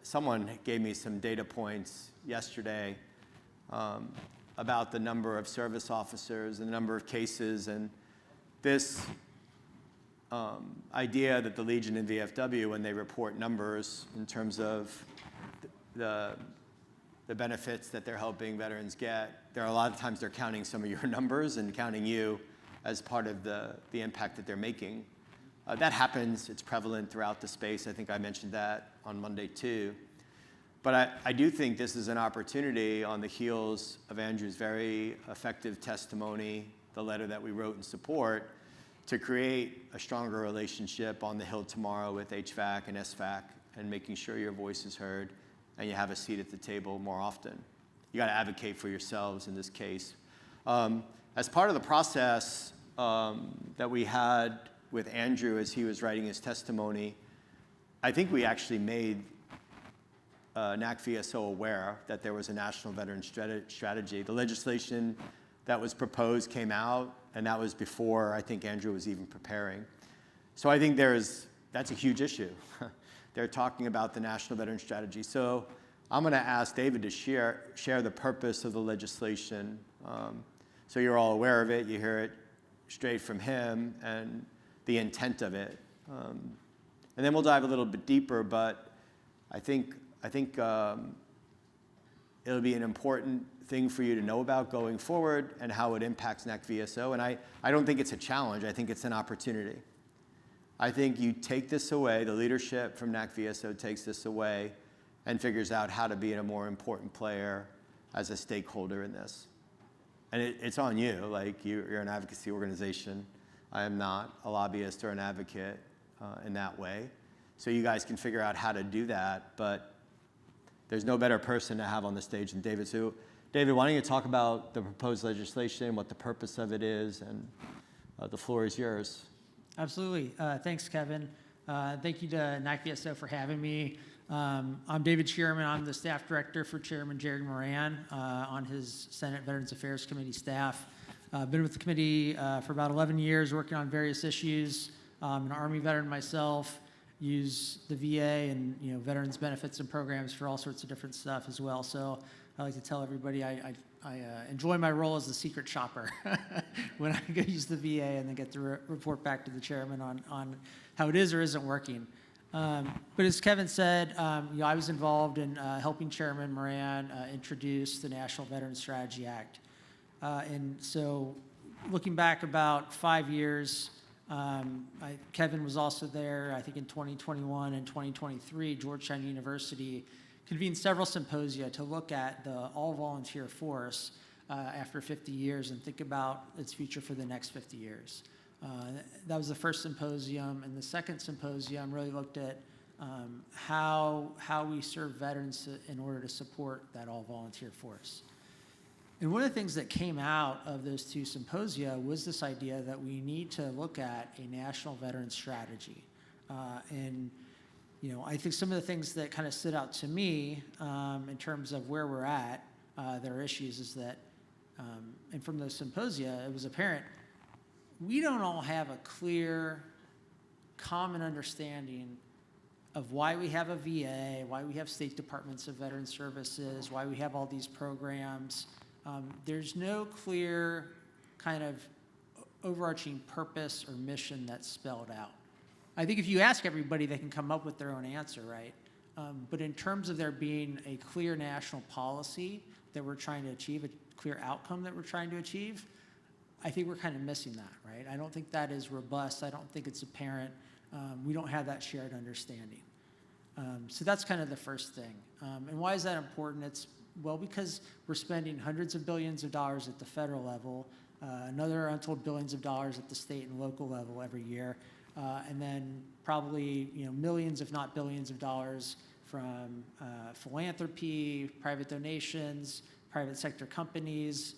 Someone gave me some data points yesterday about the number of service officers and the number of cases, and this idea that the Legion and VFW, when they report numbers in terms of the benefits that they're helping veterans get, there are a lot of times they're counting some of your numbers and counting you as part of the impact that they're making. That happens. It's prevalent throughout the space. I think I mentioned that on Monday too. But I do think this is an opportunity on the heels of Andrew's very effective testimony, the letter that we wrote in support, to create a stronger relationship on the Hill tomorrow with HVAC and SVAC and making sure your voice is heard and you have a seat at the table more often. You got to advocate for yourselves in this case. As part of the process that we had with Andrew as he was writing his testimony, I think we actually made NACVSO aware that there was a national veteran strategy. The legislation that was proposed came out, and that was before I think Andrew was even preparing. So I think that's a huge issue. They're talking about the national veteran strategy. So I'm going to ask David to share the purpose of the legislation, so you're all aware of it. You hear it straight from him and the intent of it. And then we'll dive a little bit deeper, but I think it'll be an important thing for you to know about going forward and how it impacts NACVSO. And I don't think it's a challenge. I think it's an opportunity. I think you take this away, the leadership from NACVSO takes this away and figures out how to be a more important player as a stakeholder in this. And it's on you. Like, you're an advocacy organization. I am not a lobbyist or an advocate in that way. So you guys can figure out how to do that, but there's no better person to have on the stage than David. So David, why don't you talk about the proposed legislation, what the purpose of it is, and the floor is yours. Absolutely. Thanks, Kevin. Thank you to NACVSO for having me. I'm David Shearman. I'm the staff director for Chairman Jerry Moran on his Senate Veterans Affairs Committee staff. I've been with the committee for about 11 years, working on various issues. I'm an Army veteran myself, use the VA and veterans benefits and programs for all sorts of different stuff as well. So I like to tell everybody I enjoy my role as the secret shopper when I go use the VA and then get to report back to the chairman on how it is or isn't working. But as Kevin said, I was involved in helping Chairman Moran introduce the National Veterans Strategy Act. And so looking back about 5 years, Kevin was also there, I think in 2021 and 2023, Georgetown University convened several symposia to look at the all-volunteer force after 50 years and think about its future for the next 50 years. That was the first symposium, and the second symposium really looked at how we serve veterans in order to support that all-volunteer force. And one of the things that came out of those two symposia was this idea that we need to look at a national veteran strategy. And I think some of the things that kind of stood out to me in terms of where we're at, there are issues, is that, and from those symposia, it was apparent we don't all have a clear, common understanding of why we have a VA, why we have state departments of veteran services, why we have all these programs. There's no clear kind of overarching purpose or mission that's spelled out. I think if you ask everybody, they can come up with their own answer, right? But in terms of there being a clear national policy that we're trying to achieve, a clear outcome that we're trying to achieve, I think we're kind of missing that, right? I don't think that is robust. I don't think it's apparent. We don't have that shared understanding. So that's kind of the first thing. And why is that important? It's, well, because we're spending hundreds of billions of dollars at the federal level, another untold billions of dollars at the state and local level every year, and then probably millions, if not billions of dollars from philanthropy, private donations, private sector companies.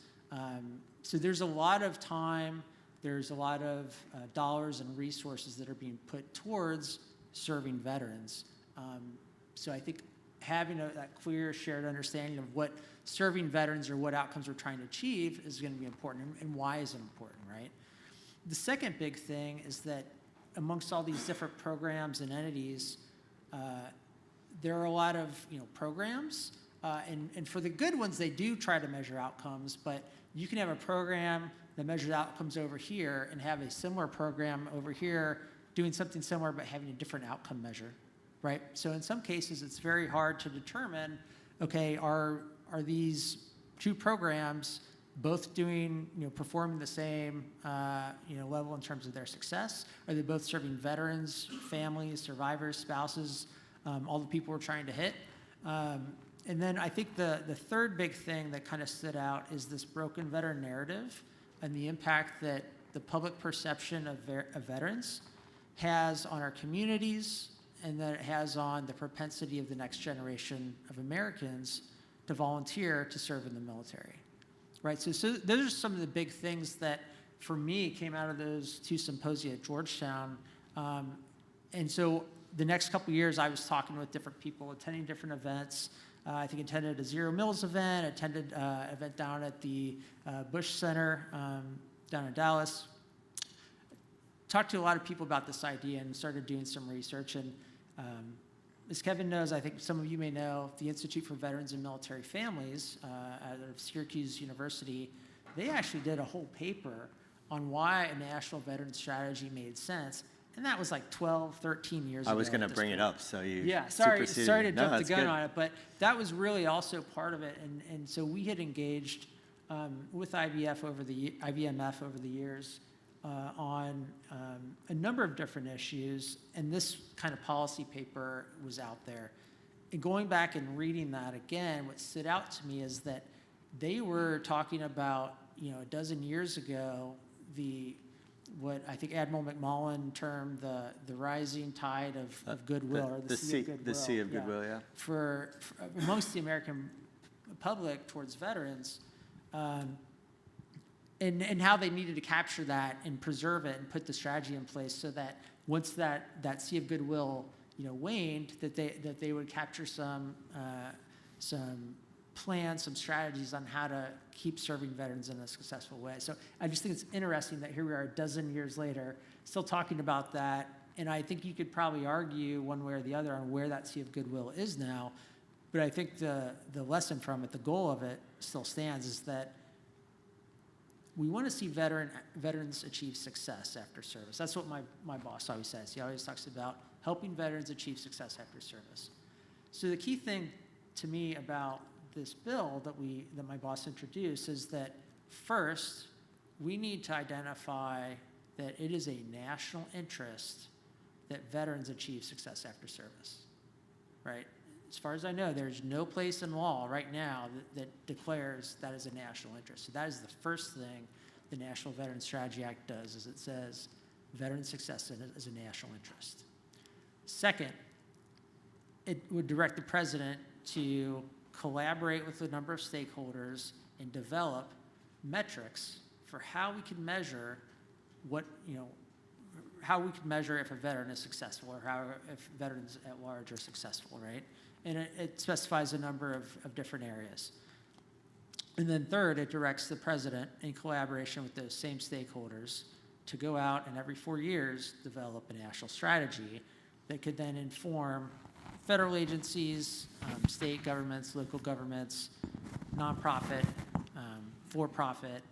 So there's a lot of time, there's a lot of dollars and resources that are being put towards serving veterans. So I think having that clear shared understanding of what serving veterans or what outcomes we're trying to achieve is going to be important, and why is it important, right? The second big thing is that amongst all these different programs and entities, there are a lot of programs, and for the good ones, they do try to measure outcomes, but you can have a program that measures outcomes over here and have a similar program over here doing something similar but having a different outcome measure, right? So in some cases, it's very hard to determine, okay, are these two programs both doing, performing the same, level in terms of their success? Are they both serving veterans, families, survivors, spouses, all the people we're trying to hit? And then I think the third big thing that kind of stood out is this broken veteran narrative and the impact that the public perception of veterans has on our communities, and that it has on the propensity of the next generation of Americans to volunteer to serve in the military, right? So those are some of the big things that, for me, came out of those two symposia at Georgetown. And so the next couple of years, I was talking with different people, attending different events. I think attended a ZeroMils event, attended an event down at the Bush Center down in Dallas. Talked to a lot of people about this idea and started doing some research. And as Kevin knows, I think some of you may know, the Institute for Veterans and Military Families out of Syracuse University, they actually did a whole paper on why a national veteran strategy made sense. And that was like 12, 13 years ago. I was going to bring it up, so you sorry superseded to me. jump the gun on it, but that was really also part of it. And so we had engaged with IVMF over the years on a number of different issues, and this kind of policy paper was out there. And going back and reading that again, what stood out to me is that they were talking about, a dozen years ago, what I think Admiral McMullen termed the rising tide of goodwill, or the sea of goodwill. The sea of goodwill, yeah. For amongst the American public towards veterans, and how they needed to capture that and preserve it and put the strategy in place so that once that sea of goodwill waned, that they would capture some plans, some strategies on how to keep serving veterans in a successful way. So I just think it's interesting that here we are a dozen years later still talking about that, and I think you could probably argue one way or the other on where that sea of goodwill is now, but I think the lesson from it, the goal of it still stands, is that we want to see veterans achieve success after service. That's what my boss always says. He always talks about helping veterans achieve success after service. So the key thing to me about this bill that my boss introduced is that first, we need to identify that it is a national interest that veterans achieve success after service, right? As far as I know, there's no place in law right now that declares that is a national interest. So that is the first thing the National Veteran Strategy Act does, is it says veteran success is a national interest. Second, it would direct the president to collaborate with a number of stakeholders and develop metrics for how we can measure how we can measure if a veteran is successful, or if veterans at large are successful, right? And it specifies a number of different areas. And then third, it directs the president, in collaboration with those same stakeholders, to go out and every 4 years develop a national strategy that could then inform federal agencies, state governments, local governments, nonprofit, for-profit,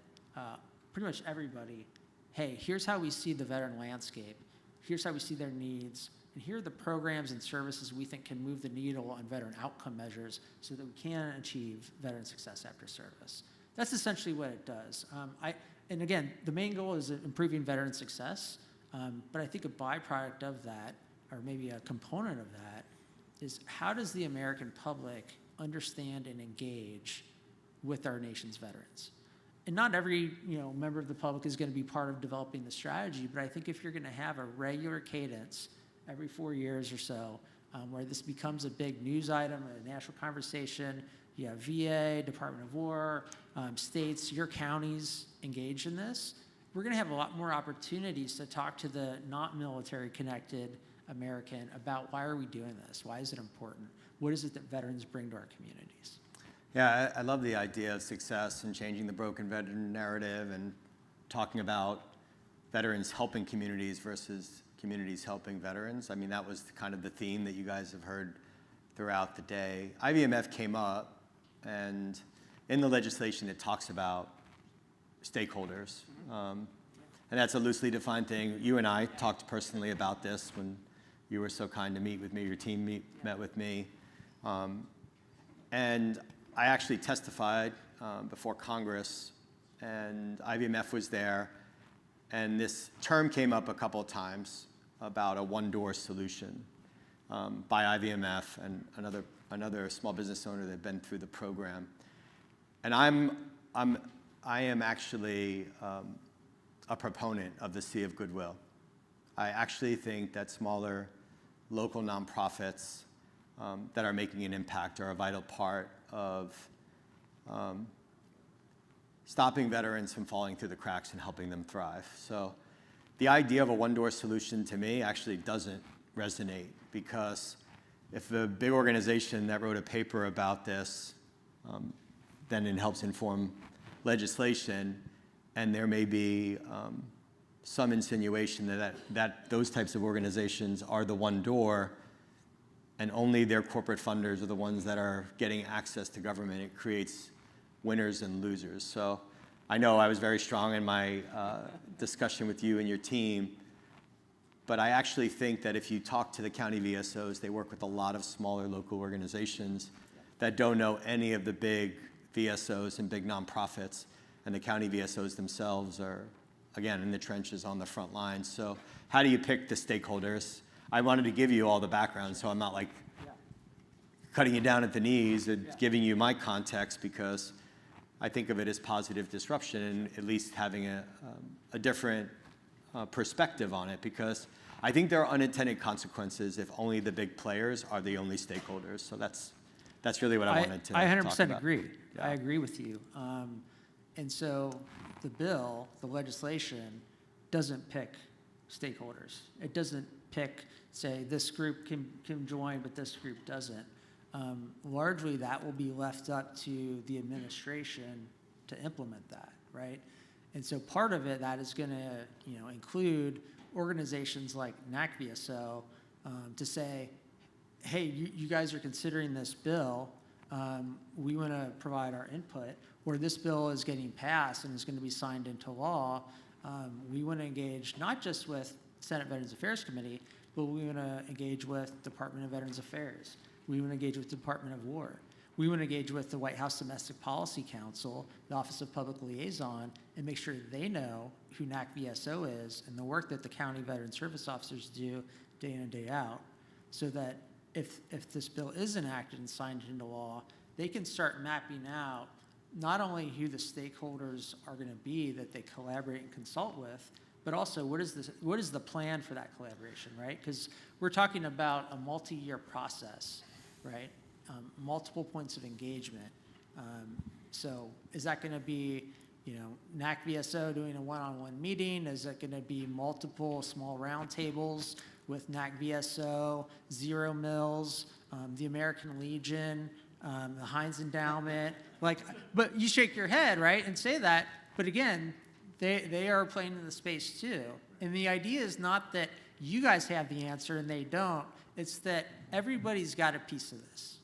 pretty much everybody. Hey, here's how we see the veteran landscape. Here's how we see their needs. And here are the programs and services we think can move the needle on veteran outcome measures so that we can achieve veteran success after service. That's essentially what it does. And again, the main goal is improving veteran success, but I think a byproduct of that, or maybe a component of that, is how does the American public understand and engage with our nation's veterans? And not every member of the public is going to be part of developing the strategy, but I think if you're going to have a regular cadence every 4 years or so, where this becomes a big news item, a national conversation, you have VA, Department of War, states, your counties engaged in this, we're going to have a lot more opportunities to talk to the not military connected American about why are we doing this? Why is it important? What is it that veterans bring to our communities? Yeah, I love the idea of success and changing the broken veteran narrative and talking about veterans helping communities versus communities helping veterans. I mean, that was kind of the theme that you guys have heard throughout the day. IVMF came up, and in the legislation, it talks about stakeholders. And that's a loosely defined thing. You and I talked personally about this when you were so kind to meet with me, your team met with me. And I actually testified before Congress, and IVMF was there, and this term came up a couple of times about a one-door solution by IVMF and another small business owner that had been through the program. And I am actually a proponent of the Sea of Goodwill. I actually think that smaller local nonprofits that are making an impact are a vital part of stopping veterans from falling through the cracks and helping them thrive. So the idea of a one-door solution to me actually doesn't resonate, because if the big organization that wrote a paper about this, then it helps inform legislation, and there may be some insinuation that those types of organizations are the one door, and only their corporate funders are the ones that are getting access to government. It creates winners and losers. So I know I was very strong in my discussion with you and your team, but I actually think that if you talk to the county VSOs, they work with a lot of smaller local organizations that don't know any of the big VSOs and big nonprofits, and the county VSOs themselves are, again, in the trenches on the front lines. So how do you pick the stakeholders? I wanted to give you all the background, so I'm not like cutting you down at the knees and giving you my context, because I think of it as positive disruption and at least having a different perspective on it, because I think there are unintended consequences if only the big players are the only stakeholders. So that's really what I wanted to talk about. I 100% agree. Yeah. I agree with you. And so the bill, the legislation, doesn't pick stakeholders. It doesn't pick, say, this group can join, but this group doesn't. Largely, that will be left up to the administration to implement that, right? And so part of it, that is going to include organizations like NACVSO to say, hey, you guys are considering this bill. We want to provide our input. Or this bill is getting passed and is going to be signed into law. We want to engage not just with Senate Veterans Affairs Committee, but we want to engage with Department of Veterans Affairs. We want to engage with Department of War. We want to engage with the White House Domestic Policy Council, the Office of Public Liaison, and make sure they know who NACVSO is and the work that the county veteran service officers do day in and day out, so that if this bill is enacted and signed into law, they can start mapping out not only who the stakeholders are going to be that they collaborate and consult with, but also what is the plan for that collaboration, right? Because we're talking about a multi-year process, right? Multiple points of engagement. So is that going to be, NACVSO doing a one-on-one meeting? Is it going to be multiple small roundtables with NACVSO, ZeroMils, the American Legion, the Heinz Endowment? But you shake your head, right, and say that. But again, they are playing in the space too. And the idea is not that you guys have the answer and they don't. It's that everybody's got a piece of this,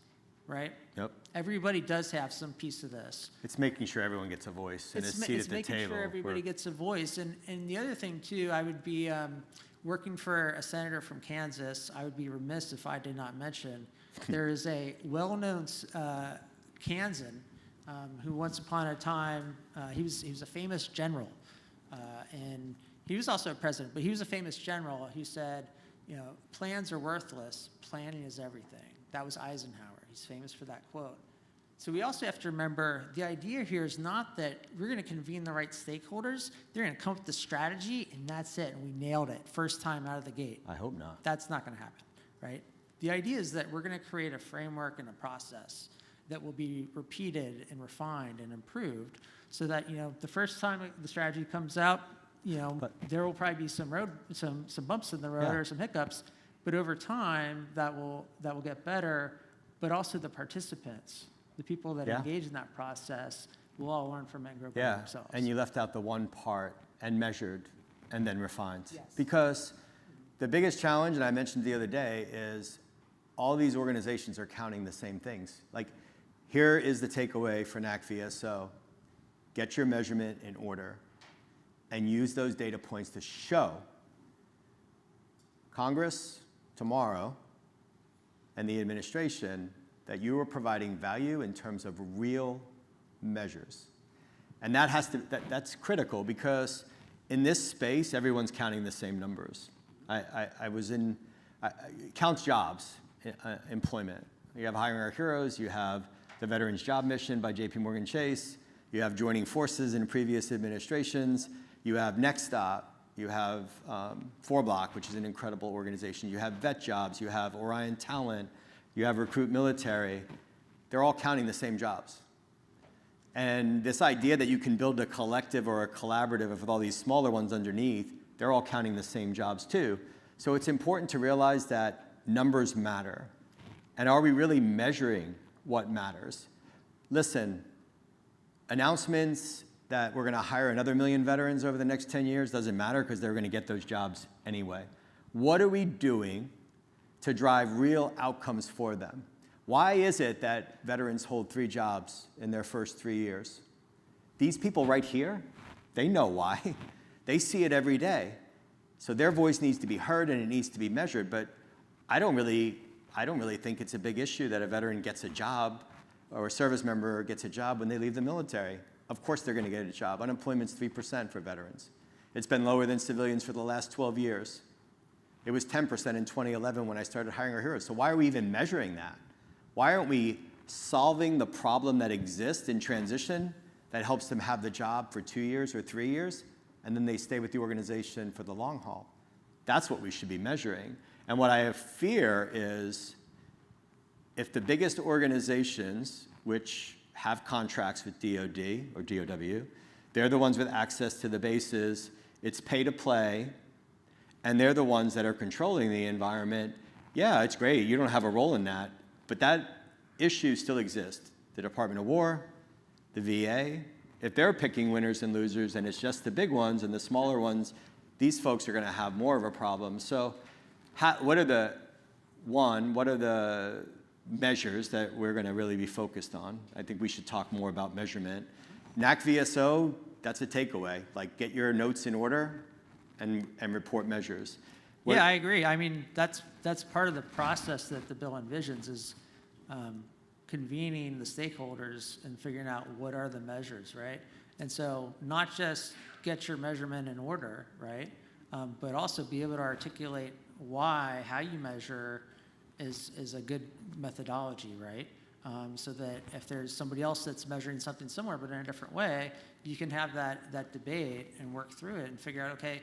right? Yep. Everybody does have some piece of this. It's making sure everyone gets a voice and a seat at the table. It's making sure everybody gets a voice. And the other thing too, I would be working for a senator from Kansas. I would be remiss if I did not mention there is a well-known Kansan who once upon a time, he was a famous general. And he was also a president, but he was a famous general who said, plans are worthless, planning is everything. That was Eisenhower. He's famous for that quote. So we also have to remember the idea here is not that we're going to convene the right stakeholders. They're going to come up with the strategy, and that's it, and we nailed it first time out of the gate. I hope not. That's not going to happen, right? The idea is that we're going to create a framework and a process that will be repeated and refined and improved, so that the first time the strategy comes out, there will probably be some bumps in the road or some hiccups, but over time that will get better. But also the participants, the people that engage in that process, will all learn from it and grow by themselves. And you left out the one part, and measured and then refined. Yes. Because the biggest challenge, and I mentioned the other day, is all these organizations are counting the same things. Like, here is the takeaway for NACVSO. Get your measurement in order and use those data points to show Congress tomorrow and the administration that you are providing value in terms of real measures. And that's critical, because in this space, everyone's counting the same numbers. It counts jobs, employment. You have Hiring Our Heroes, you have the Veterans Job Mission by JPMorgan Chase, you have joining forces in previous administrations, you have Next Stop, you have 4Block, which is an incredible organization, you have Vet Jobs, you have Orion Talent, you have Recruit Military. They're all counting the same jobs. And this idea that you can build a collective or a collaborative with all these smaller ones underneath, they're all counting the same jobs too. So it's important to realize that numbers matter. And are we really measuring what matters? Listen, announcements that we're going to hire another 1 million veterans over the next 10 years doesn't matter, because they're going to get those jobs anyway. What are we doing to drive real outcomes for them? Why is it that veterans hold 3 jobs in their first 3 years? These people right here, they know why. They see it every day. So their voice needs to be heard and it needs to be measured, but I don't really think it's a big issue that a veteran gets a job or a service member gets a job when they leave the military. Of course they're going to get a job. Unemployment's 3% for veterans. It's been lower than civilians for the last 12 years. It was 10% in 2011 when I started Hiring Our Heroes. So why are we even measuring that? Why aren't we solving the problem that exists in transition that helps them have the job for 2 years or 3 years, and then they stay with the organization for the long haul? That's what we should be measuring. And what I fear is, if the biggest organizations, which have contracts with DOD or DOW, they're the ones with access to the bases, it's pay to play, and they're the ones that are controlling the environment, yeah, it's great, you don't have a role in that, but that issue still exists. The Department of War, the VA, if they're picking winners and losers and it's just the big ones and the smaller ones, these folks are going to have more of a problem. So what are the measures that we're going to really be focused on? I think we should talk more about measurement. NACVSO, that's a takeaway. Like, get your notes in order and report measures. Yeah, I agree. I mean, that's part of the process that the bill envisions, is convening the stakeholders and figuring out what are the measures, right? And so not just get your measurement in order, right? But also be able to articulate why, how you measure is a good methodology, right? So that if there's somebody else that's measuring something similar but in a different way, you can have that debate and work through it and figure out, okay,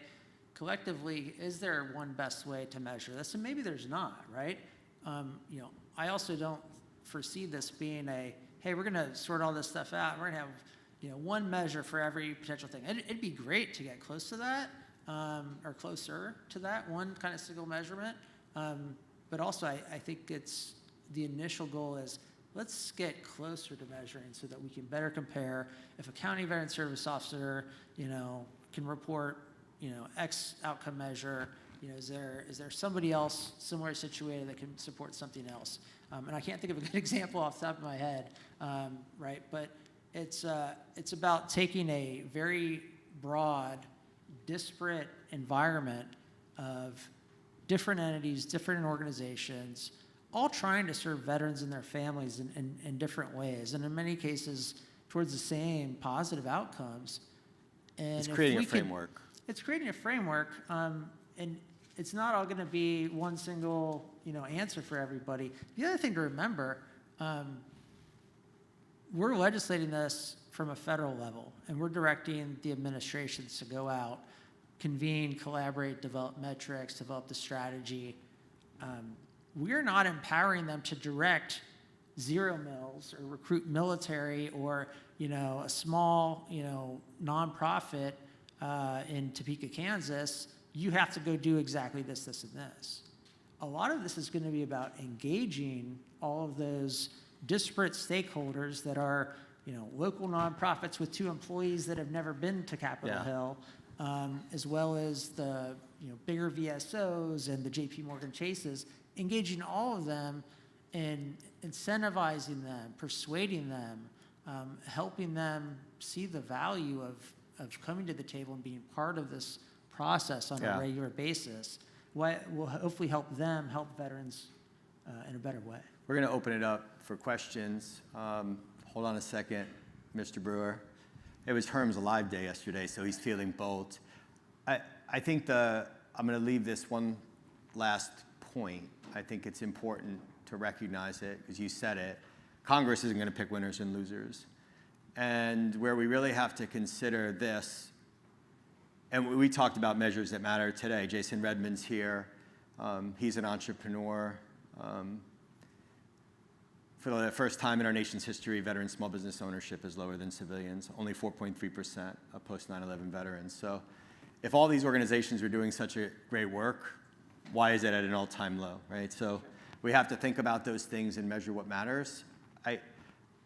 collectively, is there one best way to measure this? And maybe there's not, right? I also don't foresee this being hey, we're going to sort all this stuff out. We're going to have, one measure for every potential thing. It'd be great to get close to that, or closer to that one kind of single measurement. But also, I think the initial goal is, let's get closer to measuring so that we can better compare. If a county veteran service officer, can report, X outcome measure, is there somebody else similar situated that can support something else? And I can't think of a good example off the top of my head, right? But it's about taking a very broad, disparate environment of different entities, different organizations, all trying to serve veterans and their families in different ways, and in many cases towards the same positive outcomes. And it's creating a framework. It's creating a framework, and it's not all going to be one single answer for everybody. The other thing to remember, we're legislating this from a federal level, and we're directing the administrations to go out, convene, collaborate, develop metrics, develop the strategy. We're not empowering them to direct ZeroMils or Recruit Military or a small nonprofit in Topeka, Kansas. You have to go do exactly this, this, and this. A lot of this is going to be about engaging all of those disparate stakeholders that are local nonprofits with 2 employees that have never been to Capitol Hill, as well as the bigger VSOs and the JP Morgan Chases, engaging all of them and incentivizing them, persuading them, helping them see the value of coming to the table and being part of this process on a regular basis, what will hopefully help them help veterans in a better way. We're going to open it up for questions. Hold on a second, Mr. Brewer. It was Herm's Alive Day yesterday, so he's feeling bold. I think I'm going to leave this one last point. I think it's important to recognize it, because you said it. Congress isn't going to pick winners and losers. And where we really have to consider this, and we talked about measures that matter today. Jason Redmond's here. He's an entrepreneur. For the first time in our nation's history, veteran small business ownership is lower than civilians, only 4.3% of post 9/11 veterans. So if all these organizations are doing such a great work, why is it at an all-time low, right? So we have to think about those things and measure what matters.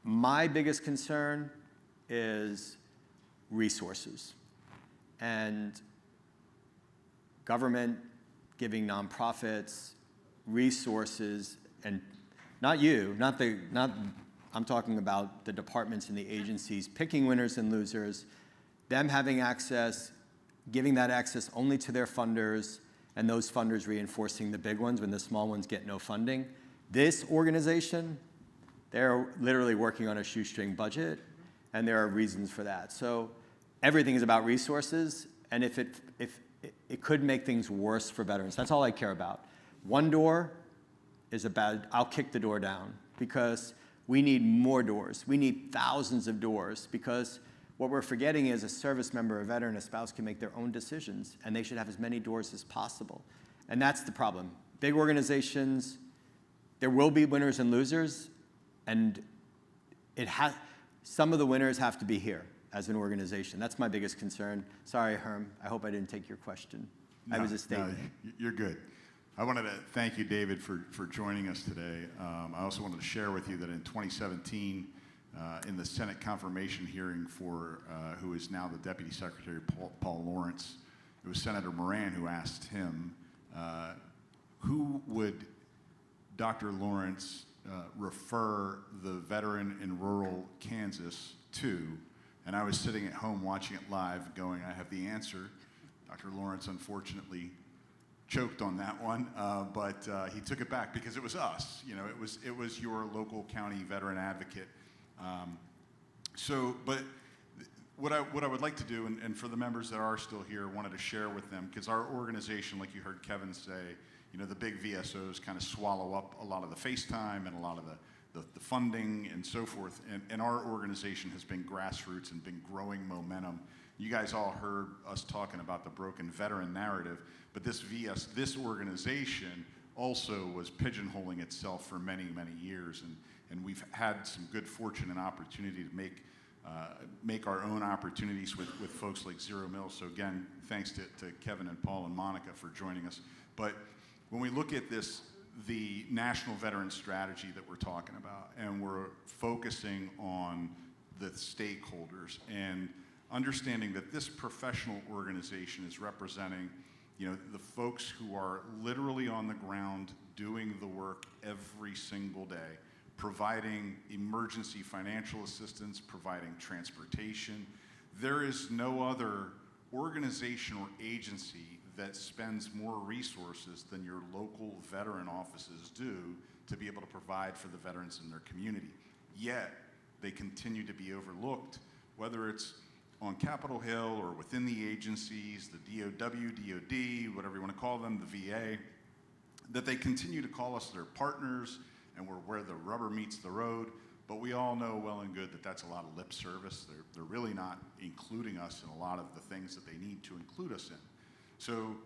My biggest concern is resources and government giving nonprofits resources, and I'm talking about the departments and the agencies picking winners and losers, them having access, giving that access only to their funders, and those funders reinforcing the big ones when the small ones get no funding. This organization, they're literally working on a shoestring budget, and there are reasons for that. So everything is about resources, and if it could make things worse for veterans. That's all I care about. One door is I'll kick the door down, because we need more doors. We need thousands of doors, because what we're forgetting is a service member, a veteran, a spouse can make their own decisions, and they should have as many doors as possible. And that's the problem. Big organizations, there will be winners and losers, and some of the winners have to be here as an organization. That's my biggest concern. Sorry, Herm, I hope I didn't take your question. I was a statement. No, you're good. I wanted to thank you, David, for joining us today. I also wanted to share with you that in 2017, in the Senate confirmation hearing for who is now the Deputy Secretary, Paul Lawrence, it was Senator Moran who asked him, who would Dr. Lawrence refer the veteran in rural Kansas to? And I was sitting at home watching it live going, I have the answer. Dr. Lawrence, unfortunately, choked on that one, but he took it back because it was us. It was your local county veteran advocate. But what I would like to do, and for the members that are still here, wanted to share with them, because our organization, like you heard Kevin say, the big VSOs kind of swallow up a lot of the face time and a lot of the funding and so forth. And our organization has been grassroots and been growing momentum. You guys all heard us talking about the broken veteran narrative, but this organization also was pigeonholing itself for many, many years. And we've had some good fortune and opportunity to make our own opportunities with folks like ZeroMils. So again, thanks to Kevin and Paul and Monica for joining us. But when we look at the National Veteran Strategy that we're talking about, and we're focusing on the stakeholders and understanding that this professional organization is representing, the folks who are literally on the ground doing the work every single day, providing emergency financial assistance, providing transportation. There is no other organization or agency that spends more resources than your local veteran offices do to be able to provide for the veterans in their community. Yet, they continue to be overlooked, whether it's on Capitol Hill or within the agencies, the DOW, DOD, whatever you want to call them, the VA, that they continue to call us their partners, and we're where the rubber meets the road. But we all know well and good that that's a lot of lip service. They're really not including us in a lot of the things that they need to include us in. So,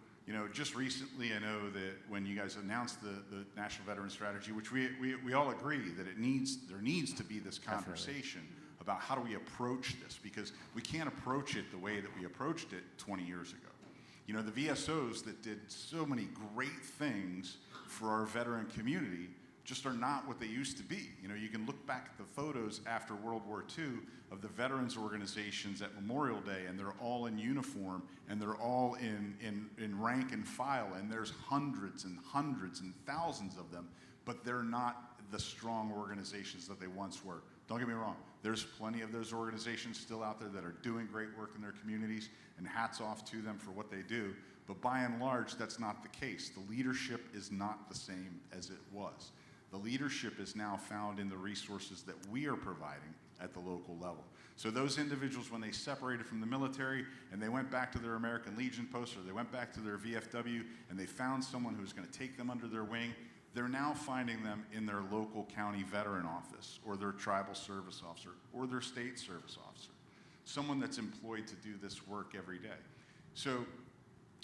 just recently, I know that when you guys announced the National Veteran Strategy, which we all agree that there needs to be this conversation about how do we approach this, because we can't approach it the way that we approached it 20 years ago. The VSOs that did so many great things for our veteran community just are not what they used to be. You know, you can look back at the photos after World War II of the veterans organizations at Memorial Day, and they're all in uniform, and they're all in rank and file, and there's hundreds and hundreds and thousands of them, but they're not the strong organizations that they once were. Don't get me wrong, there's plenty of those organizations still out there that are doing great work in their communities, and hats off to them for what they do, but by and large, that's not the case. The leadership is not the same as it was. The leadership is now found in the resources that we are providing at the local level. So those individuals, when they separated from the military and they went back to their American Legion post, or they went back to their VFW, and they found someone who's going to take them under their wing, they're now finding them in their local county veteran office, or their tribal service officer, or their state service officer, someone that's employed to do this work every day. So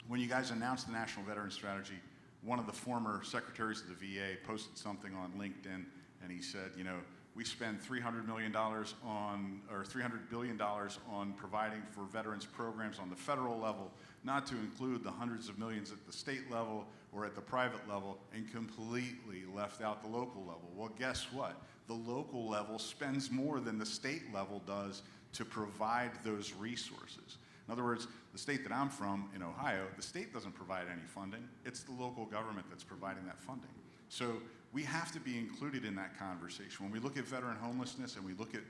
when you guys announced the National Veteran Strategy, one of the former secretaries of the VA posted something on LinkedIn, and he said, you know, we spend $300 million on, or $300 billion on providing for veterans programs on the federal level, not to include the hundreds of millions at the state level or at the private level, and completely left out the local level. Well, guess what? The local level spends more than the state level does to provide those resources. In other words, the state that I'm from, in Ohio, the state doesn't provide any funding. It's the local government that's providing that funding. So we have to be included in that conversation. When we look at veteran homelessness and we look at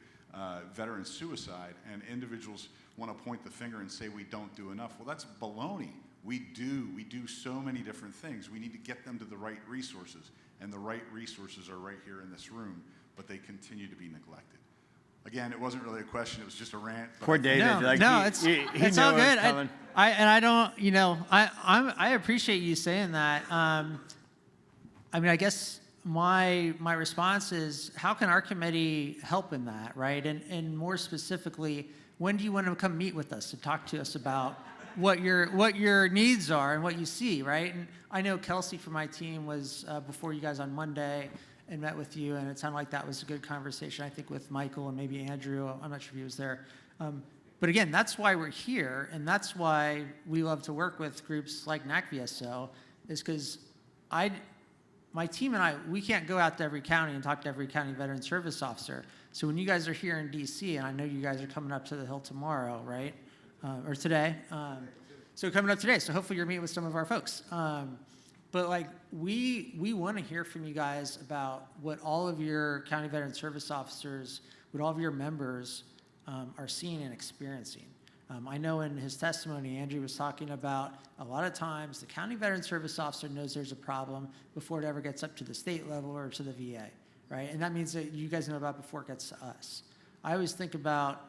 veteran suicide, and individuals want to point the finger and say we don't do enough, well, that's baloney. We do so many different things. We need to get them to the right resources, and the right resources are right here in this room, but they continue to be neglected. Again, it wasn't really a question, it was just a rant. Poor David. It's all good. I don't, you know, I appreciate you saying that. I mean, I guess my response is, how can our committee help in that, right? And more specifically, when do you want to come meet with us to talk to us about what your needs are and what you see, right? And I know Kelsey from my team was before you guys on Monday and met with you, and it sounded like that was a good conversation, I think, with Michael and maybe Andrew. I'm not sure if he was there. But again, that's why we're here, and that's why we love to work with groups like NACVSO, is because my team and I, we can't go out to every county and talk to every county veteran service officer. So when you guys are here in DC, and I know you guys are coming up to the Hill tomorrow, right? Or today. So coming up today, so hopefully you're meeting with some of our folks. But like, we want to hear from you guys about what all of your county veteran service officers, what all of your members are seeing and experiencing. I know in his testimony, Andrew was talking about a lot of times the county veteran service officer knows there's a problem before it ever gets up to the state level or to the VA, right? And that means that you guys know about before it gets to us. I always think about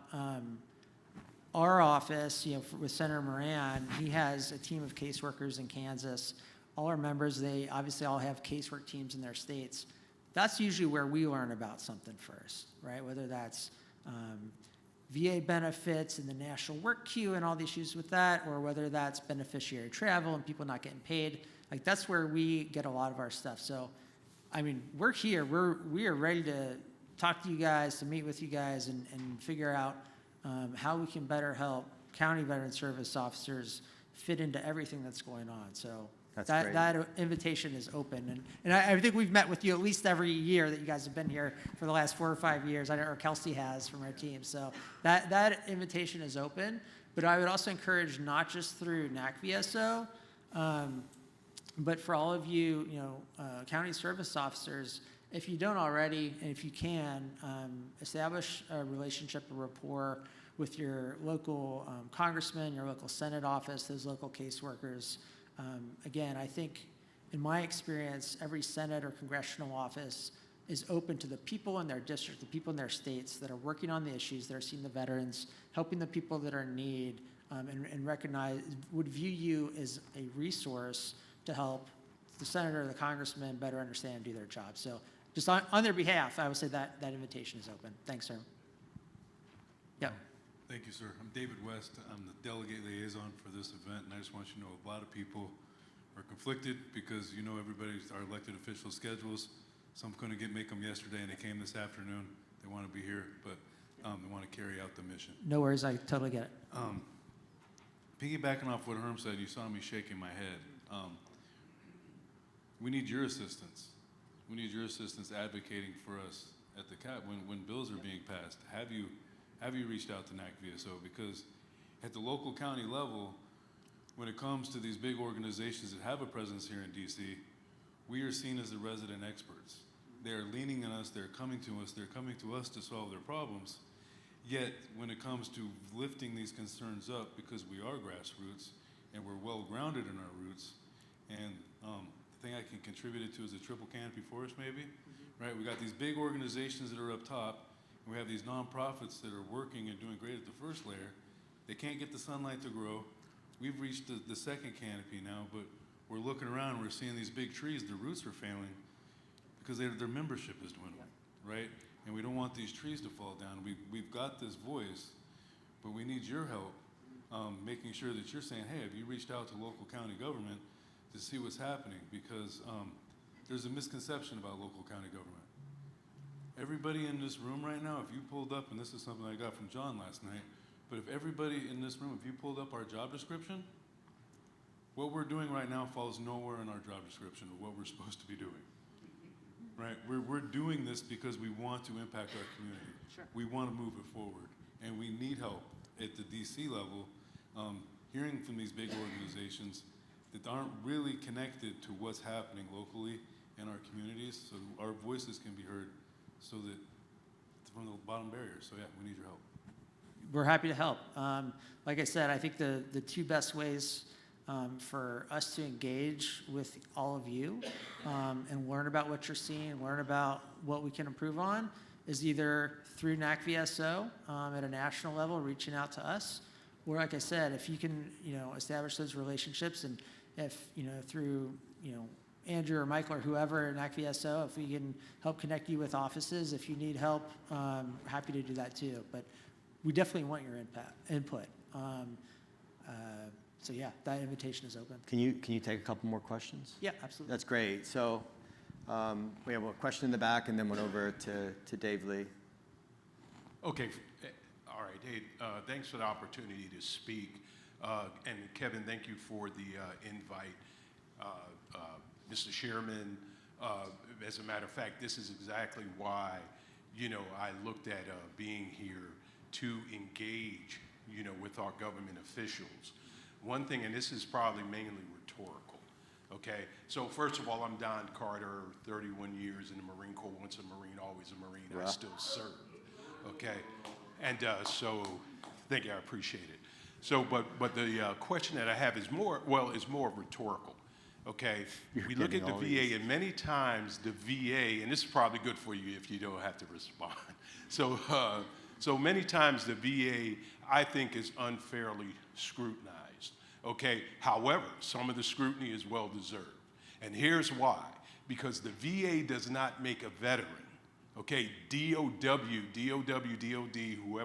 our office, you know, with Senator Moran. He has a team of caseworkers in Kansas. All our members, they obviously all have casework teams in their states. That's usually where we learn about something first, right? Whether that's VA benefits and the national work queue and all the issues with that, or whether that's beneficiary travel and people not getting paid. Like, that's where we get a lot of our stuff. So, I mean, we're here. We are ready to talk to you guys, to meet with you guys, and figure out how we can better help county veteran service officers fit into everything that's going on. So that invitation is open. And I think we've met with you at least every year that you guys have been here for the last 4 or 5 years. I know, or Kelsey has from our team. So that invitation is open. But I would also encourage, not just through NACVSO, but for all of you, county service officers, if you don't already, and if you can, establish a relationship, a rapport with your local congressman, your local Senate office, those local caseworkers. Again, I think in my experience, every Senate or congressional office is open to the people in their district, the people in their states that are working on the issues, that are seeing the veterans, helping the people that are in need, and would view you as a resource to help the senator or the congressman better understand and do their job. So just on their behalf, I would say that invitation is open. Thanks, sir. Yep. Thank you, sir. I'm David West. I'm the delegate liaison for this event, and I just want you to know a lot of people are conflicted because everybody's our elected official schedules. Some couldn't make them yesterday, and they came this afternoon. They want to be here, but they want to carry out the mission. No worries. I totally get it. Piggybacking off what Herm said, you saw me shaking my head. We need your assistance. We need your assistance advocating for us at the CAP when bills are being passed. Have you reached out to NACVSO? Because at the local county level, when it comes to these big organizations that have a presence here in DC, we are seen as the resident experts. They're leaning on us, they're coming to us to solve their problems. Yet, when it comes to lifting these concerns up, because we are grassroots and we're well grounded in our roots, and the thing I can contribute it to is a triple canopy forest maybe, right? We got these big organizations that are up top, and we have these nonprofits that are working and doing great at the first layer. They can't get the sunlight to grow. We've reached the second canopy now, but we're looking around and we're seeing these big trees, the roots are failing because their membership is dwindling, right? And we don't want these trees to fall down. We've got this voice, but we need your help making sure that you're saying, hey, have you reached out to local county government to see what's happening? Because there's a misconception about local county government. Everybody in this room right now, if you pulled up, and this is something I got from John last night, but if everybody in this room, if you pulled up our job description, what we're doing right now falls nowhere in our job description of what we're supposed to be doing. Right? We're doing this because we want to impact our community. Sure. We want to move it forward. And we need help at the DC level, hearing from these big organizations that aren't really connected to what's happening locally in our communities, so our voices can be heard, so that from the bottom barrier. So yeah, we need your help. We're happy to help. Like I said, I think the two best ways for us to engage with all of you and learn about what you're seeing, learn about what we can improve on, is either through NACVSO at a national level, reaching out to us, or like I said, if you can, establish those relationships, and if, through, Andrew or Michael or whoever at NACVSO, if we can help connect you with offices, if you need help, happy to do that too. But we definitely want your input. So yeah, that invitation is open. Can you take a couple more questions? Yeah, absolutely. That's great. So we have a question in the back, and then went over to Dave Lee. Okay, all right. Hey, thanks for the opportunity to speak. And Kevin, thank you for the invite. Mr. Chairman, as a matter of fact, this is exactly why, I looked at being here to engage, with our government officials. One thing, and this is probably mainly rhetorical, okay? So first of all, I'm Don Carter, 31 years in the Marine Corps, once a Marine, always a Marine. Wow. I still serve, okay? And so, thank you, I appreciate it. So, but the question that I have is more rhetorical, okay? We look at the VA, and many times the VA, and this is probably good for you if you don't have to respond. So many times the VA, I think, is unfairly scrutinized. Okay, however, some of the scrutiny is well deserved. And here's why. Because the VA does not make a veteran. Okay, DOD, whoever,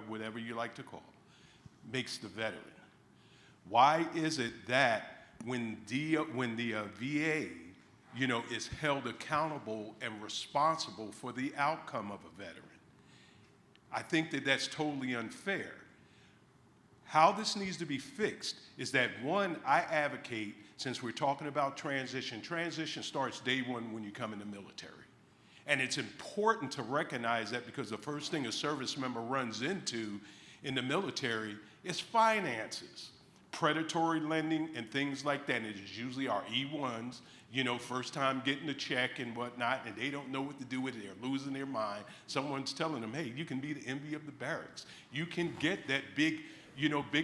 whatever you like to call, makes the veteran. Why is it that when the VA, is held accountable and responsible for the outcome of a veteran? I think that that's totally unfair. How this needs to be fixed is that, one, I advocate, since we're talking about transition starts day one when you come in the military. And it's important to recognize that, because the first thing a service member runs into in the military is finances, predatory lending and things like that. And it is usually our E1s, first time getting a check and whatnot, and they don't know what to do with it. They're losing their mind. Someone's telling them, hey, you can be the envy of the barracks. You can get that big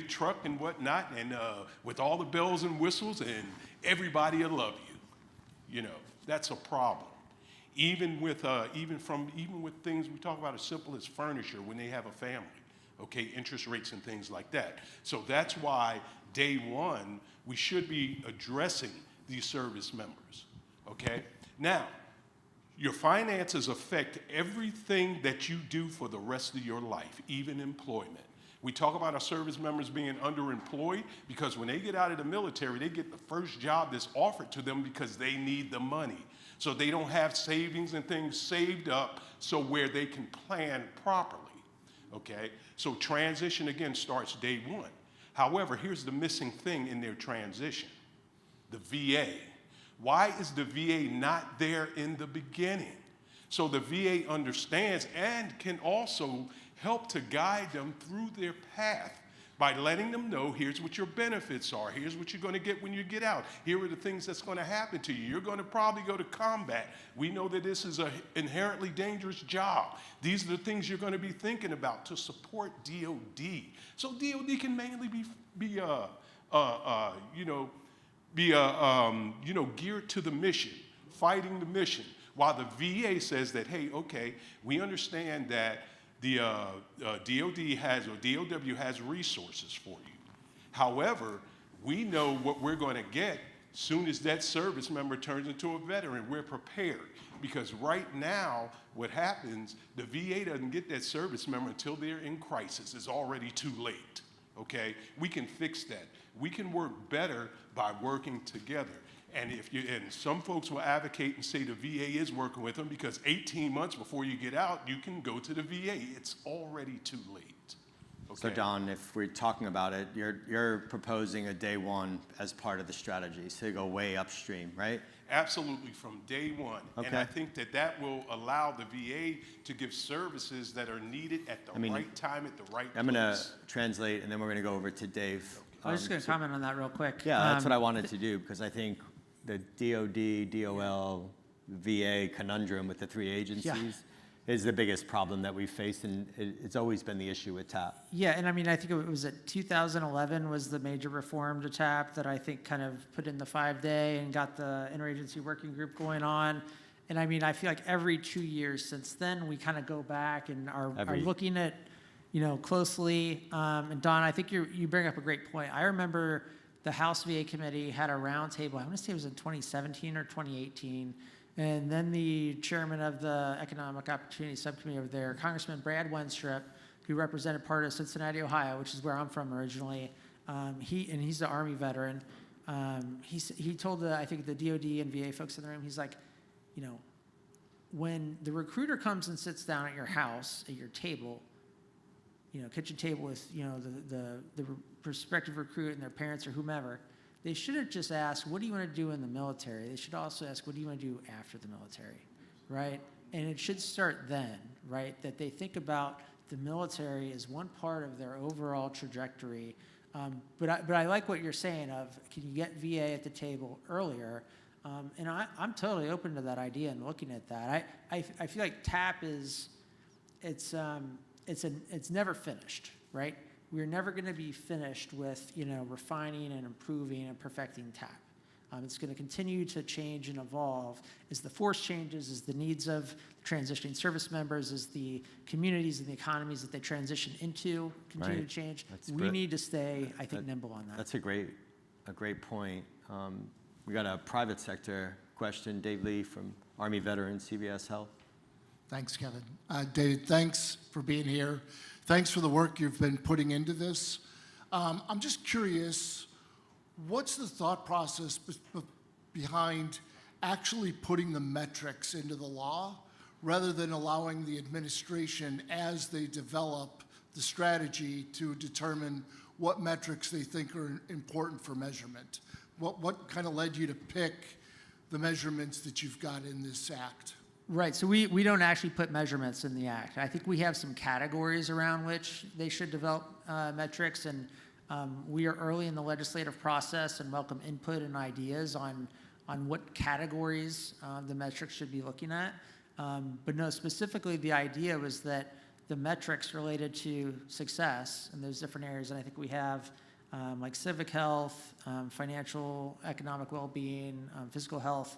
truck and whatnot, and with all the bells and whistles, and everybody will love you. That's a problem. Even with things we talk about as simple as furniture when they have a family, okay, interest rates and things like that. So that's why day one we should be addressing these service members, okay? Now, your finances affect everything that you do for the rest of your life, even employment. We talk about our service members being underemployed because when they get out of the military, they get the first job that's offered to them because they need the money. So they don't have savings and things saved up so where they can plan properly, okay? So transition, again, starts day one. However, here's the missing thing in their transition. The VA. Why is the VA not there in the beginning? So the VA understands and can also help to guide them through their path by letting them know, here's what your benefits are, here's what you're going to get when you get out, here are the things that's going to happen to you. You're going to probably go to combat. We know that this is an inherently dangerous job. These are the things you're going to be thinking about to support DOD. So DOD can mainly be geared to the mission, fighting the mission, while the VA says that, hey, okay, we understand that the DOD has, or DOW has resources for you. However, we know what we're going to get soon as that service member turns into a veteran. We're prepared, because right now, what happens, the VA doesn't get that service member until they're in crisis. It's already too late, okay? We can fix that. We can work better by working together. And some folks will advocate and say the VA is working with them, because 18 months before you get out, you can go to the VA. It's already too late. Okay? So Don, if we're talking about it, you're proposing a day one as part of the strategy, so you go way upstream, right? Absolutely, from day one. Okay. And I think that will allow the VA to give services that are needed at the right time, at the right place. I'm going to translate, and then we're going to go over to Dave. I was just going to comment on that real quick. Yeah, that's what I wanted to do, because I think the DOD, DOL, VA conundrum with the three agencies is the biggest problem that we face, and it's always been the issue with TAP. Yeah, and I mean, I think it was 2011 was the major reform to TAP that I think kind of put in the 5-day and got the interagency working group going on. And I mean, I feel like every 2 years since then, we kind of go back and are looking at, closely. And Don, I think you bring up a great point. I remember the House VA committee had a roundtable, I want to say it was in 2017 or 2018, and then the chairman of the Economic Opportunity Subcommittee over there, Congressman Brad Wenstrup, who represented part of Cincinnati, Ohio, which is where I'm from originally, he's an Army veteran. He told I think the DOD and VA folks in the room, he's like, when the recruiter comes and sits down at your house, at your table, kitchen table with, the prospective recruit and their parents or whomever, they shouldn't just ask, what do you want to do in the military? They should also ask, what do you want to do after the military, right? And it should start then, right? That they think about the military as one part of their overall trajectory. But I like what you're saying of, can you get VA at the table earlier? And I'm totally open to that idea and looking at that. I feel like TAP is, it's never finished, right? We're never going to be finished with, refining and improving and perfecting TAP. It's going to continue to change and evolve as the force changes, as the needs of transitioning service members, as the communities and the economies that they transition into continue to change. We need to stay, I think, nimble on that. That's a great point. We got a private sector question. Dave Lee from Army Veteran, CVS Health. Thanks, Kevin. David, thanks for being here. Thanks for the work you've been putting into this. I'm just curious, what's the thought process behind actually putting the metrics into the law rather than allowing the administration, as they develop the strategy, to determine what metrics they think are important for measurement? What kind of led you to pick the measurements that you've got in this act? Right, so we don't actually put measurements in the act. I think we have some categories around which they should develop metrics, and we are early in the legislative process and welcome input and ideas on what categories the metrics should be looking at. But no, specifically the idea was that the metrics related to success in those different areas, and I think we have like civic health, financial, economic well-being, physical health.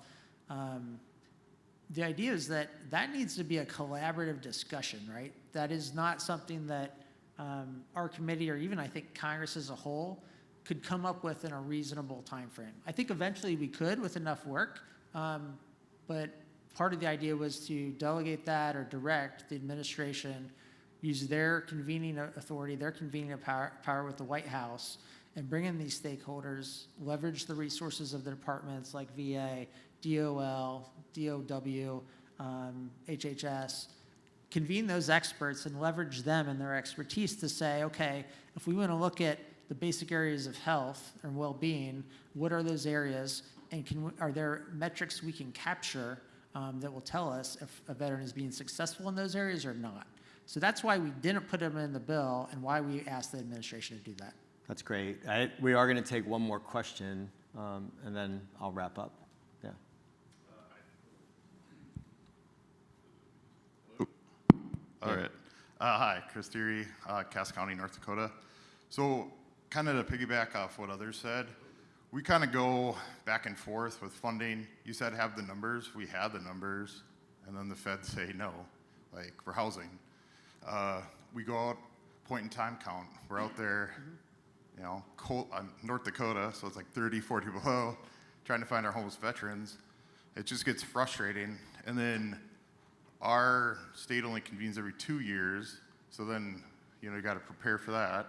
The idea is that needs to be a collaborative discussion, right? That is not something that our committee, or even I think Congress as a whole, could come up with in a reasonable time frame. I think eventually we could with enough work, but part of the idea was to delegate that or direct the administration, use their convening authority, their convening power with the White House, and bring in these stakeholders, leverage the resources of the departments like VA, DOL, DOW, HHS, convene those experts and leverage them and their expertise to say, okay, if we want to look at the basic areas of health and well-being, what are those areas? And are there metrics we can capture that will tell us if a veteran is being successful in those areas or not? So that's why we didn't put them in the bill and why we asked the administration to do that. That's great. We are going to take one more question, and then I'll wrap up. Yeah. All right. Hi, Chris Deary, Cass County, North Dakota. So kind of to piggyback off what others said, we kind of go back and forth with funding. You said have the numbers. We had the numbers, and then the feds say no, like for housing. We go out, point in time count. We're out there, you know, North Dakota, so it's like 30, 40 below, trying to find our homeless veterans. It just gets frustrating. And then our state only convenes every 2 years, so then, you know, you got to prepare for that.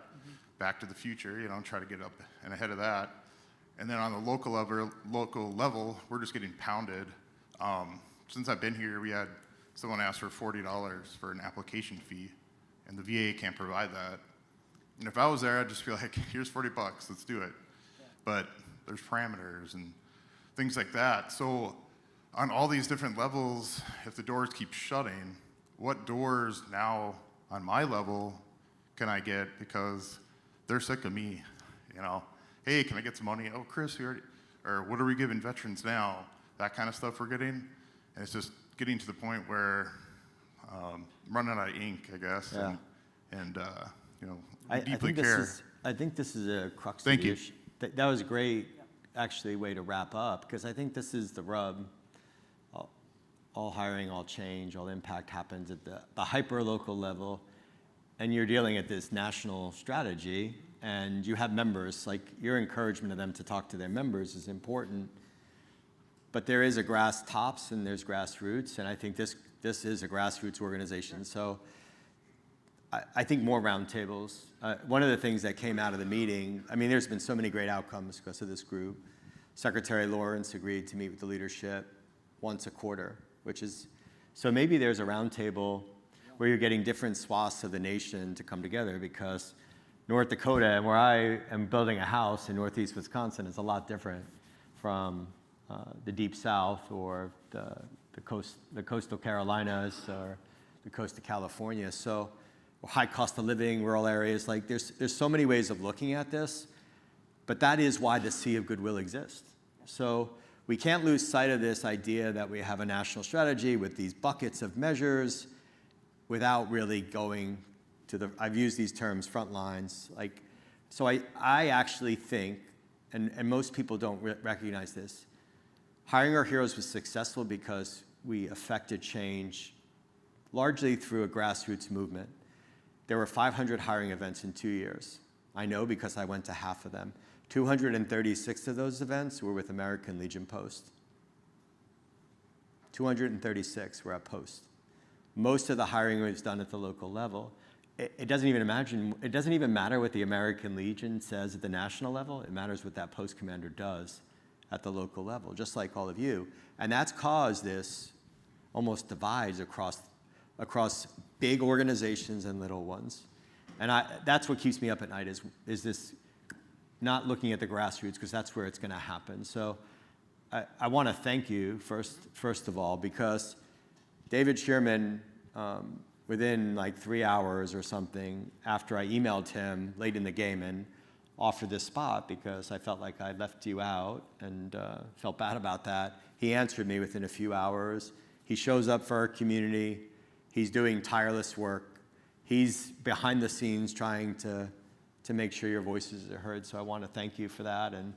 Back to the future, you know, try to get up and ahead of that. And then on the local level, we're just getting pounded. Since I've been here, we had someone ask for $40 for an application fee, and the VA can't provide that. And if I was there, I'd just be like, here's 40 bucks, let's do it. Yeah. But there's parameters and things like that. So on all these different levels, if the doors keep shutting, what doors now on my level can I get? Because they're sick of me, you know. Hey, can I get some money? Oh, Chris, or what are we giving veterans now? That kind of stuff we're getting. And it's just getting to the point where I'm running out of ink, I guess. Yeah. And you know, we deeply think care. I think this is a crux Thank of the you. issue. That was a great, actually, way to wrap up, because I think this is the rub. All hiring, all change, all impact happens at the hyper-local level, and you're dealing at this national strategy, and you have members, like your encouragement of them to talk to their members is important, but there is a grass tops and there's grassroots, and I think this is a grassroots organization. So I think more roundtables. One of the things that came out of the meeting, I mean, there's been so many great outcomes because of this group. Secretary Lawrence agreed to meet with the leadership once a quarter, which is, so maybe there's a roundtable where you're getting different swaths of the nation to come together, because North Dakota, where I am building a house in Northeast Wisconsin, is a lot different from the Deep South or the coastal Carolinas or the coast of California. So high cost of living, rural areas, like there's so many ways of looking at this, but that is why the Sea of Goodwill exists. So we can't lose sight of this idea that we have a national strategy with these buckets of measures without really going to I've used these terms, front lines. Like, so I actually think, and most people don't recognize this, Hiring Our Heroes was successful because we affected change largely through a grassroots movement. There were 500 hiring events in 2 years. I know because I went to half of them. 236 of those events were with American Legion Post. 236 were at Post. Most of the hiring was done at the local level. It doesn't even matter what the American Legion says at the national level. It matters what that post commander does at the local level, just like all of you. And that's caused this almost divides across big organizations and little ones. And that's what keeps me up at night is this not looking at the grassroots, because that's where it's going to happen. So I want to thank you first of all, because David Shearman, within like 3 hours or something after I emailed him late in the game and offered this spot because I felt like I left you out and felt bad about that, he answered me within a few hours. He shows up for our community. He's doing tireless work. He's behind the scenes trying to make sure your voices are heard. So I want to thank you for that and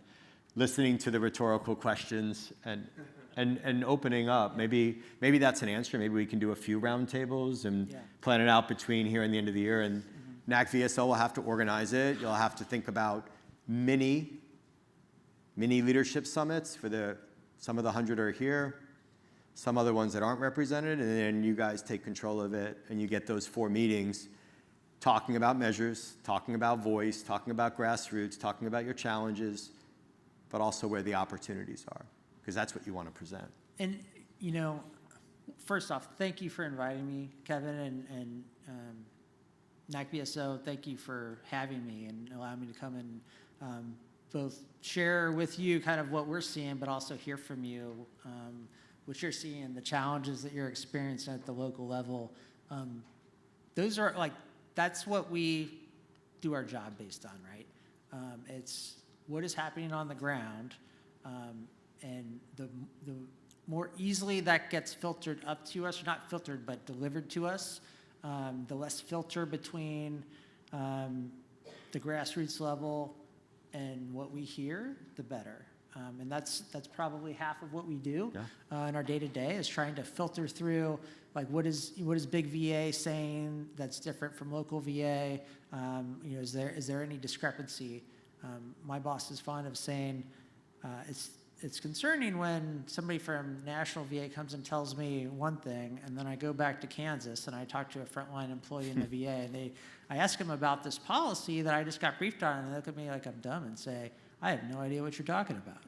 listening to the rhetorical questions and opening up. Maybe that's an answer. Maybe we can do a few roundtables and plan it out between here and the end of the year. And NACVSO will have to organize it. You'll have to think about mini leadership summits for some of the 100 are here, some other ones that aren't represented, and then you guys take control of it and you get those 4 meetings talking about measures, talking about voice, talking about grassroots, talking about your challenges, but also where the opportunities are, because that's what you want to present. And, you know, first off, thank you for inviting me, Kevin, and NACVSO, thank you for having me and allowing me to come and both share with you kind of what we're seeing, but also hear from you what you're seeing, the challenges that you're experiencing at the local level. Those are like, that's what we do our job based on, right? It's what is happening on the ground, and the more easily that gets filtered up to us, or not filtered, but delivered to us, the less filter between the grassroots level and what we hear, the better. And that's probably half of what we do in our day-to-day, is trying to filter through, like, what is big VA saying that's different from local VA? Is there any discrepancy? My boss is fond of saying it's concerning when somebody from national VA comes and tells me one thing, and then I go back to Kansas and I talk to a frontline employee in the VA, and I ask them about this policy that I just got briefed on, and they look at me like I'm dumb and say, I have no idea what you're talking about,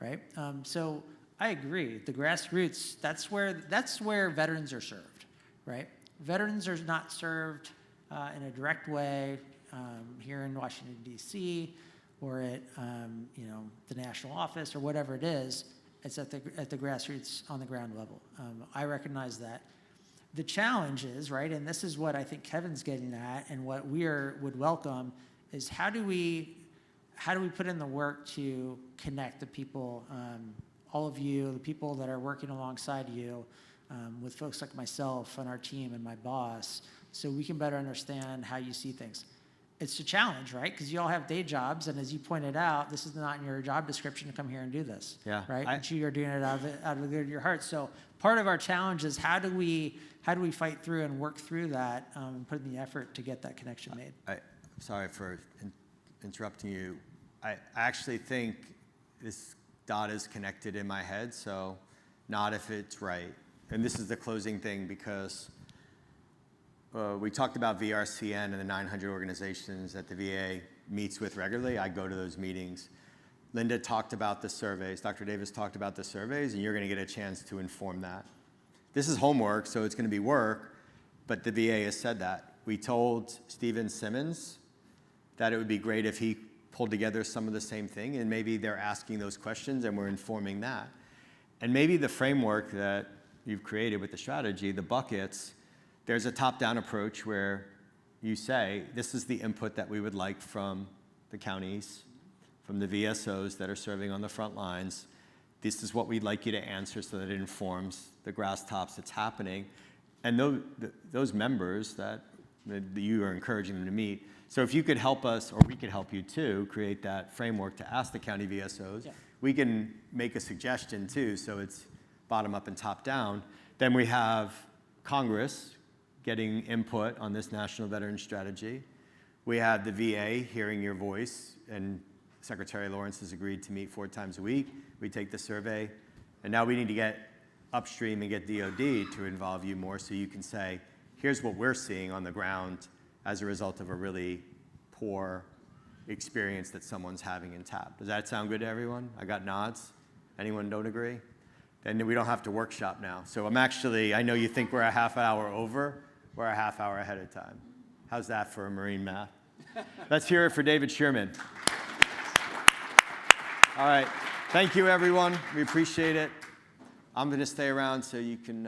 right? So I agree. The grassroots, that's where veterans are served, right? Veterans are not served in a direct way here in Washington, D.C., or at the national office, or whatever it is. It's at the grassroots, on the ground level. I recognize that. The challenge is, right, and this is what I think Kevin's getting at, and what would welcome, is how do we put in the work to connect the people, all of you, the people that are working alongside you, with folks like myself and our team and my boss, so we can better understand how you see things. It's a challenge, right? Because you all have day jobs, and as you pointed out, this is not in your job description to come here and do this, right? But you are doing it out of the good of your heart. So part of our challenge is how do we fight through and work through that, and put in the effort to get that connection made. Sorry for interrupting you. I actually think this dot is connected in my head, so not if it's right. And this is the closing thing, because we talked about VRCN and the 900 organizations that the VA meets with regularly. I go to those meetings. Linda talked about the surveys. Dr. Davis talked about the surveys, and you're going to get a chance to inform that. This is homework, so it's going to be work, but the VA has said that. We told Stephen Simmons that it would be great if he pulled together some of the same thing, and maybe they're asking those questions and we're informing that. And maybe the framework that you've created with the strategy, the buckets, there's a top-down approach where you say, this is the input that we would like from the counties, from the VSOs that are serving on the front lines. This is what we'd like you to answer so that it informs the grass tops that's happening. And those members that you are encouraging them to meet. So if you could help us, or we could help you too, create that framework to ask the county VSOs. We can make a suggestion too, so it's bottom up and top down. Then we have Congress getting input on this national veteran strategy. We have the VA hearing your voice, and Secretary Lawrence has agreed to meet 4 times a week. We take the survey, and now we need to get upstream and get DOD to involve you more, so you can say, here's what we're seeing on the ground as a result of a really poor experience that someone's having in TAP. Does that sound good to everyone? I got nods. Anyone don't agree? Then we don't have to workshop now. So I know you think we're a half hour over. We're a half hour ahead of time. How's that for a Marine math? Let's hear it for David Shearman. All right. Thank you, everyone. We appreciate it. I'm going to stay around so you can,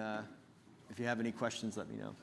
if you have any questions, let me know.